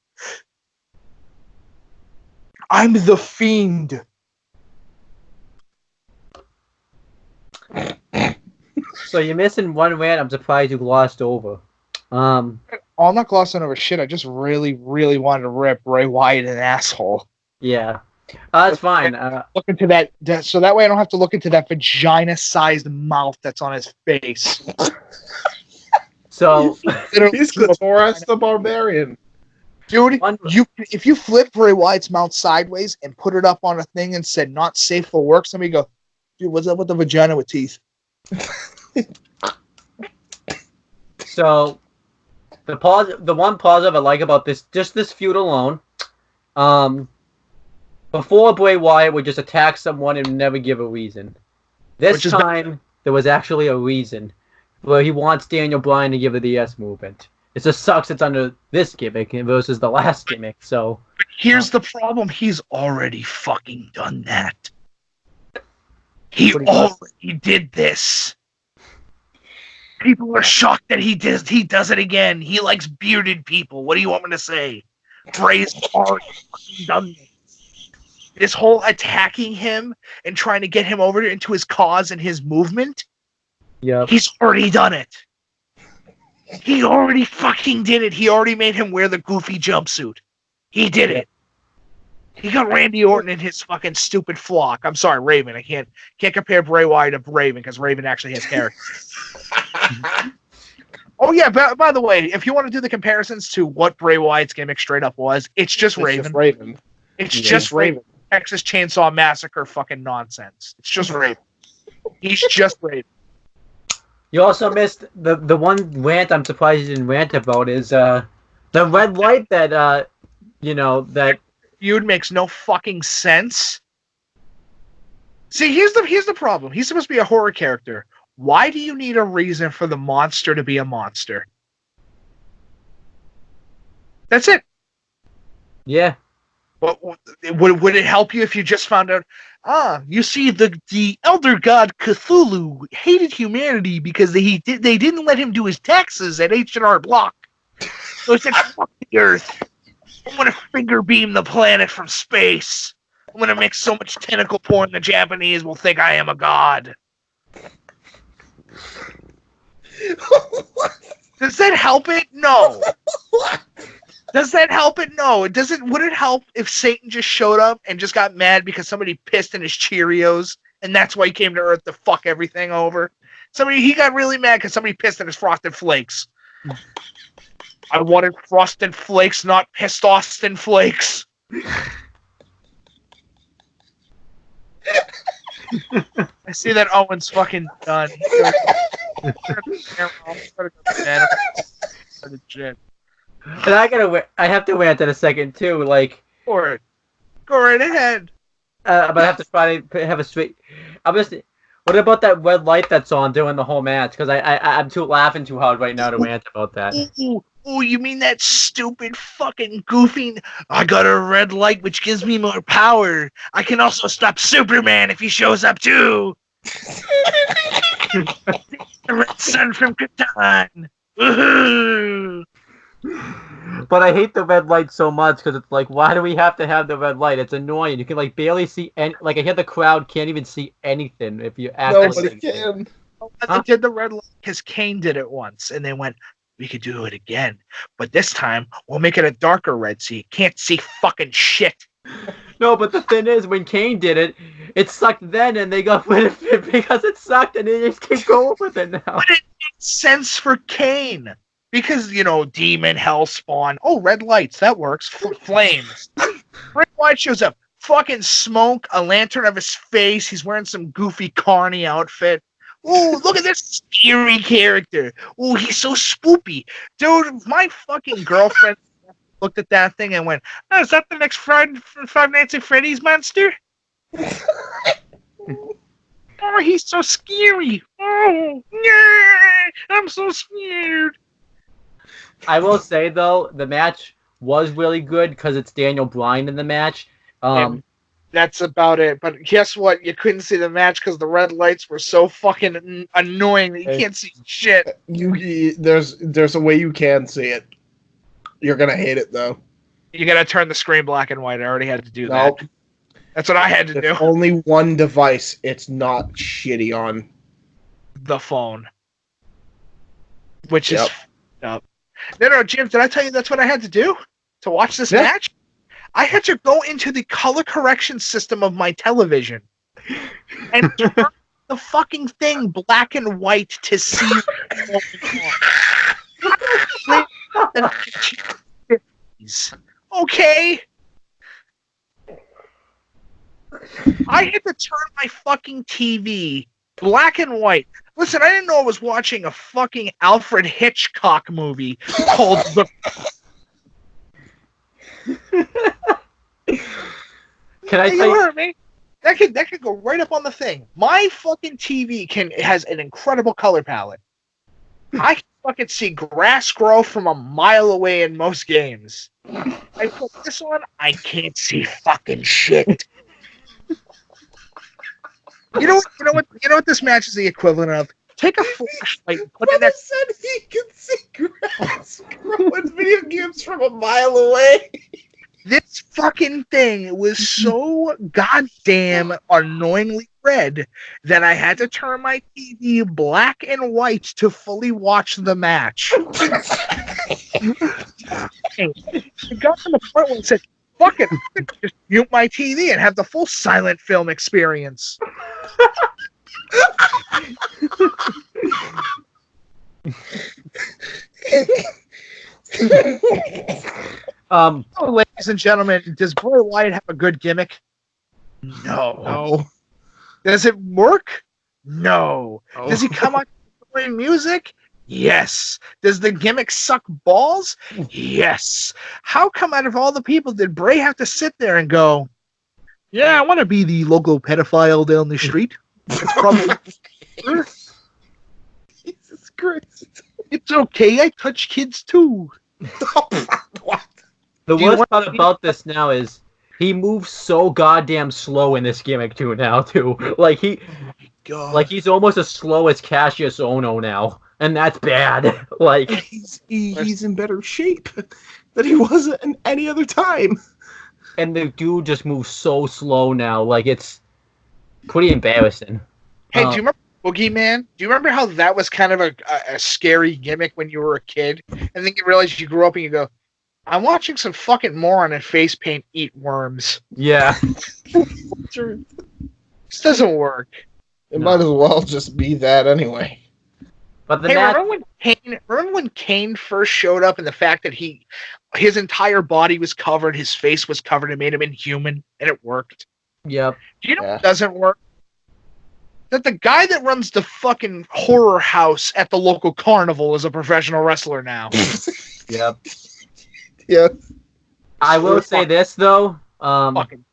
I'm the Fiend. So you're missing one rant I'm surprised you glossed over. I'm not glossing over shit. I just really, really wanted to rip Bray Wyatt an asshole. Yeah. That's fine. Look into that, so that way I don't have to look into that vagina-sized mouth that's on his face. So He's Clitoris the Barbarian. Dude, if you flip Bray Wyatt's mouth sideways and put it up on a thing and said not safe for work, somebody go, dude, what's up with the vagina with teeth? So the one positive I like about this feud alone, before Bray Wyatt would just attack someone and never give a reason. This time there was actually a reason where he wants Daniel Bryan to give the DS movement. It just sucks it's under this gimmick versus the last gimmick. So here's the problem: he's already fucking done that. He already did this. People are shocked that he does it again. He likes bearded people. What do you want me to say? Bray's already fucking done this. This whole attacking him and trying to get him over into his cause and his movement. Yeah, he's already done it. He already fucking did it. He already made him wear the goofy jumpsuit. He did it. He got Randy Orton in his fucking stupid flock. I'm sorry, Raven. I can't compare Bray Wyatt to Raven because Raven actually has character. Oh yeah, by the way, if you want to do the comparisons to what Bray Wyatt's gimmick straight up was, it's just Raven. It's just Raven. Texas Chainsaw Massacre fucking nonsense. It's just Raven. He's just Raven. You also missed the one rant I'm surprised you didn't rant about is the red light that that Feud makes no fucking sense. See, here's the problem. He's supposed to be a horror character. Why do you need a reason for the monster to be a monster? That's it. yeah. Would it help you if you just found out? You see, the elder god Cthulhu hated humanity because they didn't let him do his taxes at H&R Block. So he said, "Fuck the Earth. I'm gonna finger beam the planet from space. I'm gonna make so much tentacle porn the Japanese will think I am a god." Does that help it? No. Does that help it? No. It doesn't. Would it help if Satan just showed up and just got mad because somebody pissed in his Cheerios, and that's why he came to Earth to fuck everything over? He got really mad because somebody pissed in his Frosted Flakes. I wanted Frosted Flakes, not pissed Austin Flakes. I see that Owen's fucking done. And I have to rant in a second too. Like, Go right ahead. but I have to try to have a straight. What about that red light that's on during the whole match? Because I'm laughing too hard right now to rant about that. Oh, you mean that stupid fucking goofy? I got a red light which gives me more power. I can also stop Superman if he shows up too. The red sun from Krypton. Woohoo! But I hate the red light so much because it's like, why do we have to have the red light? It's annoying. You can like barely see any. Like I hear the crowd can't even see anything if you act. Nobody can. They did the red light because Kane did it once, and they went, "We could do it again, but this time we'll make it a darker red so you can't see fucking shit." No, but the thing is, when Kane did it, it sucked then, and they got rid of it because it sucked, and they just keep going with it now. But it makes sense for Kane. Because, demon, hell spawn. Oh, red lights. That works. Flames. Red light shows up. Fucking smoke. A lantern of his face. He's wearing some goofy carny outfit. Oh, look at this scary character. Oh, he's so spoopy. Dude, my fucking girlfriend looked at that thing and went, "Oh, is that the next Five Nights at Freddy's monster?" Oh, he's so scary. Oh, yeah, I'm so scared. I will say though, the match was really good because it's Daniel Bryan in the match. And that's about it. But guess what? You couldn't see the match because the red lights were so fucking annoying that you can't see shit. There's a way you can see it. You're gonna hate it though. You gotta turn the screen black and white. I already had to do that. That's what I had to do. There's only one device it's not shitty on. The phone. Which is up. No, Jim, did I tell you that's what I had to do to watch this match? I had to go into the color correction system of my television and turn the fucking thing black and white to see what's going on. Okay. I had to turn my fucking TV black and white. Listen, I didn't know I was watching a fucking Alfred Hitchcock movie called The... Can I tell you heard me? That could go right up on the thing. My fucking TV has an incredible color palette. I can fucking see grass grow from a mile away in most games. I put this on, I can't see fucking shit. You know what this match is the equivalent of? Take a flashlight and put it next. Said he can see grass growing video games from a mile away. This fucking thing was so goddamn annoyingly red that I had to turn my TV black and white to fully watch the match. It got to the point where it said, "Fuck it, just mute my TV and have the full silent film experience." Ladies and gentlemen, does Bray Wyatt have a good gimmick? No. Does it work? No. Does he come out enjoy music? Yes. Does the gimmick suck balls? Yes. How come out of all the people did Bray have to sit there and go, yeah, I want to be the local pedophile down the street? It's probably Jesus Christ. it's okay. I touch kids too. What? The Do you worst want- part about this now is he moves so goddamn slow in this gimmick too. Like God. like he's almost as slow as Cassius Ono now, and that's bad. Like he's in better shape than he was at any other time. and the dude just moves so slow now. Like it's pretty embarrassing. Hey, do you remember Boogeyman? Do you remember how that was kind of a scary gimmick when you were a kid? And then you realize you grew up and you go, I'm watching some fucking moron in face paint eat worms. Yeah. This doesn't work. It No. might as well just be that anyway. But the Hey, match, remember when Kane first showed up and the fact that his entire body was covered, his face was covered, and made him inhuman, and it worked? yep. Do you know Yeah. what doesn't work? That the guy that runs the fucking horror house at the local carnival is a professional wrestler now. Yep. Yeah. I will say this though. Fucking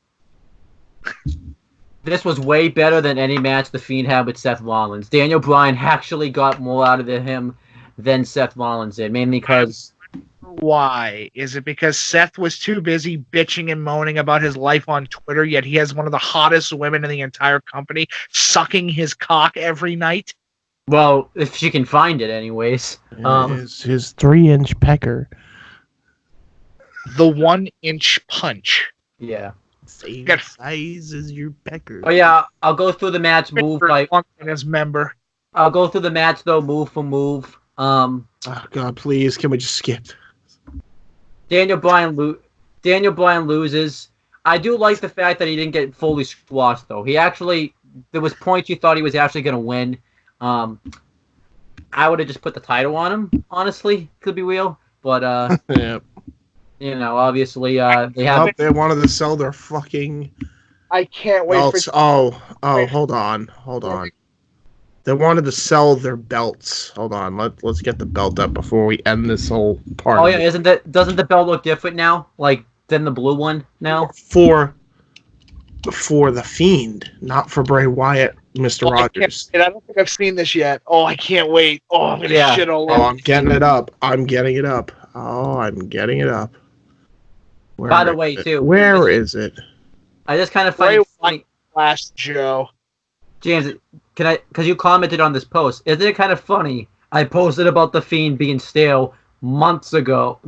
This was way better than any match The Fiend had with Seth Rollins. Daniel Bryan actually got more out of him than Seth Rollins did, mainly because why? Is it because Seth was too busy bitching and moaning about his life on Twitter, yet he has one of the hottest women in the entire company sucking his cock every night? well, if she can find it, anyways. His 3-inch pecker. The 1-inch punch. Yeah. Same Got- size as your pecker. Oh yeah, I'll go through the match move by. In his member. I'll go through the match though, move for move. Oh God, please, can we just skip? Daniel Bryan loses. I do like the fact that he didn't get fully squashed though. There was points you thought he was actually going to win. I would have just put the title on him, honestly, to be real. But Yeah. obviously they have. They wanted to sell their fucking I can't wait belts. for Hold on. They wanted to sell their belts. Hold on, let's get the belt up before we end this whole part. Oh of yeah, it. doesn't the belt look different now? Like than the blue one now? For the Fiend, not for Bray Wyatt, Mr. Rogers. I don't think I've seen this yet. Oh, I can't wait. Oh, I'm gonna Yeah. shit all Oh, over. I'm getting it up. I'm getting it up. Where By the is way, it? too, Where is it? I just kind of find it funny. Last Joe. James, because you commented on this post, isn't it kind of funny? I posted about the Fiend being stale months ago,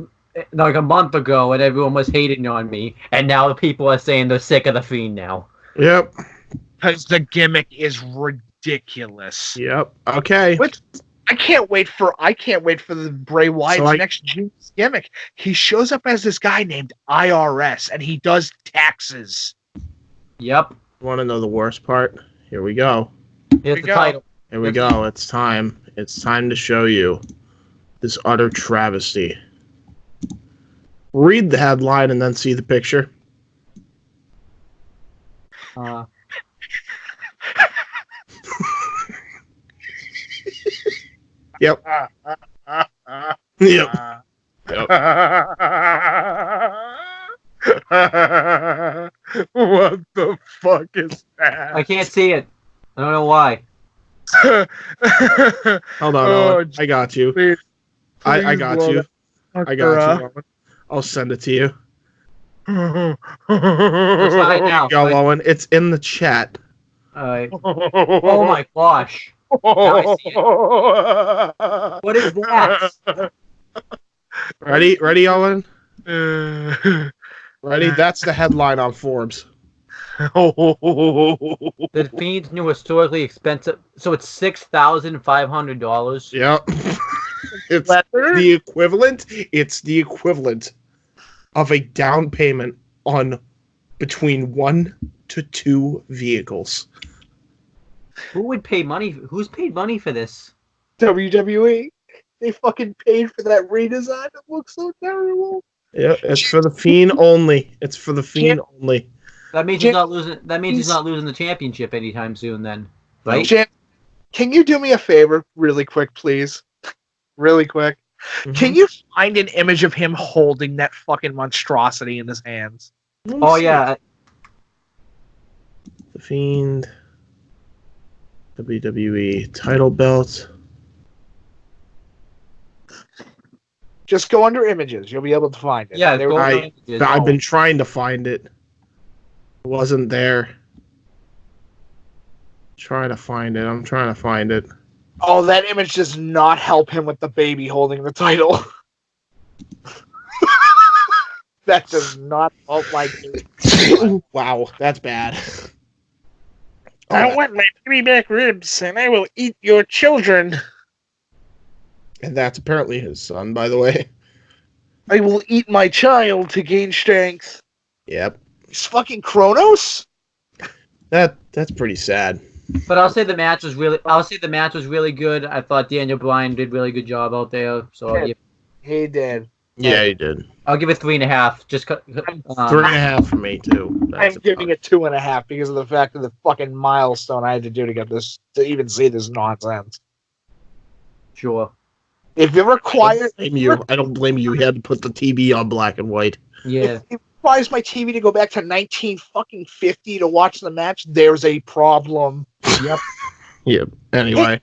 like a month ago, and everyone was hating on me, and now people are saying they're sick of the Fiend now. Yep. Because the gimmick is ridiculous. Yep. Okay. What? I can't wait for the Bray Wyatt's next gimmick. He shows up as this guy named IRS, and he does taxes. Yep. Want to know the worst part? Here we go. Here's the title. Here we go. It's time. It's time to show you this utter travesty. Read the headline and then see the picture. Yep. Yep. What the fuck is that? I can't see it. I don't know why. Hold on. Oh, Owen. I got you. please, I got blow you. that I got you, Owen. I'll send it to you. Let's Oh find out. Go, Owen. It's in the chat. Oh my gosh. Now I see it. What is that? Ready, Owen? Ready? That's the headline on Forbes. The Fiend's new historically expensive. So it's $6,500. Yep. It's the equivalent. It's the equivalent of a down payment on between 1 to 2 vehicles. Who would pay money? Who's paid money for this? WWE. They fucking paid for that redesign. It looks so terrible. Yeah, it's for the Fiend only. It's for the Fiend only. That means he's not losing. That means he's not losing the championship anytime soon. Then, right? Can you do me a favor, really quick, please? Really quick. Can you find an image of him holding that fucking monstrosity in his hands? Oh yeah, The Fiend. WWE title belt. Just go under images. You'll be able to find it. yeah. There- Go I- on. I've been trying to find it. It wasn't there. Trying to find it. I'm trying to find it. Oh, that image does not help him with the baby holding the title. That does not help my case. Wow, that's bad. I want my baby back ribs, and I will eat your children. And that's apparently his son, by the way. I will eat my child to gain strength. Yep. It's fucking Kronos? That's pretty sad. But I'll say the match was really good. I thought Daniel Bryan did really good job out there. So Yeah. yeah, He did. Yeah, he did. I'll give it 3.5. Just 3.5 for me too. I'm giving it 2.5 because of the fact of the fucking milestone I had to do to get this, to even see this nonsense. sure. If it requires, I don't blame you. He had to put the TV on black and white. Yeah. if it requires my TV to go back to 1950 to watch the match, there's a problem. Yep. Yep. Anyway.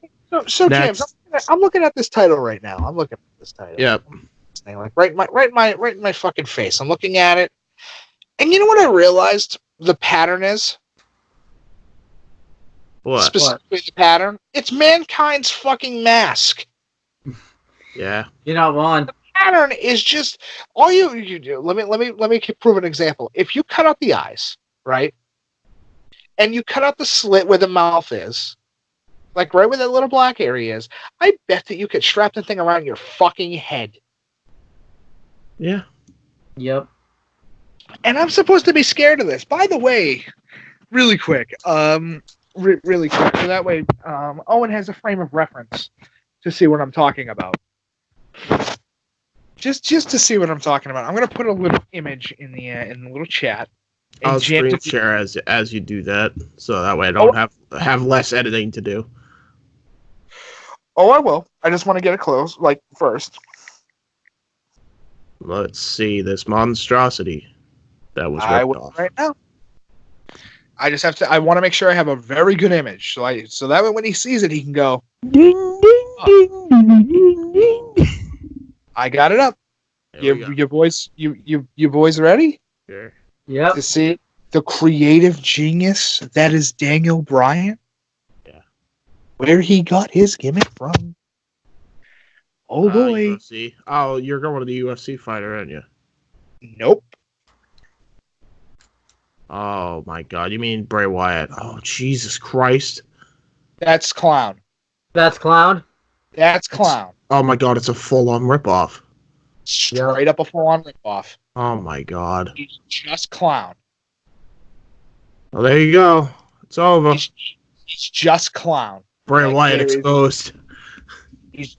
So Next. James, I'm looking at this title right now. I'm looking at this title. Yep. Thing, like right in my fucking face. I'm looking at it, and you know what I realized the pattern is? What? Specifically, the pattern. It's Mankind's fucking mask. Yeah. You're not wrong. Pattern is just all you do. Let me prove an example. If you cut out the eyes, right, and you cut out the slit where the mouth is, like right where that little black area is, I bet that you could strap the thing around your fucking head. Yeah. Yep. And I'm supposed to be scared of this. By the way, really quick, really quick, so that way Owen has a frame of reference to see what I'm talking about. Just to see what I'm talking about, I'm gonna put a little image in the little chat. I'll And James, screen share as you do that, so that way I don't have less editing to do. Oh, I will. I just want to get it close, like first. Let's see this monstrosity that was I ripped will off. right now. I just have to. I want to make sure I have a very good image, so that way when he sees it, he can go. Ding, ding, ding, ding, ding, ding. I got it up. There we go. You boys ready Sure. Yep. to see the creative genius that is Daniel Bryan? Yeah. Where he got his gimmick from? Oh boy, UFC. Oh, you're going to the UFC fighter, aren't you? nope. Oh my God! You mean Bray Wyatt? Oh Jesus Christ! That's clown. That's clown. That's clown. Oh my God! It's a full-on ripoff. Straight up a full-on ripoff. Oh my God! He's just clown. Well, there you go. It's over. He's just clown. Bray like, Wyatt there is- exposed.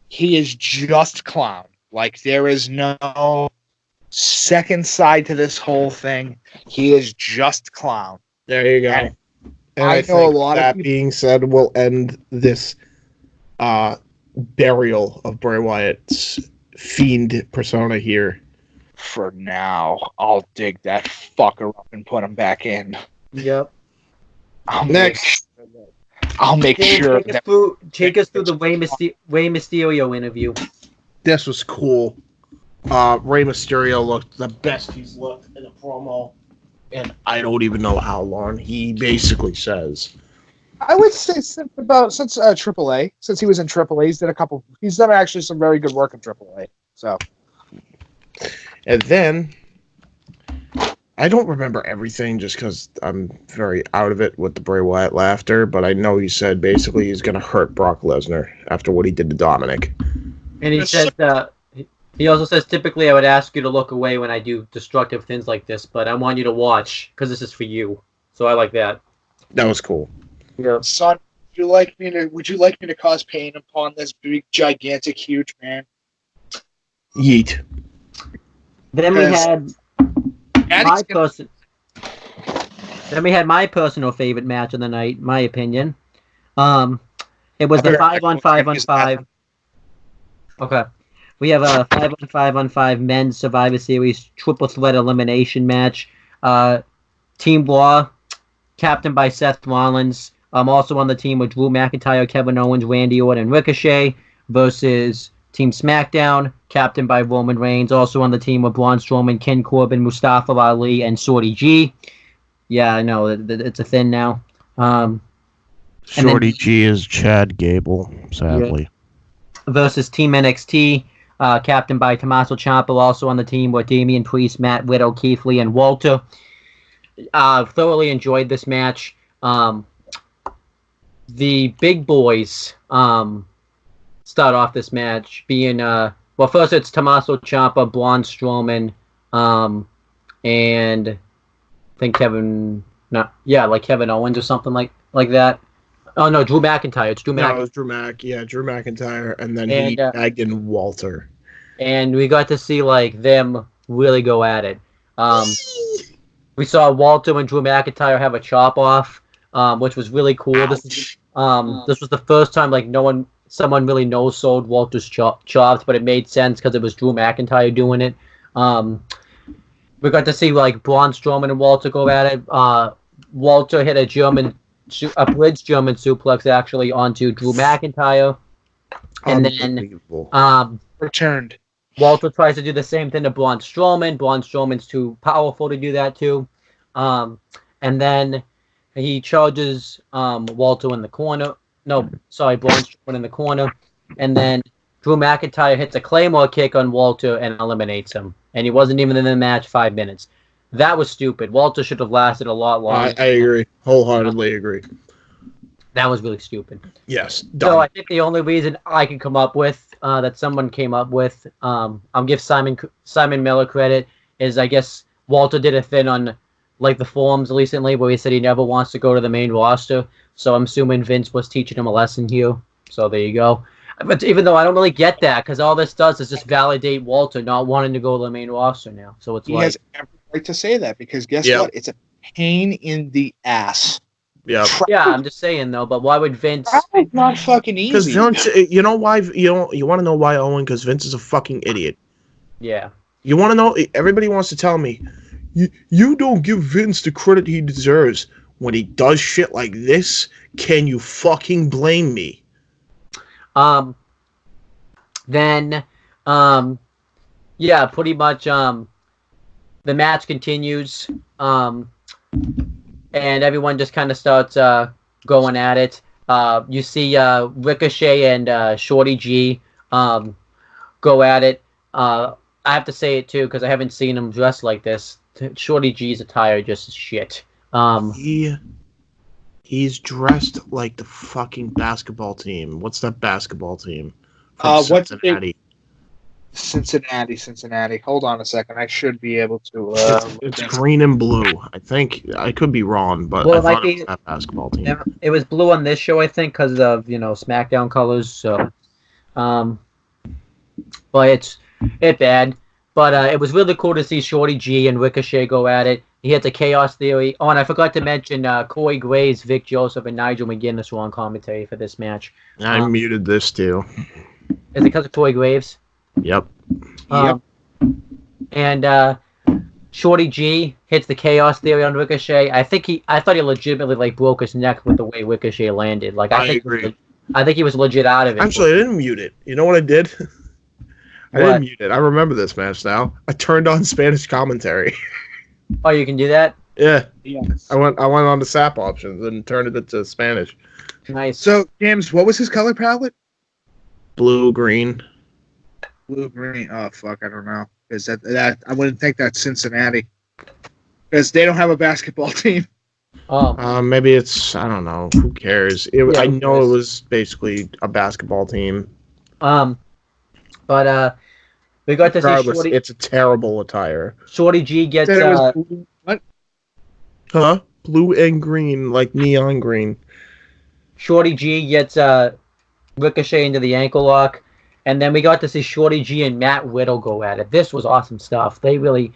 He is just clown. Like there is no second side to this whole thing. He is just clown. There you go. And And I I, know think a lot of that people- being said, we'll end this burial of Bray Wyatt's fiend persona here. For now, I'll dig that fucker up and put him back in. Yep. Next. I'll make sure that Take us through the Rey Mysterio interview. This was cool. Rey Mysterio looked the best he's looked in a promo, and I don't even know how long. He basically says, I would say since AAA, since he was in AAA, he's done actually some very good work in AAA. So and then I don't remember everything just because I'm very out of it with the Bray Wyatt laughter, but I know he said basically he's going to hurt Brock Lesnar after what he did to Dominic. And he says, he also says, typically I would ask you to look away when I do destructive things like this, but I want you to watch because this is for you. So I like that. That was cool. Yeah. son, would you like me to cause pain upon this big, gigantic, huge man? Yeet. Then we Yes. had Then we had my personal favorite match of the night, my opinion. And It was the Okay. 5-on-5-on-5. Okay. We have a 5-on-5-on-5 men's Survivor Series triple threat elimination match. Team Raw, captained by Seth Rollins. Also on the team with Drew McIntyre, Kevin Owens, Randy Orton, and Ricochet versus Team SmackDown, captained by Roman Reigns. Also on the team with Braun Strowman, Ken Corbin, Mustafa Ali, and Shorty G. Yeah, I know it's a thing now. Shorty G is Chad Gable, sadly. Versus Team NXT, captained by Tommaso Ciampa. Also on the team with Damian Priest, Matt Riddle, Keith Lee, and Walter. Thoroughly enjoyed this match. The big boys start off this match being well, first it's Tommaso Ciampa, Braun Strowman, and I think Kevin Owens or something like that. Oh no, Drew McIntyre. It's Drew McIntyre. No, it was Drew McIntyre, and then he tagged in Walter. And we got to see like them really go at it. We saw Walter and Drew McIntyre have a chop off, which was really cool. This was the first time like someone really no-sold Walter's chops, but it made sense because it was Drew McIntyre doing it. We got to see like Braun Strowman and Walter go at it. Walter hit a bridge German suplex actually onto Drew McIntyre, and then Returned. Walter tries to do the same thing to Braun Strowman. Braun Strowman's too powerful to do that too. And then he charges Walter in the corner. No, sorry, Braun Strowman in the corner. And then Drew McIntyre hits a Claymore kick on Walter and eliminates him. And he wasn't even in the match 5 minutes. That was stupid. Walter should have lasted a lot longer. I agree. Wholeheartedly agree. That was really stupid. Yes. So Done. I think the only reason I can come up with that someone came up with, I'll give Simon Miller credit, is I guess Walter did a thing on like the forums recently where he said he never wants to go to the main roster. So I'm assuming Vince was teaching him a lesson here. So there you go. But even though I don't really get that, because all this does is just validate Walter not wanting to go to the main roster now. So it's He has every right to say that because guess what? It's a pain in the ass. Yeah. Yeah, I'm just saying though. But why would Vince? It's not fucking Because easy. Vince, you know why? You want to know why, Owen? Because Vince is a fucking idiot. Yeah. You want to know? Everybody wants to tell me, you don't give Vince the credit he deserves when he does shit like this. Can you fucking blame me? Then, yeah, pretty much, the match continues, and everyone just kind of starts, going at it. You see, Ricochet and, Shorty G, go at it. I have to say it too, because I haven't seen him dressed like this. Shorty G's attire just is shit. He's dressed like the fucking basketball team. What's that basketball team? From Cincinnati. Cincinnati. Hold on a second. I should be able to. It's green and blue. I think I could be wrong, but Well, I thought like it was that basketball team. Yeah, it was blue on this show, I think, because of SmackDown colors. So, but it's bad. But it was really cool to see Shorty G and Ricochet go at it. He hit the Chaos Theory. Oh, and I forgot to mention Corey Graves, Vic Joseph, and Nigel McGuinness were on commentary for this match. I muted this too. Is it because of Corey Graves? Yep. And Shorty G hits the Chaos Theory on Ricochet. I thought he legitimately like broke his neck with the way Ricochet landed. Like I agree. I think he was legit out of it. Actually, I didn't mute it. You know what I did? I didn't mute it. I remember this match now. I turned on Spanish commentary. Oh, you can do that? Yeah. Yes. I went on the SAP options and turned it into Spanish. Nice. So, James, what was his color palette? Blue, green. Blue, green. Oh, fuck, I don't know. Because that I wouldn't think that's Cincinnati. Because they don't have a basketball team. Oh. Maybe it's, I don't know. Who cares? I know it was basically a basketball team. But we got to see Shorty. It's a terrible attire. Shorty G gets What? Huh? Blue and green, like neon green. Shorty G gets Ricochet into the ankle lock, and then we got to see Shorty G and Matt Riddle go at it. This was awesome stuff. They really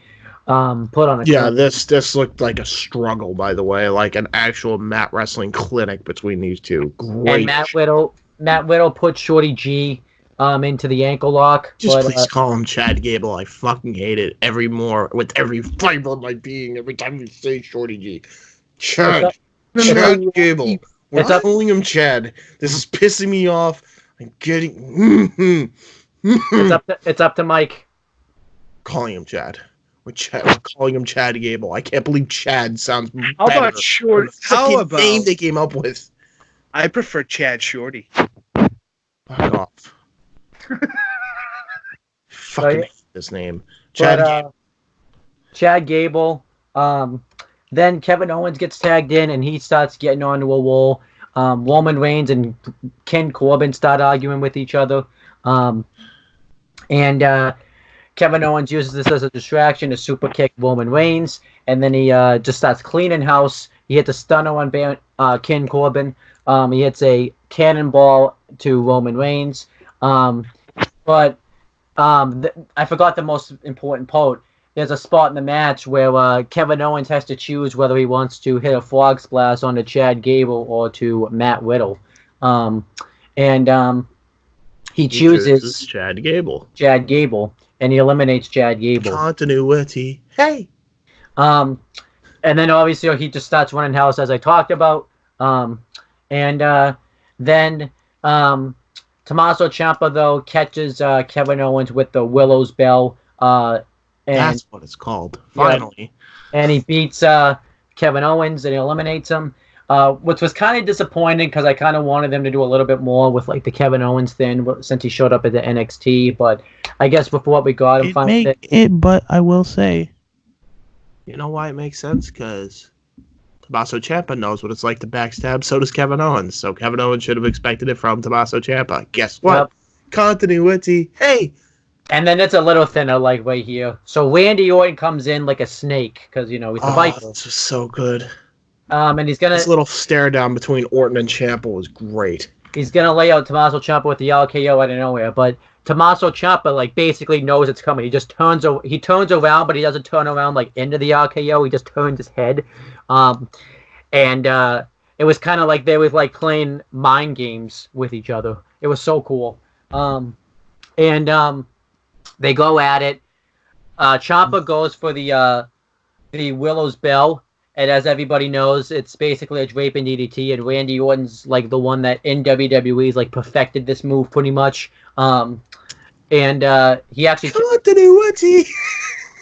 put on a this looked like a struggle, by the way, like an actual mat wrestling clinic between these two. Great. And Matt Riddle Matt Riddle put Shorty G into the ankle lock. Just but, please call him Chad Gable. I fucking hate it with every fiber of my being. Every time you say Shorty G, Chad Gable. We're calling him Chad. This is pissing me off. I'm getting. It's up to Mike. Calling him Chad. We're calling him Chad Gable. I can't believe Chad sounds better. How about Short? How about name they came up with? I prefer Chad Shorty. Fuck off. Fucking hate this name. Chad Gable. Chad Gable. Then Kevin Owens gets tagged in and he starts getting onto a wall. Roman Reigns and Ken Corbin start arguing with each other. Kevin Owens uses this as a distraction to super kick Roman Reigns. And then he just starts cleaning house. He hits a stunner on Ken Corbin. He hits a cannonball to Roman Reigns. But I forgot the most important part. There's a spot in the match where Kevin Owens has to choose whether he wants to hit a frog splash onto Chad Gable or to Matt Riddle. He chooses Chad Gable. Chad Gable, and he eliminates Chad Gable. Continuity. Hey. And then obviously he just starts running house as I talked about. Then Tommaso Ciampa though catches Kevin Owens with the Willow's Bell. That's what it's called. Finally. Yeah, and he beats Kevin Owens and he eliminates him. Which was kind of disappointing because I kind of wanted them to do a little bit more with like the Kevin Owens thing since he showed up at the NXT. But I guess with what we got, I'm fine with it. But I will say, you know why it makes sense? Because Tommaso Ciampa knows what it's like to backstab. So does Kevin Owens. So Kevin Owens should have expected it from Tommaso Ciampa. Guess what? Yep. Continuity. Hey. And then it's a little thinner, like right here. So Randy Orton comes in like a snake because he's a Viper. This was so good. And he's gonna this little stare down between Orton and Ciampa was great. He's gonna lay out Tommaso Ciampa with the RKO out of nowhere, but Tommaso Ciampa like basically knows it's coming. He just turns around, but he doesn't turn around like into the RKO. He just turns his head, it was kind of like they was like playing mind games with each other. It was so cool. They go at it. Ciampa goes for the Willow's Bell. And as everybody knows, it's basically a draping DDT, and Randy Orton's like the one that in WWE's like perfected this move pretty much. He actually Continuity.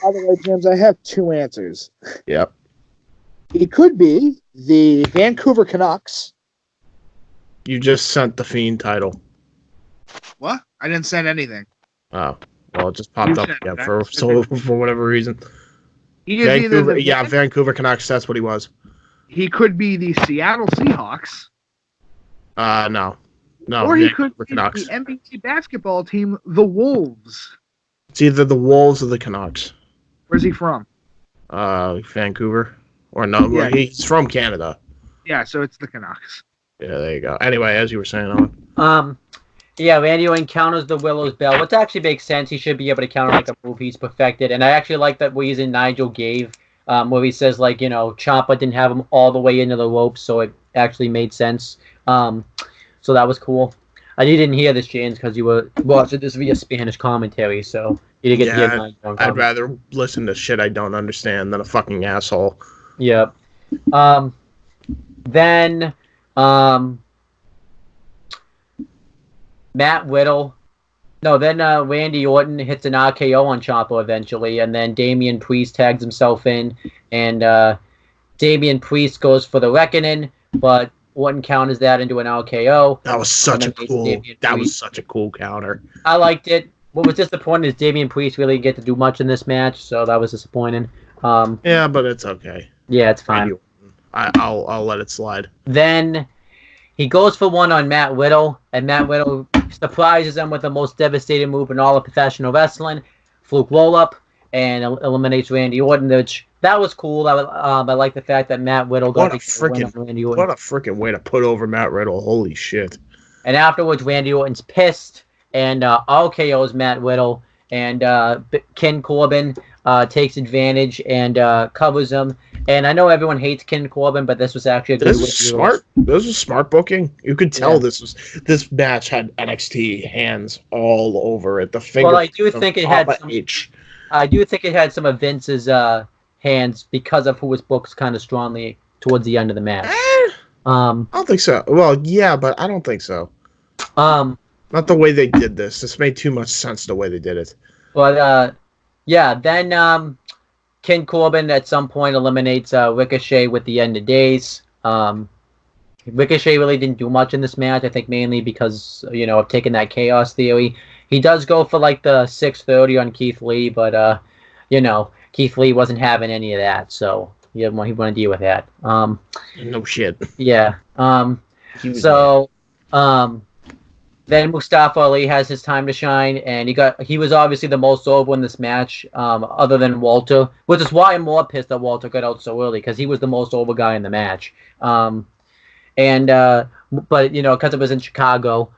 By the way, James, I have two answers. Yep. It could be the Vancouver Canucks. You just sent the Fiend title. What? I didn't send anything. Oh, well, it just popped up again for whatever reason. He is either Vancouver Canucks. That's what he was. He could be the Seattle Seahawks. No, or he could be Canucks. the NBA basketball team, the Wolves. It's either the Wolves or the Canucks. Where's he from? Vancouver. Or no, Yeah. He's from Canada. Yeah, so it's the Canucks. Yeah, there you go. Anyway, as you were saying, Owen. Randy Orton counters the Willow's Bell, which actually makes sense. He should be able to counter like a move he's perfected. And I actually like that reason Nigel gave, where he says like, Ciampa didn't have him all the way into the ropes, so it actually made sense. So that was cool. You didn't hear this, James, because you were watching this via Spanish commentary, so you didn't get to hear Nigel on commentary. I'd rather listen to shit I don't understand than a fucking asshole. Yep. Then Matt Riddle. No, then Randy Orton hits an RKO on Ciampa eventually, and then Damian Priest tags himself in, and Damian Priest goes for the Reckoning, but Orton counters that into an RKO. That was such a cool counter. I liked it. What was disappointing is Damian Priest really didn't get to do much in this match, so that was disappointing. Yeah, but it's okay. Yeah, it's fine. I'll let it slide. Then he goes for one on Matt Riddle, and Matt Riddle surprises him with the most devastating move in all of professional wrestling, fluke roll-up, and eliminates Randy Orton, which that was cool. I like the fact that Matt Riddle got to win on Randy Orton. What a freaking way to put over Matt Riddle. Holy shit. And afterwards, Randy Orton's pissed and RKO's Matt Riddle, and Ken Corbin takes advantage and covers him. And I know everyone hates King Corbin, but this was actually a good This way is to smart. This was smart booking. You could tell Yeah. this match had NXT hands all over it. The finger. Well, I do think it had some, H. I do think it had some of Vince's hands because of who was booked kind of strongly towards the end of the match. I don't think so. Well, yeah, but I don't think so. Not the way they did this. This made too much sense the way they did it. But yeah, then King Corbin at some point eliminates Ricochet with the end of days. Ricochet really didn't do much in this match. I think mainly because of taking that chaos theory. He does go for like the 630 on Keith Lee, but Keith Lee wasn't having any of that, so he didn't want to deal with that. No shit. Yeah. Then Mustafa Ali has his time to shine, and he was obviously the most over in this match, other than Walter, which is why I'm more pissed that Walter got out so early, because he was the most over guy in the match. But because it was in Chicago,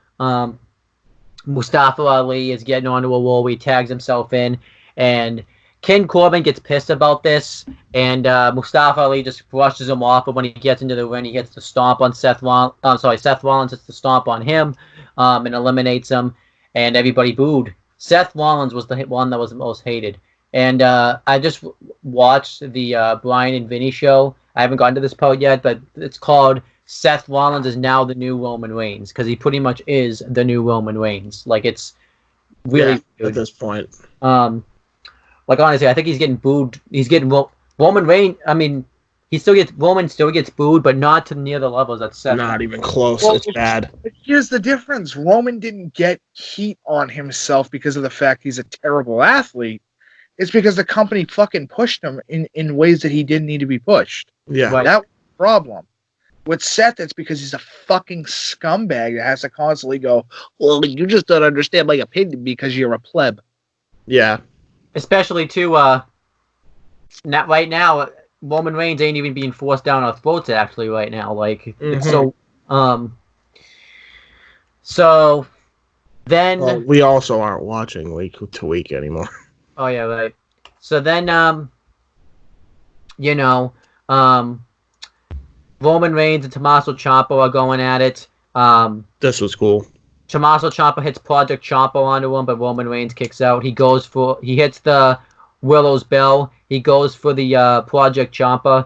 Mustafa Ali is getting onto a wall where he tags himself in, and King Corbin gets pissed about this, and Mustafa Ali just brushes him off, but when he gets into the ring, he gets the stomp on Seth Rollins gets the stomp on him, and eliminates him, and everybody booed. Seth Rollins was the one that was the most hated. And I just watched the Brian and Vinny show. I haven't gotten to this part yet, but it's called Seth Rollins is now the new Roman Reigns, because he pretty much is the new Roman Reigns. Like, it's really at this point. Like, honestly, I think he's getting booed. He's getting Roman Reigns. I mean, Roman still gets booed, but not to near the levels that Seth. Not even close. Well, it's bad. But here's the difference. Roman didn't get heat on himself because of the fact he's a terrible athlete. It's because the company fucking pushed him in ways that he didn't need to be pushed. Yeah. Right. That was the problem. With Seth, it's because he's a fucking scumbag that has to constantly go, well, you just don't understand my opinion because you're a pleb. Yeah. Especially too, not right now. Roman Reigns ain't even being forced down our throats actually right now. Like, it's so then. Well, we also aren't watching week to week anymore. Oh yeah, right. So then, Roman Reigns and Tommaso Ciampa are going at it. This was cool. Tommaso Ciampa hits Project Ciampa onto him, but Roman Reigns kicks out. He hits the Willow's Bell. He goes for the Project Ciampa.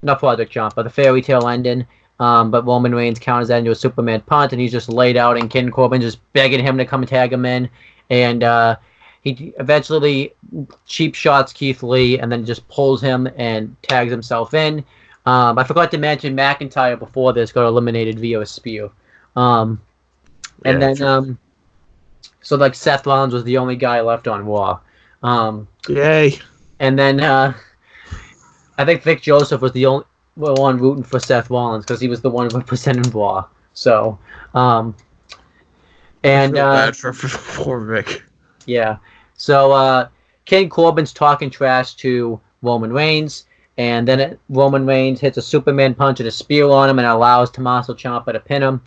Not Project Ciampa, the Fairy Tale Ending. But Roman Reigns counters that into a Superman punch, and he's just laid out, and King Corbin just begging him to come and tag him in. And he eventually cheap shots Keith Lee, and then just pulls him and tags himself in. I forgot to mention McIntyre before this got eliminated via a spear. So like Seth Rollins was the only guy left on Raw. Yay. And then I think Vic Joseph was the only one rooting for Seth Rollins because he was the one representing Raw. So, bad for Vic. Yeah. So King Corbin's talking trash to Roman Reigns, and then Roman Reigns hits a Superman punch and a spear on him and allows Tommaso Ciampa to pin him.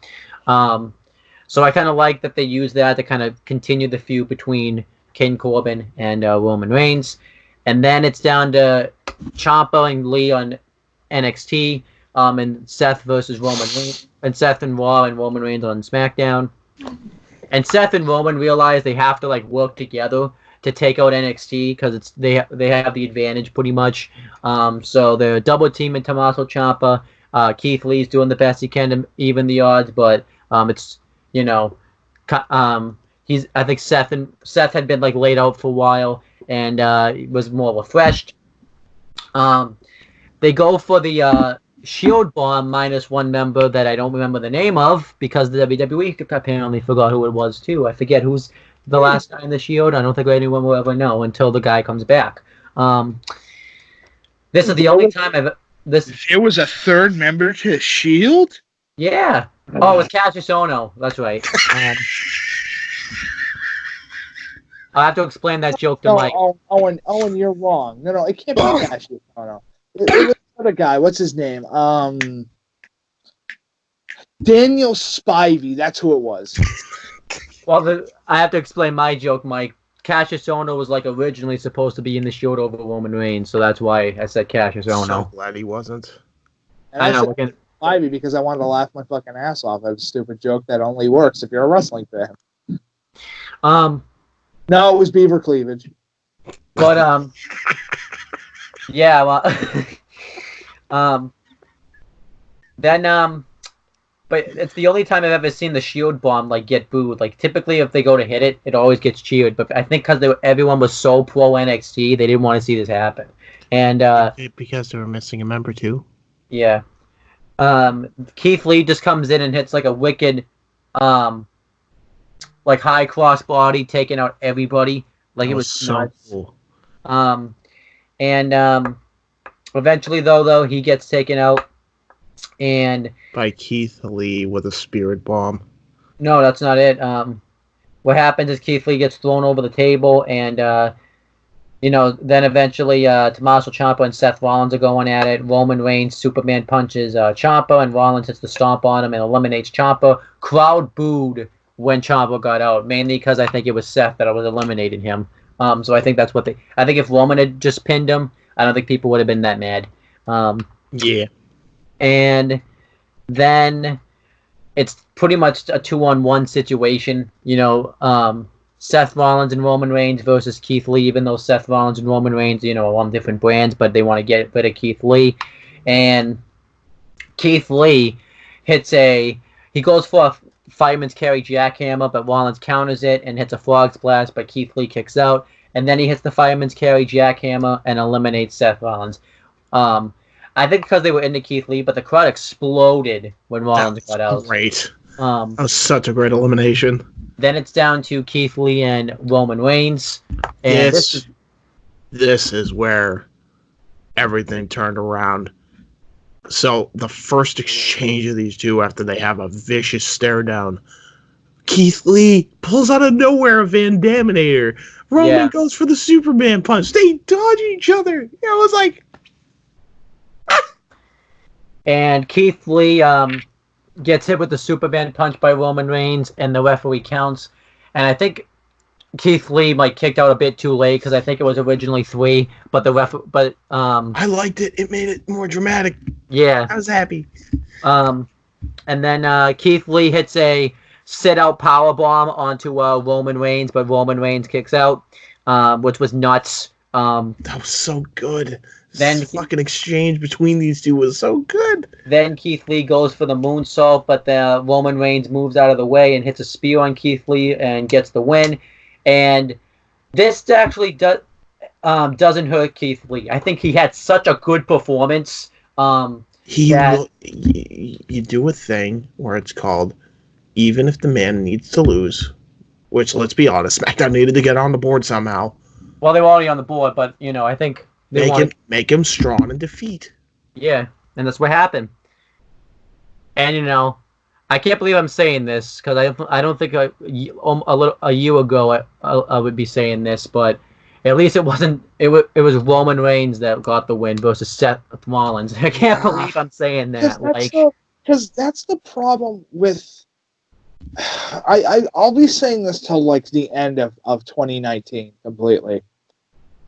So I kind of like that they use that to kind of continue the feud between King Corbin and Roman Reigns. And then it's down to Ciampa and Lee on NXT, and Seth versus Roman Reigns, and Seth and Raw and Roman Reigns on SmackDown. And Seth and Roman realize they have to like work together to take out NXT because they have the advantage pretty much. So they're double teaming Tommaso Ciampa. Keith Lee's doing the best he can to even the odds, but it's I think Seth had been like laid out for a while and was more refreshed. They go for the Shield Bomb minus one member that I don't remember the name of because the WWE apparently forgot who it was too. I forget who's the last guy in the Shield. I don't think anyone will ever know until the guy comes back. This is the only time There was a third member to the Shield? Yeah. Oh, it was Cassius Ohno. That's right. I'll have to explain that joke to Mike. Owen, you're wrong. No, it can't be Cassius Ohno. It was another guy. What's his name? Daniel Spivey. That's who it was. Well, I have to explain my joke, Mike, Cassius Ohno was like originally supposed to be in the Shield over Roman Reigns, so that's why I said Cassius So Ohno. glad he wasn't. And I know. said We're gonna, Ivy because I wanted to laugh my fucking ass off at a stupid joke that only works if you're a wrestling fan. No, it was beaver cleavage. but yeah, well, but it's the only time I've ever seen the Shield bomb like get booed. Like typically, if they go to hit it, it always gets cheered. But I think because everyone was so pro NXT, they didn't want to see this happen. And Because they were missing a member too. yeah, Keith Lee just comes in and hits like a wicked, like high cross body, taking out everybody. Like it was so nuts. cool. Eventually though he gets taken out. And By Keith Lee with a spirit bomb. no, that's not it. What happens is Keith Lee gets thrown over the table, and then eventually Tommaso Ciampa and Seth Rollins are going at it. Roman Reigns Superman punches Ciampa, and Rollins hits the stomp on him and eliminates Ciampa. Crowd booed when Ciampa got out, mainly because I think it was Seth that was eliminating him. So I think that's what I think if Roman had just pinned him, I don't think people would have been that mad. Yeah. And then it's pretty much a 2-on-1 situation. Seth Rollins and Roman Reigns versus Keith Lee, even though Seth Rollins and Roman Reigns, are on different brands, but they want to get rid of Keith Lee. And Keith Lee he goes for a fireman's carry jackhammer, but Rollins counters it and hits a frog splash, but Keith Lee kicks out. And then he hits the fireman's carry jackhammer and eliminates Seth Rollins. I think because they were into Keith Lee, but the crowd exploded when Rollins got out. Great. That was such a great elimination. Then it's down to Keith Lee and Roman Reigns. And this is where everything turned around. So the first exchange of these two after they have a vicious stare down, Keith Lee pulls out of nowhere a Van Daminator. Roman goes for the Superman punch. They dodge each other. It was like... And Keith Lee gets hit with the Superman punch by Roman Reigns, and the referee counts. And I think Keith Lee kicked out a bit too late because I think it was originally 3, but I liked it. It made it more dramatic. Yeah, I was happy. And then Keith Lee hits a sit-out powerbomb onto Roman Reigns, but Roman Reigns kicks out, which was nuts. That was so good. Then fucking exchange between these two was so good. Then Keith Lee goes for the moonsault, but the Roman Reigns moves out of the way and hits a spear on Keith Lee and gets the win. And this actually doesn't hurt Keith Lee. I think he had such a good performance. You do a thing where it's called even if the man needs to lose, which, let's be honest, SmackDown needed to get on the board somehow. Well, they were already on the board, but, I think... Make him strong in defeat. Yeah, and that's what happened. And, I can't believe I'm saying this, because I don't think a year ago I would be saying this, but at least it wasn't... It was Roman Reigns that got the win versus Seth Rollins. I can't believe I'm saying that. Because that's the problem with... I'll be saying this till, the end of 2019 completely.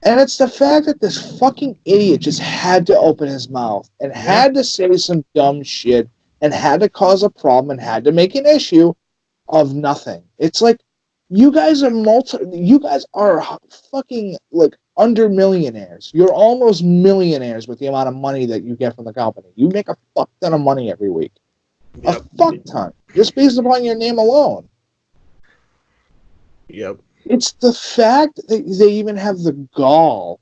And it's the fact that this fucking idiot just had to open his mouth and had to say some dumb shit and had to cause a problem and had to make an issue of nothing. It's like you guys are fucking under millionaires. You're almost millionaires with the amount of money that you get from the company. You make a fuck ton of money every week. Yep. A fuck ton. Just based upon your name alone. Yep. It's the fact that they even have the gall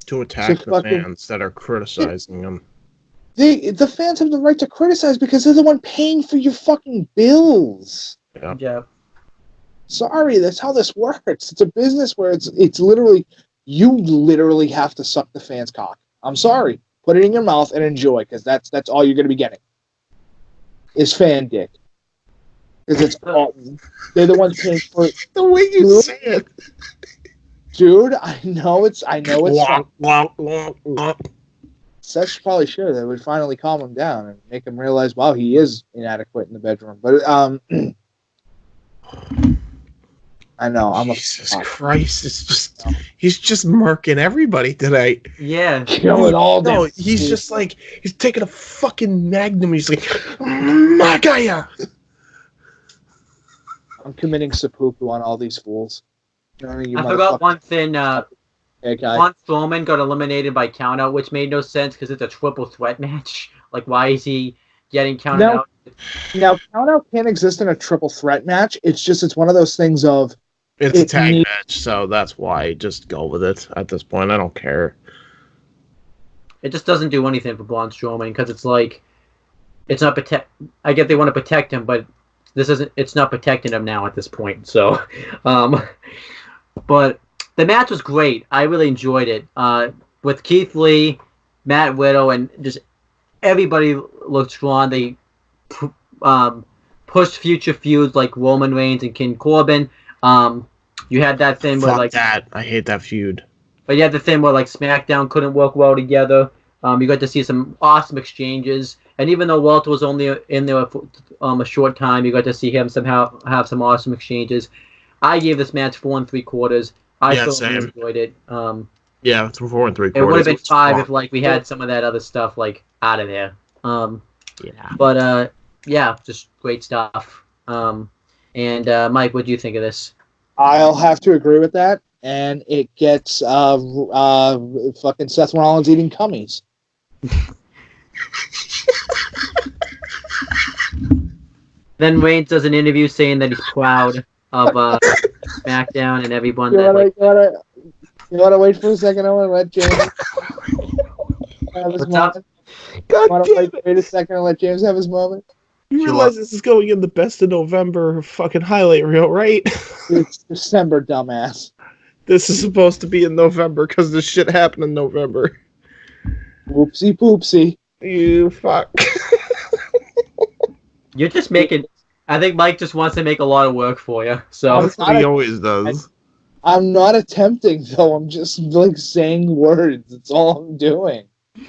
to attack the fans that are criticizing them. The fans have the right to criticize because they're the one paying for your fucking bills. Yeah. Sorry, that's how this works. It's a business where it's literally you literally have to suck the fans' cock. I'm sorry. Put it in your mouth and enjoy, because that's all you're going to be getting. Is fan dick. Because it's all they're the ones paying for it. The way you say it, dude. I know it's. Seth probably should. That would finally calm him down and make him realize, wow, he is inadequate in the bedroom. But I know. Jesus Christ! He's just murking everybody tonight. Yeah. Killing all No, them. he's just like he's taking a fucking magnum. He's like, Magaya. I'm committing seppuku on all these fools. You know what I mean? You I forgot motherfucker- one thing. Okay, guy. Braun Strowman got eliminated by countout, which made no sense because it's a triple threat match. Like, why is he getting counted No. out? Now, countout can't exist in a triple threat match. It's one of those things of It's a It tag need- match, so that's why. Just go with it at this point. I don't care. It just doesn't do anything for Braun Strowman because it's like, it's not protect. I get they want to protect him, but this isn't. It's not protecting him now at this point. So, but the match was great. I really enjoyed it. With Keith Lee, Matt Riddle, and just everybody looked strong. They pushed future feuds like Roman Reigns and King Corbin. You had that thing where Fuck like that. I hate that feud. But you had the thing where like SmackDown couldn't work well together. You got to see some awesome exchanges, and even though Walter was only in there for a short time, you got to see him somehow have some awesome exchanges. I gave this match 4 3/4. I Yeah, thoroughly same. enjoyed it. Yeah, it's 4 3/4. It would have been 5 if like we had some of that other stuff like out of there. Yeah. But yeah, just great stuff. And Mike, what do you think of this? I'll have to agree with that. And it gets fucking Seth Rollins eating cummies. Then Reigns does an interview saying that he's proud of SmackDown and everyone. You That, like, wanna wait for a second? I wanna let James have his What's up? moment. God Wanna damn it. wait a second and let James have his moment? You realize this is going in the best of November fucking highlight reel, right? It's December, dumbass. This is supposed to be in November because this shit happened in November. Whoopsie poopsie. You fuck. you're just making. I think Mike just wants to make a lot of work for you. So That's what he always does. I'm not attempting though. I'm just like saying words. That's all I'm doing. all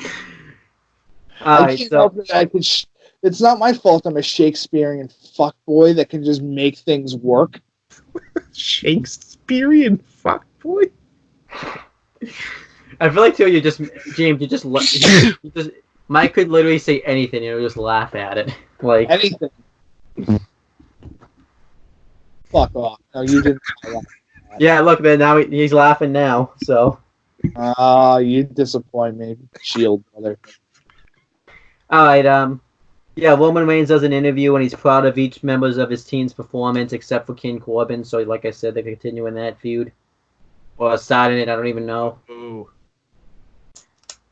I right, can't so help it. It's not my fault. I'm a Shakespearean fuckboy that can just make things work. Shakespearean fuckboy. I feel like too. You just James. You just Mike could literally say anything. You know, just laugh at it. Like Anything. Fuck off. No, you didn't. yeah, look, man. Now he's laughing now. So You disappoint me. Shield, brother. all right. Yeah, Roman Reigns does an interview and he's proud of each members of his team's performance except for King Corbin. So, like I said, they're continuing that feud or starting it. I don't even know. Ooh.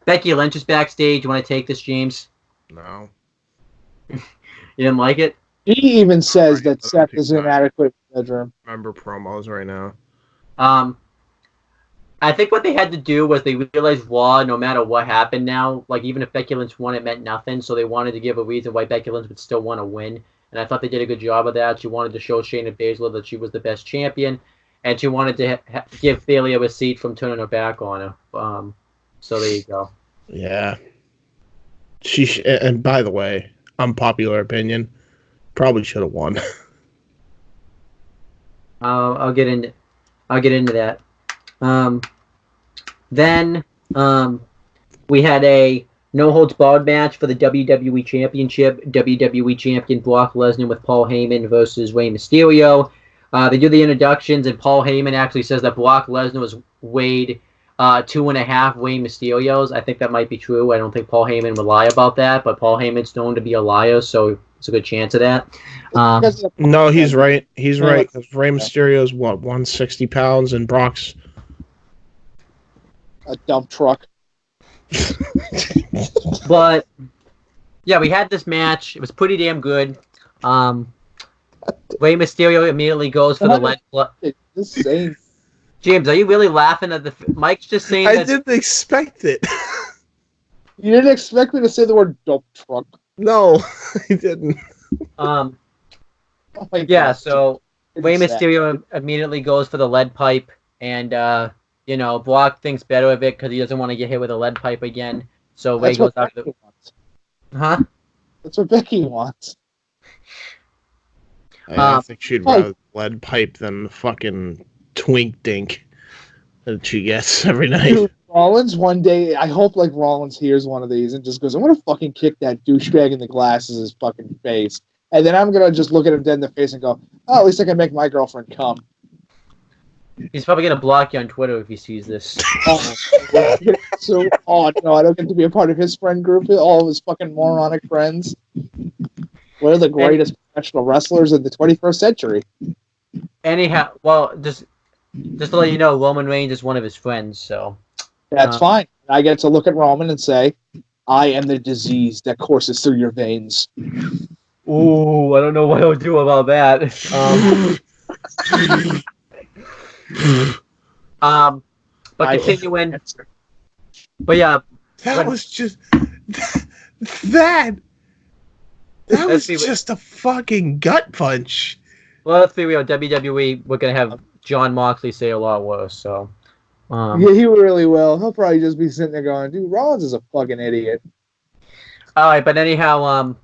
Becky Lynch is backstage. You want to take this, James? No. You didn't like it? He even says that That's Seth too is bad. inadequate in the bedroom. Remember promos right now. I think what they had to do was they realized Raw, no matter what happened now, like even if Becky Lynch won, it meant nothing. So they wanted to give a reason why Becky Lynch would still want to win. And I thought they did a good job of that. She wanted to show Shayna Baszler that she was the best champion. And she wanted to give Bayley a receipt from turning her back on her. So there you go. Yeah. And by the way, unpopular opinion, probably should have won. I'll get into that. Then we had a no holds barred match for the WWE Championship. WWE Champion Brock Lesnar with Paul Heyman versus Rey Mysterio. They do the introductions, and Paul Heyman actually says that Brock Lesnar was weighed 2.5 Rey Mysterios. I think that might be true. I don't think Paul Heyman would lie about that, but Paul Heyman's known to be a liar, so it's a good chance of that. Because of the- No, he's right. He's right. Because Rey Mysterio's what, 160 pounds, and Brock's. a dump truck. But yeah, we had this match. It was pretty damn good. Rey Mysterio immediately goes for the lead. This is insane. James, are you really laughing at the? Mike's just saying I that. didn't expect it. You didn't expect me to say the word dump truck. No, I didn't. Oh my Yeah. God. So Rey It's sad. Mysterio immediately goes for the lead pipe, and Brock thinks better of it because he doesn't want to get hit with a lead pipe again. So Rey That's goes what out. Becky wants. Huh? That's what Becky wants. I think she'd rather lead pipe than the fucking twink dink that she gets every night. Dude, Rollins one day, I hope like Rollins hears one of these and just goes, I'm gonna fucking kick that douchebag in the glasses' fucking face. And then I'm gonna just look at him dead in the face and go, oh, at least I can make my girlfriend come. He's probably gonna block you on Twitter if he sees this. So, oh no, I don't get to be a part of his friend group, all of his fucking moronic friends. We're the greatest professional wrestlers in the 21st century. Anyhow, well, just to let you know, Roman Reigns is one of his friends, so... That's fine. I get to look at Roman and say, I am the disease that courses through your veins. Ooh, I don't know what I would do about that. But continuing... But yeah... That was just... That was just a fucking gut punch. Well, let's be real. WWE, we're going to have John Moxley say a lot worse, so... yeah, he really will. He'll probably just be sitting there going, dude, Rollins is a fucking idiot. Alright, but anyhow,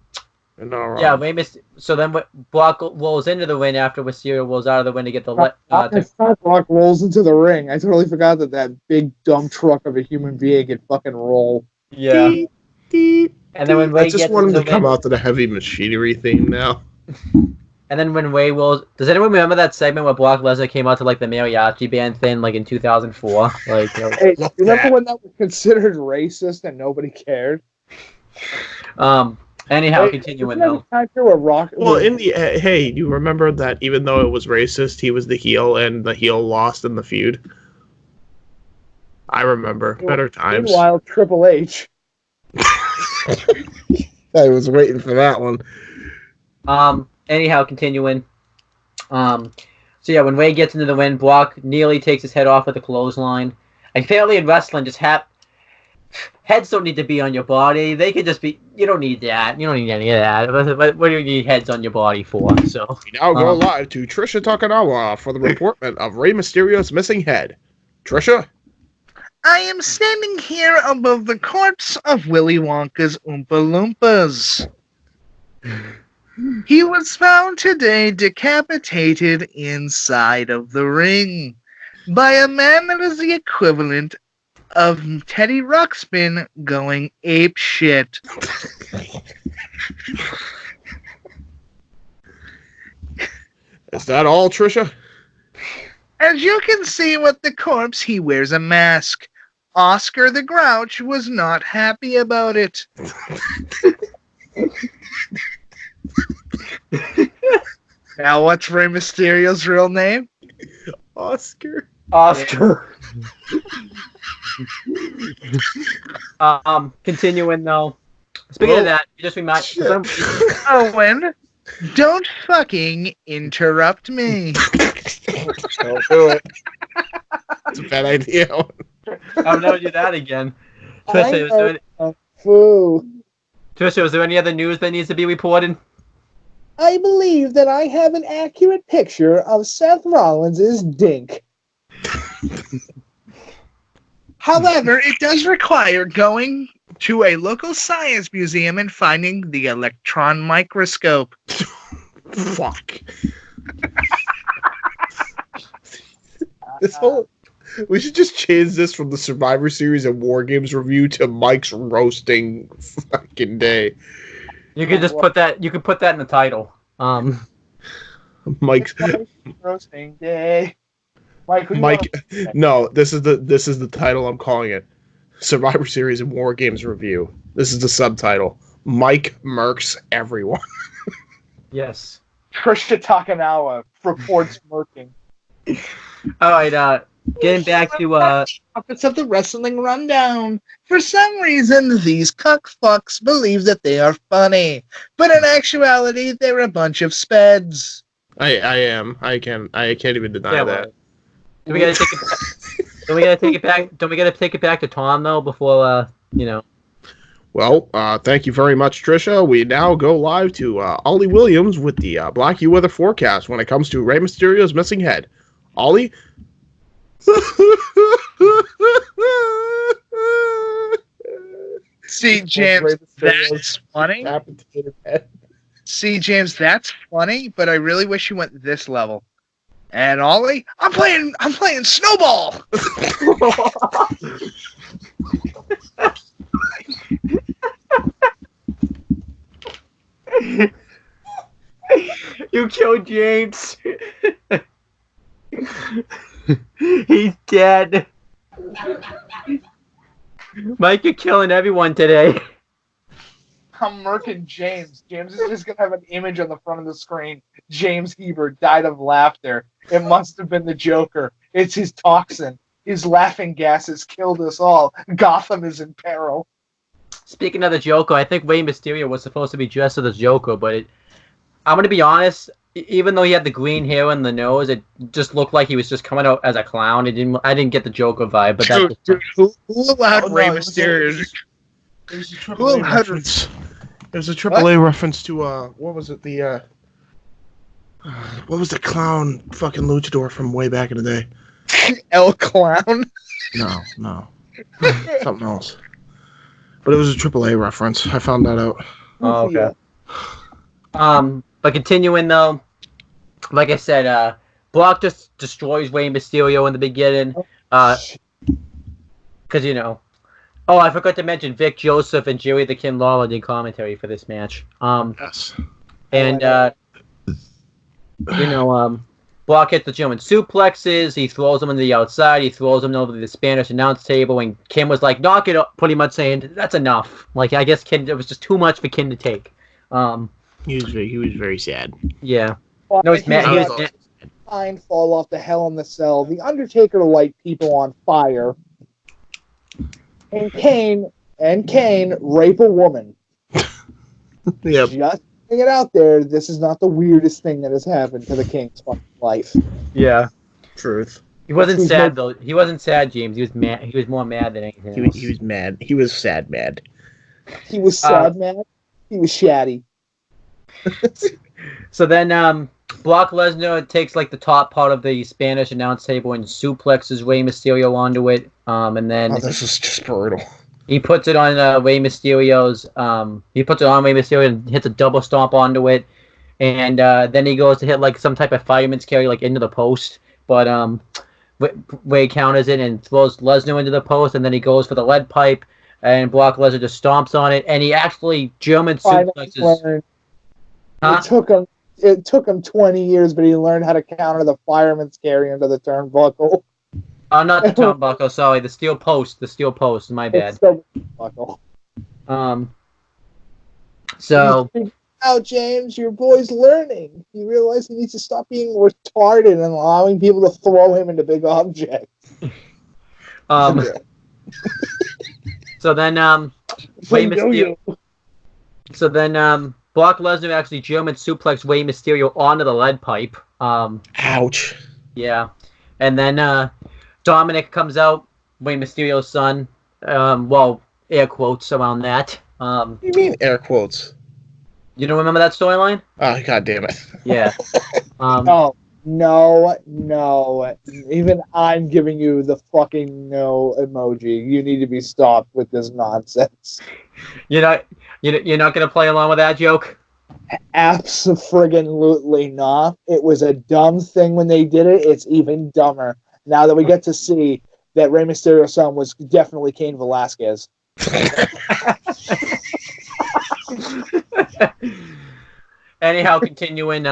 No, yeah, so then Brock rolls into the ring after Mysterio rolls out of the ring to get the... Brock rolls into the ring. I totally forgot that big dumb truck of a human being could fucking roll. Yeah. And then when Ray I just want him to come out to the heavy machinery theme now. And then when Ray rolls... Does anyone remember that segment where Brock Lesnar came out to like the mariachi band thing like in 2004? Like, hey, you remember when that was considered racist and nobody cared? Anyhow, continuing though. Well, in the hey, you remember that even though it was racist, he was the heel, and the heel lost in the feud. I remember better times. Meanwhile, Triple H. I was waiting for that one. Anyhow, continuing. So yeah, when Ray gets into the ring, Brock nearly takes his head off with a clothesline. Apparently in wrestling, just heads don't need to be on your body. They could just be. You don't need that. You don't need any of that. What do you need heads on your body for? So we now go live to Trisha Takanawa for the reportment of Rey Mysterio's missing head. Trisha? I am standing here above the corpse of Willy Wonka's Oompa Loompas. He was found today decapitated inside of the ring by a man that is the equivalent of Teddy Ruxpin going ape shit. Is that all, Trisha? As you can see with the corpse, he wears a mask. Oscar the Grouch was not happy about it. Now, what's Rey Mysterio's real name? Oscar. Continuing though. Speaking of that, you just remind Owen, don't fucking interrupt me. Don't do it. It's a bad idea. I'll never do that again. Trisha, is there any other news that needs to be reported? I believe that I have an accurate picture of Seth Rollins' dink. However, it does require going to a local science museum and finding the electron microscope. Fuck. We should just change this from the Survivor Series and War Games review to Mike's roasting fucking day. You could just put that. You could put that in the title. Mike's roasting day. Mike. No, this is the title. I'm calling it Survivor Series and War Games review. This is the subtitle. Mike murks everyone. Yes. Trisha Takanawa reports murking. All right. Getting back to Topics of the Wrestling Rundown. For some reason, these cuckfucks believe that they are funny, but in actuality, they're a bunch of speds. I am. I can't even deny that. Do we gotta take it? Don't we gotta take it back? Don't we gotta take it back to Tom though before Well, thank you very much, Trisha. We now go live to Ollie Williams with the Black U weather forecast when it comes to Rey Mysterio's missing head. Ollie. See, James, that's funny. Head. See, James, that's funny, but I really wish you went this level. And Ollie, I'm playing Snowball. You killed James. He's dead. Mike, you're killing everyone today. I'm murking James. James is just gonna have an image on the front of the screen. James Hebert died of laughter. It must have been the Joker. It's his toxin. His laughing gas has killed us all. Gotham is in peril. Speaking of the Joker, I think Rey Mysterio was supposed to be dressed as the Joker, but I'm gonna be honest. Even though he had the green hair and the nose, it just looked like he was just coming out as a clown. I didn't get the Joker vibe. But Dude, who allowed Rey Mysterio? It was a triple A reference. It was a triple A reference to what was it? The what was the clown fucking luchador from way back in the day? El Clown? No. Something else. But it was a triple A reference. I found that out. Oh, okay. But continuing though, like I said, Brock just destroys Rey Mysterio in the beginning. Because Oh, I forgot to mention Vic Joseph and Jerry the King Lawler did commentary for this match. Yes. And Brock hits the German suplexes. He throws him on the outside. He throws him over the Spanish announce table. And Kim was like, "Knock it up," pretty much saying, "That's enough." Like, I guess it was just too much for Kim to take. He was very sad. Yeah. No, he's mad. He was Pine fall off the Hell in the Cell. The Undertaker light people on fire. And Kane rape a woman. Yep. Just putting it out there, this is not the weirdest thing that has happened to the King's fucking life. Yeah. Truth. He wasn't sad though. He wasn't sad, James. He was mad. He was more mad than anything else. He was mad. He was sad mad. He was sad mad. He was shatty. So then Brock Lesnar takes like the top part of the Spanish announce table and suplexes Rey Mysterio onto it. And then this is just brutal. He puts it on Rey Mysterio's. He puts it on Rey Mysterio and hits a double stomp onto it. And then he goes to hit like some type of fireman's carry like into the post. But Rey counters it and throws Lesnar into the post. And then he goes for the lead pipe. And Brock Lesnar just stomps on it. And he actually German suplexes. Huh? It took him 20 years, but he learned how to counter the fireman's carry into the turnbuckle. Oh, not the turnbuckle. Sorry, the steel post. The steel post. My bad. So. Now, James, your boy's learning. He realized he needs to stop being retarded and allowing people to throw him into big objects. So then, Rey Mysterio. So then, Brock Lesnar actually German suplex Rey Mysterio onto the lead pipe. Ouch. Yeah. And then Dominic comes out, Rey Mysterio's son. Air quotes around that. What do you mean air quotes? You don't remember that storyline? Oh, God damn it. Yeah. No. Even I'm giving you the fucking no emoji. You need to be stopped with this nonsense. You're not gonna play along with that joke? Abso-friggin-lutely not. It was a dumb thing when they did it. It's even dumber now that we get to see that Rey Mysterio's son was definitely Cain Velasquez. Anyhow, continuing.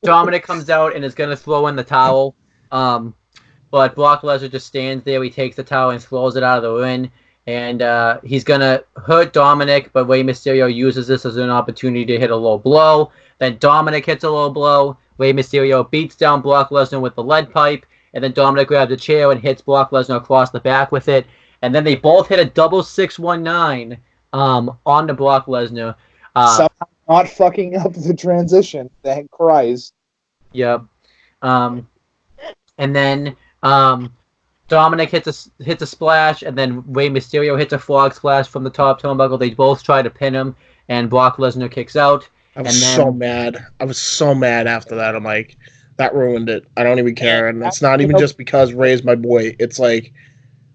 Dominic comes out and is gonna throw in the towel. But Brock Lesnar just stands there. He takes the towel and throws it out of the ring. And he's going to hurt Dominic, but Rey Mysterio uses this as an opportunity to hit a low blow. Then Dominic hits a low blow. Rey Mysterio beats down Brock Lesnar with the lead pipe. And then Dominic grabs a chair and hits Brock Lesnar across the back with it. And then they both hit a double 619 on to Brock Lesnar. Somehow not fucking up the transition. Thank Christ. Yep. And then Dominic hits a splash, and then Rey Mysterio hits a frog splash from the top turnbuckle. They both try to pin him, and Brock Lesnar kicks out. I was so mad. I was so mad after that. I'm like, that ruined it. I don't even care. And it's not even just because Rey's my boy. It's like,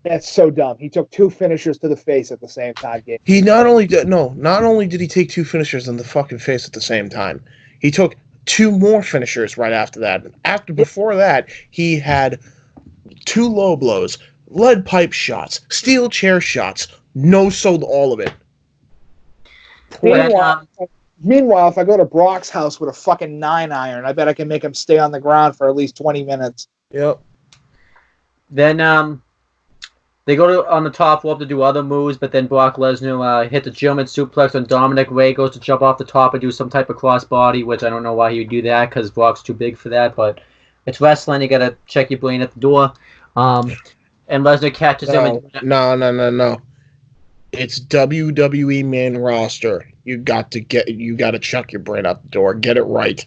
That's so dumb. He took 2 finishers to the face at the same time. He not only did he take 2 finishers in the fucking face at the same time, he took 2 more finishers right after that. Before that, he had 2 low blows, lead pipe shots, steel chair shots, no-sold all of it. Meanwhile, if I go to Brock's house with a fucking 9-iron, I bet I can make him stay on the ground for at least 20 minutes. Yep. Then they go on the top rope to do other moves, but then Brock Lesnar hit the German suplex on Dominic. Ray goes to jump off the top and do some type of crossbody, which I don't know why he would do that because Brock's too big for that, but it's wrestling. You got to check your brain at the door. And Lesnar catches him. No. It's WWE main roster. You got to check your brain out the door. Get it right.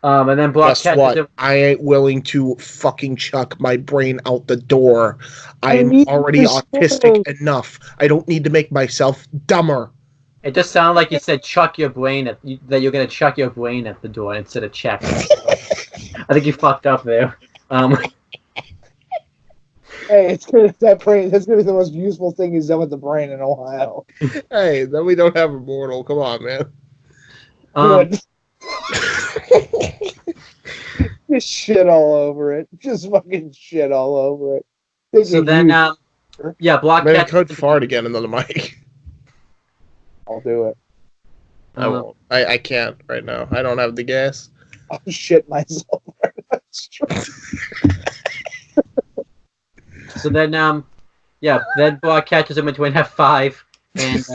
And then Brock catches him. I ain't willing to fucking chuck my brain out the door. I'm already autistic enough. I don't need to make myself dumber. It just sounded like you said chuck your brain that you're gonna chuck your brain at the door instead of check. I think you fucked up there. Hey, it's gonna that's gonna be the most useful thing he's done with the brain in Ohio. Hey, then we don't have Immortal. Come on, man. Just shit all over it. Just fucking shit all over it. So then, Brock Maybe catches could fart again into the mic. I'll do it. I won't. I can't right now. I don't have the gas. I'll shit myself. That's true. So then, then Brock catches him into an F5 and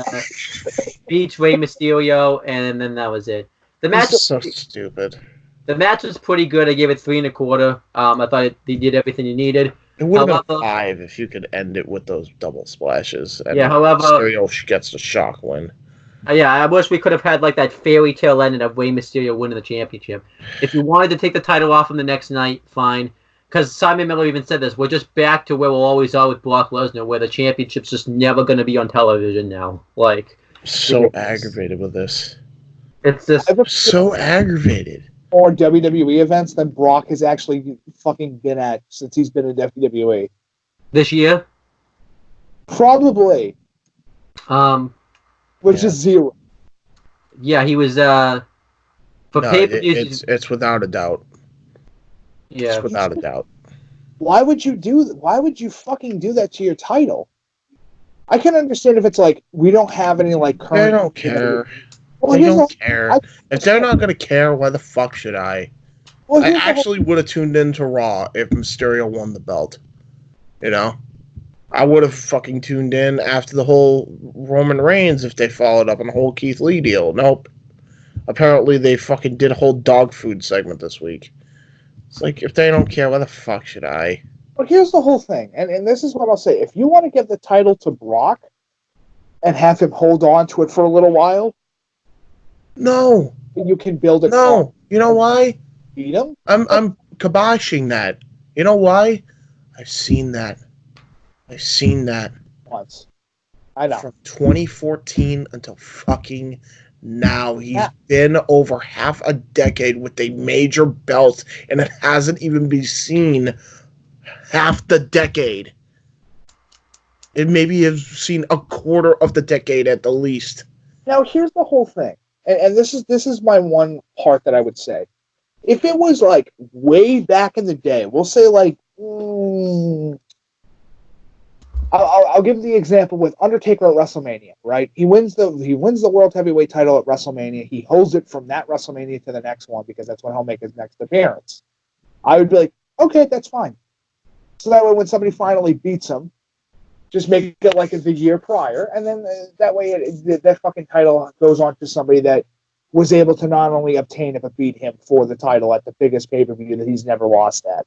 beats Rey Mysterio, and then that was it. The match is so stupid. The match was pretty good. I gave it 3 1/4. I thought they did everything you needed. It would have been 5 if you could end it with those double splashes. And however, Mysterio gets the shock win. I wish we could have had like that fairy tale ending of Rey Mysterio winning the championship. If you wanted to take the title off him the next night, fine. Because Simon Miller even said this, we're just back to where we always are with Brock Lesnar, where the championship's just never going to be on television now. Like, so aggravated with this. It's just so aggravated. More WWE events than Brock has actually fucking been at since he's been in WWE. This year? Probably. Which is 0. Yeah, he was for pay-per-views. It's without a doubt. Yeah, it's without a doubt. Why would you fucking do that to your title? I can understand if it's like we don't have any like current. They don't care. Well, they don't care. If they're not gonna care, why the fuck should I? Well, I actually would have tuned into Raw if Mysterio won the belt. You know, I would have fucking tuned in after the whole Roman Reigns if they followed up on the whole Keith Lee deal. Nope. Apparently, they fucking did a whole dog food segment this week. It's like, if they don't care, why the fuck should I? But here's the whole thing, and this is what I'll say. If you want to give the title to Brock and have him hold on to it for a little while, no. You can build it. No. You know why? Beat him? I'm kiboshing that. You know why? I've seen that. Once. I know. From 2014 until fucking now. He's been over half a decade with a major belt, and it hasn't even been seen half the decade. It maybe has seen a quarter of the decade at the least. Now, here's the whole thing, and this is my one part that I would say. If it was like way back in the day, we'll say like, I'll give the example with Undertaker at WrestleMania, right? He wins the World Heavyweight title at WrestleMania. He holds it from that WrestleMania to the next one because that's when he'll make his next appearance. I would be like, okay, that's fine. So that way, when somebody finally beats him, just make it like the year prior, and then that way that fucking title goes on to somebody that was able to not only obtain it but beat him for the title at the biggest pay-per-view that he's never lost at.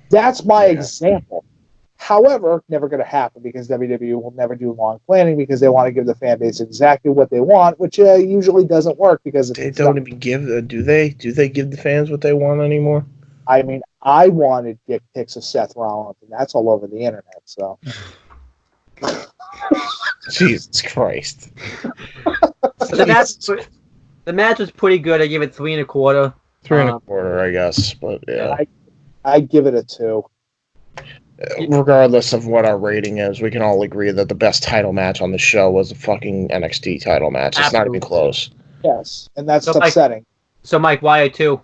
That's my example. However, never going to happen because WWE will never do long planning because they want to give the fan base exactly what they want, which usually doesn't work because they don't even give. Do they? Do they give the fans what they want anymore? I mean, I wanted dick pics of Seth Rollins, and that's all over the internet. So, Jesus Christ! The match was pretty good. I gave it 3 1/4. 3 1/4, I guess, but yeah. I give it a 2. Regardless of what our rating is, we can all agree that the best title match on the show was the fucking NXT title match. It's not even Absolutely. close. Yes, and that's So, Mike- upsetting So, Mike, why a 2?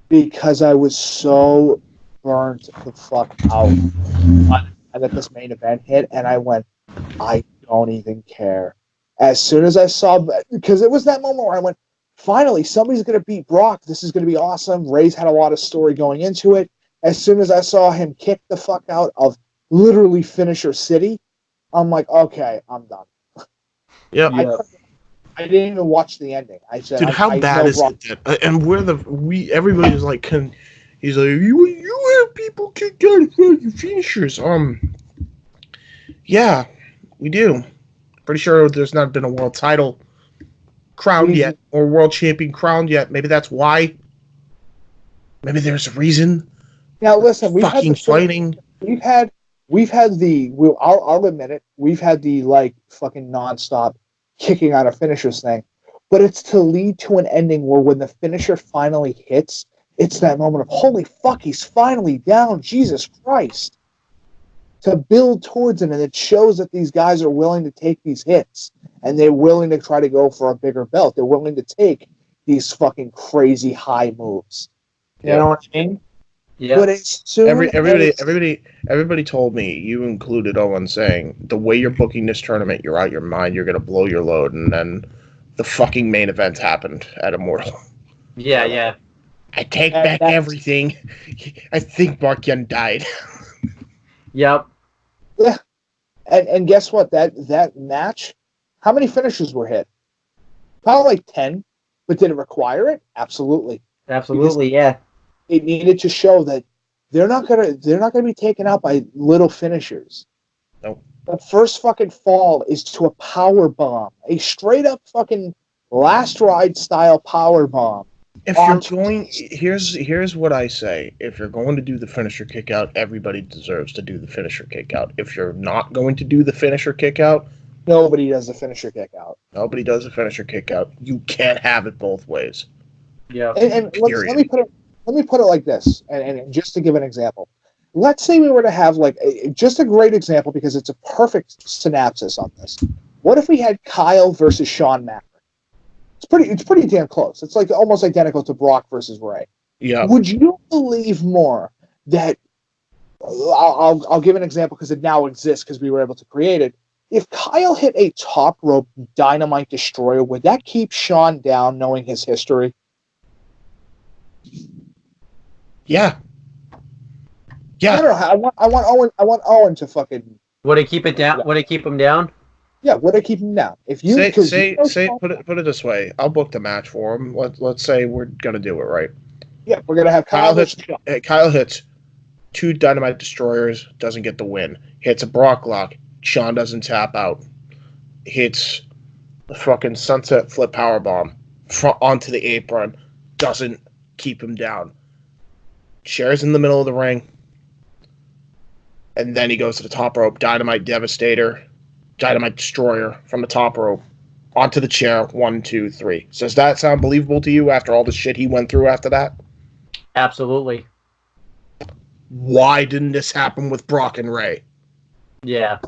because I was so burnt the fuck out that this main event hit, and I went, I don't even care. As soon as I saw, because it was that moment where I went, finally, somebody's going to beat Brock. This is going to be awesome. Ray's had a lot of story going into it. As soon as I saw him kick the fuck out of literally Finisher City, I'm like, okay, I'm done. Yep. I didn't even watch the ending. I said, Dude, how I bad know is Brock. it that, and everybody's like, he's like, you have people kicked out of your finishers. Yeah, we do. Pretty sure there's not been a world title crowned yet, or world champion crowned yet. Maybe that's why. Maybe there's a reason. Now listen, we've had Fucking the fighting. we've had the. I'll admit it. We've had the like fucking nonstop kicking out of finishers thing, but it's to lead to an ending where when the finisher finally hits, it's that moment of holy fuck, he's finally down. Jesus Christ. To build towards it, and it shows that these guys are willing to take these hits, and they're willing to try to go for a bigger belt. They're willing to take these fucking crazy high moves. You know what I mean? Yeah. But as soon Everybody told me, you included Owen, saying the way you're booking this tournament, you're out your mind. You're gonna blow your load, and then the fucking main event happened at Immortal. Yeah. I take back everything. I think Mark Young died. Yep. Yeah. And guess what? That match, how many finishers were hit? Probably like 10. But did it require it? Absolutely. Absolutely, yeah. It needed to show that they're not gonna be taken out by little finishers. Nope. The first fucking fall is to a power bomb. A straight up fucking last ride style power bomb. If you're going, here's what I say. If you're going to do the finisher kick out, everybody deserves to do the finisher kick out. If you're not going to do the finisher kick out, nobody does the finisher kick out. Nobody does the finisher kick out. You can't have it both ways. Yeah. And let me put it like this, and just to give an example. Let's say we were to have like just a great example because it's a perfect synopsis on this. What if we had Kyle versus Shawn Maverick? It's pretty damn close. It's like almost identical to Brock versus Ray. Yeah. Would you believe more that I'll give an example because it now exists because we were able to create it. If Kyle hit a top rope dynamite destroyer, would that keep Shawn down knowing his history? Yeah. Yeah. I don't know. I want Owen to fucking. Would it keep it down? Would it keep him down? Yeah, would it keep him down? If you put it this way, I'll book the match for him. Let's say we're gonna do it right. Yeah, we're gonna have Kyle hits 2 dynamite destroyers, doesn't get the win. Hits a Brock lock, Shawn doesn't tap out. Hits the fucking sunset flip powerbomb onto the apron, doesn't keep him down. Cher's in the middle of the ring, and then he goes to the top rope, dynamite devastator, dynamite destroyer from the top rope onto the chair. 1, 2, 3. So does that sound believable to you after all the shit he went through after that? Absolutely. Why didn't this happen with Brock and Ray? Yeah.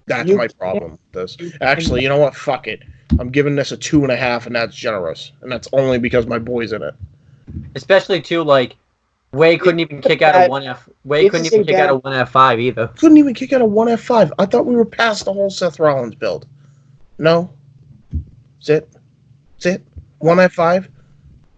That's my problem with this. Actually, you know what? Fuck it. I'm giving this a 2.5, and that's generous. And that's only because my boy's in it. Especially too, like Way couldn't even kick out a 1F. Way couldn't even kick out a 1F5 either. Couldn't even kick out a 1F5. I thought we were past the whole Seth Rollins build. No. That's it. 1F5.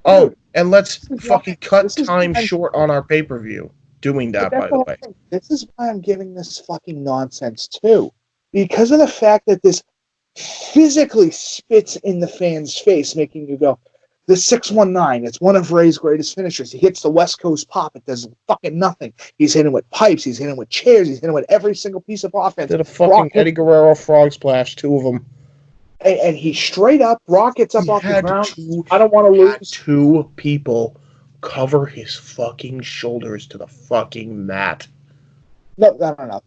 Oh, and let's fucking cut time short on our pay-per-view doing that, by the way. This is why I'm giving this fucking nonsense, too. Because of the fact that this physically spits in the fan's face, making you go, the 619, it's one of Ray's greatest finishers. He hits the West Coast pop. It does fucking nothing. He's hitting with pipes. He's hitting with chairs. He's hitting with every single piece of offense. Did a fucking Eddie Guerrero frog splash, 2 of them. And he straight up rockets up off the ground. I don't want to lose. 2 people cover his fucking shoulders to the fucking mat. No, not enough.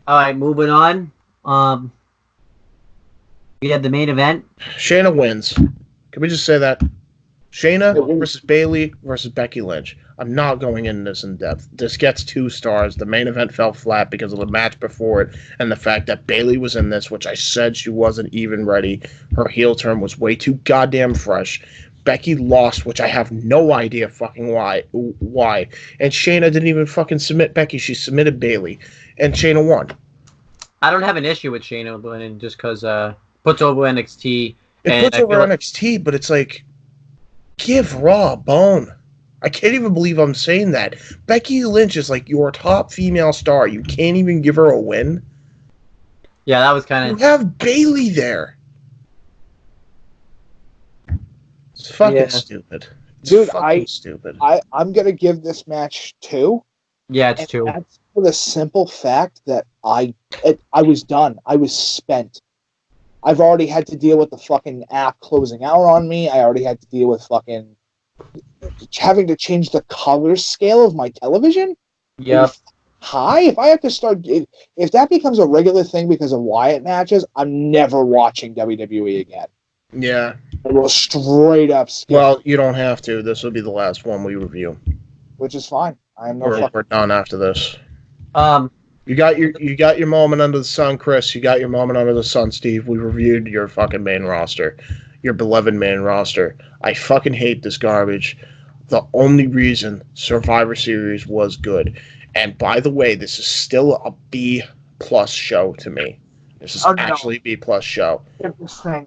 All right, moving on. We had the main event. Shayna wins. Can we just say that? Shayna versus Bayley versus Becky Lynch. I'm not going into this in depth. This gets 2 stars. The main event fell flat because of the match before it and the fact that Bayley was in this, which I said she wasn't even ready. Her heel turn was way too goddamn fresh. Becky lost, which I have no idea fucking why. And Shayna didn't even fucking submit Becky. She submitted Bayley. And Shayna won. I don't have an issue with Shayna winning just because puts over NXT. It puts over NXT, but it's like, give Raw a bone. I can't even believe I'm saying that. Becky Lynch is like your top female star. You can't even give her a win? Yeah, that was kind of... You have Bayley there. It's fucking stupid. Dude, stupid. I'm going to give this match 2. Yeah, it's 2. That's for the simple fact that I was done. I was spent. I've already had to deal with the fucking app closing out on me. I already had to deal with fucking having to change the color scale of my television. Yeah. High. If I have to start, if that becomes a regular thing because of Wyatt matches, I'm never watching WWE again. Yeah. I will straight up skip. Well, you don't have to. This will be the last one we review. Which is fine. I am We're done after this. You got your moment under the sun, Chris. You got your moment under the sun, Steve. We reviewed your fucking main roster. Your beloved main roster. I fucking hate this garbage. The only reason Survivor Series was good. And by the way, this is still a B+ show to me. This is actually a B+ show.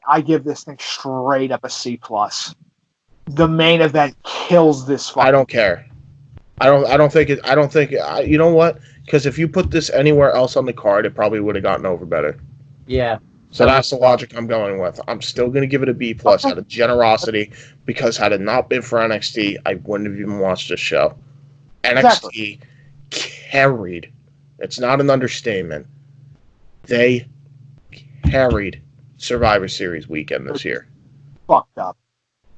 I give this thing straight up a C+. The main event kills this fight. I don't care. I don't think you know what? Because if you put this anywhere else on the card, it probably would have gotten over better. Yeah. So that's the logic I'm going with. I'm still going to give it a B+ out of generosity, because had it not been for NXT, I wouldn't have even watched this show. NXT carried. It's not an understatement. They carried Survivor Series weekend this year. Fucked up.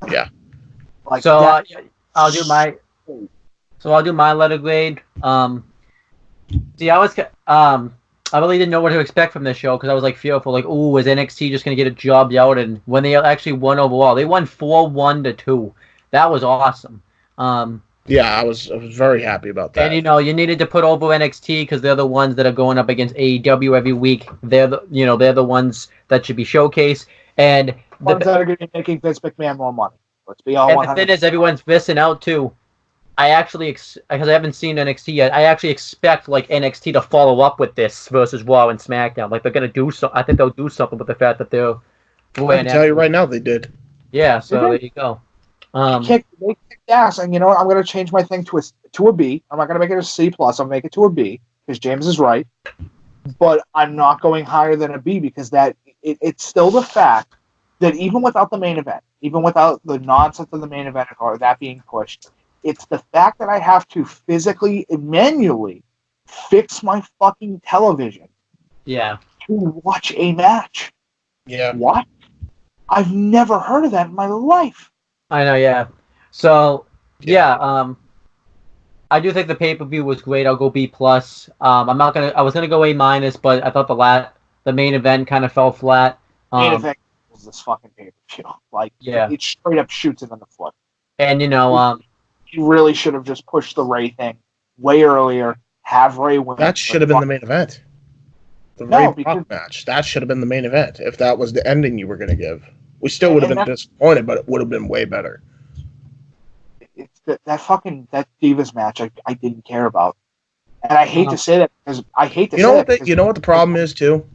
Yeah. Like so I'll do my letter grade. See, I really didn't know what to expect from this show because I was like fearful, like, ooh, is NXT just gonna get it jobbed out? And when they actually won overall, they won 4-1-2. That was awesome. Yeah, I was very happy about that. And you needed to put over NXT because they're the ones that are going up against AEW every week. They're the ones that should be showcased. And ones that are going to be making Vince McMahon more money. Let's be all 100%. And the thing is, everyone's missing out too. I actually, because I haven't seen NXT yet, I actually expect like NXT to follow up with this versus Raw and SmackDown. Like they're gonna do so. I think they'll do something with the fact that they're. I can tell you right now, they did. Yeah, so there you go. They kicked ass, and you know what? I'm gonna change my thing to a B. I'm not gonna make it a C+. I'll make it to a B because James is right. But I'm not going higher than a B because it's still the fact that even without the main event, even without the nonsense of the main event or that being pushed. It's the fact that I have to physically and manually fix my fucking television. Yeah. To watch a match. Yeah. What? I've never heard of that in my life. I know, yeah. So, yeah, I do think the pay-per-view was great. I'll go B+. I was gonna go A-, but I thought the main event kind of fell flat. Main event was this fucking pay-per-view. Like, it straight up shoots him in the foot. And, he really should have just pushed the Ray thing way earlier. Have Ray win. That should have been the main event. The Ray Brock match. That should have been the main event. If that was the ending you were going to give, we still would have been disappointed, but it would have been way better. It's that Divas match. I didn't care about, and I hate to say that because I hate to. You know what the problem is too.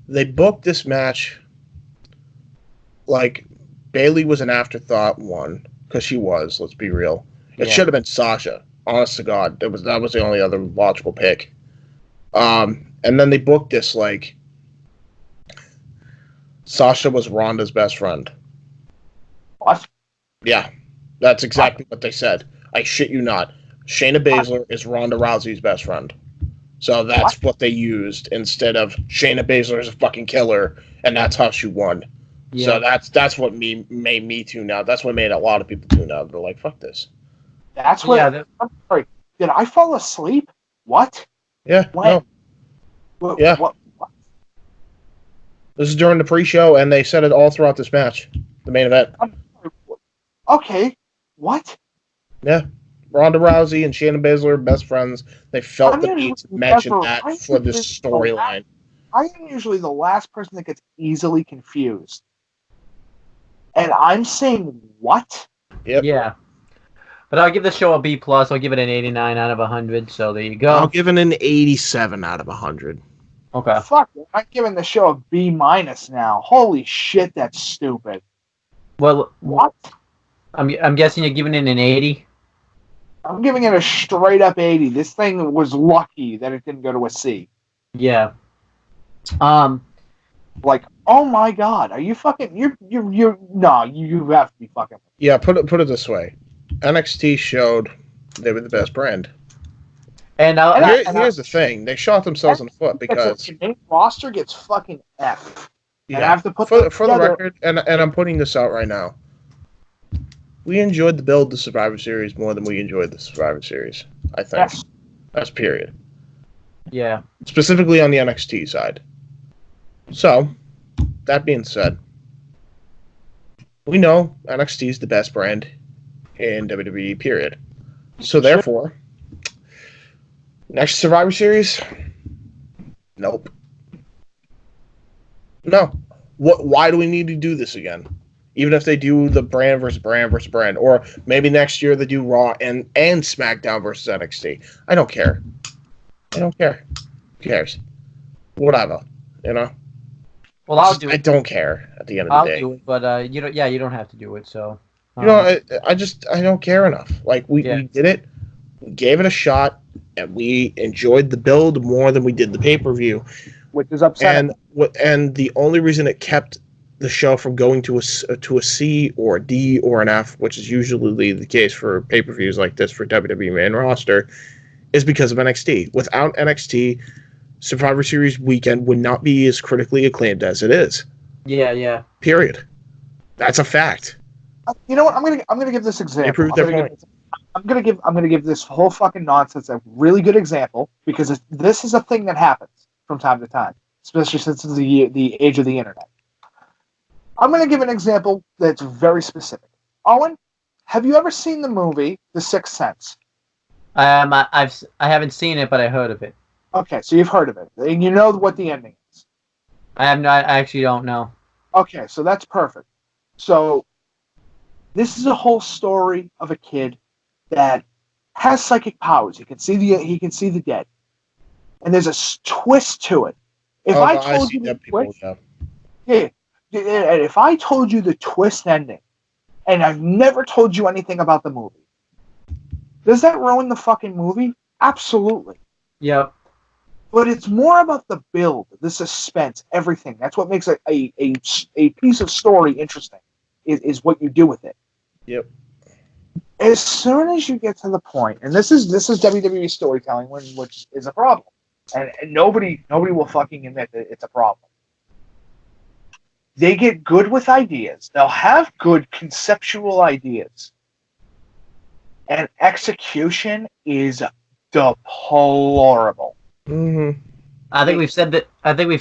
They booked this match like Bayley was an afterthought one. Because she was, let's be real. It should have been Sasha. Honest to God, that was the only other logical pick. And then they booked this like Sasha was Ronda's best friend. What? Yeah, that's exactly what they said. I shit you not. Shayna Baszler is Ronda Rousey's best friend. So that's what they used instead of Shayna Baszler is a fucking killer, and that's how she won. Yeah. So that's what made me tune out. That's what made a lot of people tune out. They're like, "Fuck this." That's what. I'm sorry. Did I fall asleep? What? Yeah. When? No. Yeah. What? This is during the pre-show, and they said it all throughout this match, the main event. Okay, what? Yeah. Ronda Rousey and Shayna Baszler are best friends. They felt the need to mention that for this storyline. I am usually the last person that gets easily confused. And I'm saying what? Yep. Yeah. But I'll give the show a B+. I'll give it an 89 out of 100, so there you go. I'll give it an 87 out of 100. Okay. Fuck, I'm giving the show a B- now. Holy shit, that's stupid. Well, What? I'm guessing you're giving it an 80? I'm giving it a straight up 80. This thing was lucky that it didn't go to a C. Yeah. Like, oh my god, are you fucking? You have to be fucking. Yeah, put it this way: NXT showed they were the best brand. And here's the thing: they shot themselves in the foot because the main roster gets fucking F. yeah, And I have to put for them the together. record, and I'm putting this out right now. We enjoyed the build, the Survivor Series more than we enjoyed the Survivor Series. I think Yes. that's period. yeah. Specifically on the NXT side. So, that being said, we know NXT is the best brand in WWE, period. So, therefore, next Survivor Series? Nope. No. Why do we need to do this again? Even if they do the brand versus brand versus brand, or maybe next year they do Raw and SmackDown versus NXT. I don't care. I don't care. Who cares? Whatever. You know? Well, I'll do I it. don't care at the end of I'll the day. do it, but you don't have to do it. So You know, I don't care enough. Like we did it, we gave it a shot, and we enjoyed the build more than we did the pay-per-view. Which is upsetting. And the only reason it kept the show from going to a C or a D or an F, which is usually the case for pay-per-views like this for WWE main roster, is because of NXT. Without NXT, Survivor Series weekend would not be as critically acclaimed as it is. yeah. Period. That's a fact. You know what? I'm gonna give this example. proved their point. I'm gonna give this whole fucking nonsense a really good example because this is a thing that happens from time to time, especially since it's the age of the internet. I'm gonna give an example that's very specific. Owen, have you ever seen the movie The Sixth Sense? I haven't seen it, but I heard of it. Okay, so you've heard of it, and you know what the ending is. I actually don't know. Okay, so that's perfect. So this is a whole story of a kid that has psychic powers. He can see the dead, and there's a twist to it. If I told you the twist, if I told you the twist ending, and I've never told you anything about the movie, does that ruin the fucking movie? Absolutely. Yep. But it's more about the build, the suspense, everything. That's what makes a piece of story interesting, is what you do with it. Yep. As soon as you get to the point, and this is WWE storytelling, which is a problem, and nobody will fucking admit that it's a problem. They get good with ideas. They'll have good conceptual ideas, and execution is deplorable. Mm-hmm. I think we've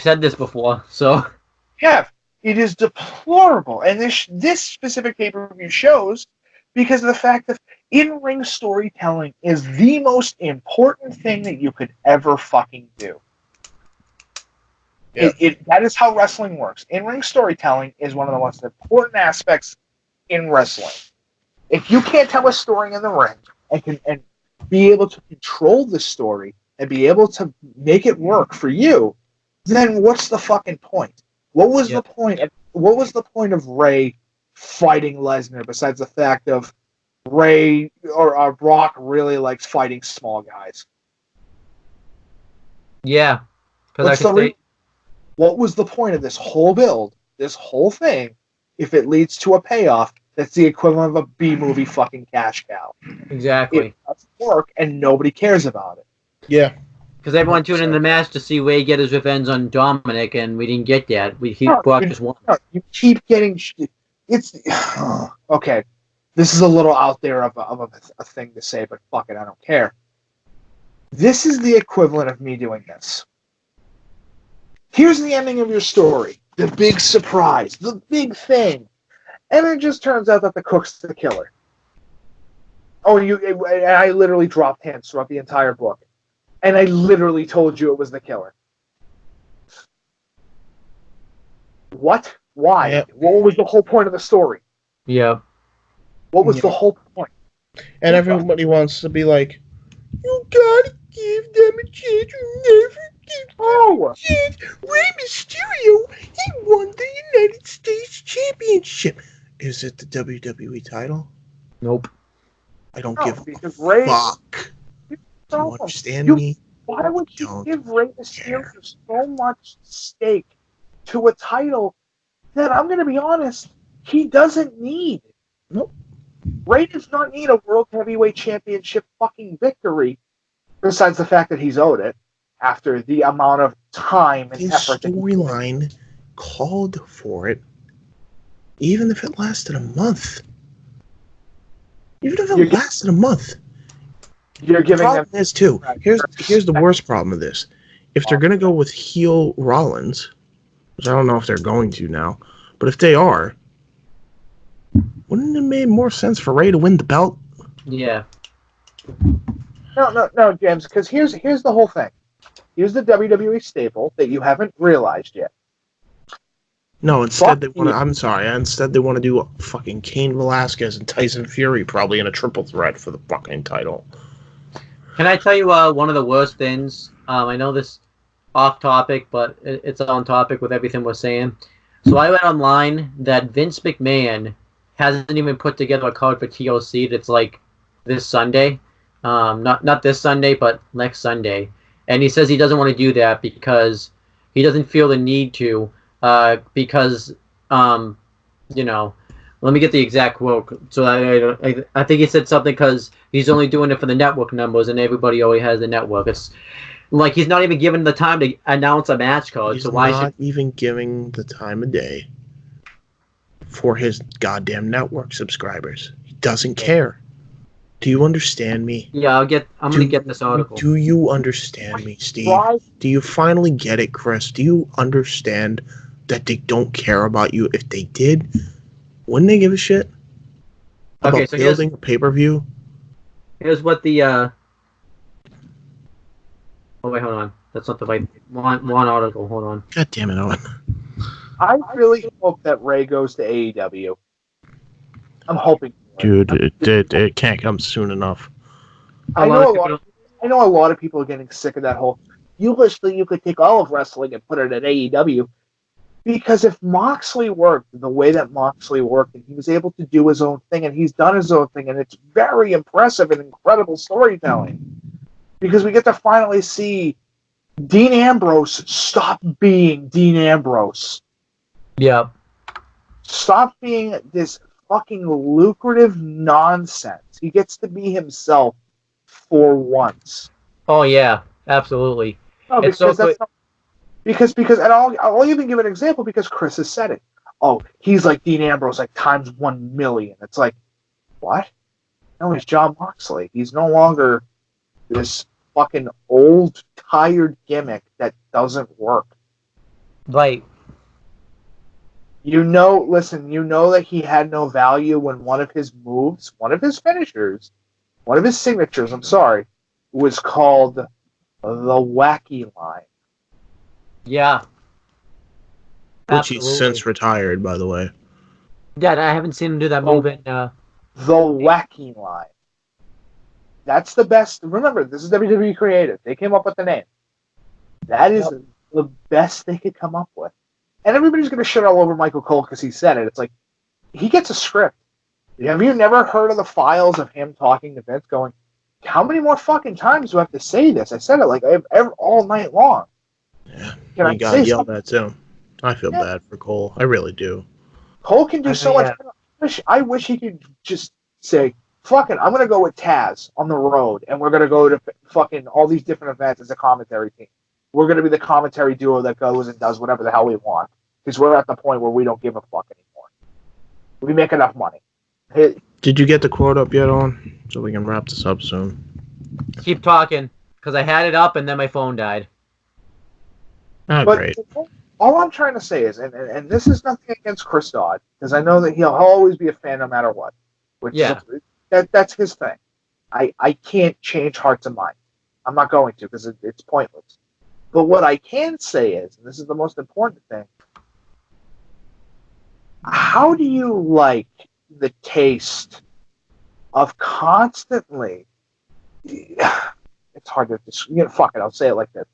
said this before. So Yeah, it is deplorable, and this specific pay-per-view shows because of the fact that in-ring storytelling is the most important thing that you could ever fucking do. Yeah. That is how wrestling works. In-ring storytelling is one of the most important aspects in wrestling. If you can't tell a story in the ring and be able to control the story and be able to make it work for you, then what's the fucking point? What was the point? What was the point of Ray fighting Lesnar besides the fact of Ray or Brock really likes fighting small guys? yeah, because what was the point of this whole build, this whole thing, if it leads to a payoff that's the equivalent of a B-movie fucking cash cow? exactly. It doesn't work, and nobody cares about it. Yeah. Because everyone tuned in the match to see Ray get his revenge on Dominic, and we didn't get that. Brock just won. You keep getting it's okay. This is a little out there of a thing to say, but fuck it, I don't care. This is the equivalent of me doing this. Here's the ending of your story. The big surprise. The big thing. And it just turns out that the cook's the killer. Oh, and I literally dropped hints throughout the entire book. And I literally told you it was the killer. What? Why? Yep. What was the whole point of the story? Yeah. What was the whole point? And everybody wants to be like, you gotta give them a chance. You never give them a chance. Rey Mysterio, he won the United States Championship. Is it the WWE title? Nope. I don't No, give because a Rey- fuck. Do you No. understand You- me? Why would you Don't give Rey Mysterio so much stake to a title that, I'm going to be honest, he doesn't need? Nope. Rey does not need a World Heavyweight Championship fucking victory, besides the fact that he's owed it after the amount of time and His effort. storyline called for it, even if it lasted a month. Even if it lasted a month. You're giving them. Problem is too. Here's the worst problem of this. If they're gonna go with heel Rollins, which I don't know if they're going to now, but if they are, wouldn't it have made more sense for Rey to win the belt? Yeah. No, James, because here's the whole thing. Here's the WWE staple that you haven't realized yet. No, instead they want to. I'm sorry. Instead they want to do fucking Cain Velasquez and Tyson Fury probably in a triple threat for the fucking title. Can I tell you one of the worst things? I know this off topic, but it's on topic with everything we're saying. So I read online that Vince McMahon hasn't even put together a card for TLC that's like this Sunday. Not this Sunday, but next Sunday. And he says he doesn't want to do that because he doesn't feel the need to. Because let me get the exact quote. So I think he said something because he's only doing it for the network numbers, and everybody already has the network. It's like he's not even given the time to announce a match card. He's so why not even giving the time of day for his goddamn network subscribers. He doesn't care. Do you understand me? Yeah, I'm gonna get this article. Do you understand me, Steve? Do you finally get it, Chris? Do you understand that they don't care about you? If they did, wouldn't they give a shit about so building a pay-per-view? Here's what the oh wait, hold on. That's not the right one article. Hold on. God damn it, Owen. I really hope that Rey goes to AEW. I'm hoping. Dude, it can't come soon enough. I know a lot of people are getting sick of that whole. You could take all of wrestling and put it at AEW, because if Moxley worked the way that Moxley worked, and he was able to do his own thing, and he's done his own thing, and it's very impressive and incredible storytelling, because we get to finally see Dean Ambrose stop being Dean Ambrose. Yep. Stop being this fucking lucrative nonsense. He gets to be himself for once. Oh yeah, absolutely. No, because and I'll even give an example because Chris has said it. Oh, he's like Dean Ambrose, like times 1 million. It's like, what? No, he's John Moxley. He's no longer this fucking old, tired gimmick that doesn't work. Right. Listen, you know that he had no value when one of his moves, one of his finishers, one of his signatures, was called the Wacky Line. Yeah. Which he's since retired, by the way. Yeah, I haven't seen him do that move in... The Wacky Line. That's the best. Remember, this is WWE creative. They came up with the name. That is the best they could come up with. And everybody's going to shit all over Michael Cole because he said it. It's like, he gets a script. Have you never heard of the files of him talking to Vince going, how many more fucking times do I have to say this? I said it like all night long. Yeah, he got yelled at too. I feel bad for Cole. I really do. Cole can do so much. I wish he could just say, fuck it, I'm going to go with Taz on the road, and we're going to go to fucking all these different events as a commentary team. We're going to be the commentary duo that goes and does whatever the hell we want. Because we're at the point where we don't give a fuck anymore. We make enough money. Did you get the quote up yet, on? So we can wrap this up soon. Keep talking, because I had it up and then my phone died. Oh, but great. all I'm trying to say is, and this is nothing against Chris Dodd, because I know that he'll always be a fan no matter what. Which that's his thing. I can't change hearts and minds. I'm not going to, because it's pointless. But what I can say is, and this is the most important thing, how do you like the taste of constantly... It's hard to... fuck it, I'll say it like this.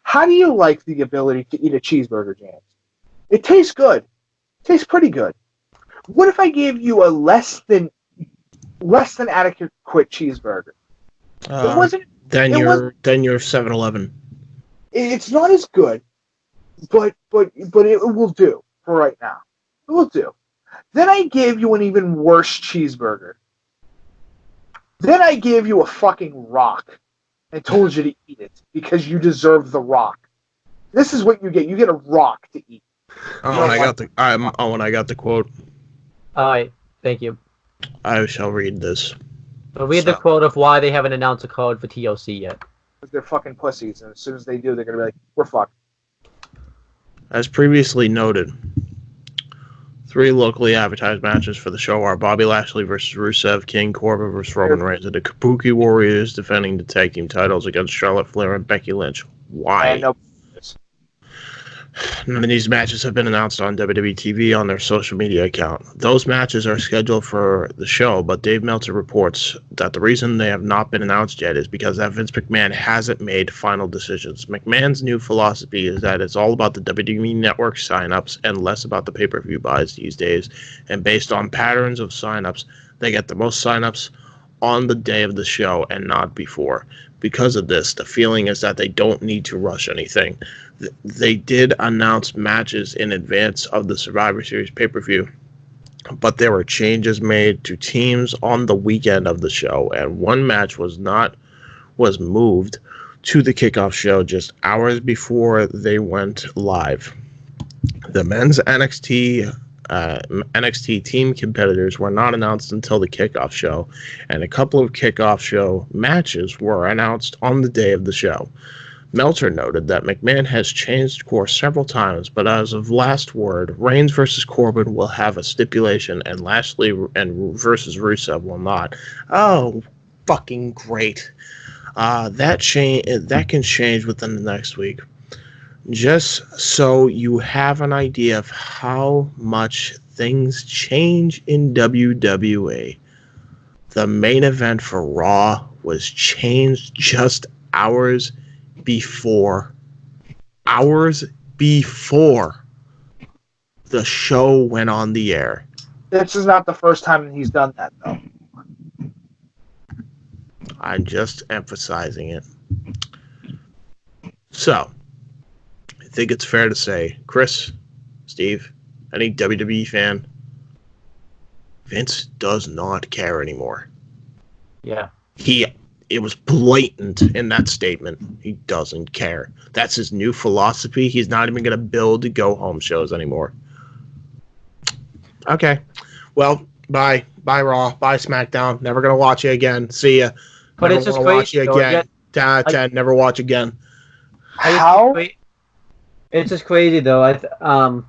How do you like the ability to eat a cheeseburger, James? It tastes good. It tastes pretty good. What if I gave you a less than adequate cheeseburger? It wasn't... Then you're 7-Eleven. It's not as good, but it will do for right now. It will do. Then I gave you an even worse cheeseburger. Then I gave you a fucking rock and told you to eat it because you deserve the rock. This is what you get. You get a rock to eat. Oh, and I got the quote. All right, thank you. I shall read this. But read the quote of why they haven't announced a code for TOC yet. Because they're fucking pussies, and as soon as they do, they're gonna be like, "We're fucked." As previously noted, 3 locally advertised matches for the show are Bobby Lashley versus Rusev, King Corbin versus Roman Reigns, and the Kabuki Warriors defending the tag team titles against Charlotte Flair and Becky Lynch. Why? None of these matches have been announced on WWE TV on their social media account. Those matches are scheduled for the show, but Dave Meltzer reports that the reason they have not been announced yet is because that Vince McMahon hasn't made final decisions. McMahon's new philosophy is that it's all about the WWE Network signups and less about the pay-per-view buys these days, and based on patterns of signups, they get the most signups on the day of the show and not before. Because of this, the feeling is that they don't need to rush anything. They did announce matches in advance of the Survivor Series pay-per-view, but there were changes made to teams on the weekend of the show, and one match was moved to the kickoff show just hours before they went live. The men's NXT team competitors were not announced until the kickoff show, and a couple of kickoff show matches were announced on the day of the show. Meltzer noted that McMahon has changed course several times, but as of last word, Reigns versus Corbin will have a stipulation, and Lashley versus Rusev will not. Oh, fucking great! That can change within the next week. Just so you have an idea of how much things change in WWE, the main event for Raw was changed just hours before the show went on the air. This is not the first time he's done that, though. I'm just emphasizing it. So, I think it's fair to say, Chris, Steve, any WWE fan, Vince does not care anymore. Yeah. It was blatant in that statement. He doesn't care. That's his new philosophy. He's not even going to build go-home shows anymore. Okay. Well, bye. Bye, Raw. Bye, SmackDown. Never going to watch you again. See ya. But never it's just watch you crazy. again. Never watch again. How? It's just crazy, though. Because,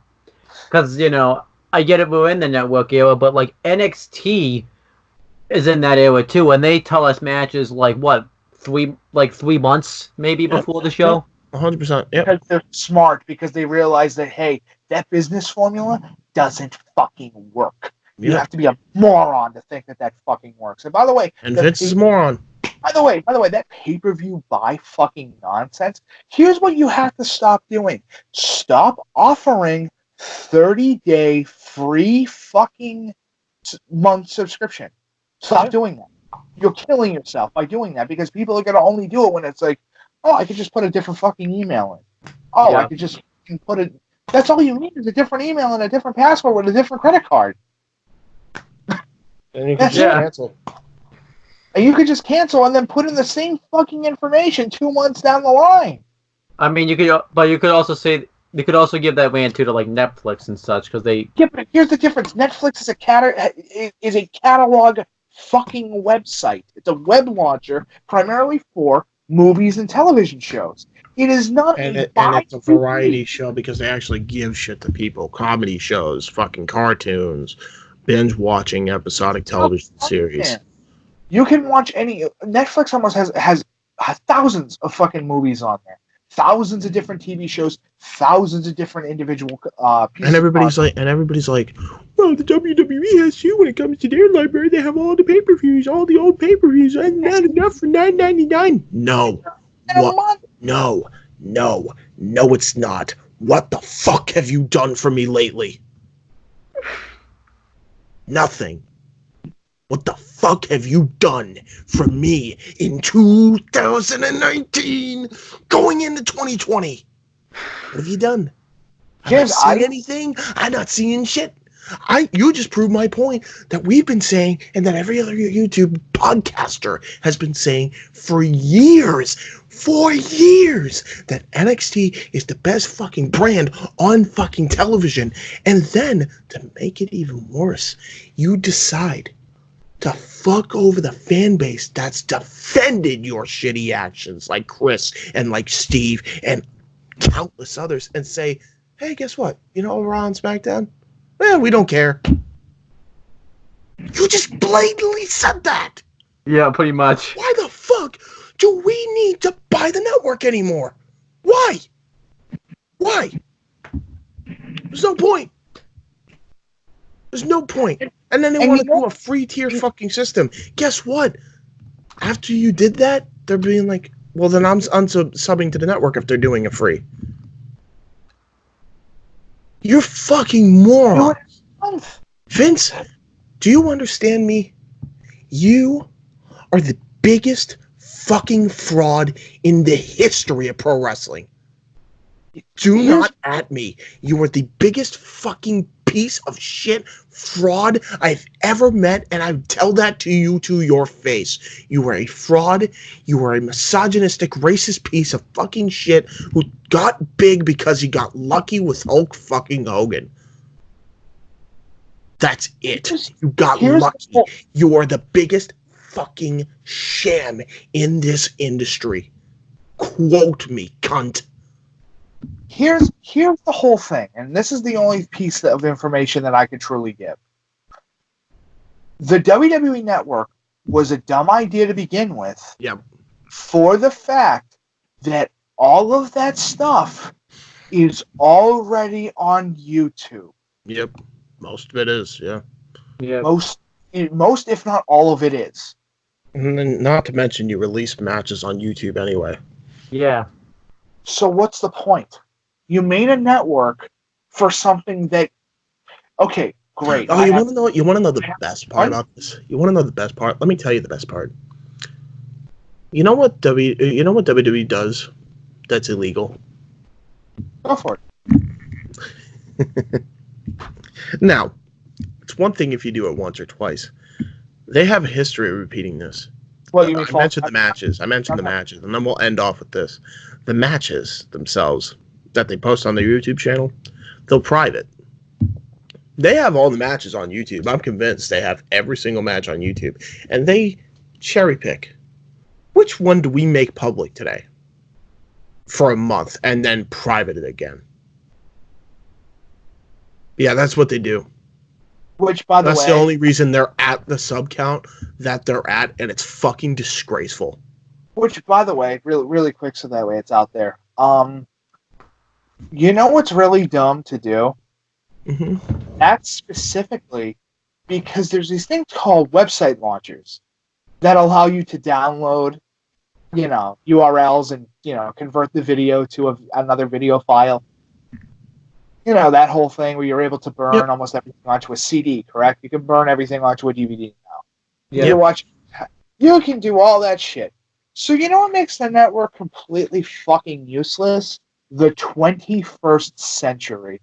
I get it, we're in the network era, but, NXT is in that era too, and they tell us matches like 3 months maybe before the show. 100%. Yeah, because they're smart, because they realize that, hey, that business formula doesn't fucking work. You have to be a moron to think that fucking works. And by the way, Vince is a moron. By the way, that pay-per-view buy fucking nonsense. Here's what you have to stop doing. Stop offering 30-day free fucking month subscription. Stop doing that. You're killing yourself by doing that, because people are going to only do it when it's like, oh, I could just put a different fucking email in. Oh, yeah. I could just put it. That's all you need is a different email and a different password with a different credit card. And you can just cancel. And you could just cancel and then put in the same fucking information 2 months down the line. I mean, you could also say, you could also give that rant to Netflix and such, because they. Yeah, but here's the difference. Netflix is a catalog fucking website. It's a web launcher primarily for movies and television shows. It is not And a it's a variety show because they actually give shit to people. Comedy shows, fucking cartoons, binge watching episodic television series. You can watch any. Netflix almost has thousands of fucking movies on there, thousands of different TV shows, thousands of different individual pieces. And everybody's like, well, the WWE has too. When it comes to their library, they have all the pay-per-views, all the old pay-per-views, and not enough for $9.99. No, what? No, it's not. What the fuck have you done for me lately? Nothing. What the fuck have you done for me in 2019 going into 2020? What have you done? Have I seen anything? I'm not seeing shit. You just proved my point that we've been saying and that every other YouTube podcaster has been saying for years, that NXT is the best fucking brand on fucking television. And then, to make it even worse, you decide to fuck over the fan base that's defended your shitty actions, like Chris and like Steve and countless others, and say, hey, guess what? You know, Raw and SmackDown? Well, we don't care. You just blatantly said that. Yeah, pretty much. Why the fuck do we need to buy the network anymore? Why? There's no point. And then they want to do a free tier fucking system. Guess what? After you did that, they're being like, well, then I'm unsubbing to the network if they're doing it free. You're fucking moron. Vince, do you understand me? You are the biggest fucking fraud in the history of pro wrestling. Do not at me. You are the biggest fucking piece of shit fraud I've ever met, and I tell that to you to your face. You are a fraud. You are a misogynistic, racist piece of fucking shit who got big because he got lucky with Hulk fucking Hogan. That's it. You got lucky. You are the biggest fucking sham in this industry. Quote me, cunt. Here's the whole thing, and this is the only piece of information that I could truly give. The WWE Network was a dumb idea to begin with. Yep. For the fact that all of that stuff is already on YouTube. Yep. Most of it is, yeah. Yeah. Most, if not all of it is. And then, not to mention, you release matches on YouTube anyway. Yeah. So what's the point? You made a network for something that, okay, great. Oh, you want to know? You want to know the best part about this? You want to know the best part? Let me tell you the best part. You know what WWE does? That's illegal. Go for it. Now, it's one thing if you do it once or twice. They have a history of repeating this. Well, you I mentioned the matches, and then we'll end off with this. The matches themselves that they post on their YouTube channel, they'll private. They have all the matches on YouTube. I'm convinced they have every single match on YouTube. And they cherry pick. Which one do we make public today? For a month, and then private it again. Yeah, that's what they do. Which, by the way... That's the only reason they're at the sub count that they're at, and it's fucking disgraceful. Which, by the way, really quick so that way it's out there. You know what's really dumb to do? Mm-hmm. That's specifically because there's these things called website launchers that allow you to download, URLs and, convert the video to another video file. That whole thing where you're able to burn almost everything onto a CD, correct? You can burn everything onto a DVD now. Yeah. You can do all that shit. So you know what makes the network completely fucking useless? The 21st century.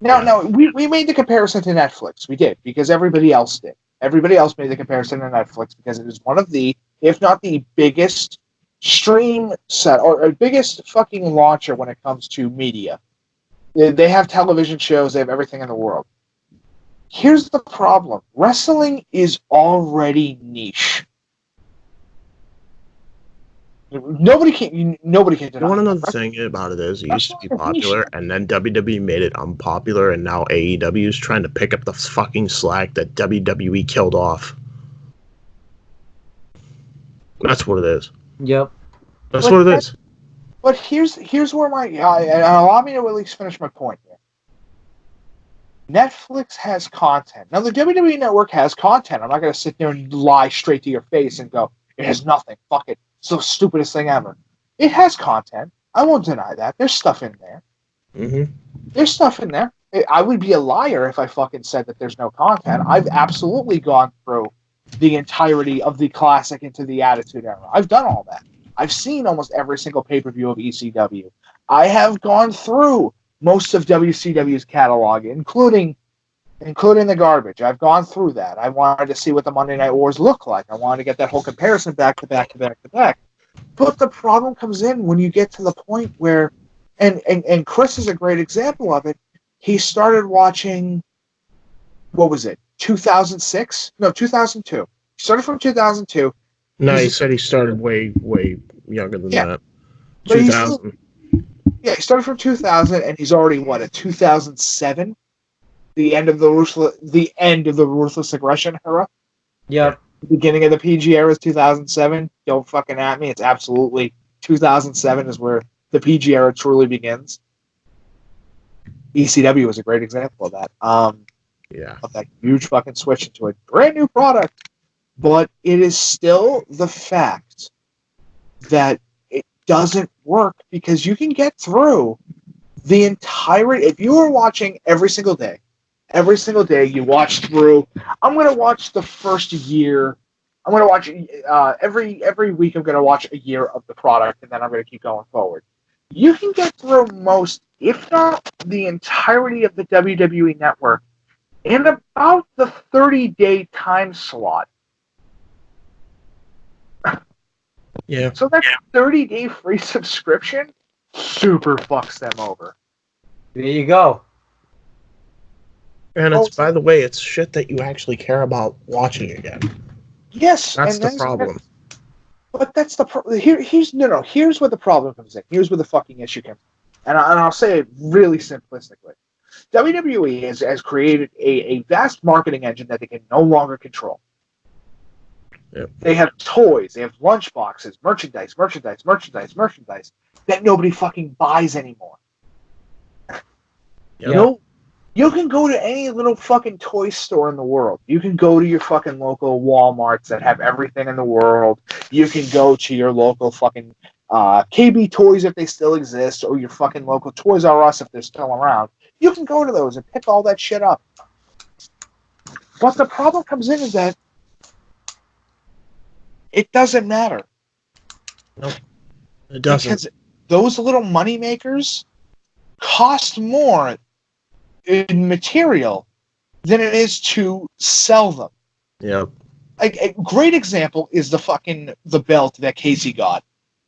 No, we made the comparison to Netflix. We did, because everybody else did. Everybody else made the comparison to Netflix because it is one of the, if not the biggest stream set, or biggest fucking launcher when it comes to media. They have television shows, they have everything in the world. Here's the problem. Wrestling is already niche. Nobody can deny. One that. another thing about it is, it used to be popular, and then WWE made it unpopular, and now AEW is trying to pick up the fucking slack that WWE killed off. That's what it is. Yep. That's what it is. But here's where and allow me to at least finish my point here. Netflix has content. Now the WWE Network has content. I'm not going to sit there and lie straight to your face and go, it has nothing. Fuck it. It's the stupidest thing ever. It has content. I won't deny that. There's stuff in there. Mm-hmm. There's stuff in there. I would be a liar if I fucking said that there's no content. I've absolutely gone through the entirety of the Classic into the Attitude Era. I've done all that. I've seen almost every single pay-per-view of ECW. I have gone through most of WCW's catalog, including the garbage. I've gone through that. I wanted to see what the Monday Night Wars look like. I wanted to get that whole comparison back to back to back to back. But the problem comes in when you get to the point where, and Chris is a great example of it. He started watching, what was it, 2006? No, 2002. He started from 2002. No, he said he started way younger than that. 2000. He started from 2000, and he's already at 2007, the end of the Ruthless Aggression era. Yep. The beginning of the PG era is 2007. Don't fucking at me. It's absolutely 2007 is where the PG era truly begins. ECW was a great example of that. Of that huge fucking switch into a brand new product. But it is still the fact that it doesn't work because you can get through the entirety. If you were watching every single day you watch through. I'm going to watch the first year. I'm going to watch every week. I'm going to watch a year of the product, and then I'm going to keep going forward. You can get through most, if not the entirety of the WWE Network in about the 30-day time slot. Yeah. So that 30-day free subscription super fucks them over. There you go. And it's, by the way, it's shit that you actually care about watching again. Yes, that's the problem. But that's the here's where the problem comes in. Here's where the fucking issue comes in. And I'll say it really simplistically. WWE has created a vast marketing engine that they can no longer control. Yep. They have toys, they have lunch boxes, merchandise that nobody fucking buys anymore. Yep. You can go to any little fucking toy store in the world. You can go to your fucking local Walmarts that have everything in the world. You can go to your local fucking KB Toys if they still exist, or your fucking local Toys R Us if they're still around. You can go to those and pick all that shit up. But the problem comes in is that it doesn't matter. No, it doesn't. Because those little money makers cost more in material than it is to sell them. Yep. A great example is the belt that Casey got,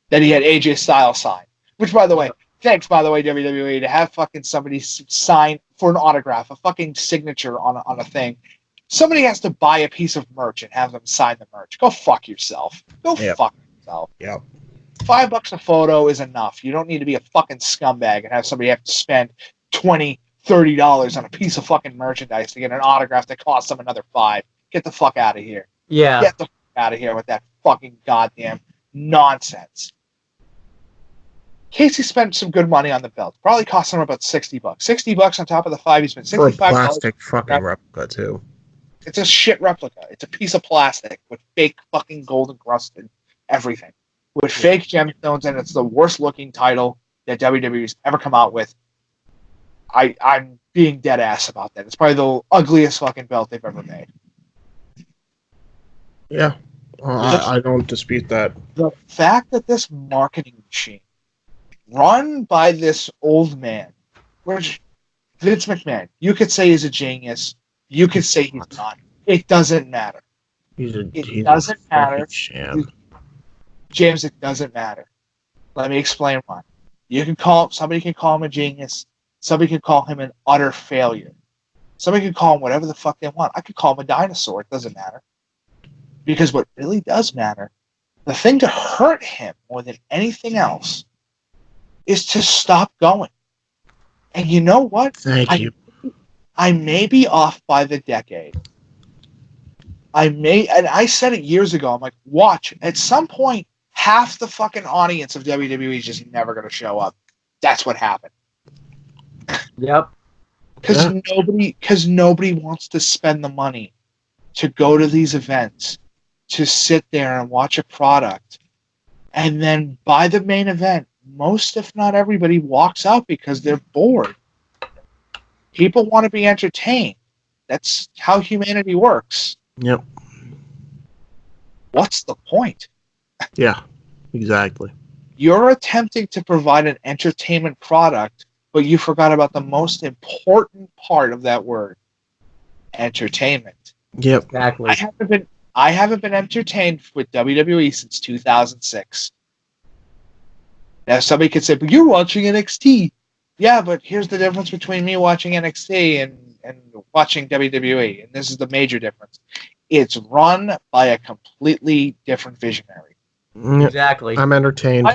that he had AJ Styles sign. Which, by the way, thanks, WWE, to have fucking somebody sign for an autograph, a fucking signature on a thing. Somebody has to buy a piece of merch and have them sign the merch. Go fuck yourself. Go fuck yourself. Yep. $5 a photo is enough. You don't need to be a fucking scumbag and have somebody have to spend $20, $30 on a piece of fucking merchandise to get an autograph that costs them another $5. Get the fuck out of here. Yeah. Get the fuck out of here with that fucking goddamn nonsense. Casey spent some good money on the belt. Probably cost him about $60. $60 on top of the $5 he spent. For a $65 plastic fucking replica, too. It's a shit replica. It's a piece of plastic with fake fucking gold encrusted everything. With fake gemstones, and it's the worst looking title that WWE's ever come out with. I'm being dead ass about that. It's probably the ugliest fucking belt they've ever made. Yeah. I don't dispute that. The fact that this marketing machine, run by this old man, which Vince McMahon, you could say he's a genius. You could say he's not. It doesn't matter. It doesn't matter. James, it doesn't matter. Let me explain why. Somebody can call him a genius. Somebody can call him an utter failure. Somebody can call him whatever the fuck they want. I could call him a dinosaur. It doesn't matter. Because what really does matter The thing to hurt him more than anything else is to stop going. And you know what? Thank you. I may be off by the decade. And I said it years ago. I'm like, watch, at some point, half the fucking audience of WWE is just never going to show up. That's what happened. Yep. Because nobody wants to spend the money to go to these events, to sit there and watch a product, and then by the main event, most if not everybody walks out because they're bored. People want to be entertained. That's how humanity works. Yep. What's the point? Yeah, exactly. You're attempting to provide an entertainment product, but you forgot about the most important part of that word: entertainment. Yep. Exactly. I haven't been entertained with WWE since 2006. Now somebody could say, "But you're watching NXT." Yeah, but here's the difference between me watching NXT and watching WWE, and this is the major difference. It's run by a completely different visionary. Yep. Exactly. I'm entertained.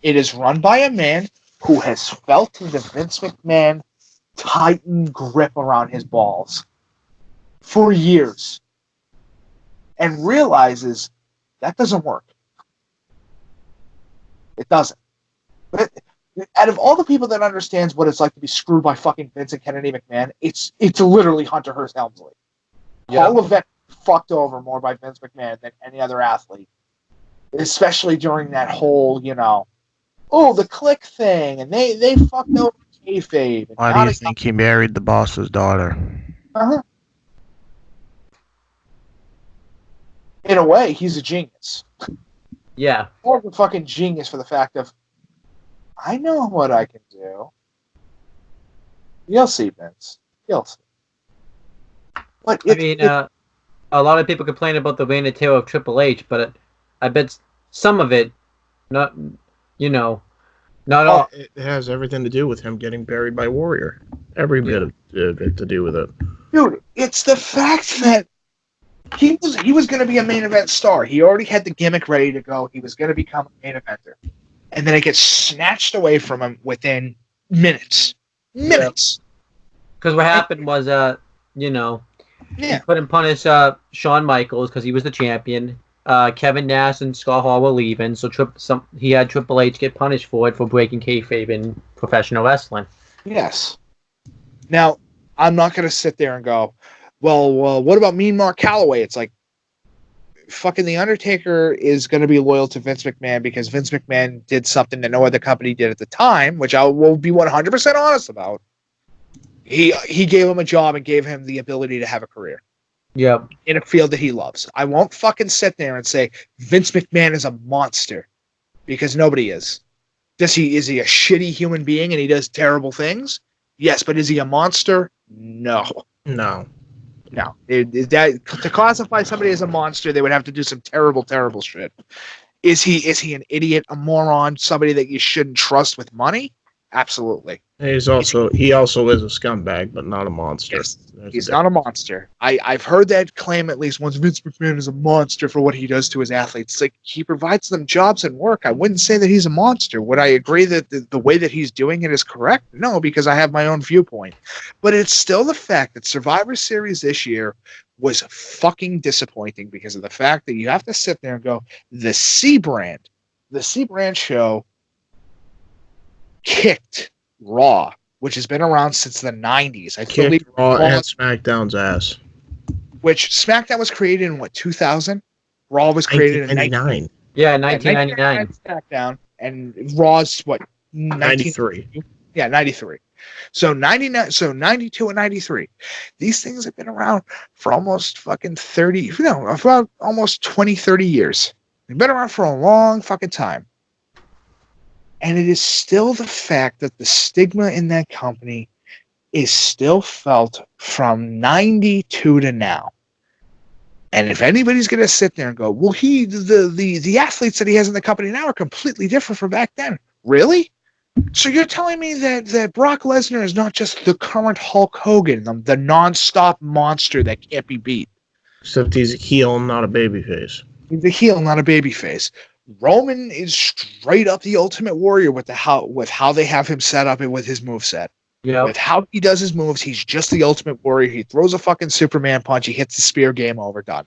It is run by a man who has felt the Vince McMahon tighten grip around his balls for years and realizes that doesn't work. It doesn't. But out of all the people that understands what it's like to be screwed by fucking Vince and Kennedy McMahon, it's literally Hunter Hearst Helmsley. Yeah. Paul Levesque fucked over more by Vince McMahon than any other athlete, especially during that whole, the click thing, and they fucked over kayfabe. Why do you think he married the boss's daughter? Uh-huh. In a way, he's a genius. Yeah. Or a fucking genius for the fact of, I know what I can do. You'll see, Vince. You'll see. But a lot of people complain about the reign and tear of Triple H, but I bet some of it, not all. It has everything to do with him getting buried by Warrior. Every bit of it to do with it. Dude, it's the fact that he was going to be a main event star. He already had the gimmick ready to go. He was going to become a main eventer. And then it gets snatched away from him within minutes. Minutes. Because what happened was, he couldn't punish Shawn Michaels because he was the champion. Kevin Nash and Scott Hall were leaving, so he had Triple H get punished for it for breaking kayfabe in professional wrestling. Yes. Now, I'm not going to sit there and go, well, what about Mean Mark Calloway? It's like, fucking The Undertaker is going to be loyal to Vince McMahon because Vince McMahon did something that no other company did at the time, which I will be 100% honest about. He gave him a job and gave him the ability to have a career. Yep. In a field that he loves. I won't fucking sit there and say Vince McMahon is a monster, because nobody is. Is he a shitty human being and he does terrible things? Yes, but is he a monster? No. No. To classify somebody as a monster, they would have to do some terrible, terrible shit. Is he an idiot, a moron, somebody that you shouldn't trust with money? Absolutely. He also is a scumbag, but not a monster. Yes, he's not a monster. I've heard that claim at least once. Vince McMahon is a monster for what he does to his athletes. It's like, he provides them jobs and work. I wouldn't say that he's a monster. Would I agree that the way that he's doing it is correct? No, because I have my own viewpoint. But it's still the fact that Survivor Series this year was fucking disappointing because of the fact that you have to sit there and go, the C brand show kicked Raw, which has been around since the 90s. I believe Raw and SmackDown's ass. Which SmackDown was created in 2000? Raw was created in 1999. Yeah, 1999. SmackDown, and Raw's 93. Yeah, 93. So 99, so 92 and 93. These things have been around for almost fucking 30, about almost 20, 30 years. They've been around for a long fucking time. And it is still the fact that the stigma in that company is still felt from 92 to now. And if anybody's going to sit there and go, well, the athletes that he has in the company now are completely different from back then. Really? So you're telling me that Brock Lesnar is not just the current Hulk Hogan, the non-stop monster that can't be beat? Except he's a heel, not a babyface. He's a heel, not a babyface. Roman is straight up the Ultimate Warrior with how they have him set up and with his moveset. Yeah. With how he does his moves, he's just the Ultimate Warrior. He throws a fucking Superman punch. He hits the spear. Game over. Done.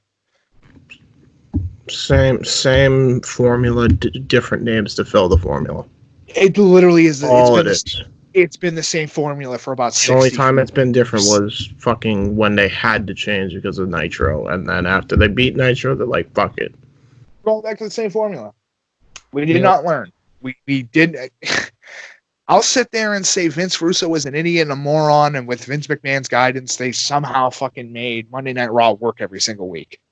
Same formula, different names to fill the formula. It literally is. It's been the same formula for about 60 The only time it's been different was fucking when they had to change because of Nitro, and then after they beat Nitro, they're like, fuck it. Going back to the same formula. We did not learn. We did. I'll sit there and say Vince Russo is an idiot and a moron, and with Vince McMahon's guidance, they somehow fucking made Monday Night Raw work every single week.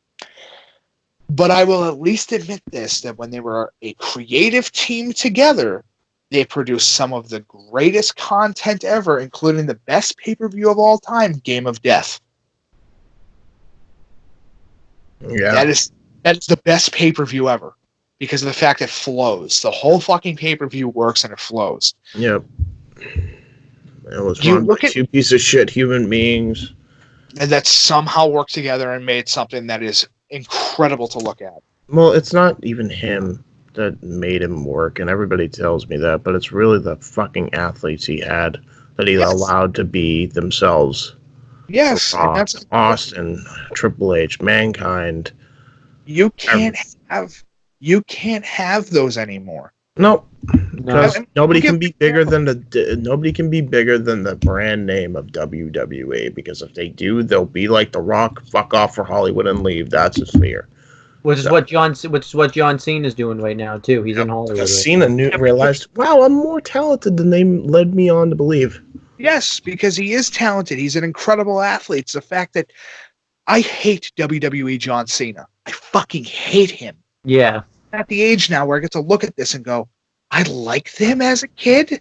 But I will at least admit this, that when they were a creative team together, they produced some of the greatest content ever, including the best pay-per-view of all time, Game of Death. Yeah. That is the best pay-per-view ever because of the fact it flows. The whole fucking pay-per-view works and it flows. Yep. It was run by two pieces of shit human beings. And that somehow worked together and made something that is incredible to look at. Well, it's not even him that made him work, and everybody tells me that, but it's really the fucking athletes he had that he allowed to be themselves. Yes, and that's Austin, Triple H, Mankind. You can't have those anymore. Nope. Because nobody can be bigger than the brand name of WWE. Because if they do, they'll be like The Rock, fuck off for Hollywood and leave. That's his fear. Which is what John Cena is doing right now too. He's in Hollywood. Right Cena realized, wow, I'm more talented than they led me on to believe. Yes, because he is talented. He's an incredible athlete. It's the fact that I hate WWE John Cena. I fucking hate him. Yeah. At the age now where I get to look at this and go, I liked him as a kid.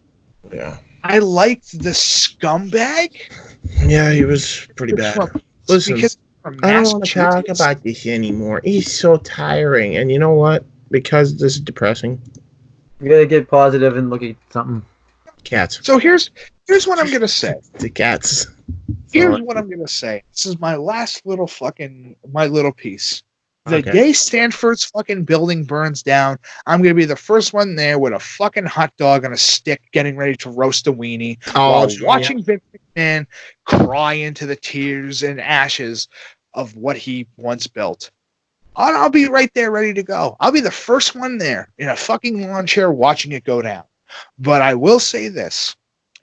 Yeah. I liked the scumbag. Yeah, he was pretty bad. Listen, I don't want to talk about this anymore. He's so tiring. And you know what? Because this is depressing. You gotta get positive and look at something. Cats. So here's what I'm gonna say. The cats. Here's what I'm gonna say. This is my last little piece. The day Stanford's fucking building burns down, I'm gonna be the first one there with a fucking hot dog on a stick, getting ready to roast a weenie, while watching Vince McMahon cry into the tears and ashes of what he once built. I'll be right there, ready to go. I'll be the first one there in a fucking lawn chair watching it go down. But I will say this: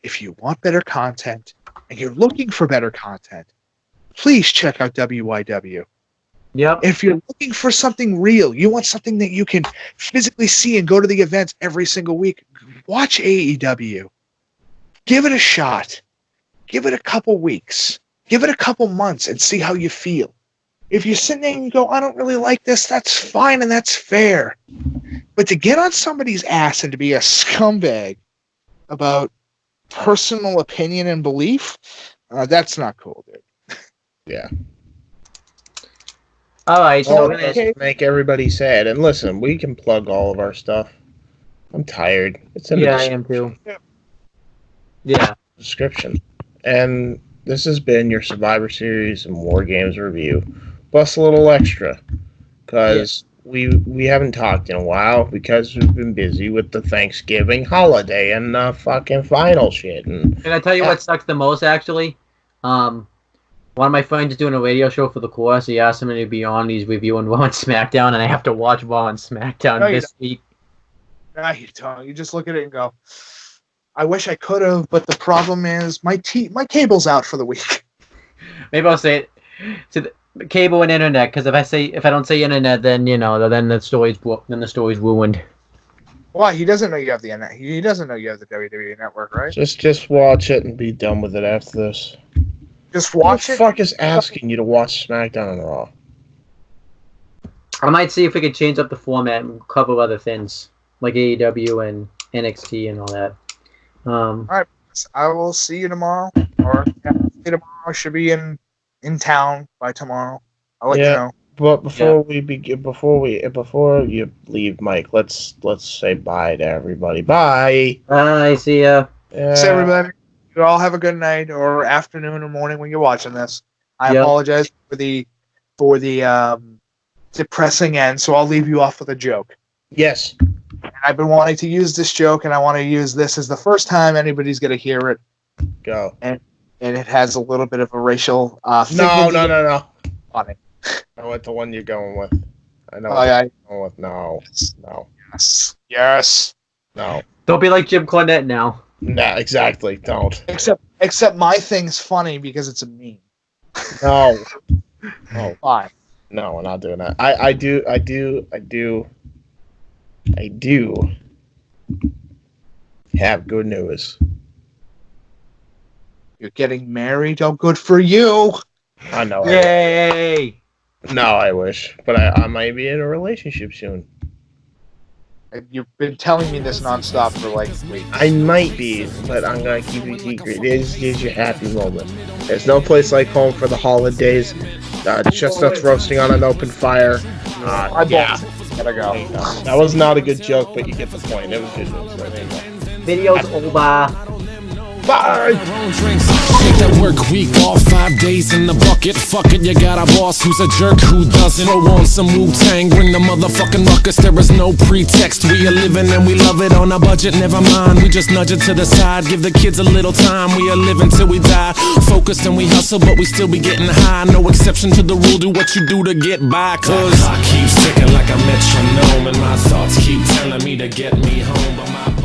if you want better content and you're looking for better content, please check out WYW. Yep. If you're looking for something real, you want something that you can physically see and go to the events every single week, watch AEW. Give it a shot. Give it a couple weeks. Give it a couple months and see how you feel. If you're sitting there and you go, I don't really like this, that's fine and that's fair. But to get on somebody's ass and to be a scumbag about personal opinion and belief, that's not cool, dude. Yeah. All right, so make everybody sad. And listen, we can plug all of our stuff. I'm tired. It's in the I am too. Yeah. Description. And this has been your Survivor Series and War Games review, plus a little extra, because we haven't talked in a while because we've been busy with the Thanksgiving holiday and the fucking final shit. And can I tell you what sucks the most? Actually, one of my friends is doing a radio show for the course. He asked me to be on. He's reviewing Raw and SmackDown, and I have to watch Raw and SmackDown this week. No, you don't. You just look at it and go, I wish I could have, but the problem is my cable's out for the week. Maybe I'll say it to the cable and internet, because if I don't say internet, then then the story's ruined. Why? He doesn't know you have the internet. He doesn't know you have the WWE Network, right? Just watch it and be done with it after this. Just watch it. Who the fuck is asking you to watch SmackDown and Raw? I might see if we could change up the format and cover other things like AEW and NXT and all that. All right, I will see you tomorrow. Or tomorrow, I should be in town by tomorrow. I'll let you know. But before you leave, Mike, let's say bye to everybody. Bye. Bye. See ya. See everybody. You all have a good night or afternoon or morning when you're watching this. I apologize for the depressing end, so I'll leave you off with a joke. Yes. I've been wanting to use this joke, and I want to use this as the first time anybody's going to hear it. Go. And it has a little bit of a racial No. on it. I want the one you're going with. I know. Oh, yeah. You're going with. No. Yes. No. Don't be like Jim Cornette now. Nah, exactly. Don't. Except my thing's funny because it's a meme. No. No. Fine. No, we're not doing that. I do have good news. You're getting married? Oh, good for you. I know. Yay! No, I wish. But I might be in a relationship soon. You've been telling me this nonstop for like weeks. I might be, but I'm going to keep it secret. Here's your happy moment. There's no place like home for the holidays. Chestnuts roasting on an open fire. Yeah. Gotta go. That was not a good joke, but you get the point. It was good news. So there you go. Video's over. Bye! Take that work week off, 5 days in the bucket. Fuck it, you got a boss who's a jerk who doesn't. Throw on some Wu-Tang, bring the motherfucking ruckus. There is no pretext, we are living and we love it on a budget. Never mind, we just nudge it to the side. Give the kids a little time, we are living till we die. Focused and we hustle, but we still be getting high. No exception to the rule, do what you do to get by. Cause the clock keeps ticking like a metronome, and my thoughts keep telling me to get me home, but my